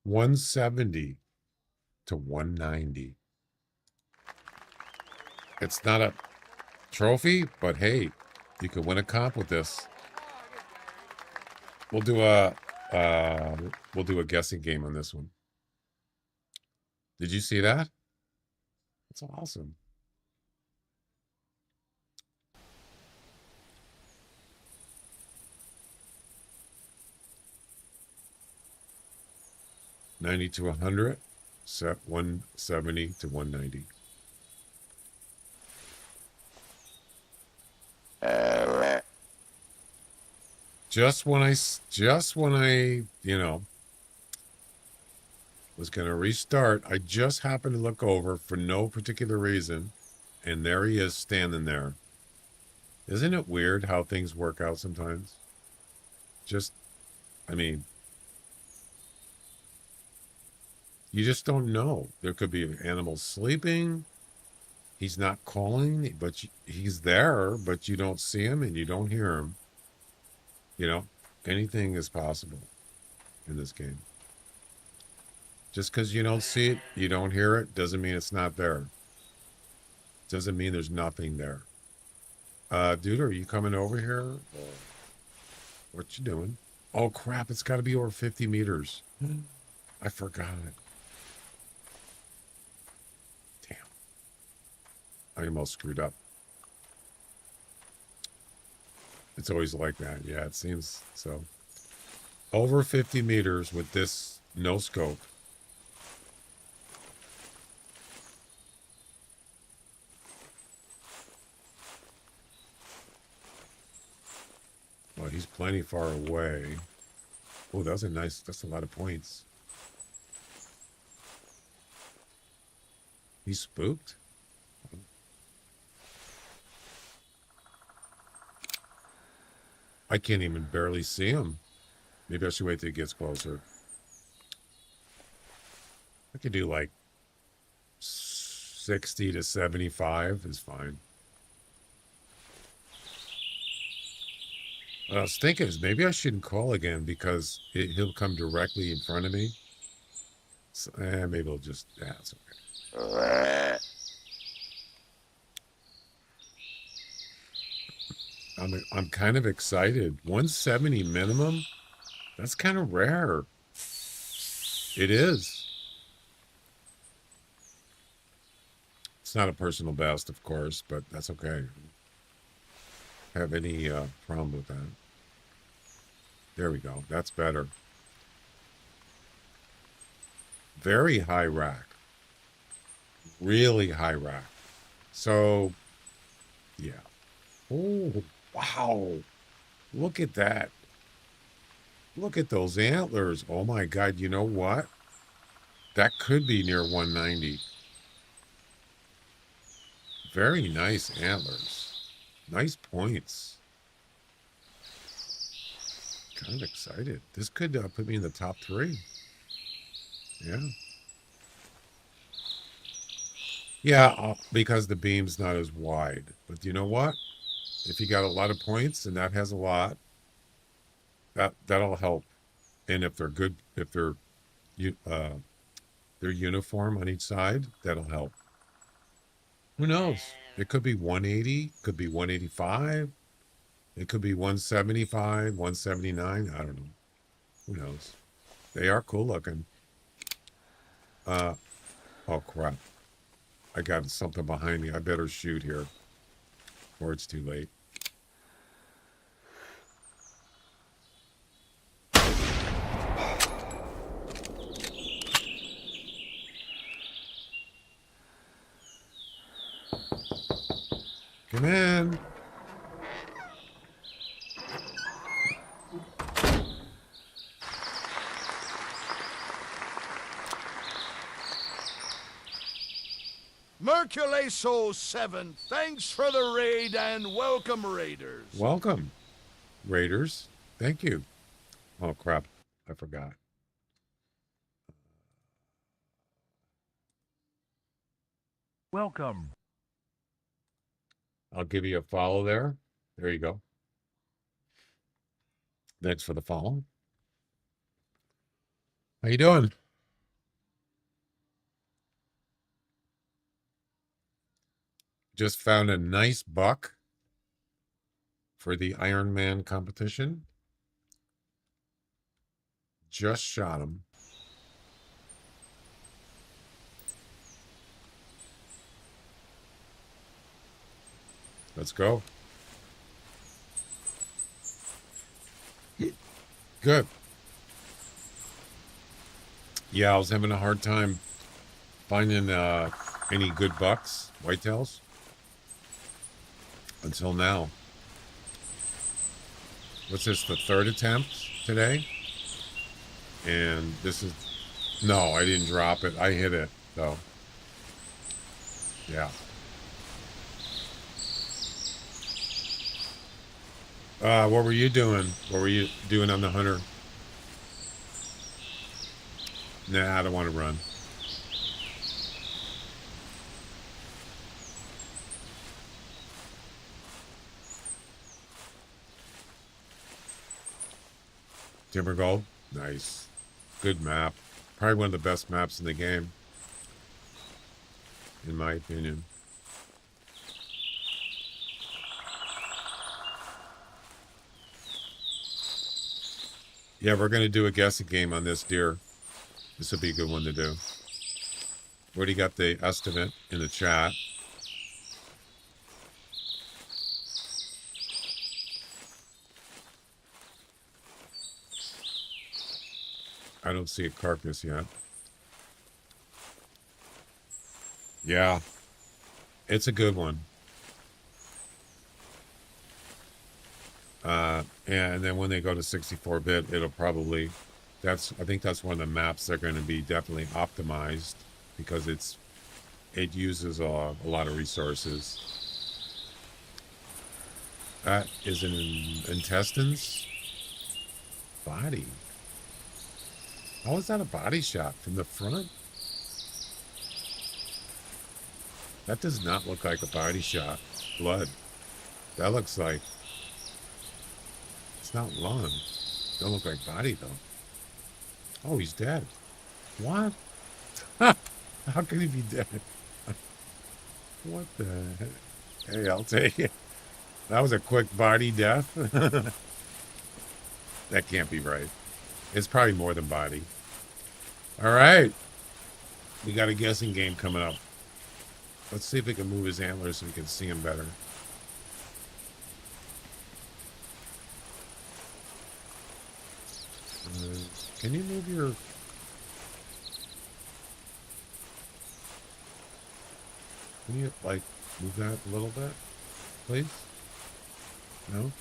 [SPEAKER 2] $170 to $190. It's not a trophy, but hey, you could win a comp with this. We'll do a guessing game on this one. Did you see that? That's awesome. $90 to $100, set $170 to $190. Just when I, you know, was going to restart, I just happened to look over for no particular reason, and there he is standing there. Isn't it weird how things work out sometimes? Just, I mean, you just don't know. There could be an animal sleeping. He's not calling, but he's there, but you don't see him and you don't hear him. You know, anything is possible in this game. Just because you don't see it, you don't hear it, doesn't mean it's not there. Doesn't mean there's nothing there. Dude, are you coming over here? What you doing? Oh, crap, it's got to be over 50 meters. I forgot it. Damn. I almost screwed up. It's always like that. Yeah, it seems so. Over 50 meters with this no scope. Well, he's plenty far away. Oh, that's a lot of points. He's spooked? I can't even barely see him. Maybe I should wait till he gets closer. I could do like 60 to 75 is fine. What I was thinking is maybe I shouldn't call again because he'll come directly in front of me. So, maybe it'll just, it's okay. I'm kind of excited. 170 minimum? That's kind of rare. It is. It's not a personal best, of course, but that's okay. Have any problem with that? There we go. That's better. Very high rack. Really high rack. So, yeah. Oh, wow. Look at that. Look at those antlers. Oh my God. You know what? That could be near 190. Very nice antlers. Nice points. Kind of excited. This could put me in the top 3. Yeah. Yeah, because the beam's not as wide. But you know what? If you got a lot of points and that has a lot, that'll help. And if they're good, if they're uniform on each side, that'll help. Who knows? It could be 180, could be 185, it could be 175, 179. I don't know. Who knows? They are cool looking. Oh crap. I got something behind me. I better shoot here or it's too late. Come in.
[SPEAKER 7] Merculeso 7, thanks for the raid and welcome, Raiders.
[SPEAKER 2] Welcome, Raiders. Thank you. Oh, crap. I forgot.
[SPEAKER 5] Welcome.
[SPEAKER 2] I'll give you a follow there. There you go. Thanks for the follow. How you doing? Just found a nice buck for the Iron Man competition. Just shot him. Let's go. Good. Yeah, I was having a hard time finding any good bucks, whitetails, until now. What's this, the 3rd attempt today? And this is, no, I didn't drop it. I hit it, though. Yeah. What were you doing? What were you doing on the hunter? Nah, I don't want to run. Timber Gold? Nice. Good map. Probably one of the best maps in the game, in my opinion. Yeah, we're going to do a guessing game on this deer. This will be a good one to do. Already got the estimate in the chat. I don't see a carcass yet. Yeah, it's a good one. And then when they go to 64-bit, it'll probably, I think that's one of the maps they're going to be definitely optimized because it uses a lot of resources. That is an intestines body. How is that a body shot from the front? That does not look like a body shot. Blood. That looks like, it's not lung. Don't look like body though. Oh, he's dead. What? How can he be dead? What the heck? Hey, I'll take it. That was a quick body death. That can't be right. It's probably more than body. All right. We got a guessing game coming up. Let's see if we can move his antlers so we can see him better. Can you move your... Can you, like, move that a little bit, please? No?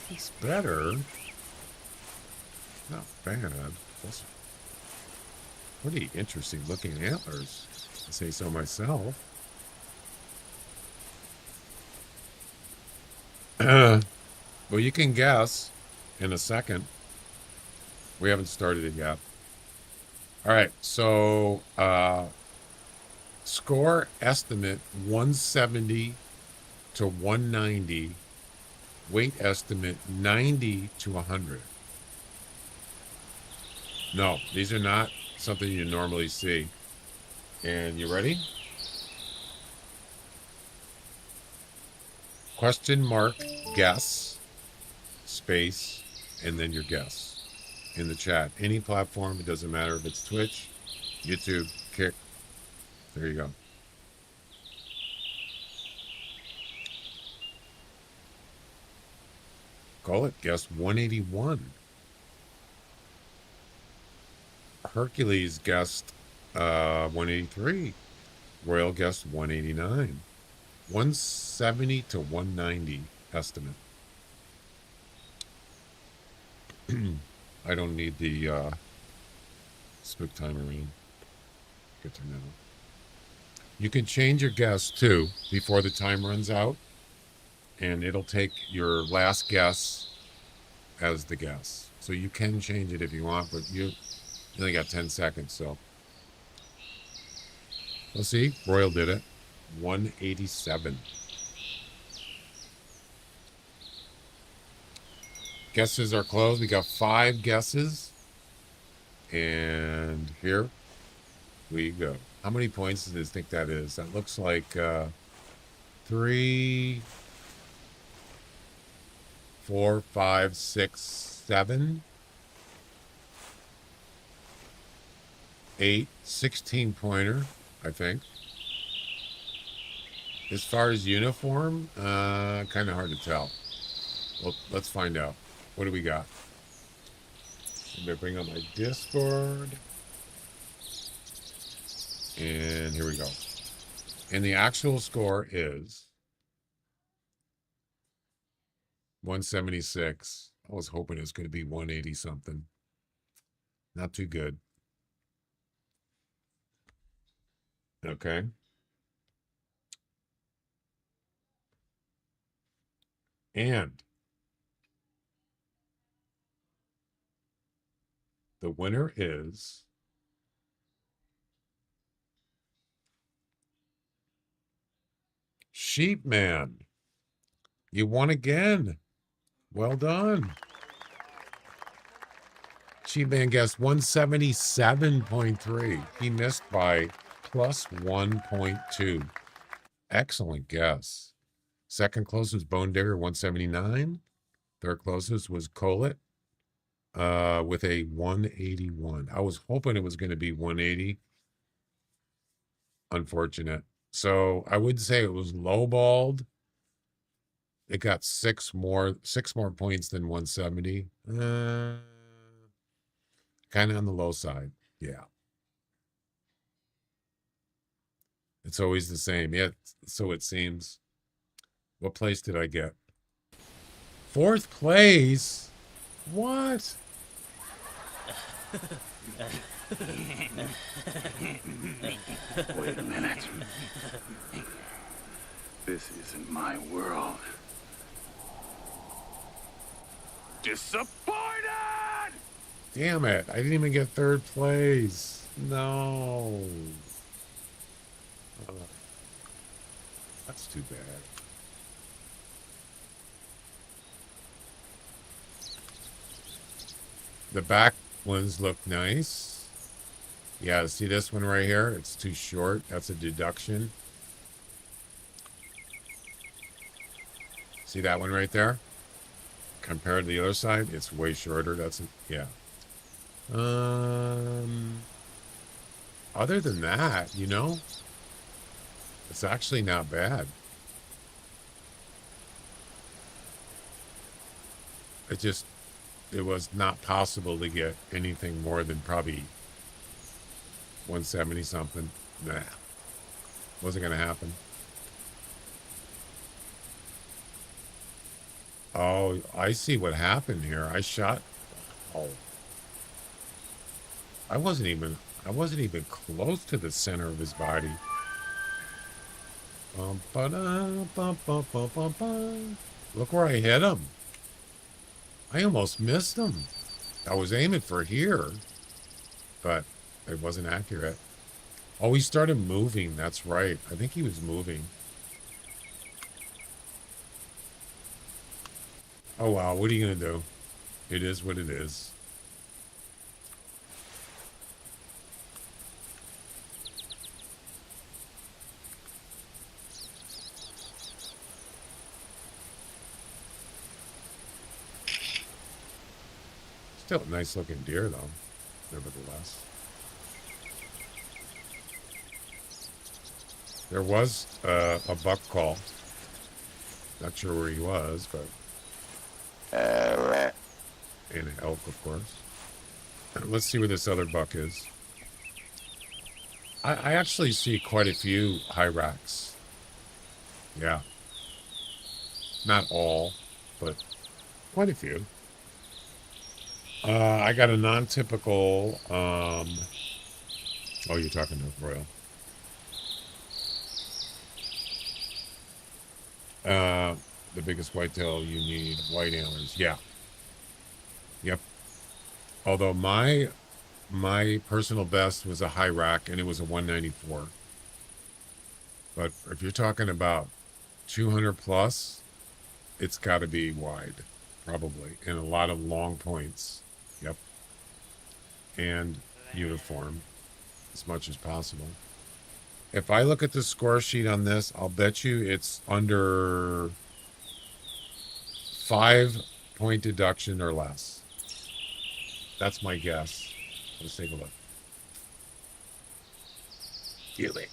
[SPEAKER 2] It's better. Not bad. That's pretty interesting looking antlers, to say so myself. Well, you can guess in a second. We haven't started it yet. All right, so score estimate 170 to 190. Weight estimate 90 to 100. No, these are not something you normally see. And you ready? Question mark, guess, space, and then your guess in the chat. Any platform, it doesn't matter if it's Twitch, YouTube, Kick. There you go. Call it. Guess 181. Hercules guessed 183. Royal guessed 189. 170 to 190 estimate. I don't need the spook timer in. Good to know. You can change your guess too before the time runs out, and it'll take your last guess as the guess. So you can change it if you want, but you only got 10 seconds, so. Let's see. Royal did it. 187. Guesses are closed. We got 5 guesses. And here we go. How many points do you think that is? That looks like 3, 4, 5, 6, 7, 8, 16 pointer, I think. As far as uniform, kind of hard to tell. Well, let's find out. What do we got? I'm going to bring up my Discord. And here we go. And the actual score is 176. I was hoping it was going to be 180 something. Not too good. Okay. And the winner is Sheepman. You won again. Well done. Sheepman guessed 177.3. He missed by plus 1.2. Excellent guess. Second closest was Bone Digger, 179. Third closest was Collet with a 181. I was hoping it was going to be 180. Unfortunate. So I would say it was lowballed. It got six more points than 170. Kind of on the low side. Yeah. It's always the same. Yeah, so it seems. What place did I get? Fourth place? What?
[SPEAKER 5] Wait a minute. This isn't my world. Disappointed!
[SPEAKER 2] Damn it. I didn't even get third place. No. That's too bad. The back ones look nice. Yeah, see this one right here? It's too short. That's a deduction. See that one right there? Compared to the other side, it's way shorter. That's yeah. Other than that, you know, it's actually not bad. It was not possible to get anything more than probably 170 something. Nah, wasn't gonna happen. Oh, I see what happened here. I shot. Oh, I wasn't even close to the center of his body. Look where I hit him. I almost missed him. I was aiming for here, but it wasn't accurate. Oh, he started moving. That's right. I think he was moving. Oh, wow. What are you going to do? It is what it is. Still a nice looking deer, though, nevertheless. There was a buck call. Not sure where he was, but... and an elk, of course. Let's see where this other buck is. I actually see quite a few high racks. Yeah. Not all, but quite a few. I got a non-typical, oh, you're talking to Royal. The biggest whitetail you need, white antlers. Yeah. Yep. Although my personal best was a high rack, and it was a 194. But if you're talking about 200 plus, it's got to be wide, probably, and a lot of long points. Yep. And uniform as much as possible. If I look at the score sheet on this, I'll bet you it's under 5-point deduction or less. That's my guess. Let's take a look. Do it.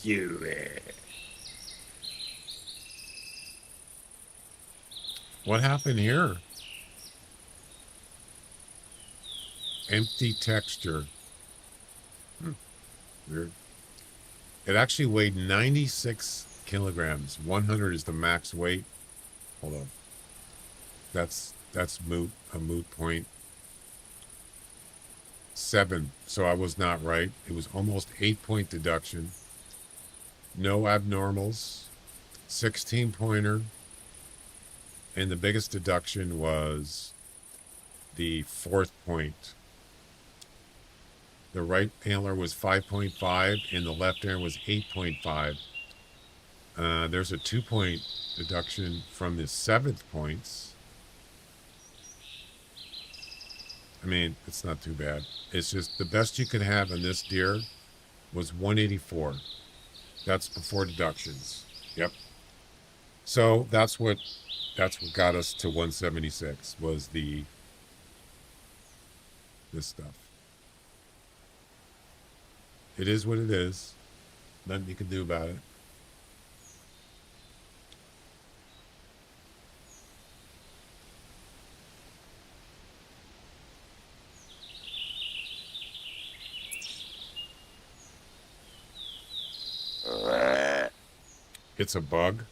[SPEAKER 2] Do it. What happened here? Empty texture. Weird. It actually weighed 96 kilograms. 100 is the max weight. Hold on. That's moot. A moot point. 7. So I was not right. It was almost 8-point deduction. No abnormals. 16 pointer. And the biggest deduction was the fourth point. The right antler was 5.5 and the left antler was 8.5. There's a 2-point deduction from the seventh points. I mean, it's not too bad. It's just the best you could have in this deer was 184. That's before deductions. Yep. So that's what got us to 176 was this stuff. It is what it is. Nothing you can do about it. It's a bug.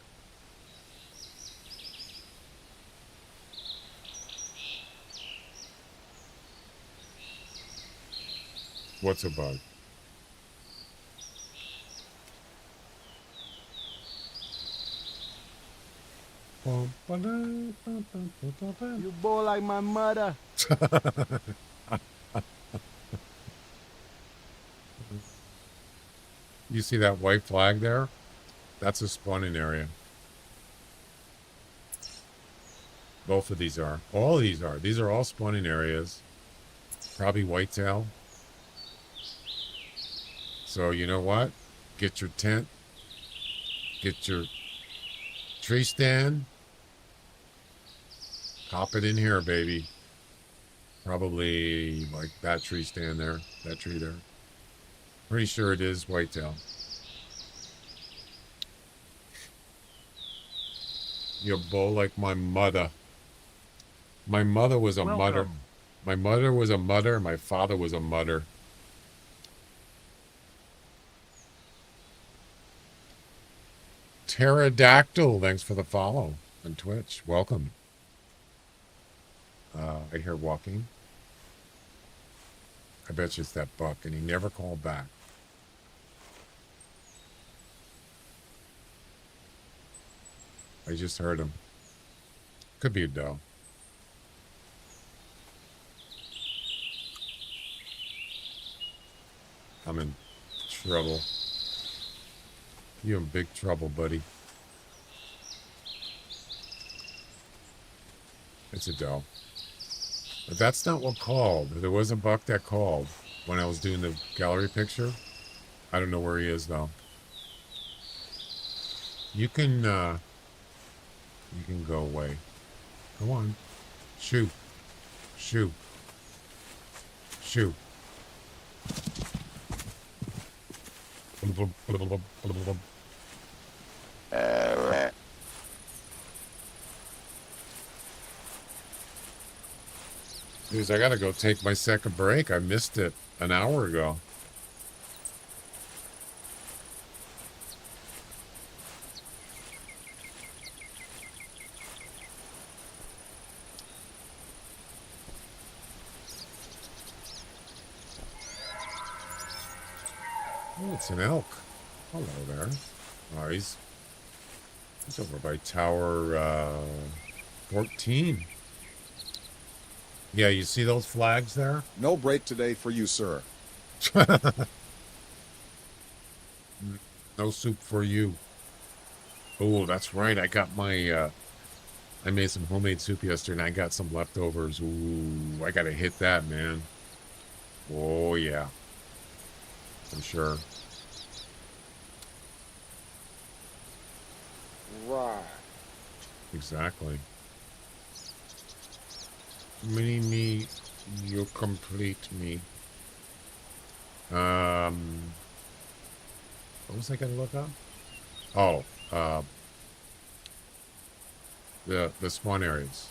[SPEAKER 2] What's a bug?
[SPEAKER 4] You boy like my mother.
[SPEAKER 2] You see that white flag there? That's a spawning area. Both of these are. All of these are. These are all spawning areas. Probably whitetail. So you know what? Get your tent. Get your tree stand. Pop it in here, baby. Probably like that tree stand there. That tree there. Pretty sure it is whitetail. You bow like my mother. My mother was a mutter. My mother was a mutter. My father was a mutter. Pterodactyl, thanks for the follow on Twitch. Welcome. I hear walking. I bet you it's that buck, and he never called back. I just heard him. Could be a doe. I'm in trouble. You're in big trouble, buddy. It's a doe. But that's not what called. There was a buck that called when I was doing the gallery picture. I don't know where he is, though. You can go away. Come on. Shoot. Shoot. Shoot. Dude, I gotta go take my second break. I missed it an hour ago. Oh, it's an elk. Hello there. Oh, he's over by Tower 14. Yeah, you see those flags there?
[SPEAKER 8] No break today for you, sir.
[SPEAKER 2] No soup for you. Oh, that's right. I got my, I made some homemade soup yesterday and I got some leftovers. Ooh, I gotta hit that, man. Oh, yeah. For sure.
[SPEAKER 1] Right.
[SPEAKER 2] Exactly. Mini me, you complete me. What was I gonna look up? Oh, the spawn areas.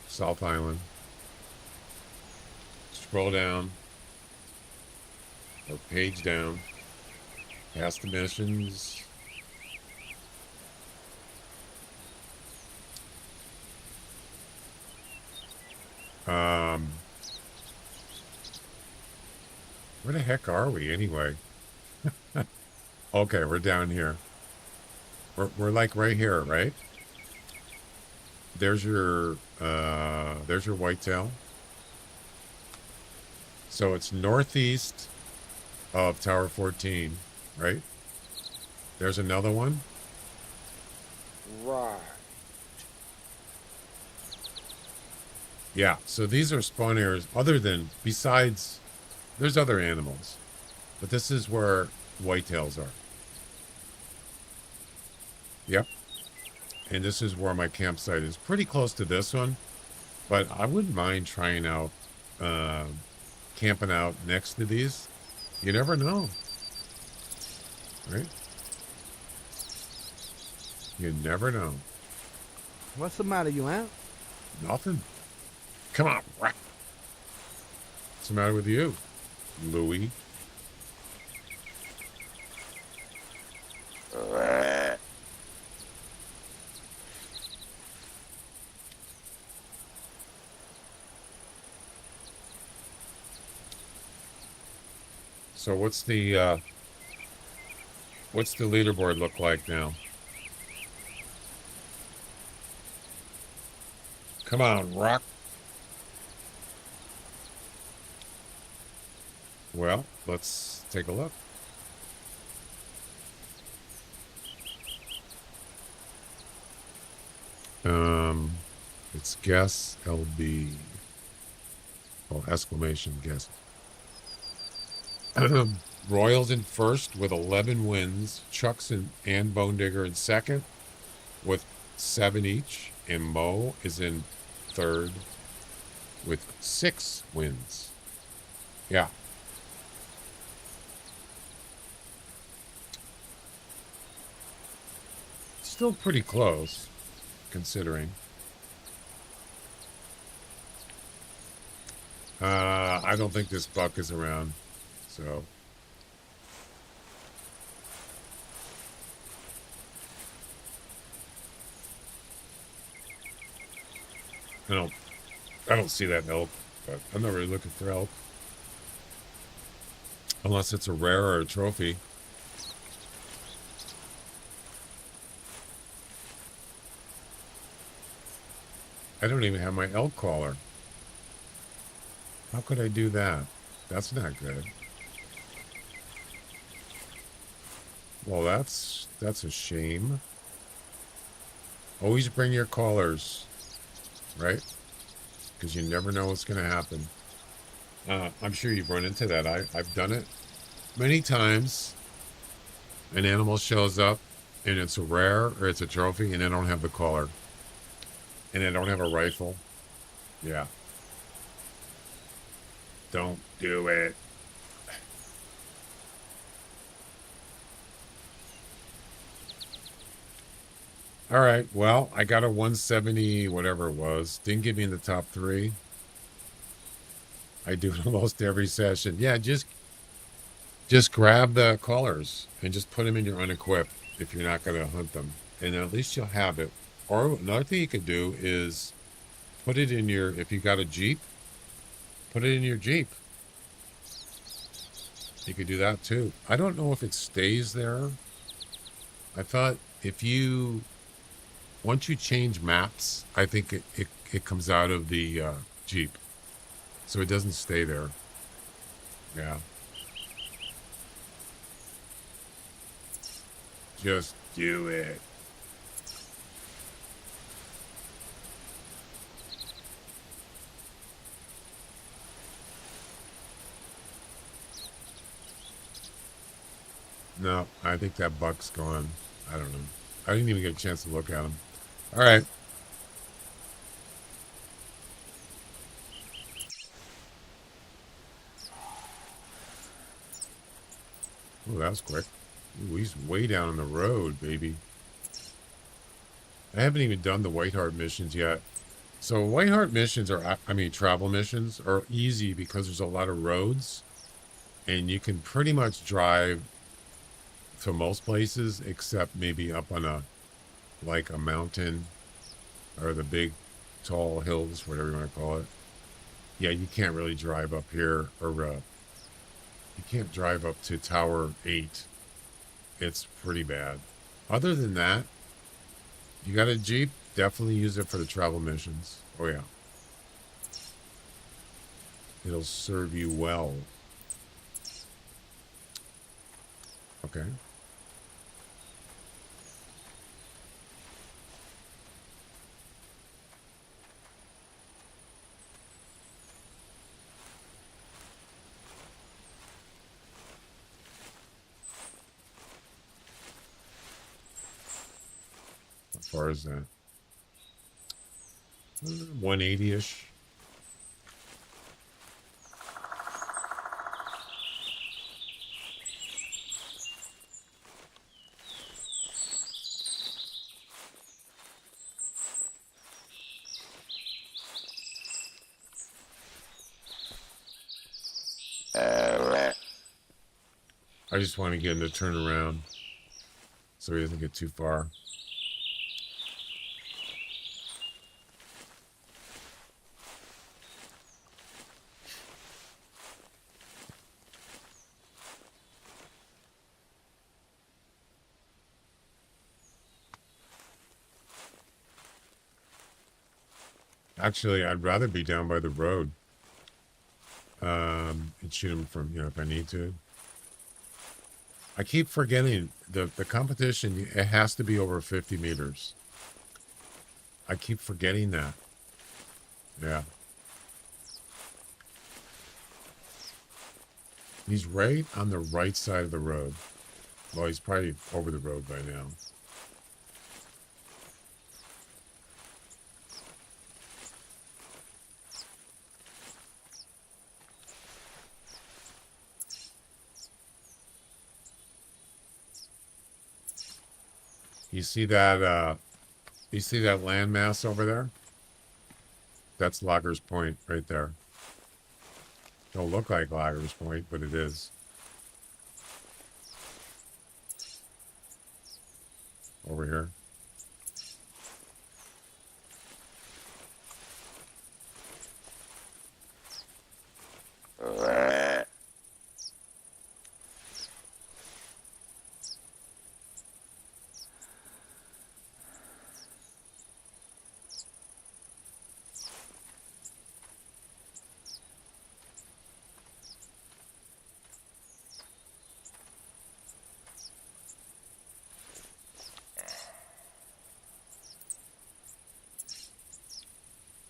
[SPEAKER 2] South Island. Scroll down. Or page down. Past the missions. Where the heck are we anyway? Okay, we're down here. We're like right here, right? There's your whitetail. So it's northeast of Tower 14, right? There's another one.
[SPEAKER 1] Right.
[SPEAKER 2] Yeah, so these are spawn areas besides, there's other animals, but this is where whitetails are. Yep. And this is where my campsite is. Pretty close to this one, but I wouldn't mind trying out, camping out next to these. You never know, right? You never know.
[SPEAKER 4] What's the matter, you aunt?
[SPEAKER 2] Nothing. Come on, rat. What's the matter with you, Louie? So what's the leaderboard look like now? Come on, Rock. Well, let's take a look. It's guess LB. Oh, exclamation guess. Royals in first with 11 wins. Chucks and Bone Digger in second with 7 each. And Mo is in third with 6 wins. Yeah. Still pretty close, considering. I don't think this buck is around, so. I don't see that elk, but I'm not really looking for elk. Unless it's a rare or a trophy. I don't even have my elk collar. How could I do that? That's not good. Well, that's a shame. Always bring your collars, right? Because you never know what's going to happen. I'm sure you've run into that. I've done it many times. An animal shows up and it's a rare or it's a trophy and they don't have the collar. And they don't have a rifle. Yeah. Don't do it. All right. Well, I got a 170, whatever it was. Didn't get me in the top 3. I do it almost every session. Yeah, just grab the collars and just put them in your unequipped if you're not going to hunt them. And at least you'll have it. Or another thing you could do is put it in your, if you got a Jeep, put it in your Jeep. You could do that too. I don't know if it stays there. I thought once you change maps, I think it comes out of the Jeep. So it doesn't stay there. Yeah. Just do it. No, I think that buck's gone. I don't know. I didn't even get a chance to look at him. All right. Oh, that was quick. Ooh, he's way down the road, baby. I haven't even done the Whiteheart missions yet. So Whiteheart missions travel missions are easy because there's a lot of roads. And you can pretty much drive to most places except maybe up on a mountain or the big tall hills, whatever you want to call it. Yeah, you can't really drive up here or You can't drive up to Tower 8. It's pretty bad. Other than that, you got a Jeep, definitely use it for the travel missions. Oh yeah. It'll serve you well. Okay. How far is that? 180-ish. I just want to get him to turn around so he doesn't get too far. Actually, I'd rather be down by the road. And shoot him from, if I need to. I keep forgetting the competition, it has to be over 50 meters. I keep forgetting that. Yeah. He's right on the right side of the road. Well, he's probably over the road by now. You see that landmass over there? That's Loggers Point right there. Don't look like Loggers Point, but it is. Over here.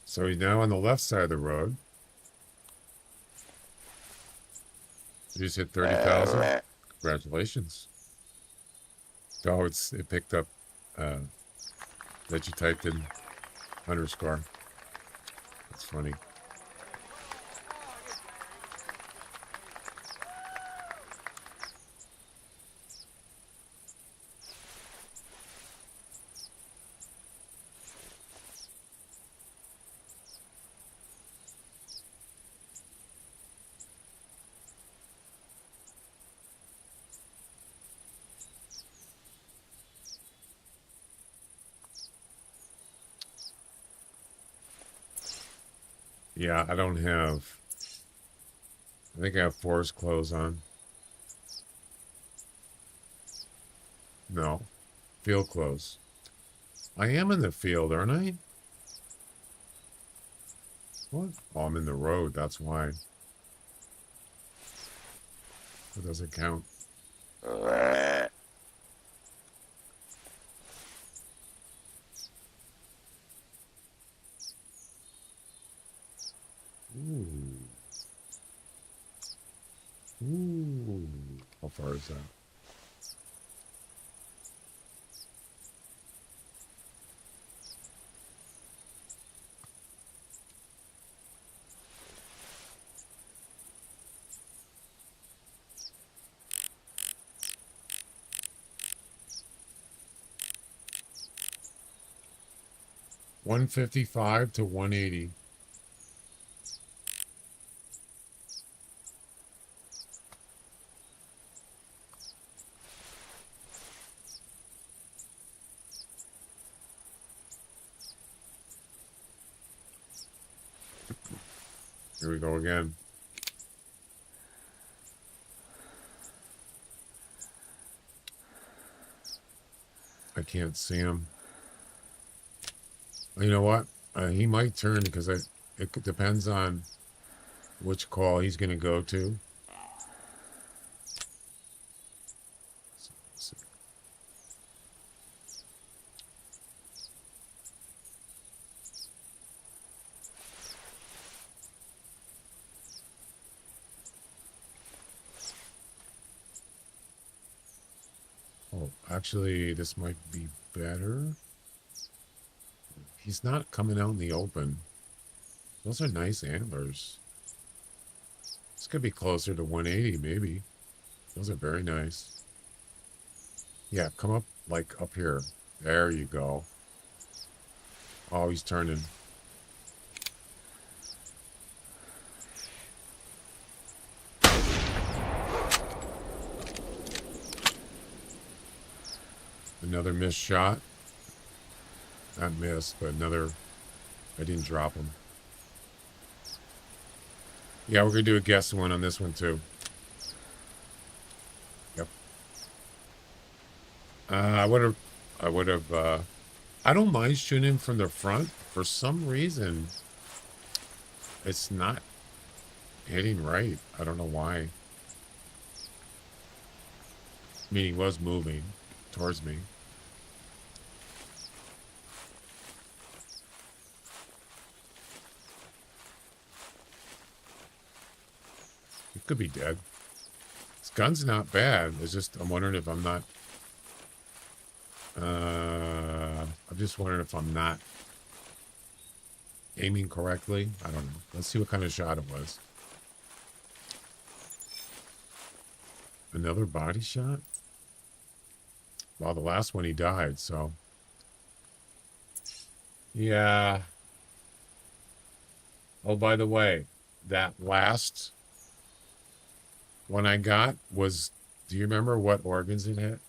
[SPEAKER 2] So he's now on the left side of the road. You just hit 30,000. Congratulations. Oh, it picked up that you typed in _. That's funny. Yeah, I don't have... I think I have forest clothes on. No. Field clothes. I am in the field, aren't I? What? Oh, I'm in the road, that's why. It doesn't count. Ooh. Ooh. How far is that? $155 to $180. Here we go again. I can't see him. You know what? He might turn because it depends on which call he's going to go to. Oh, actually, this might be better. He's not coming out in the open. Those are nice antlers. This could be closer to 180, maybe. Those are very nice. Yeah, come up, like, up here. There you go. Oh, he's turning. Another missed shot. Not missed, but another. I didn't drop him. Yeah, we're gonna do a guess one on this one too. Yep. I would have. I don't mind shooting from the front. For some reason, it's not hitting right. I don't know why. I mean, he was moving towards me. He could be dead. His gun's not bad. It's just, I'm wondering if I'm not... I'm just wondering if I'm not aiming correctly. I don't know. Let's see what kind of shot it was. Another body shot? Well, the last one he died, so... Yeah. Oh, by the way, that last one I got was... Do you remember what organs it hit?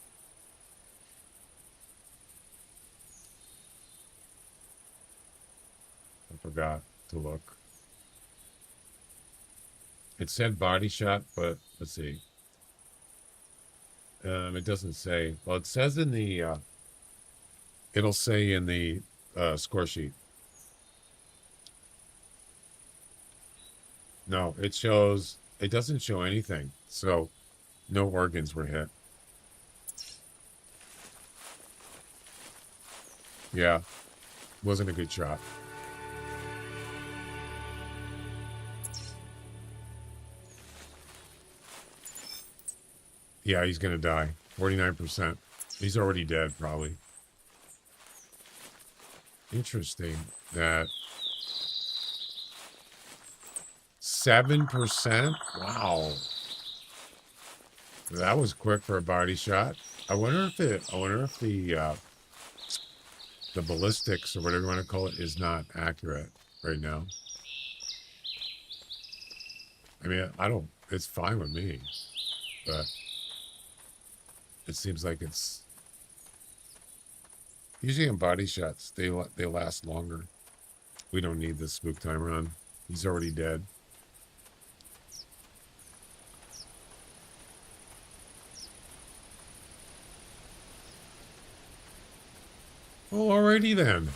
[SPEAKER 2] I forgot to look. It said body shot, but let's see. It doesn't say. Well, it says in the... it'll say in the score sheet. No, it shows... It doesn't show anything. So, no organs were hit. Yeah. Wasn't a good shot. Yeah, he's going to die. 49%. He's already dead, probably. Interesting that 7%? Wow. That was quick for a body shot. I wonder if the ballistics or whatever you want to call it is not accurate right now. I mean, it's fine with me, but it seems like it's usually in body shots, they last longer. We don't need this spook timer on. He's already dead. Oh, alrighty then.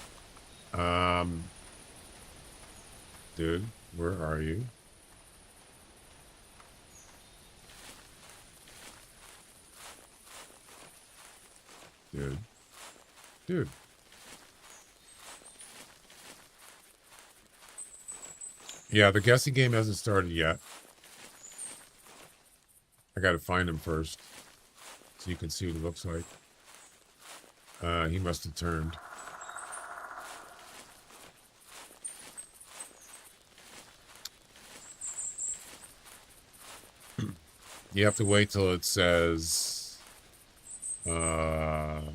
[SPEAKER 2] Dude, where are you? Dude. Yeah, the guessing game hasn't started yet. I gotta find him first, so you can see what he looks like. He must have turned. You have to wait till it says... The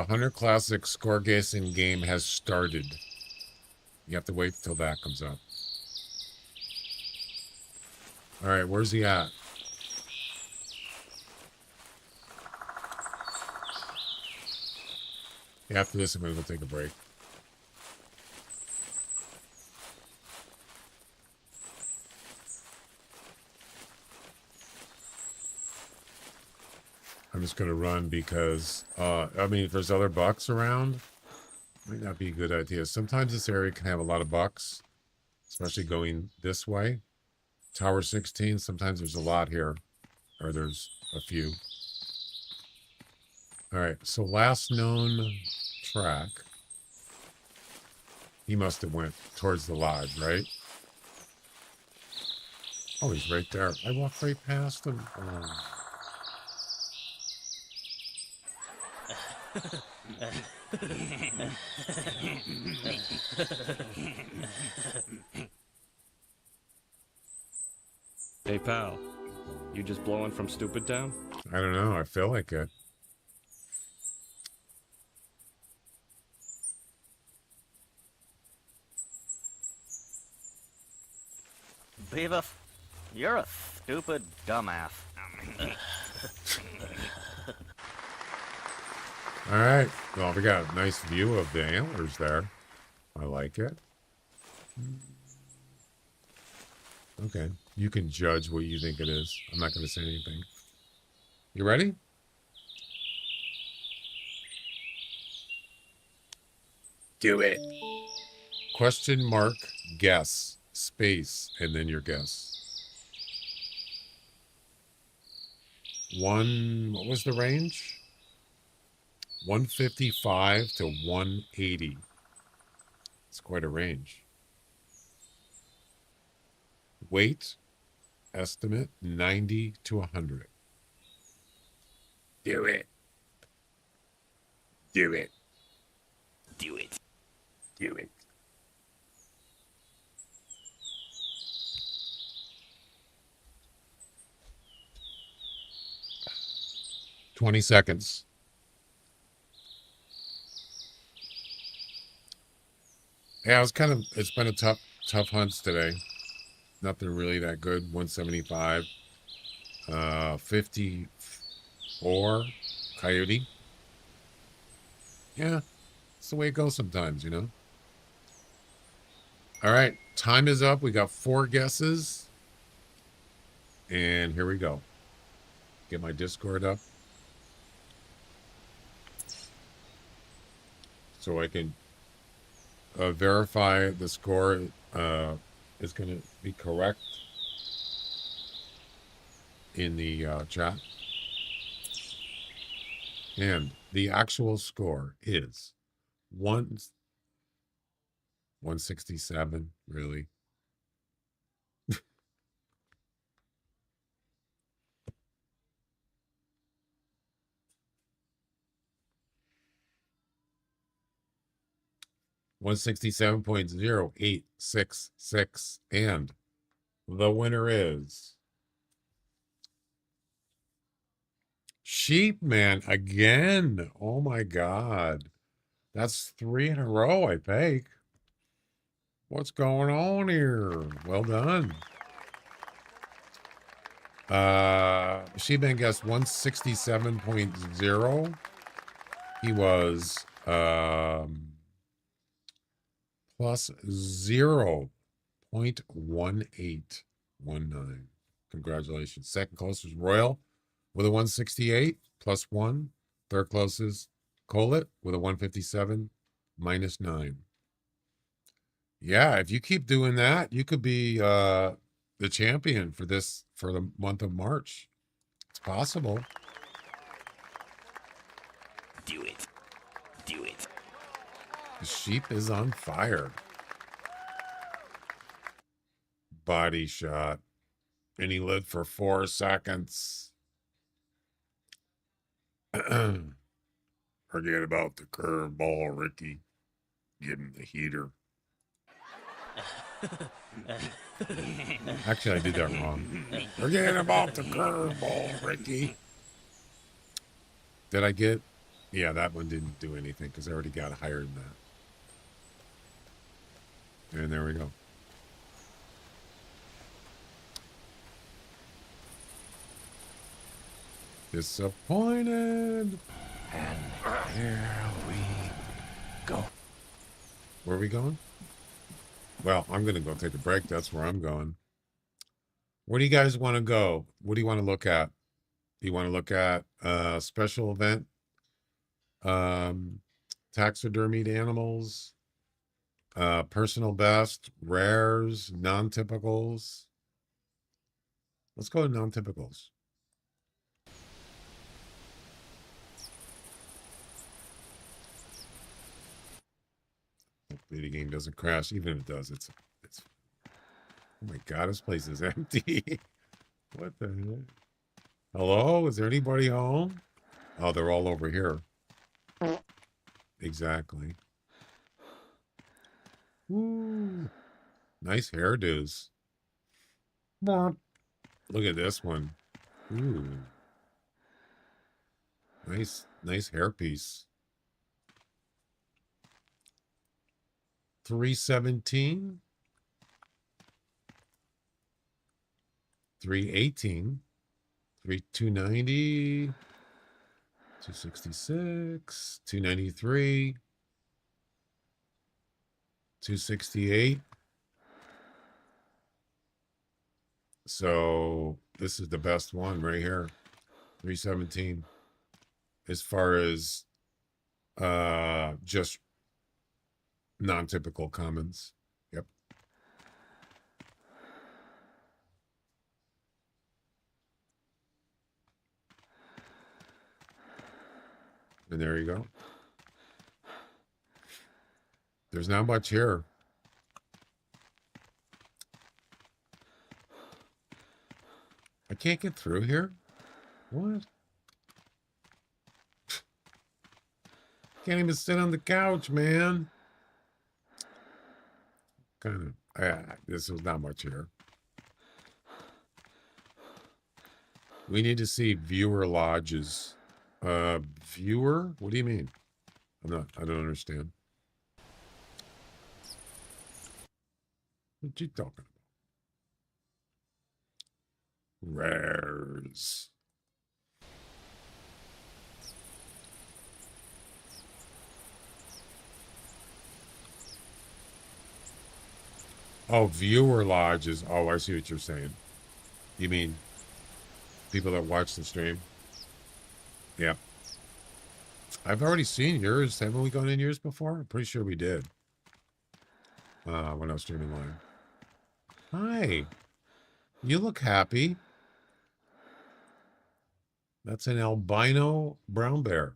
[SPEAKER 2] Hunter Classic score guessing game has started. You have to wait till that comes up. All right, where's he at? After this, I'm going to go take a break. just going to run because, I mean, if there's other bucks around, might not be a good idea. Sometimes this area can have a lot of bucks, especially going this way. Tower 16, sometimes there's a lot here, or there's a few. All right, so last known track. He must have went towards the lodge, right? Oh, he's right there. I walked right past him. Oh.
[SPEAKER 9] Hey, pal. You just blowing from Stupid Town?
[SPEAKER 2] I don't know. I feel like it.
[SPEAKER 10] Beavis, you're a stupid dumbass.
[SPEAKER 2] All right. Well, we got a nice view of the antlers there. I like it. Okay. You can judge what you think it is. I'm not going to say anything. You ready? Do it. Question mark, guess, space, and then your guess. What was the range? 155 to 180. It's quite a range. Weight estimate 90 to 100. Do it. Do it.
[SPEAKER 10] Do it.
[SPEAKER 2] Do it. Twenty seconds. Yeah, it's been a tough hunts today. Nothing really that good. 175. 54 coyote. Yeah, it's the way it goes sometimes, you know. All right, time is up. We got 4 guesses. And here we go. Get my Discord up. So I can verify the score is going to be correct in the chat. And the actual score is 167, really. $167.0866, and the winner is Sheep Man again. Oh my God, that's 3 in a row, I think. What's going on here? Well done. Sheep Man guessed 167.0. He was plus 0.1819. Congratulations. Second closest Royal with a 168 plus 1. Third closest Collet with a 157 minus 9. Yeah, if you keep doing that, you could be the champion for the month of March. It's possible.
[SPEAKER 10] Do it. Do it.
[SPEAKER 2] The sheep is on fire. Body shot. And he lived for 4 seconds. Forget about the curveball, Ricky. Give him the heater. Actually, I did that wrong. Forget about the curveball, Ricky. Did I get? Yeah, that one didn't do anything because I already got higher than that. And there we go. Disappointed. And here we go. Where are we going? Well, I'm going to go take a break. That's where I'm going. Where do you guys want to go? What do you want to look at? You want to look at special event, taxidermied animals, personal best, rares, non-typicals. Let's go to non-typicals. Hopefully the game doesn't crash. Even if it does, it's oh my god, this place is empty. What the heck? Hello? Is there anybody home? Oh, they're all over here. Exactly. Woo. Nice hairdos. Look at this one. Ooh. Nice hairpiece. 317. 318. 290. 266. 293. 268. So this is the best one right here. 317. As far as just non-typical commons. Yep. And there you go. There's not much here. I can't get through here? What? Can't even sit on the couch, man. Kind of. This was not much here. We need to see viewer lodges. Viewer? What do you mean? I don't understand. What you talking about? Rares. Oh, viewer lodges. Oh, I see what you're saying. You mean people that watch the stream? Yeah. I've already seen yours. Haven't we gone in yours before? I'm pretty sure we did. When I was streaming live. Hi. You look happy. That's an albino brown bear.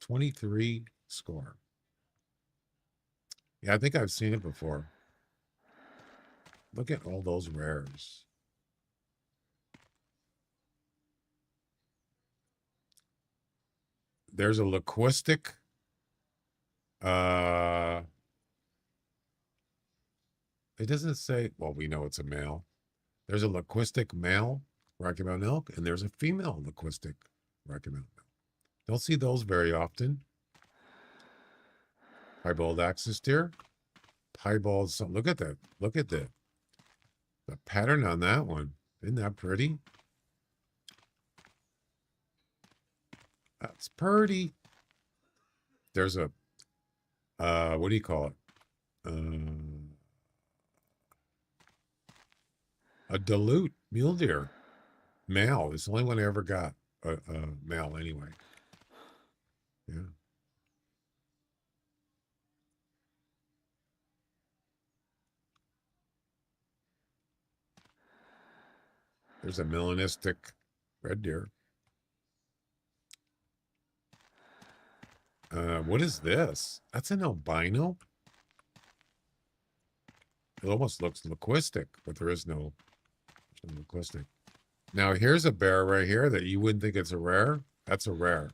[SPEAKER 2] 23 score. Yeah, I think I've seen it before. Look at all those rares. There's a linguistic. It doesn't say, well, we know it's a male. There's a linguistic male Rocky Mountain elk, and there's a female linguistic Rocky Mountain elk. Don't see those very often. Piebald axis deer. Piebald, look at that. Look at the pattern on that one. Isn't that pretty? That's pretty. There's a, what do you call it? A Duluth mule deer. Male. It's the only one I ever got. A male anyway. Yeah. There's a melanistic red deer. What is this? That's an albino? It almost looks linguistic, but there is no linguistic. Now, here's a bear right here that you wouldn't think it's a rare. That's a rare.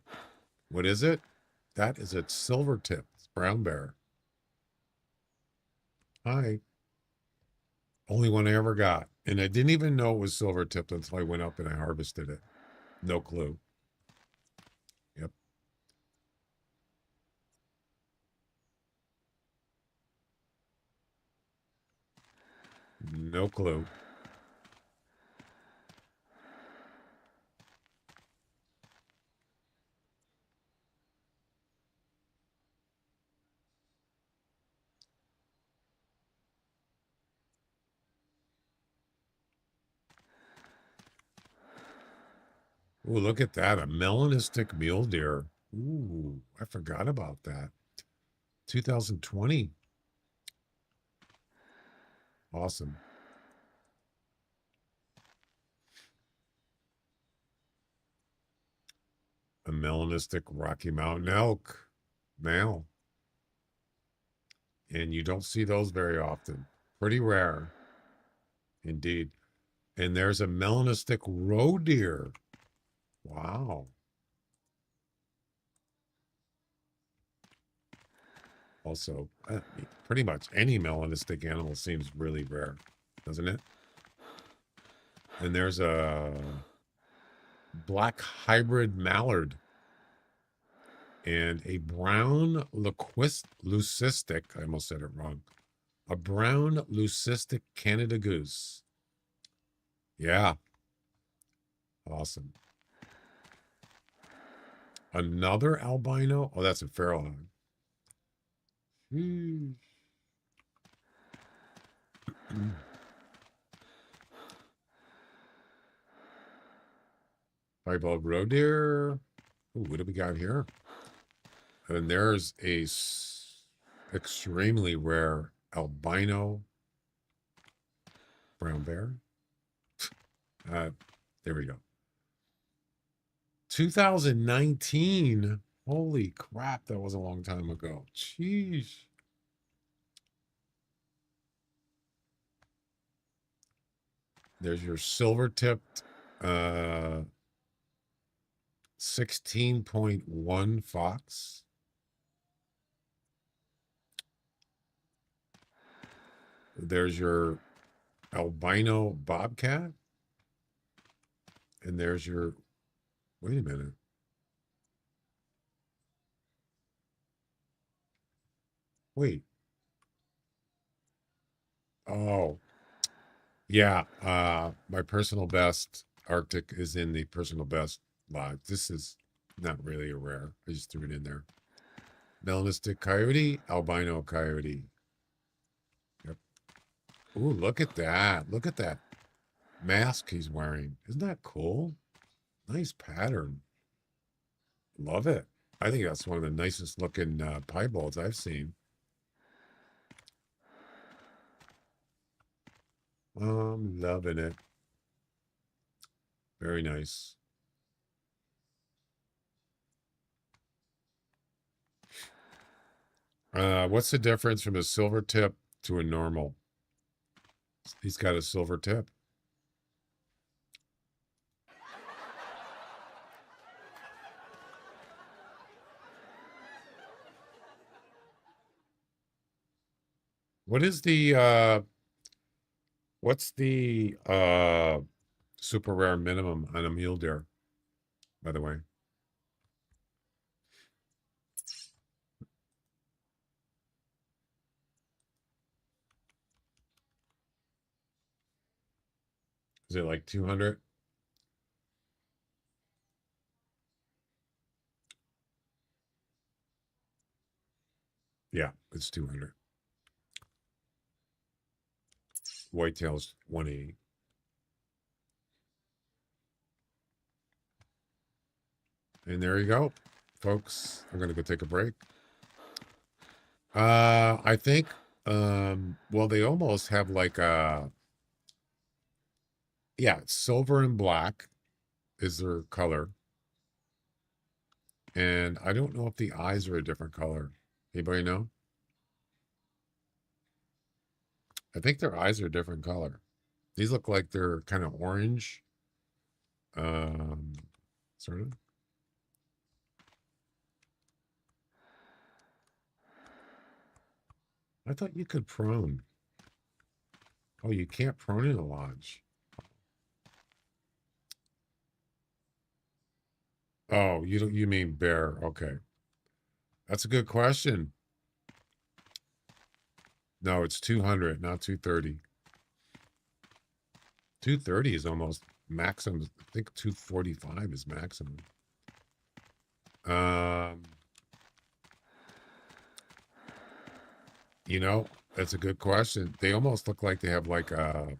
[SPEAKER 2] What is it? That is a silver tip brown bear. Hi. Only one I ever got. And I didn't even know it was silver tipped until I went up and I harvested it. No clue. Yep. No clue. Ooh, look at that. A melanistic mule deer. Ooh, I forgot about that. 2020. Awesome. A melanistic Rocky Mountain elk male. And you don't see those very often. Pretty rare. Indeed. And there's a melanistic roe deer. Wow. Also, pretty much any melanistic animal seems really rare, doesn't it? And there's a black hybrid mallard and a brown leucistic, I almost said it wrong, a brown leucistic Canada goose. Yeah. Awesome. Another albino. Oh, that's a feral hog. Piebald roe deer. Ooh, what do we got here? And there's a extremely rare albino brown bear. There we go. 2019. Holy crap, that was a long time ago. Jeez. There's your silver-tipped 16.1 fox. There's your albino bobcat. And there's your, wait a minute. Wait. Oh. Yeah, my personal best Arctic is in the personal best lodge. This is not really a rare. I just threw it in there. Melanistic coyote, albino coyote. Yep. Ooh, look at that. Look at that mask he's wearing. Isn't that cool? Nice pattern. Love it. I think that's one of the nicest looking piebalds I've seen. I'm loving it. Very nice. What's the difference from a silver tip to a normal? He's got a silver tip. What is the what's the super rare minimum on a mule deer, by the way? Is it like 200? Yeah, it's 200. Whitetail's 180. And there you go, folks. I'm gonna go take a break. I think well, they almost have like a, yeah, silver and black is their color. And I don't know if the eyes are a different color. Anybody know? I think their eyes are a different color. These look like they're kind of orange. Sort of. I thought you could prone. Oh, you can't prone in a lodge. Oh, you mean bear. Okay. That's a good question. No, it's 200, not 230. 230 is almost maximum. I think 245 is maximum. You know, that's a good question. They almost look like they have like a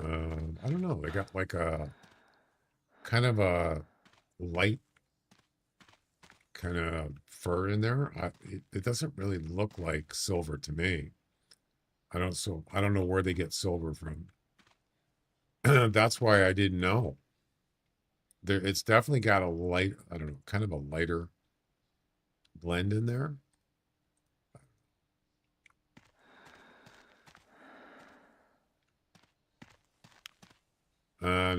[SPEAKER 2] I don't know. They got like a kind of a light kind of fur in there. It doesn't really look like silver to me. I don't know where they get silver from. That's why I didn't know. It's definitely got a light, I don't know, kind of a lighter blend in there.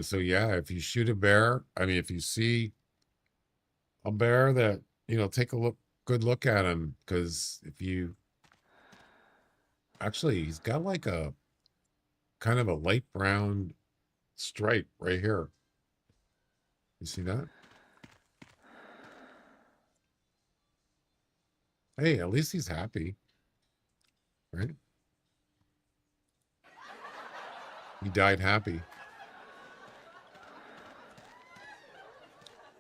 [SPEAKER 2] So yeah, if you shoot a bear, I mean, if you see a bear that, take a good look at him, because if you actually, he's got like a kind of a light brown stripe right here. You see that? Hey, at least he's happy, right? He died happy.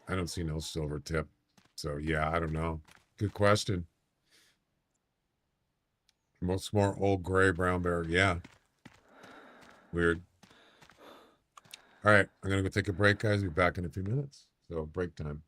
[SPEAKER 2] I don't see no silver tip. So yeah, I don't know. Good question. Most more old gray brown bear. Yeah. Weird. All right. I'm going to go take a break, guys. Be back in a few minutes. So break time.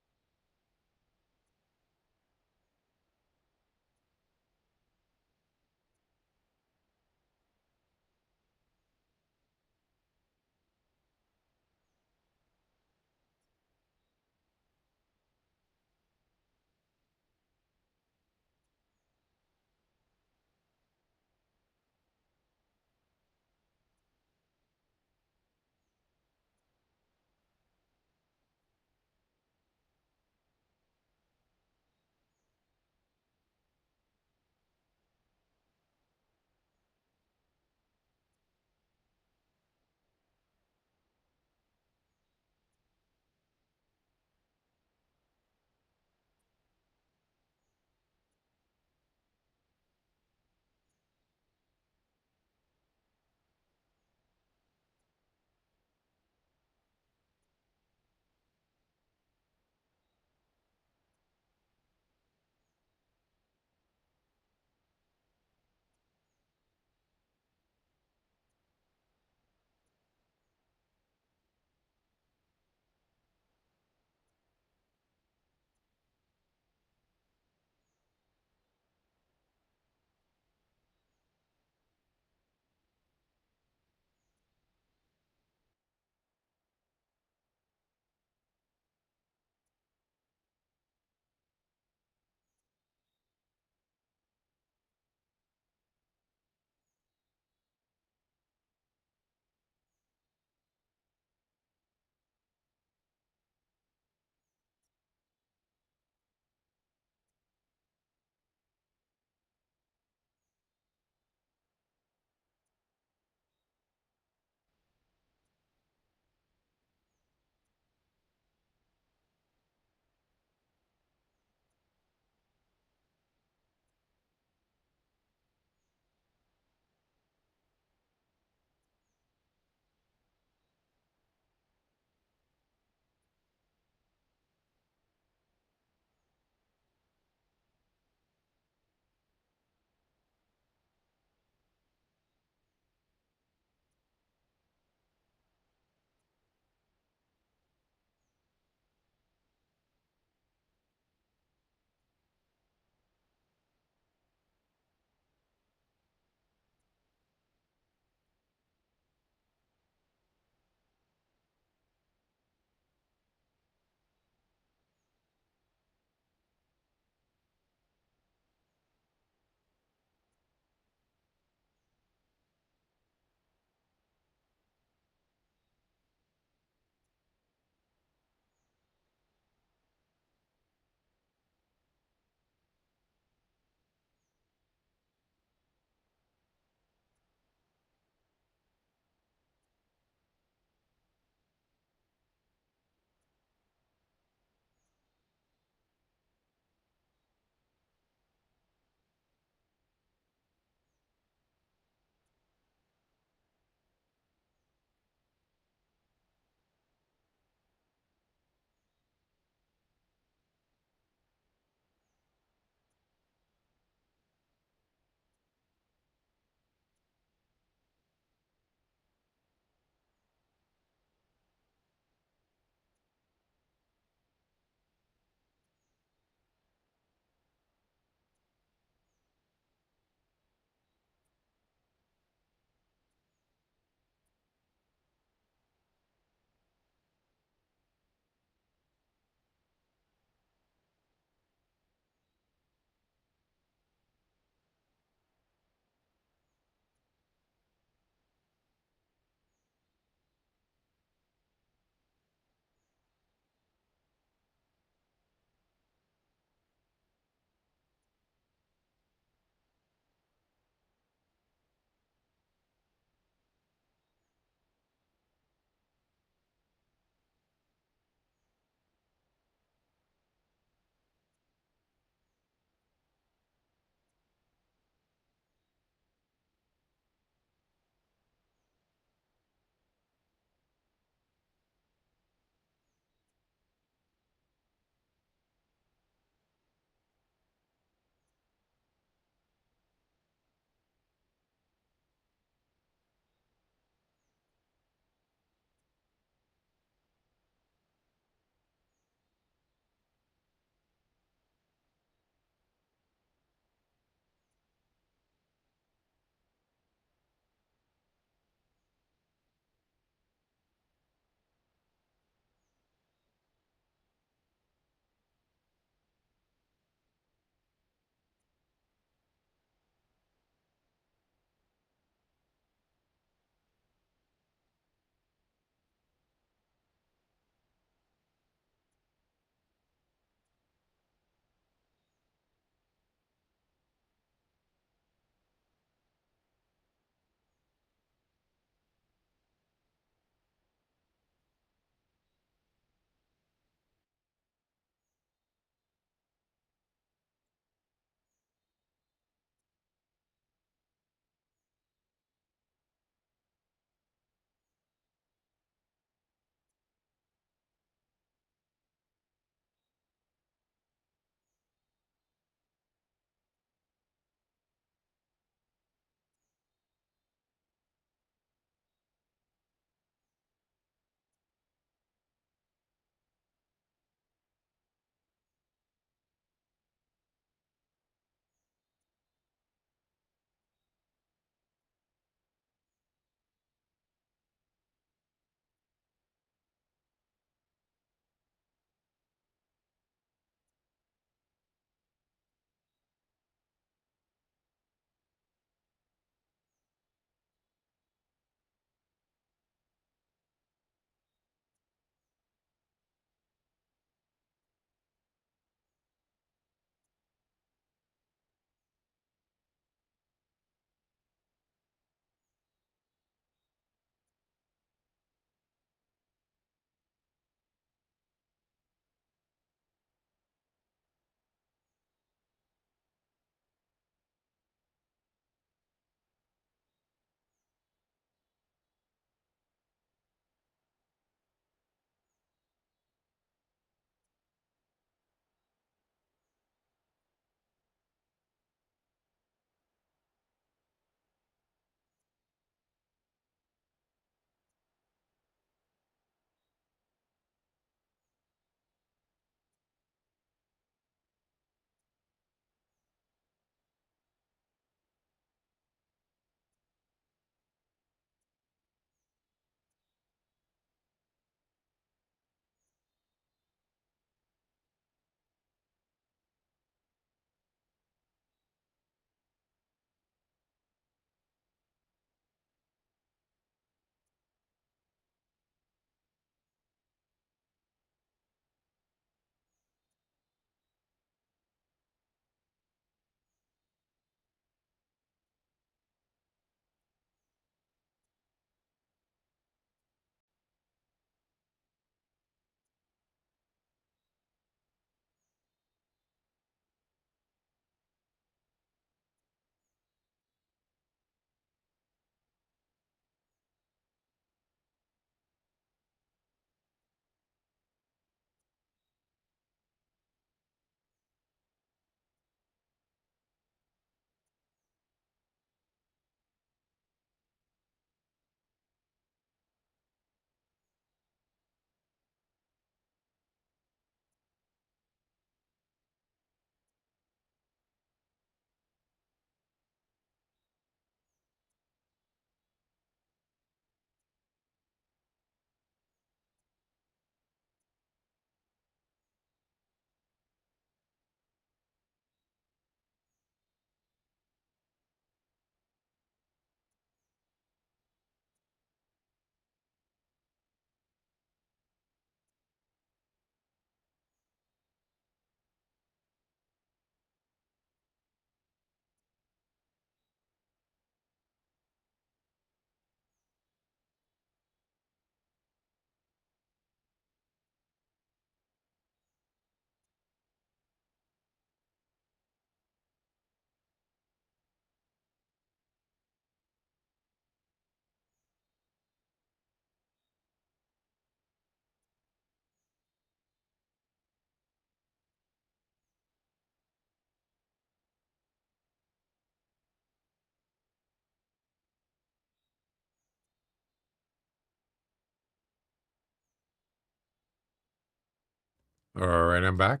[SPEAKER 2] All right, I'm back.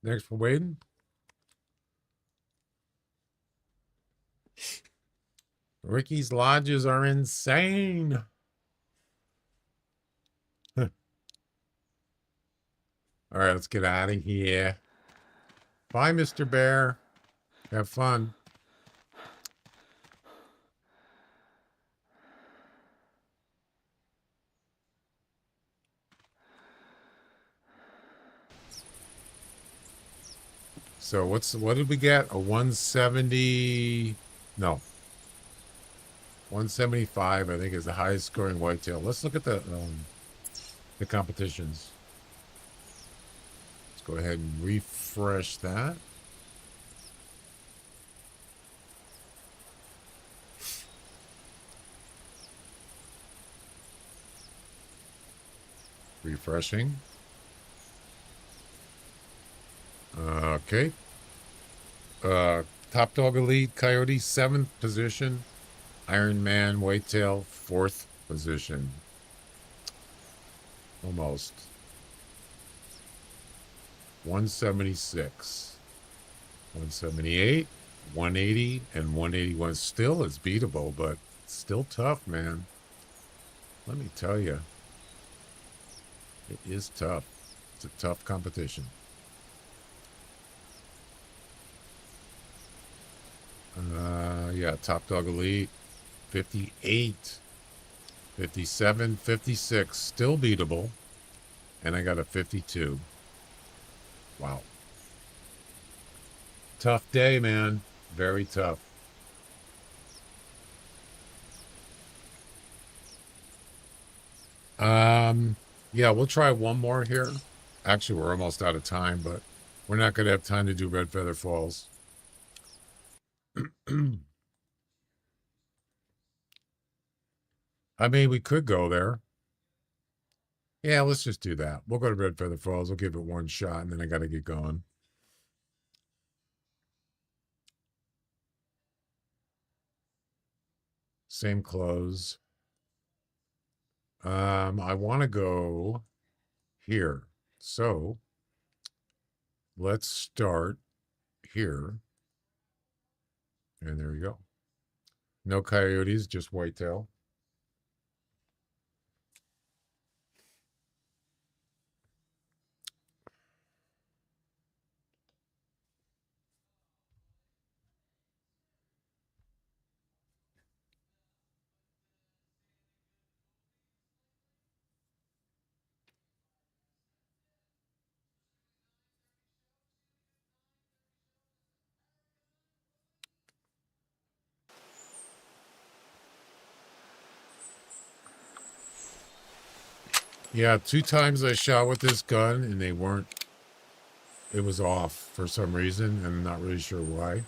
[SPEAKER 2] Thanks for waiting. Ricky's lodges are insane. All right, let's get out of here. Bye, Mr. Bear. Have fun. So what did we get? A 170? No. 175, I think, is the highest scoring whitetail. Let's look at the competitions. Let's go ahead and refresh that. Refreshing. Okay. Top Dog Elite Coyote, 7th position. Iron Man Whitetail, 4th position. Almost. 176. 178, 180, and 181. Still is beatable, but still tough, man. Let me tell you. It is tough. It's a tough competition. Yeah, Top Dog Elite, 58, 57, 56, still beatable. And I got a 52. Wow. Tough day, man. Very tough. Yeah, we'll try one more here. Actually, we're almost out of time, but we're not going to have time to do Red Feather Falls. I mean, we could go there. Yeah, let's just do that. We'll go to Red Feather Falls. We'll give it one shot, and then I got to get going. Same clothes. I want to go here. So let's start here. And there you go. No coyotes, just whitetail. Yeah, 2 times I shot with this gun and they weren't, it was off for some reason. And I'm not really sure why.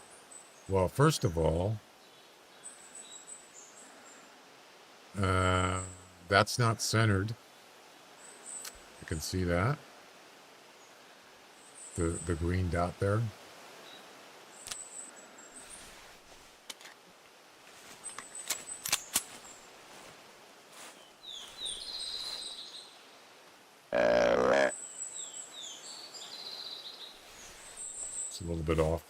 [SPEAKER 2] Well, first of all, that's not centered. You can see that. The green dot there. It's a little bit off.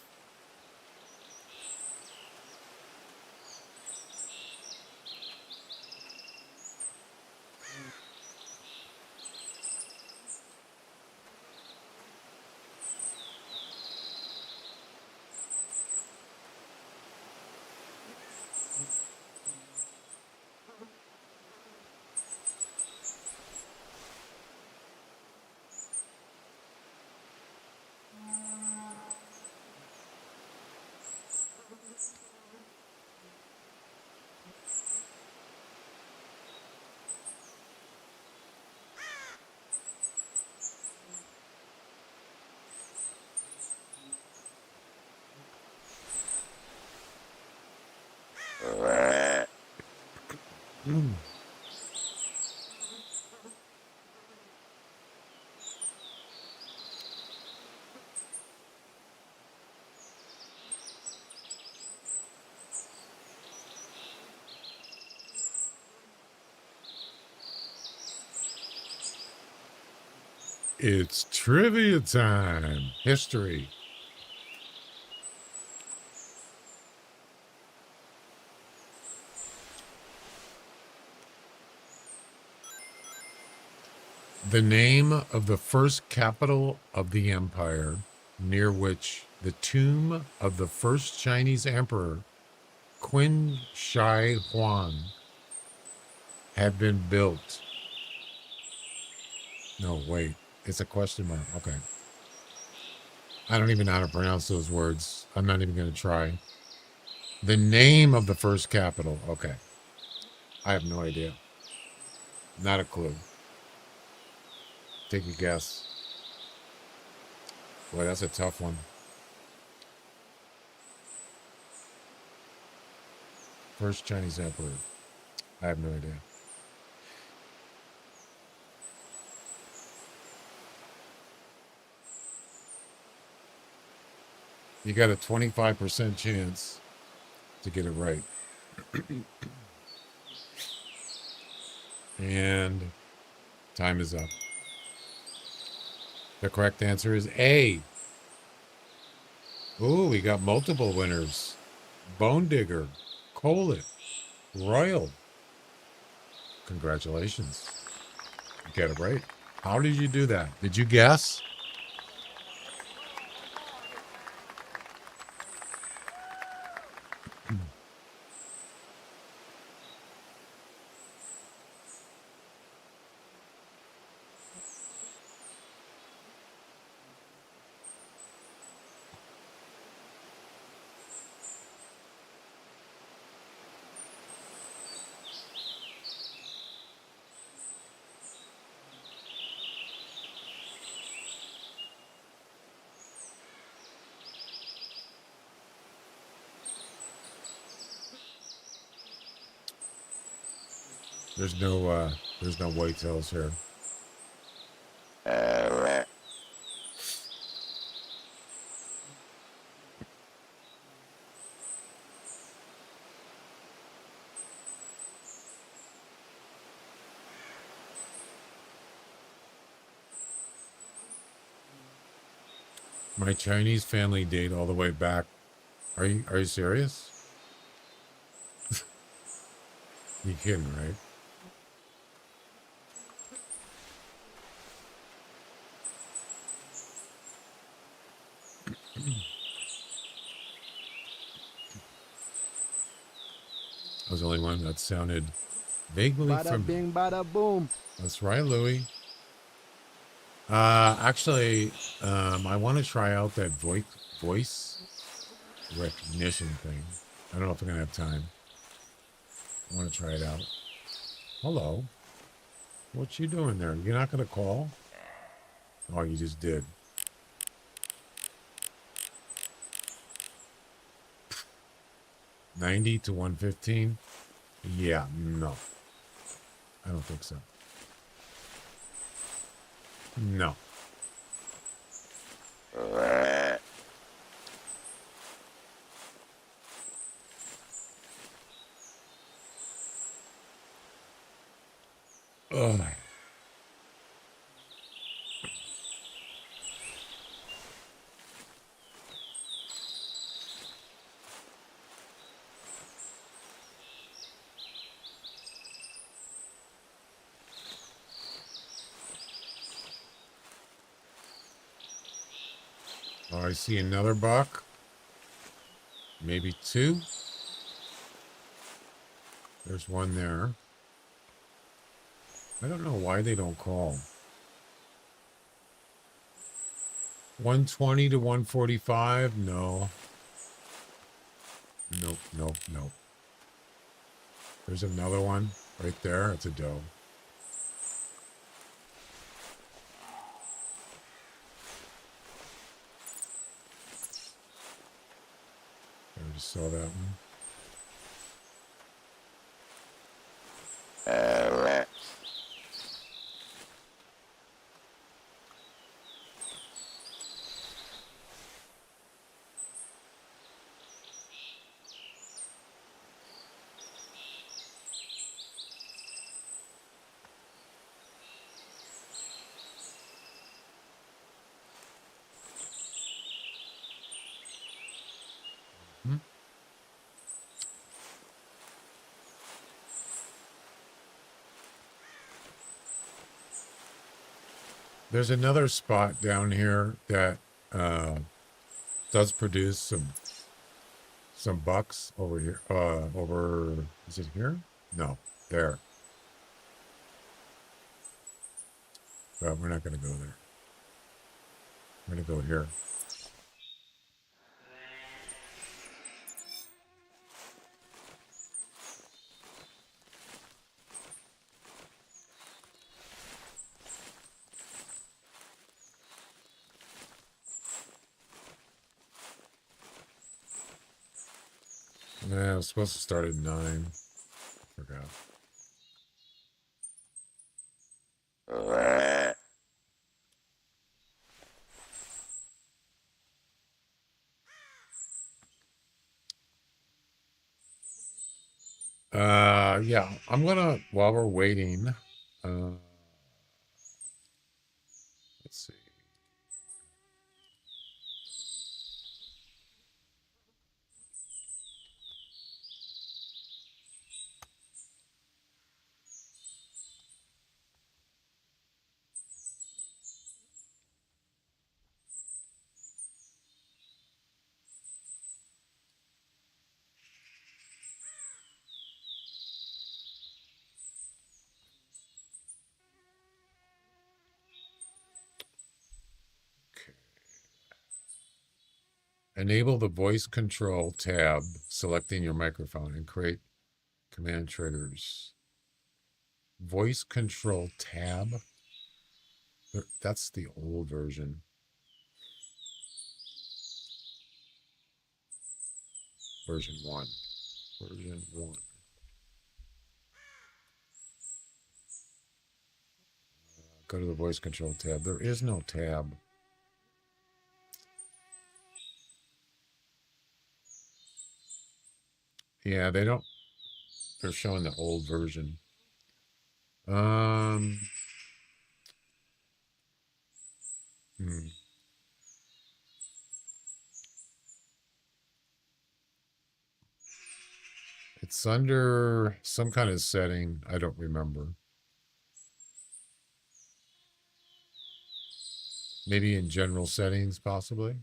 [SPEAKER 2] It's trivia time. History. The name of the first capital of the empire, near which the tomb of the first Chinese emperor, Qin Shi Huang, had been built. No, wait. It's a question mark. Okay. I don't even know how to pronounce those words. I'm not even going to try. The name of the first capital. Okay. I have no idea. Not a clue. Take a guess. Boy, that's a tough one. First Chinese emperor. I have no idea. You got a 25% chance to get it right. And time is up. The correct answer is A. Ooh, we got multiple winners. Bone Digger, Colin, Royal. Congratulations. You got it right. How did you do that? Did you guess? There's no whitetails here. My Chinese family date all the way back. Are you serious? You kidding, right? I was the only one that sounded vaguely
[SPEAKER 4] Bada
[SPEAKER 2] familiar.
[SPEAKER 4] bing, bada boom.
[SPEAKER 2] That's right, Louie. Actually, I want to try out that voice recognition thing. I don't know if I'm gonna have time. I want to try it out. Hello. What you doing there? You're not gonna call? Oh, you just did. $90 to $115. Yeah, no. I don't think so. No. Ugh. Oh, I see another buck. Maybe two. There's one there. I don't know why they don't call. 120 to 145. No. Nope, nope, nope. There's another one right there. It's a doe. I just saw that one. There's another spot down here that does produce some bucks over here. Is it here? No, there. But we're not going to go there. We're going to go here. Yeah, I was supposed to start at 9. Forgot. Yeah, I'm gonna, while we're waiting, let's see. Enable the voice control tab, selecting your microphone, and create command triggers. Voice control tab? That's the old version. Version 1. Version 1. Go to the voice control tab. There is no tab. Yeah, they don't. They're showing the old version. It's under some kind of setting. I don't remember. Maybe in general settings, possibly.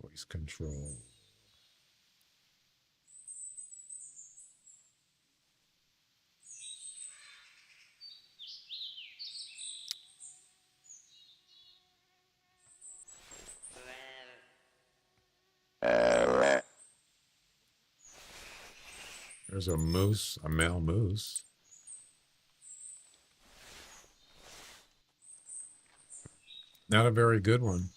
[SPEAKER 2] Voice control. There's a moose, a male moose. Not a very good one.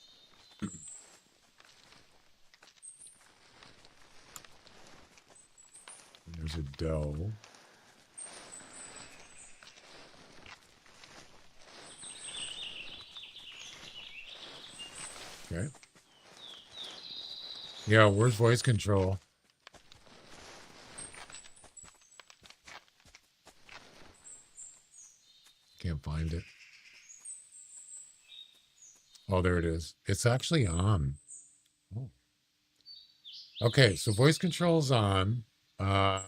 [SPEAKER 2] There's a doe. Okay. Yeah, where's voice control? Can't find it. Oh, there it is. It's actually on. Oh. Okay, so voice control is on. I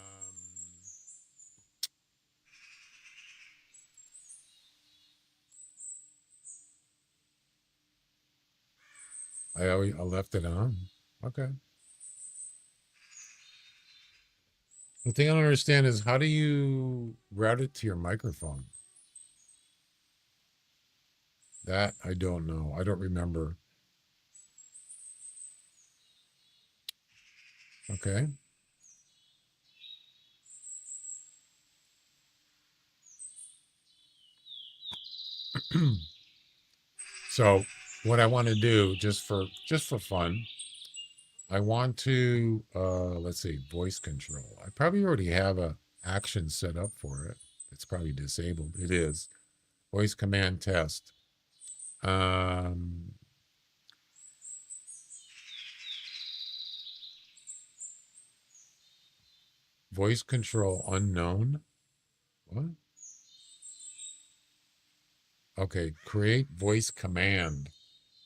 [SPEAKER 2] left it on. Okay. The thing I don't understand is, how do you route it to your microphone? That I don't know. I don't remember. Okay. So what I want to do, just for fun, I want to let's see, voice control. I probably already have a action set up for it. It's probably disabled. It is. Voice command test. Voice control unknown. What? Okay, create voice command.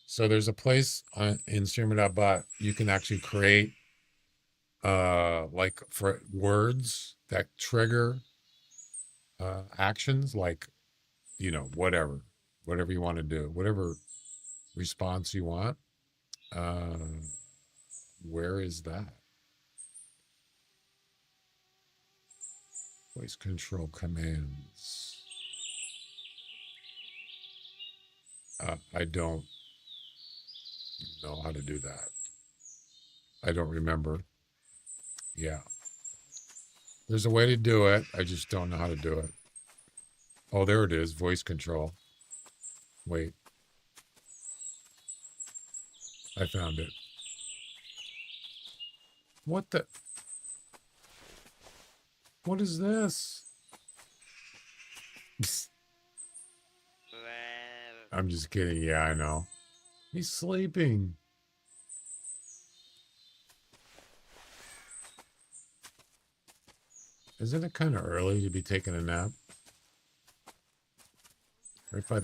[SPEAKER 2] So there's a place in Streamer.bot you can actually create like for words that trigger actions, like, you know, whatever you want to do, whatever response you want. Where is that? Voice control commands. I don't know how to do that. I don't remember. Yeah. There's a way to do it. I just don't know how to do it. Oh, there it is. Voice control. Wait. I found it. What the? What is this? I'm just kidding. Yeah, I know. He's sleeping. Isn't it kind of early to be taking a nap? Right by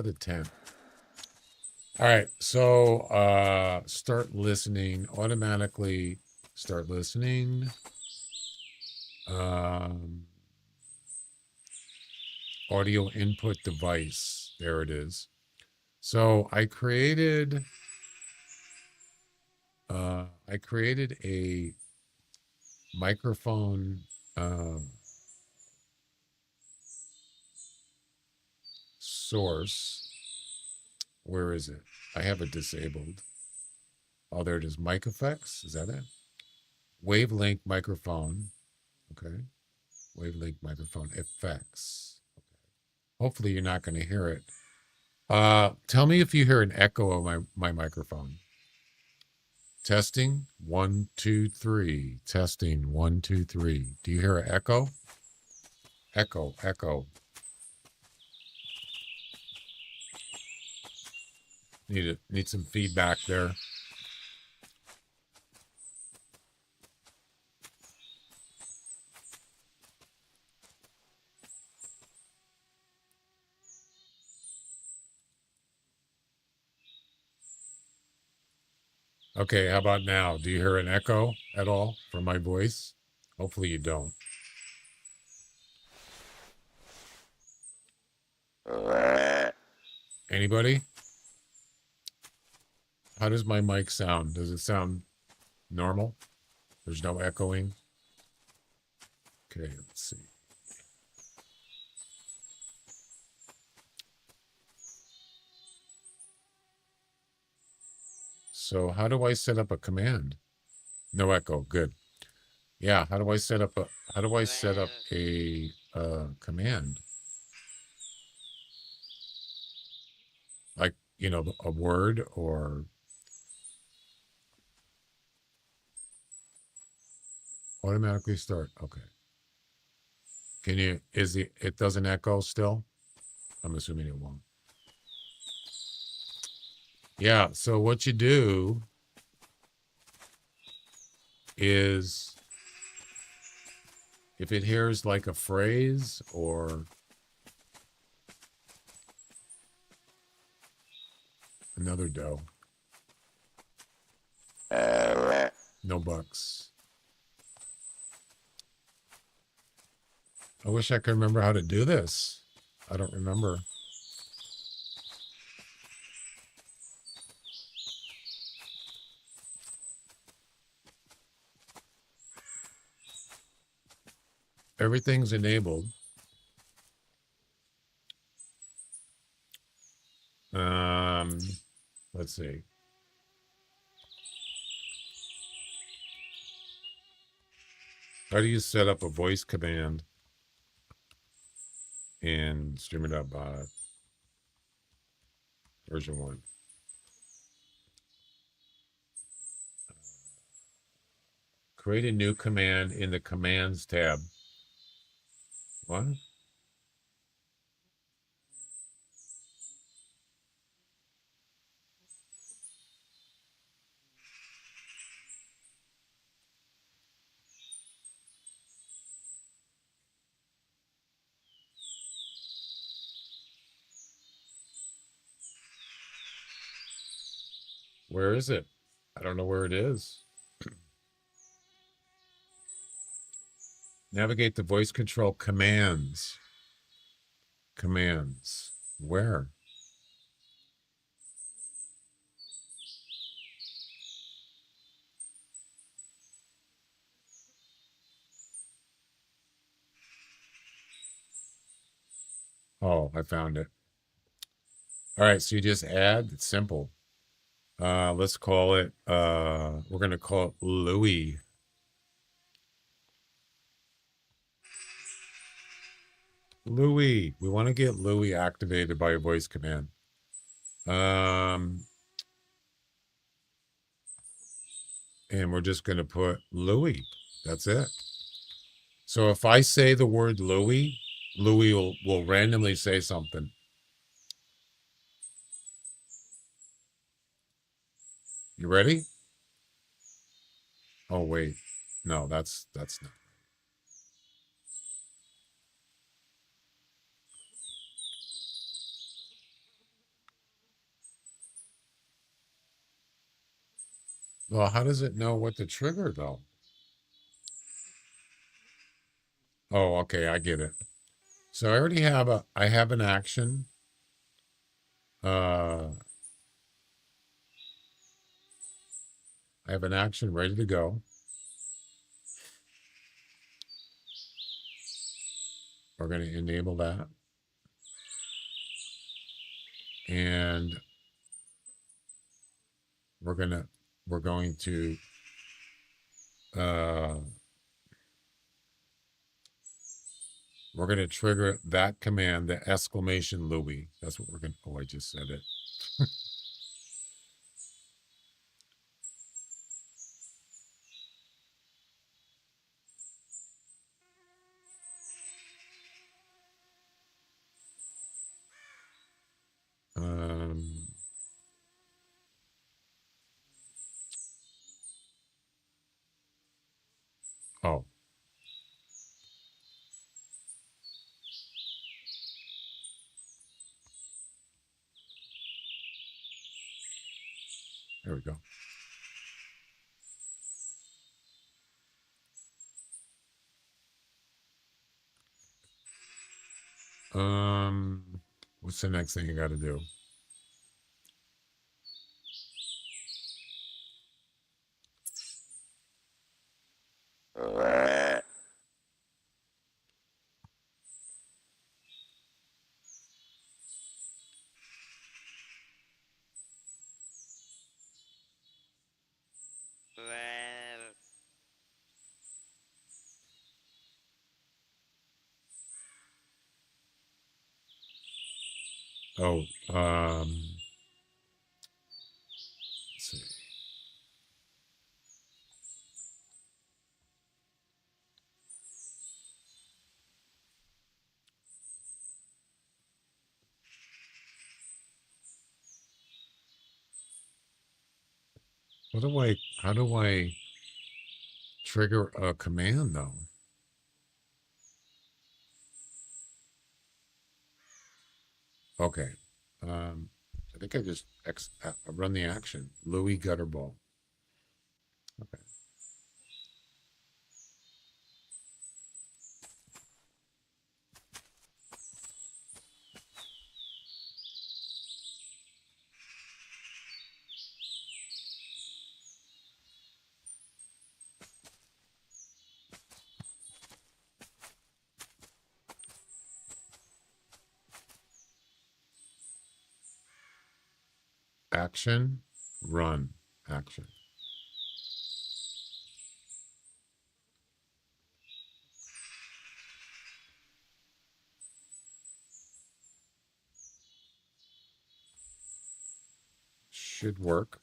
[SPEAKER 2] the tent. All right, so start listening. Automatically start listening. Audio input device. There it is. So I created a microphone source. Where is it? I have it disabled. Oh, there it is. Mic effects. Is that it? Wavelength microphone. Okay. Wavelength microphone effects. Okay. Hopefully you're not going to hear it. Tell me if you hear an echo of my microphone. Testing 1, 2, 3. Testing 1, 2, 3. Do you hear an echo? Echo, echo. Need some feedback there. Okay, how about now? Do you hear an echo at all from my voice? Hopefully you don't. Anybody? How does my mic sound? Does it sound normal? There's no echoing? Okay, let's see. So how do I set up a command? No echo. Good. Yeah. How do I set up a command? Like, you know, a word or automatically start. Okay. Can you, it doesn't echo still? I'm assuming it won't. Yeah. So what you do is if it hears like a phrase or another doe. No bucks. I wish I could remember how to do this. I don't remember. Everything's enabled. Let's see. How do you set up a voice command in Streamer.bot version 1? Create a new command in the commands tab. What? Where is it? I don't know where it is. Navigate the voice control commands. Commands. Where? Oh, I found it. All right, so you just add. It's simple. Let's call it, we're going to call it Louis. Louis. We want to get Louis activated by a voice command. And we're just going to put Louis. That's it. So if I say the word Louis, Louis will randomly say something. You ready? Oh, wait. No, that's not. Well, how does it know what to trigger, though? Oh, okay, I get it. So I already have I have an action. I have an action ready to go. We're going to enable that. And we're going to trigger that command, the exclamation Louis. That's what we're going to, oh, I just said it. Oh. There we go. What's the next thing you got to do? Oh, let's see. How do I trigger a command though? Okay. I think I just run the action. Louis Gutterball. Okay. Action, run, action. Should work.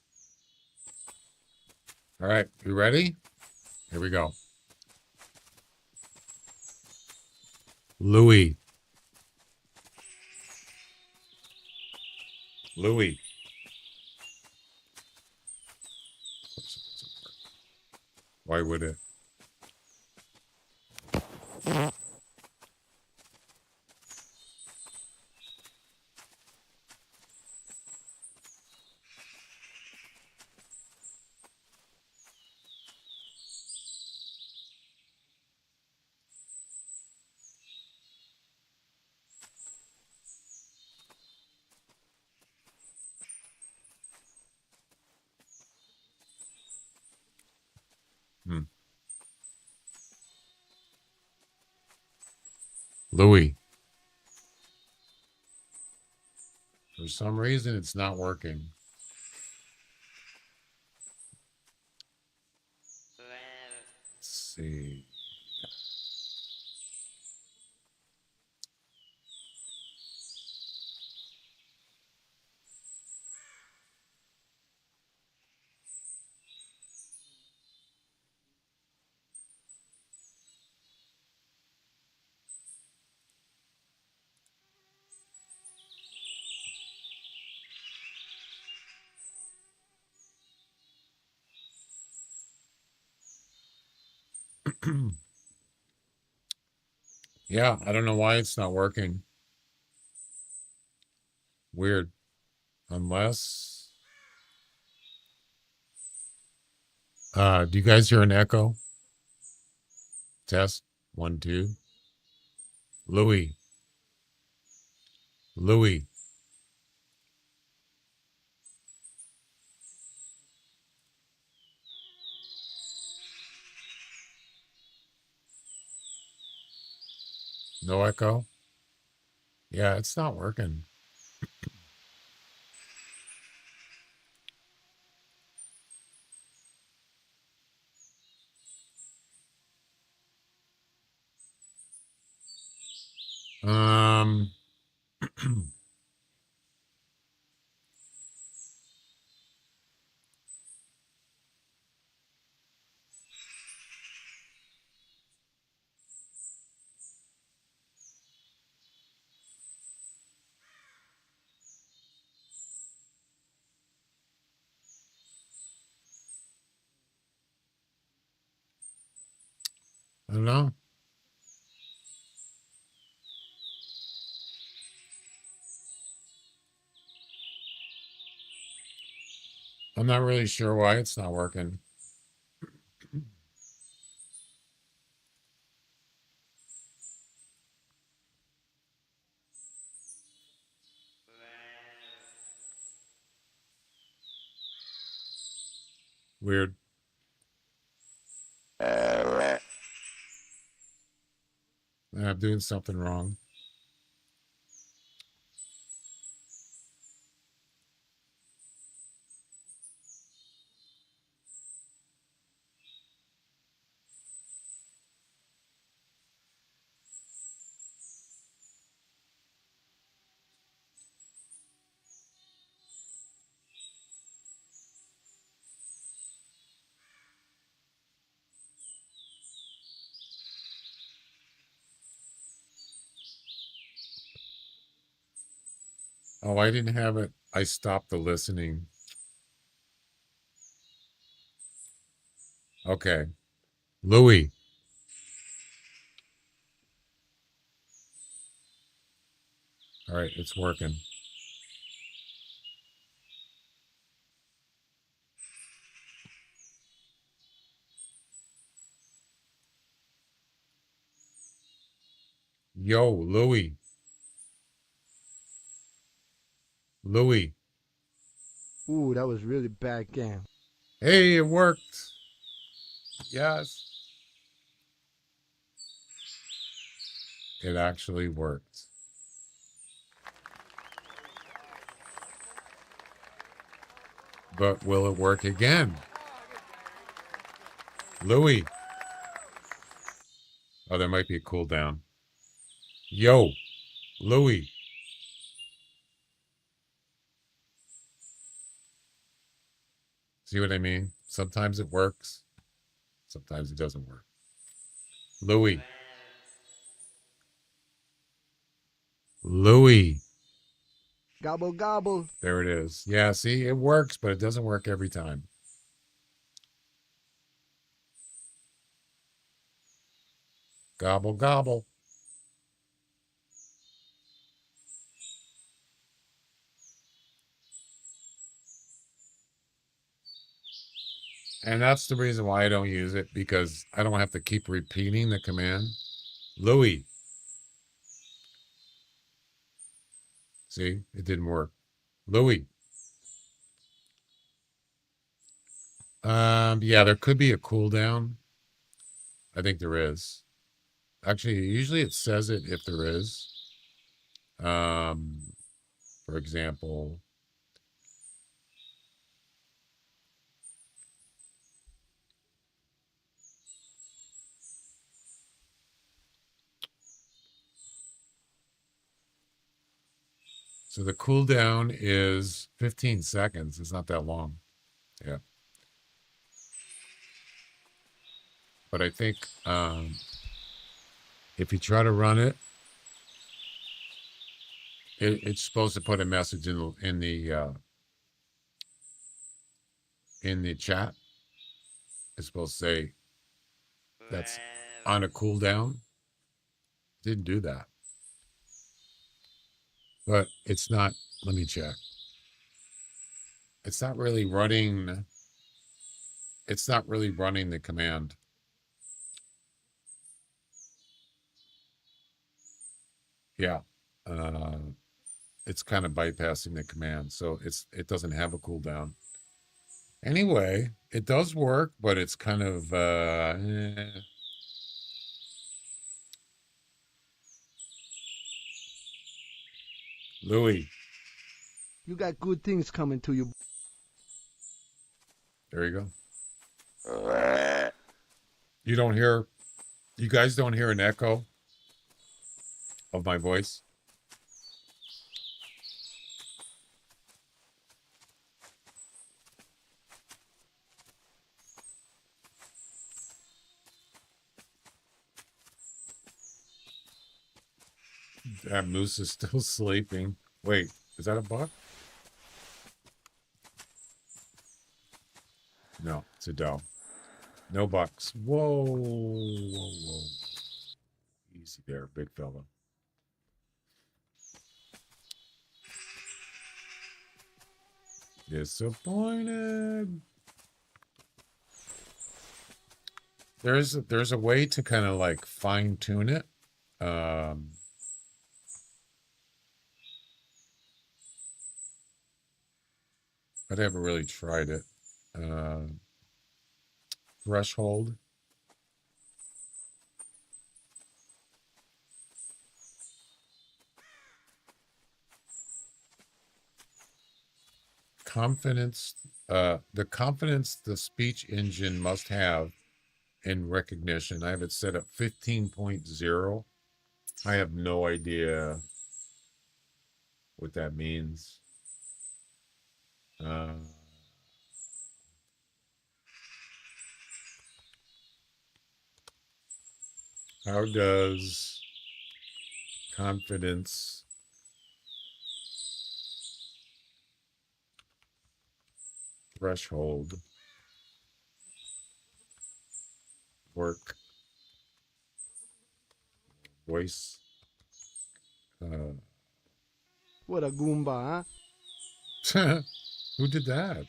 [SPEAKER 2] All right, you ready? Here we go. Louis. Louis. Why would it? Louis. For some reason, it's not working. Let's see. Yeah, I don't know why it's not working. Weird. Unless do you guys hear an echo? Test 1 2. Louis. Louis. No echo? Yeah, it's not working. Um I don't know. I'm not really sure why it's not working. Weird. I'm doing something wrong. Oh, I didn't have it. I stopped the listening. Okay. Louis. All right, it's working. Yo, Louis. Louis.
[SPEAKER 4] Ooh, that was really bad game.
[SPEAKER 2] Hey, it worked. Yes. It actually worked. But will it work again? Louis. Oh, there might be a cooldown. Yo, Louis. See what I mean? Sometimes it works. Sometimes it doesn't work. Louis. Louis.
[SPEAKER 4] Gobble, gobble.
[SPEAKER 2] There it is. Yeah, see, it works, but it doesn't work every time. Gobble, gobble. And that's the reason why I don't use it, because I don't have to keep repeating the command. Louis. See, it didn't work. Louis. Yeah, there could be a cooldown. I think there is. Actually, usually it says it if there is. For example, so the cooldown is 15 seconds. It's not that long. Yeah. But I think if you try to run it, it's supposed to put a message in the chat. It's supposed to say that's on a cooldown. Didn't do that. But it's not, let me check. It's not really running. It's not really running the command. Yeah. It's kind of bypassing the command. So it doesn't have a cooldown. Anyway, it does work, but it's kind of Louis.
[SPEAKER 4] You got good things coming to you.
[SPEAKER 2] There you go. You guys don't hear an echo of my voice? That moose is still sleeping. Wait, is that a buck? No, it's a doe. No bucks. Whoa, whoa, whoa. Easy there, big fella. Disappointed. There's a way to kind of like fine tune it. But I haven't really tried it. Threshold. Confidence. The confidence the speech engine must have in recognition. I have it set at 15.0. I have no idea what that means. How does confidence threshold work? Voice.
[SPEAKER 4] What a Goomba, huh?
[SPEAKER 2] Who did that?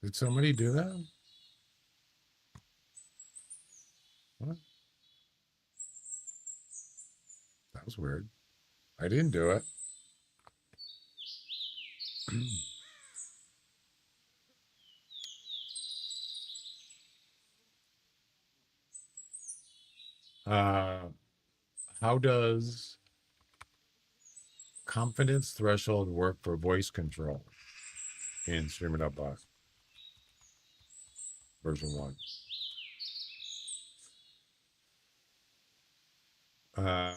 [SPEAKER 2] Did somebody do that? What? That was weird. I didn't do it. How does confidence threshold work for voice control in Streamer.box version 1?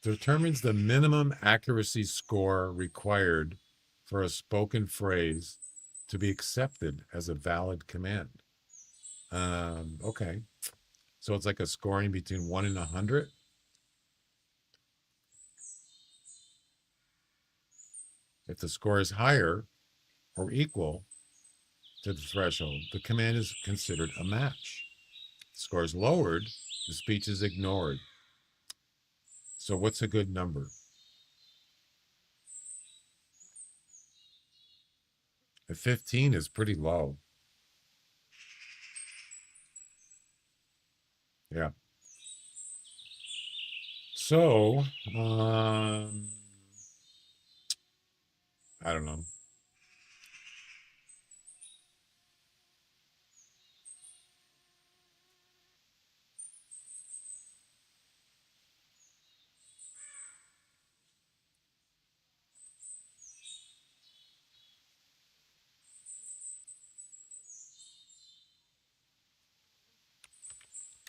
[SPEAKER 2] Determines the minimum accuracy score required for a spoken phrase to be accepted as a valid command. Okay. So it's like a scoring between 1 and 100. If the score is higher or equal to the threshold, the command is considered a match. If the score is lowered, the speech is ignored. So what's a good number? A 15 is pretty low. Yeah. So, I don't know.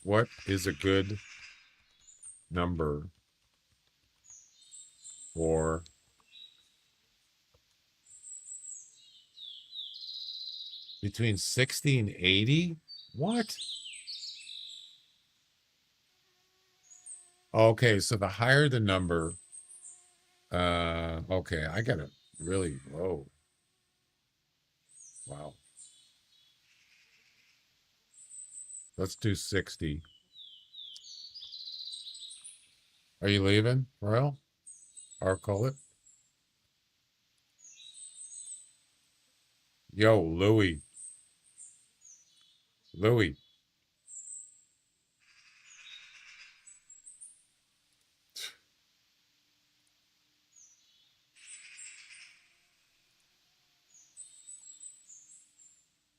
[SPEAKER 2] What is a good number for between 60 and 80? What? Okay, so the higher the number, okay, I got it really low. Wow. Let's do 60. Are you leaving, Royal? Or call it? Yo, Louie. Louie.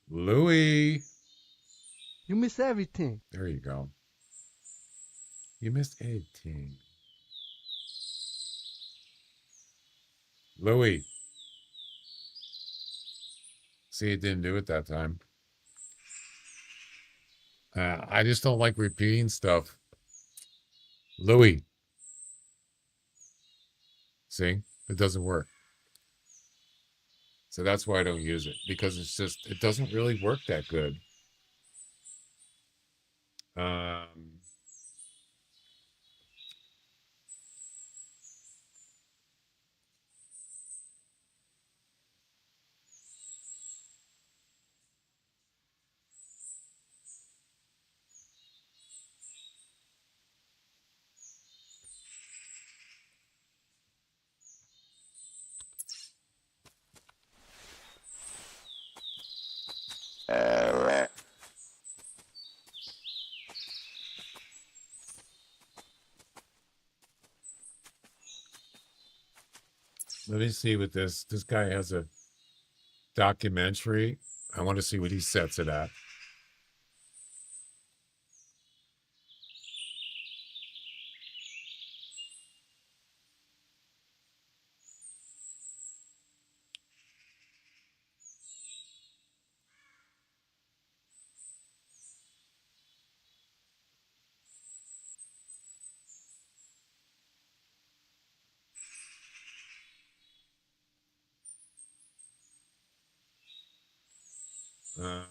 [SPEAKER 2] Louie.
[SPEAKER 4] You miss everything.
[SPEAKER 2] There you go. You missed 18. Louie. See, it didn't do it that time. I just don't like repeating stuff. Louie. See, it doesn't work. So that's why I don't use it, because it's just, it doesn't really work that good. Let me see what this guy has a documentary. I want to see what he sets it at. Um,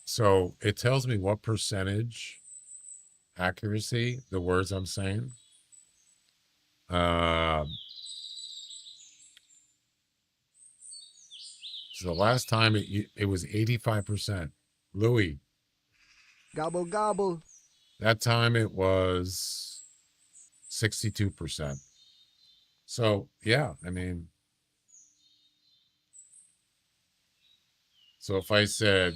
[SPEAKER 2] so it tells me what percentage accuracy the words I'm saying. So the last time it was 85%. Louis,
[SPEAKER 4] Gobble gobble.
[SPEAKER 2] that time it was 62%. So yeah, I mean, so if I said,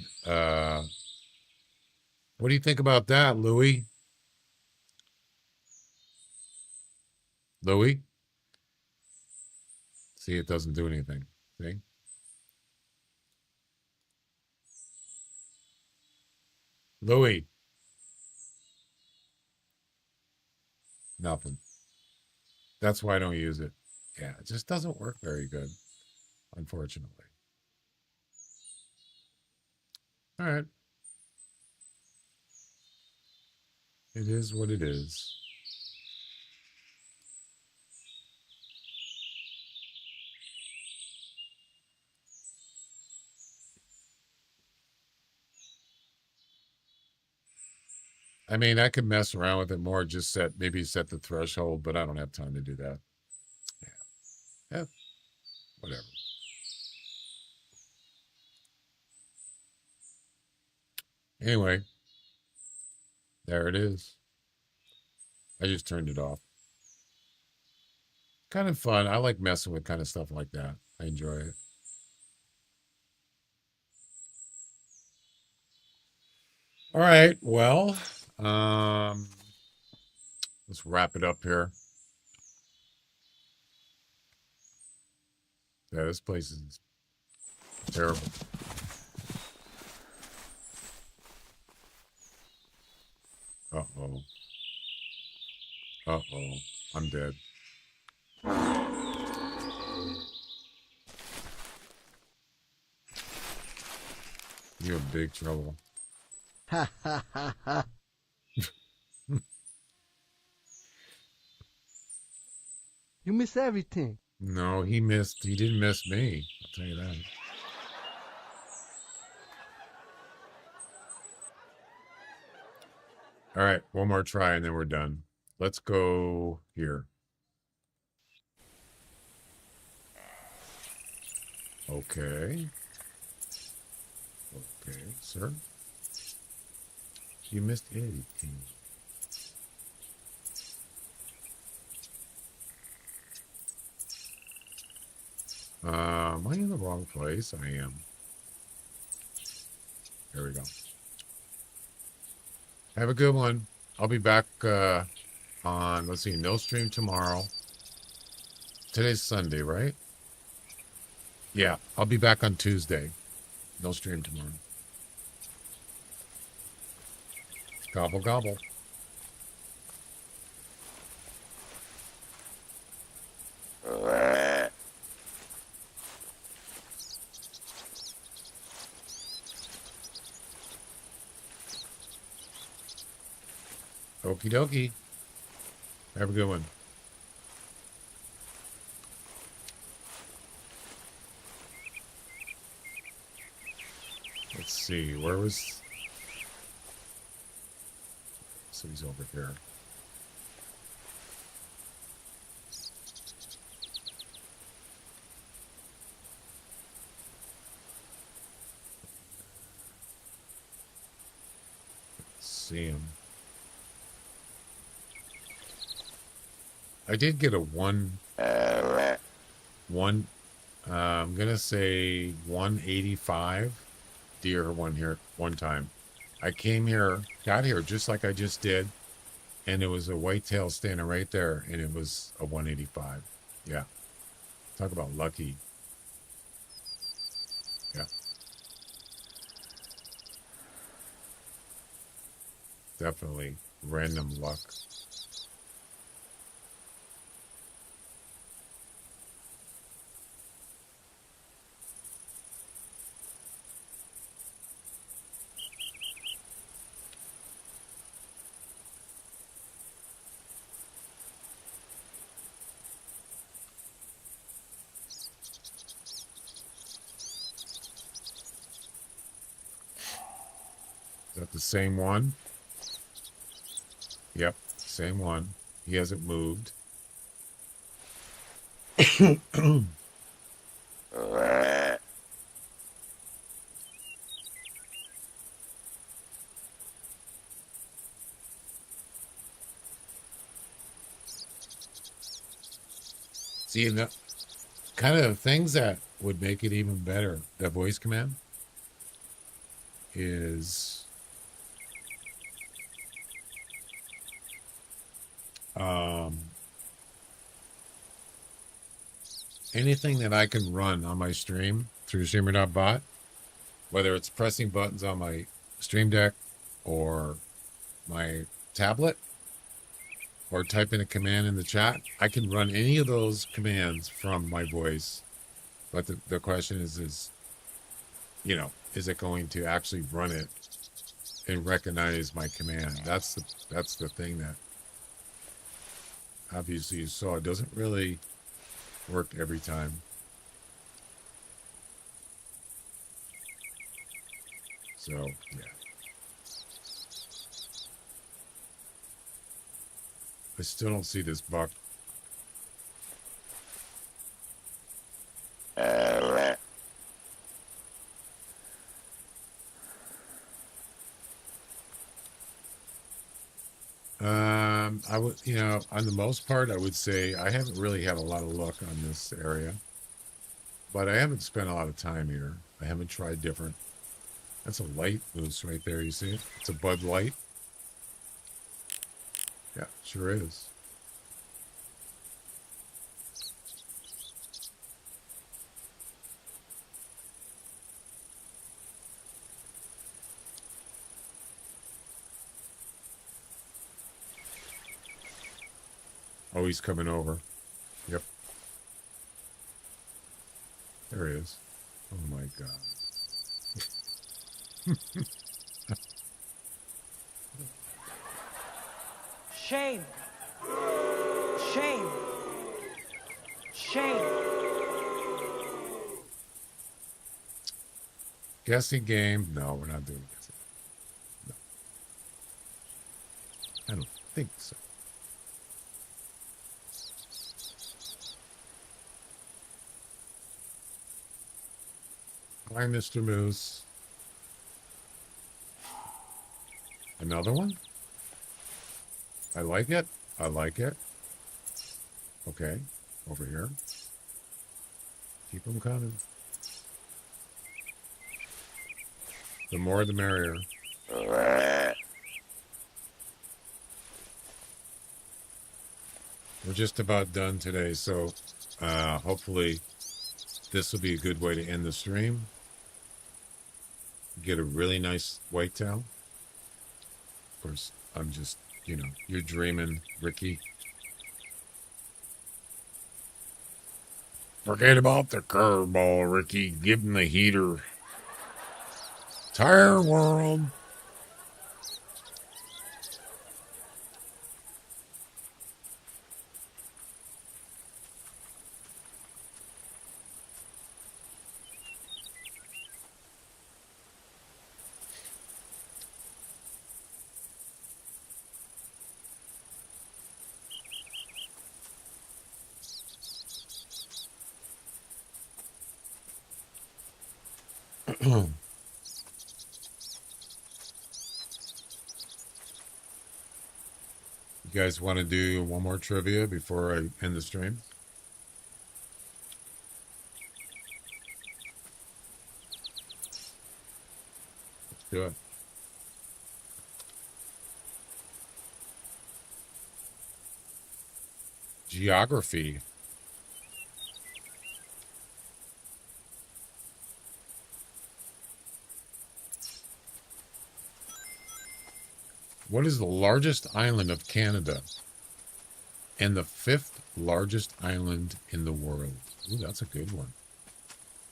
[SPEAKER 2] what do you think about that, Louis? Louis? See, it doesn't do anything. See? Louis. Nothing. That's why I don't use it. Yeah, it just doesn't work very good, unfortunately. All right. It is what it is. I mean, I could mess around with it more, just maybe set the threshold, but I don't have time to do that. Yeah, whatever. Anyway, there it is. I just turned it off. Kind of fun. I like messing with kind of stuff like that. I enjoy it. All right. Well, let's wrap it up here. Yeah, this place is terrible. Uh-oh. Uh-oh. I'm dead. You're in big trouble.
[SPEAKER 4] Ha ha ha ha. You miss everything.
[SPEAKER 2] No, he didn't miss me. I'll tell you that. All right, one more try and then we're done. Let's go here. Okay. Okay, sir. You missed everything. Am I in the wrong place? I am. There we go. Have a good one. I'll be back on, let's see, no stream tomorrow. Today's Sunday, right? Yeah, I'll be back on Tuesday. No stream tomorrow. Gobble, gobble. Okie dokie. Have a good one. Let's see, where was... So he's over here. Let's see him. I did get a I'm gonna say 185 deer one time. I got here just like I just did, and it was a whitetail standing right there, and it was a 185. Yeah, talk about lucky. Yeah, definitely random luck. Is that the same one? Yep, same one. He hasn't moved. See, the kind of things that would make it even better, that voice command, is anything that I can run on my stream through streamer.bot, whether it's pressing buttons on my stream deck or my tablet or typing a command in the chat, I can run any of those commands from my voice. But the question is, you know, is it going to actually run it and recognize my command? That's the thing that obviously you saw. It doesn't really work every time. So, yeah. I still don't see this buck. I would, you know, on the most part, I would say I haven't really had a lot of luck on this area, but I haven't spent a lot of time here. I haven't tried different. That's a light moose right there. You see it? It's a Bud Light. Yeah, sure is. Oh, he's coming over. Yep. There he is. Oh my God.
[SPEAKER 6] Shame. Shame. Shame.
[SPEAKER 2] Guessing game? No, we're not doing guessing. No. I don't think so. Hi, Mr. Moose. Another one? I like it. I like it. Okay. Over here. Keep them coming. The more the merrier. We're just about done today, so hopefully this will be a good way to end the stream. Get a really nice whitetail. Of course, I'm just, you know, you're dreaming, Ricky. Forget about the curveball, Ricky. Give him the heater. Tire world. You guys want to do one more trivia before I end the stream? Let's do it. Geography. What is the largest island of Canada and the 5th largest island in the world? Ooh, that's a good one.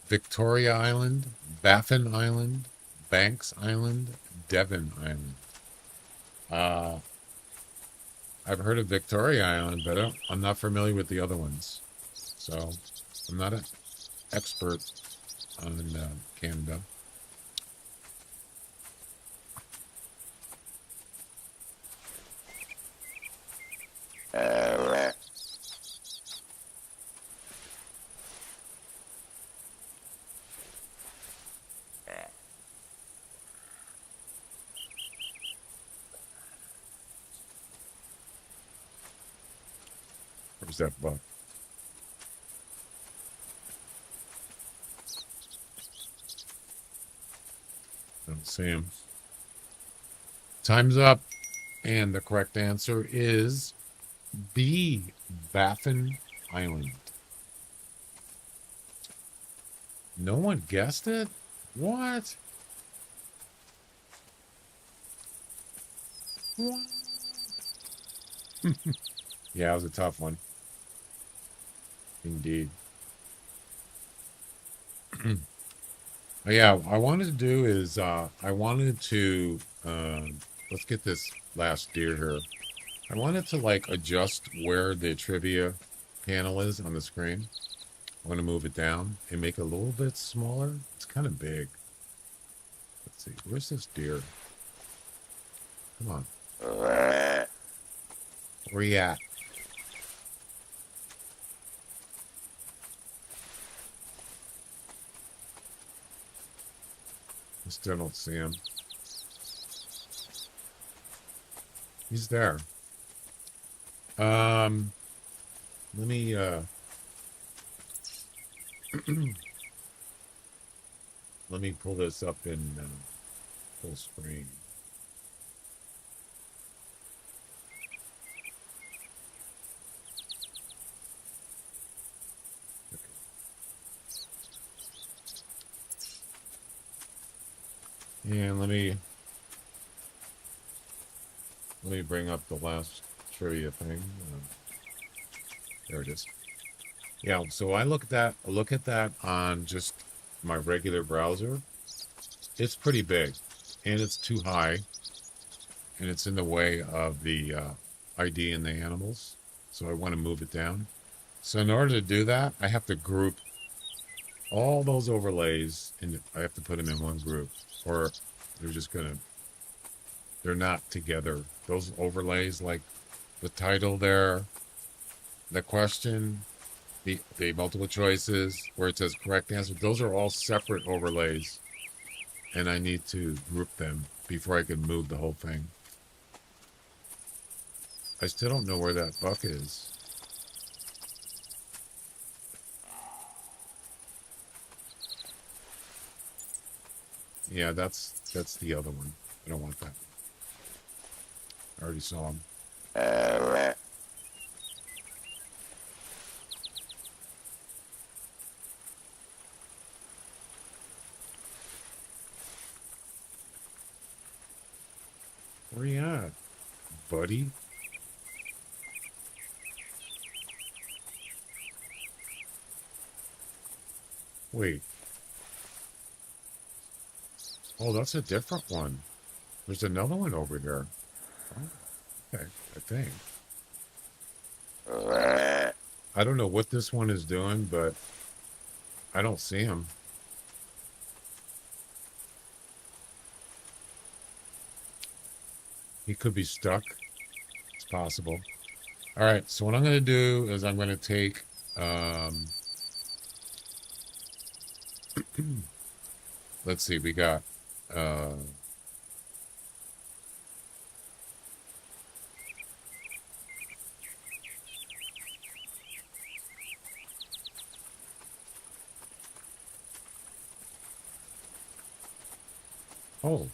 [SPEAKER 2] Victoria Island, Baffin Island, Banks Island, Devon Island. I've heard of Victoria Island, but I'm not familiar with the other ones. So I'm not an expert on Canada. Where's that buck? Don't see him. Time's up. And the correct answer is B, Baffin Island. No one guessed it? What? What? Yeah, it was a tough one. Indeed. Yeah, what I wanted to do is I wanted to let's get this last deer here. I wanted to like adjust where the trivia panel is on the screen. I want to move it down and make it a little bit smaller. It's kind of big. Let's see. Where's this deer? Come on. Where you at? I still don't see him. He's there. Let me let me pull this up in full screen. Okay. And let me bring up the last trivia thing. There it is. Yeah, so I look at that on just my regular browser. It's pretty big, and it's too high, and it's in the way of the ID and the animals. So I want to move it down. So in order to do that, I have to group all those overlays, and I have to put them in one group, or they're not together. Those overlays, like the title there, the question, the multiple choices, where it says correct answer, those are all separate overlays. And I need to group them before I can move the whole thing. I still don't know where that buck is. Yeah, that's the other one. I don't want that. I already saw him. Where you at, buddy? Wait. Oh, that's a different one. There's another one over here. Oh, okay, I think. I don't know what this one is doing, but I don't see him. He could be stuck. It's possible. All right, so what I'm going to do is I'm going to take... let's see, we got... oh.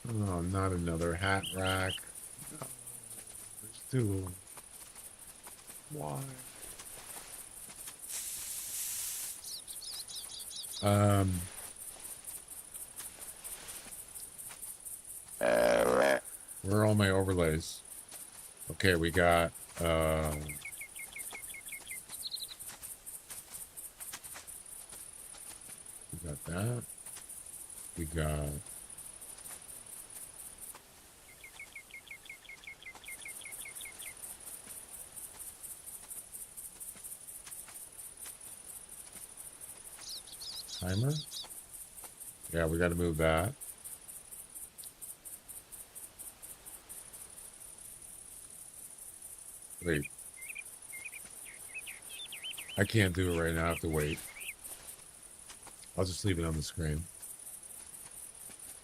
[SPEAKER 2] Oh, not another hat rack. No, there's two. Why? Where are all my overlays? Okay, we got, we got that. We got... timer? Yeah, we got to move that. Wait. I can't do it right now. I have to wait. I'll just leave it on the screen.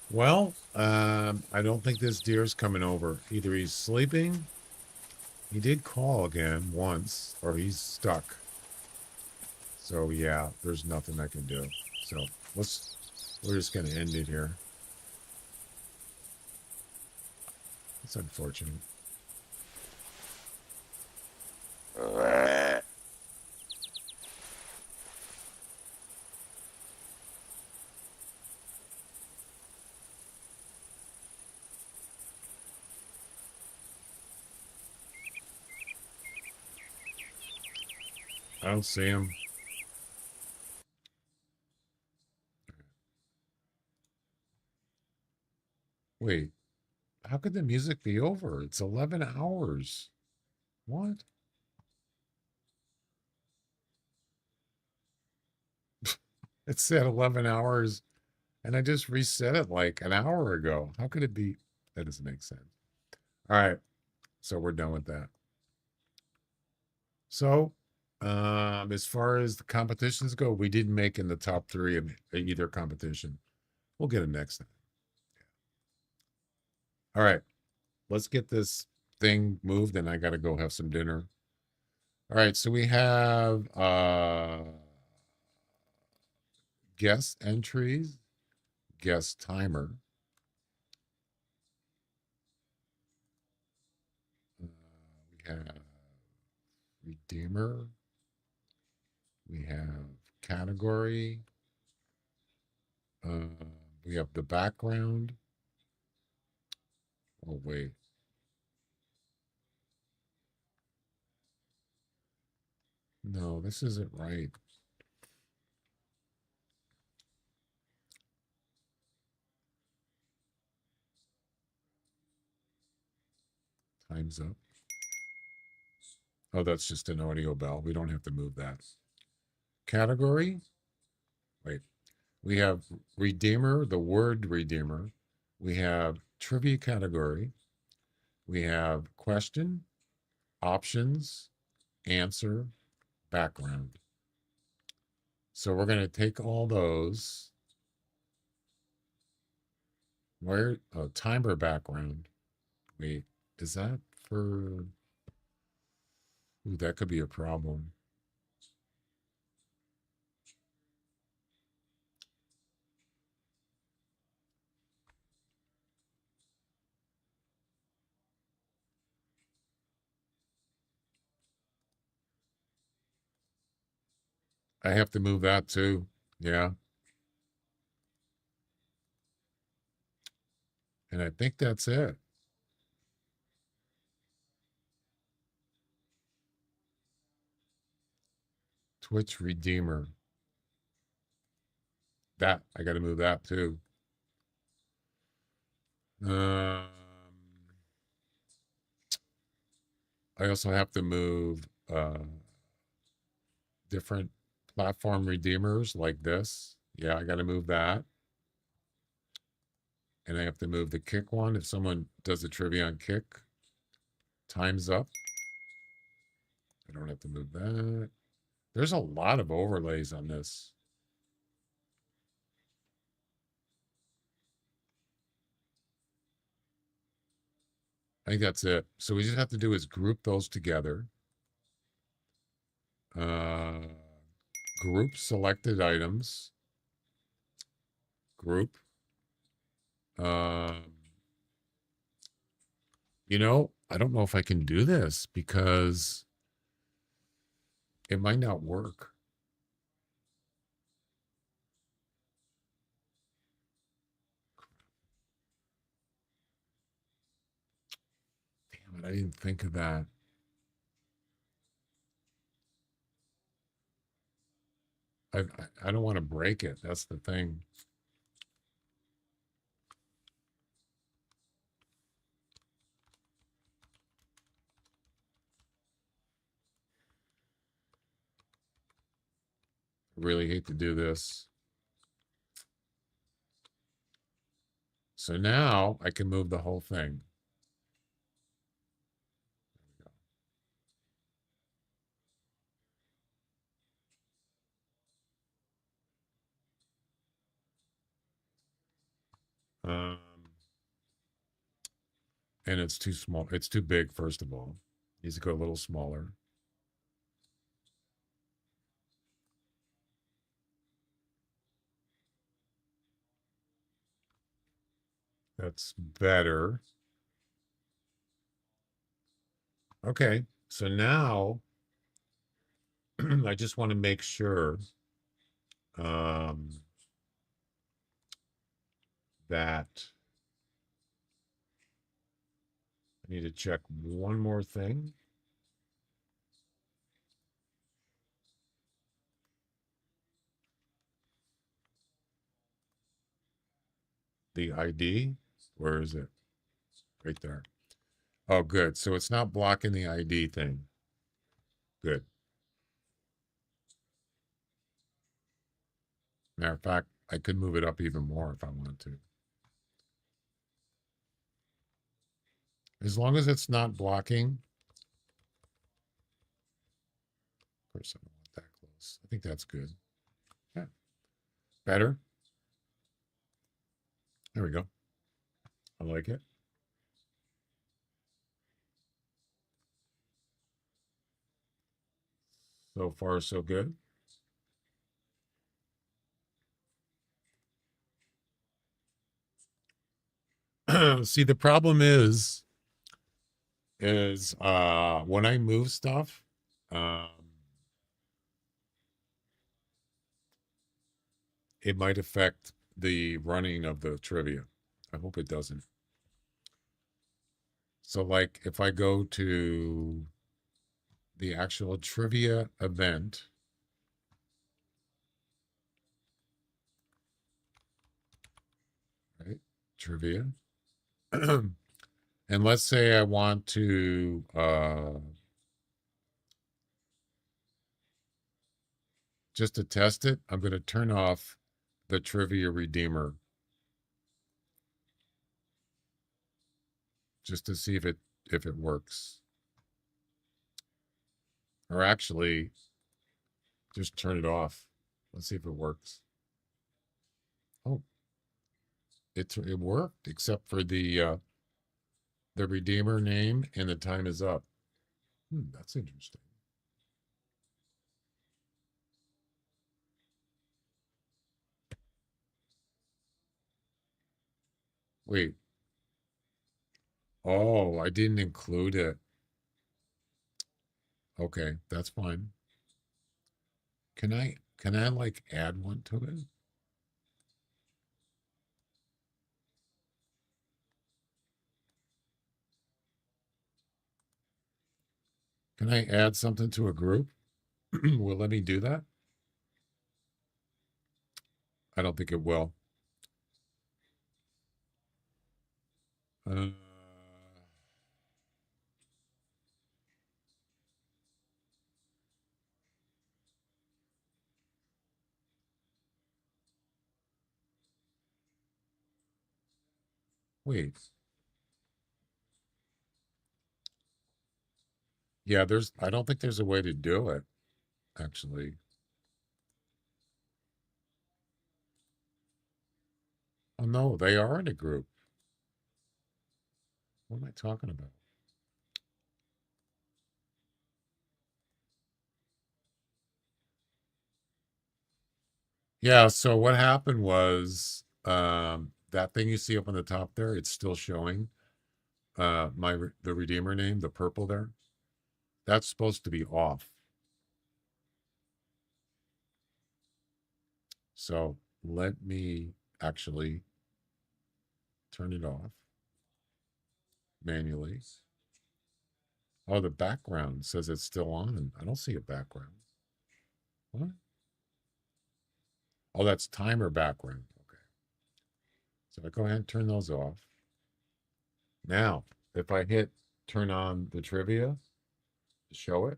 [SPEAKER 2] Well, I don't think this deer's coming over. Either he's sleeping. He did call again once, or he's stuck. So yeah, there's nothing I can do. So we're just gonna end it here. It's unfortunate. I don't see him. Wait, how could the music be over? It's 11 hours. What? It said 11 hours, and I just reset it like an hour ago. How could it be? That doesn't make sense. All right. So we're done with that. So, as far as the competitions go, we didn't make in the top 3 of either competition. We'll get them next time. All right. Let's get this thing moved, and I got to go have some dinner. All right. So we have guest entries, guest timer. We have redeemer. We have category. We have the background. Oh, wait. No, this isn't right. Time's up. Oh, that's just an audio bell. We don't have to move that. Category. Wait. We have redeemer, the word redeemer. We have trivia category. We have question, options, answer, background. So we're going to take all those. Where, oh, timer background. Wait, is that for, ooh, that could be a problem. I have to move that too. Yeah. And I think that's it. Twitch Redeemer. That, I got to move that too. I also have to move different platform redeemers like this. Yeah, I got to move that. And I have to move the kick one. If someone does a trivia on kick, time's up. I don't have to move that. There's a lot of overlays on this. I think that's it. So we just have to do is group those together. Group selected items. Group. You know, I don't know if I can do this because it might not work. Damn it, I didn't think of that. I don't want to break it. That's the thing. I really hate to do this. So now I can move the whole thing. And it's too small. It's too big, first of all. Needs to go a little smaller. That's better. Okay, so now I just want to make sure that I need to check one more thing. The ID, where is it? Right there. Oh, good. So it's not blocking the ID thing. Good. Matter of fact, I could move it up even more if I wanted to. As long as it's not blocking. Of course, I don't want that close. I think that's good. Yeah. Better. There we go. I like it. So far, so good. See, the problem is when I move stuff, it might affect the running of the trivia. I hope it doesn't. So like if I go to the actual trivia event, right? Trivia. And let's say I want to just to test it, I'm going to turn off the trivia redeemer just to see if it works. Or actually just turn it off. Let's see if it works. Oh, it worked, except for the redeemer name and the time is up. That's interesting. Wait. Oh, I didn't include it. Okay, that's fine. Can I like add one to it? Can I add something to a group? Will let me do that? I don't think it will. Wait. Yeah, I don't think there's a way to do it, actually. Oh no, they are in a group. What am I talking about? Yeah, so what happened was that thing you see up on the top there, it's still showing the redeemer name, the purple there. That's supposed to be off. So let me actually turn it off manually. Oh, the background says it's still on. I don't see a background. What? Oh, that's timer background. Okay. So I go ahead and turn those off. Now, if I hit turn on the trivia to show it,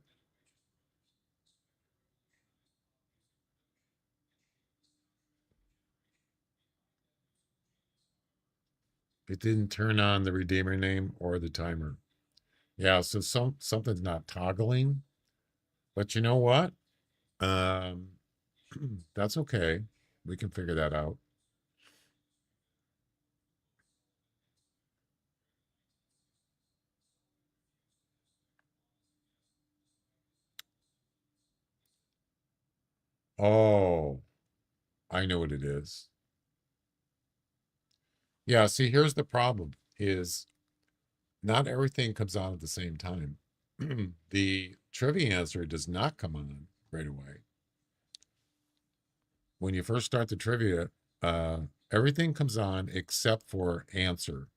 [SPEAKER 2] it didn't turn on the redeemer name or the timer. Yeah, so something's not toggling. But you know what? That's okay. We can figure that out. Oh, I know what it is. Yeah, see, here's the problem is not everything comes on at the same time. The trivia answer does not come on right away. When you first start the trivia, everything comes on except for answer.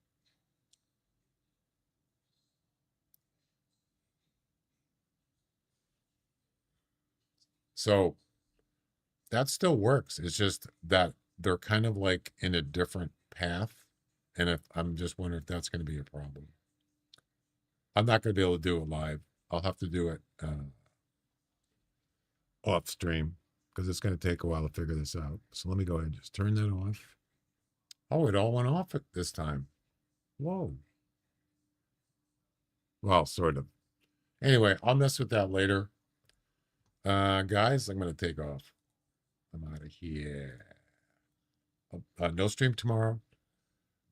[SPEAKER 2] So that still works. It's just that they're kind of like in a different path. And if I'm just wondering if that's going to be a problem. I'm not going to be able to do it live. I'll have to do it off stream because it's going to take a while to figure this out. So let me go ahead and just turn that off. Oh, it all went off at this time. Whoa. Well, sort of. Anyway, I'll mess with that later. Guys, I'm going to take off. I'm out of here. No stream tomorrow.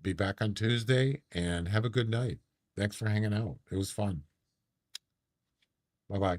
[SPEAKER 2] Be back on Tuesday, and have a good night. Thanks for hanging out. It was fun. Bye-bye.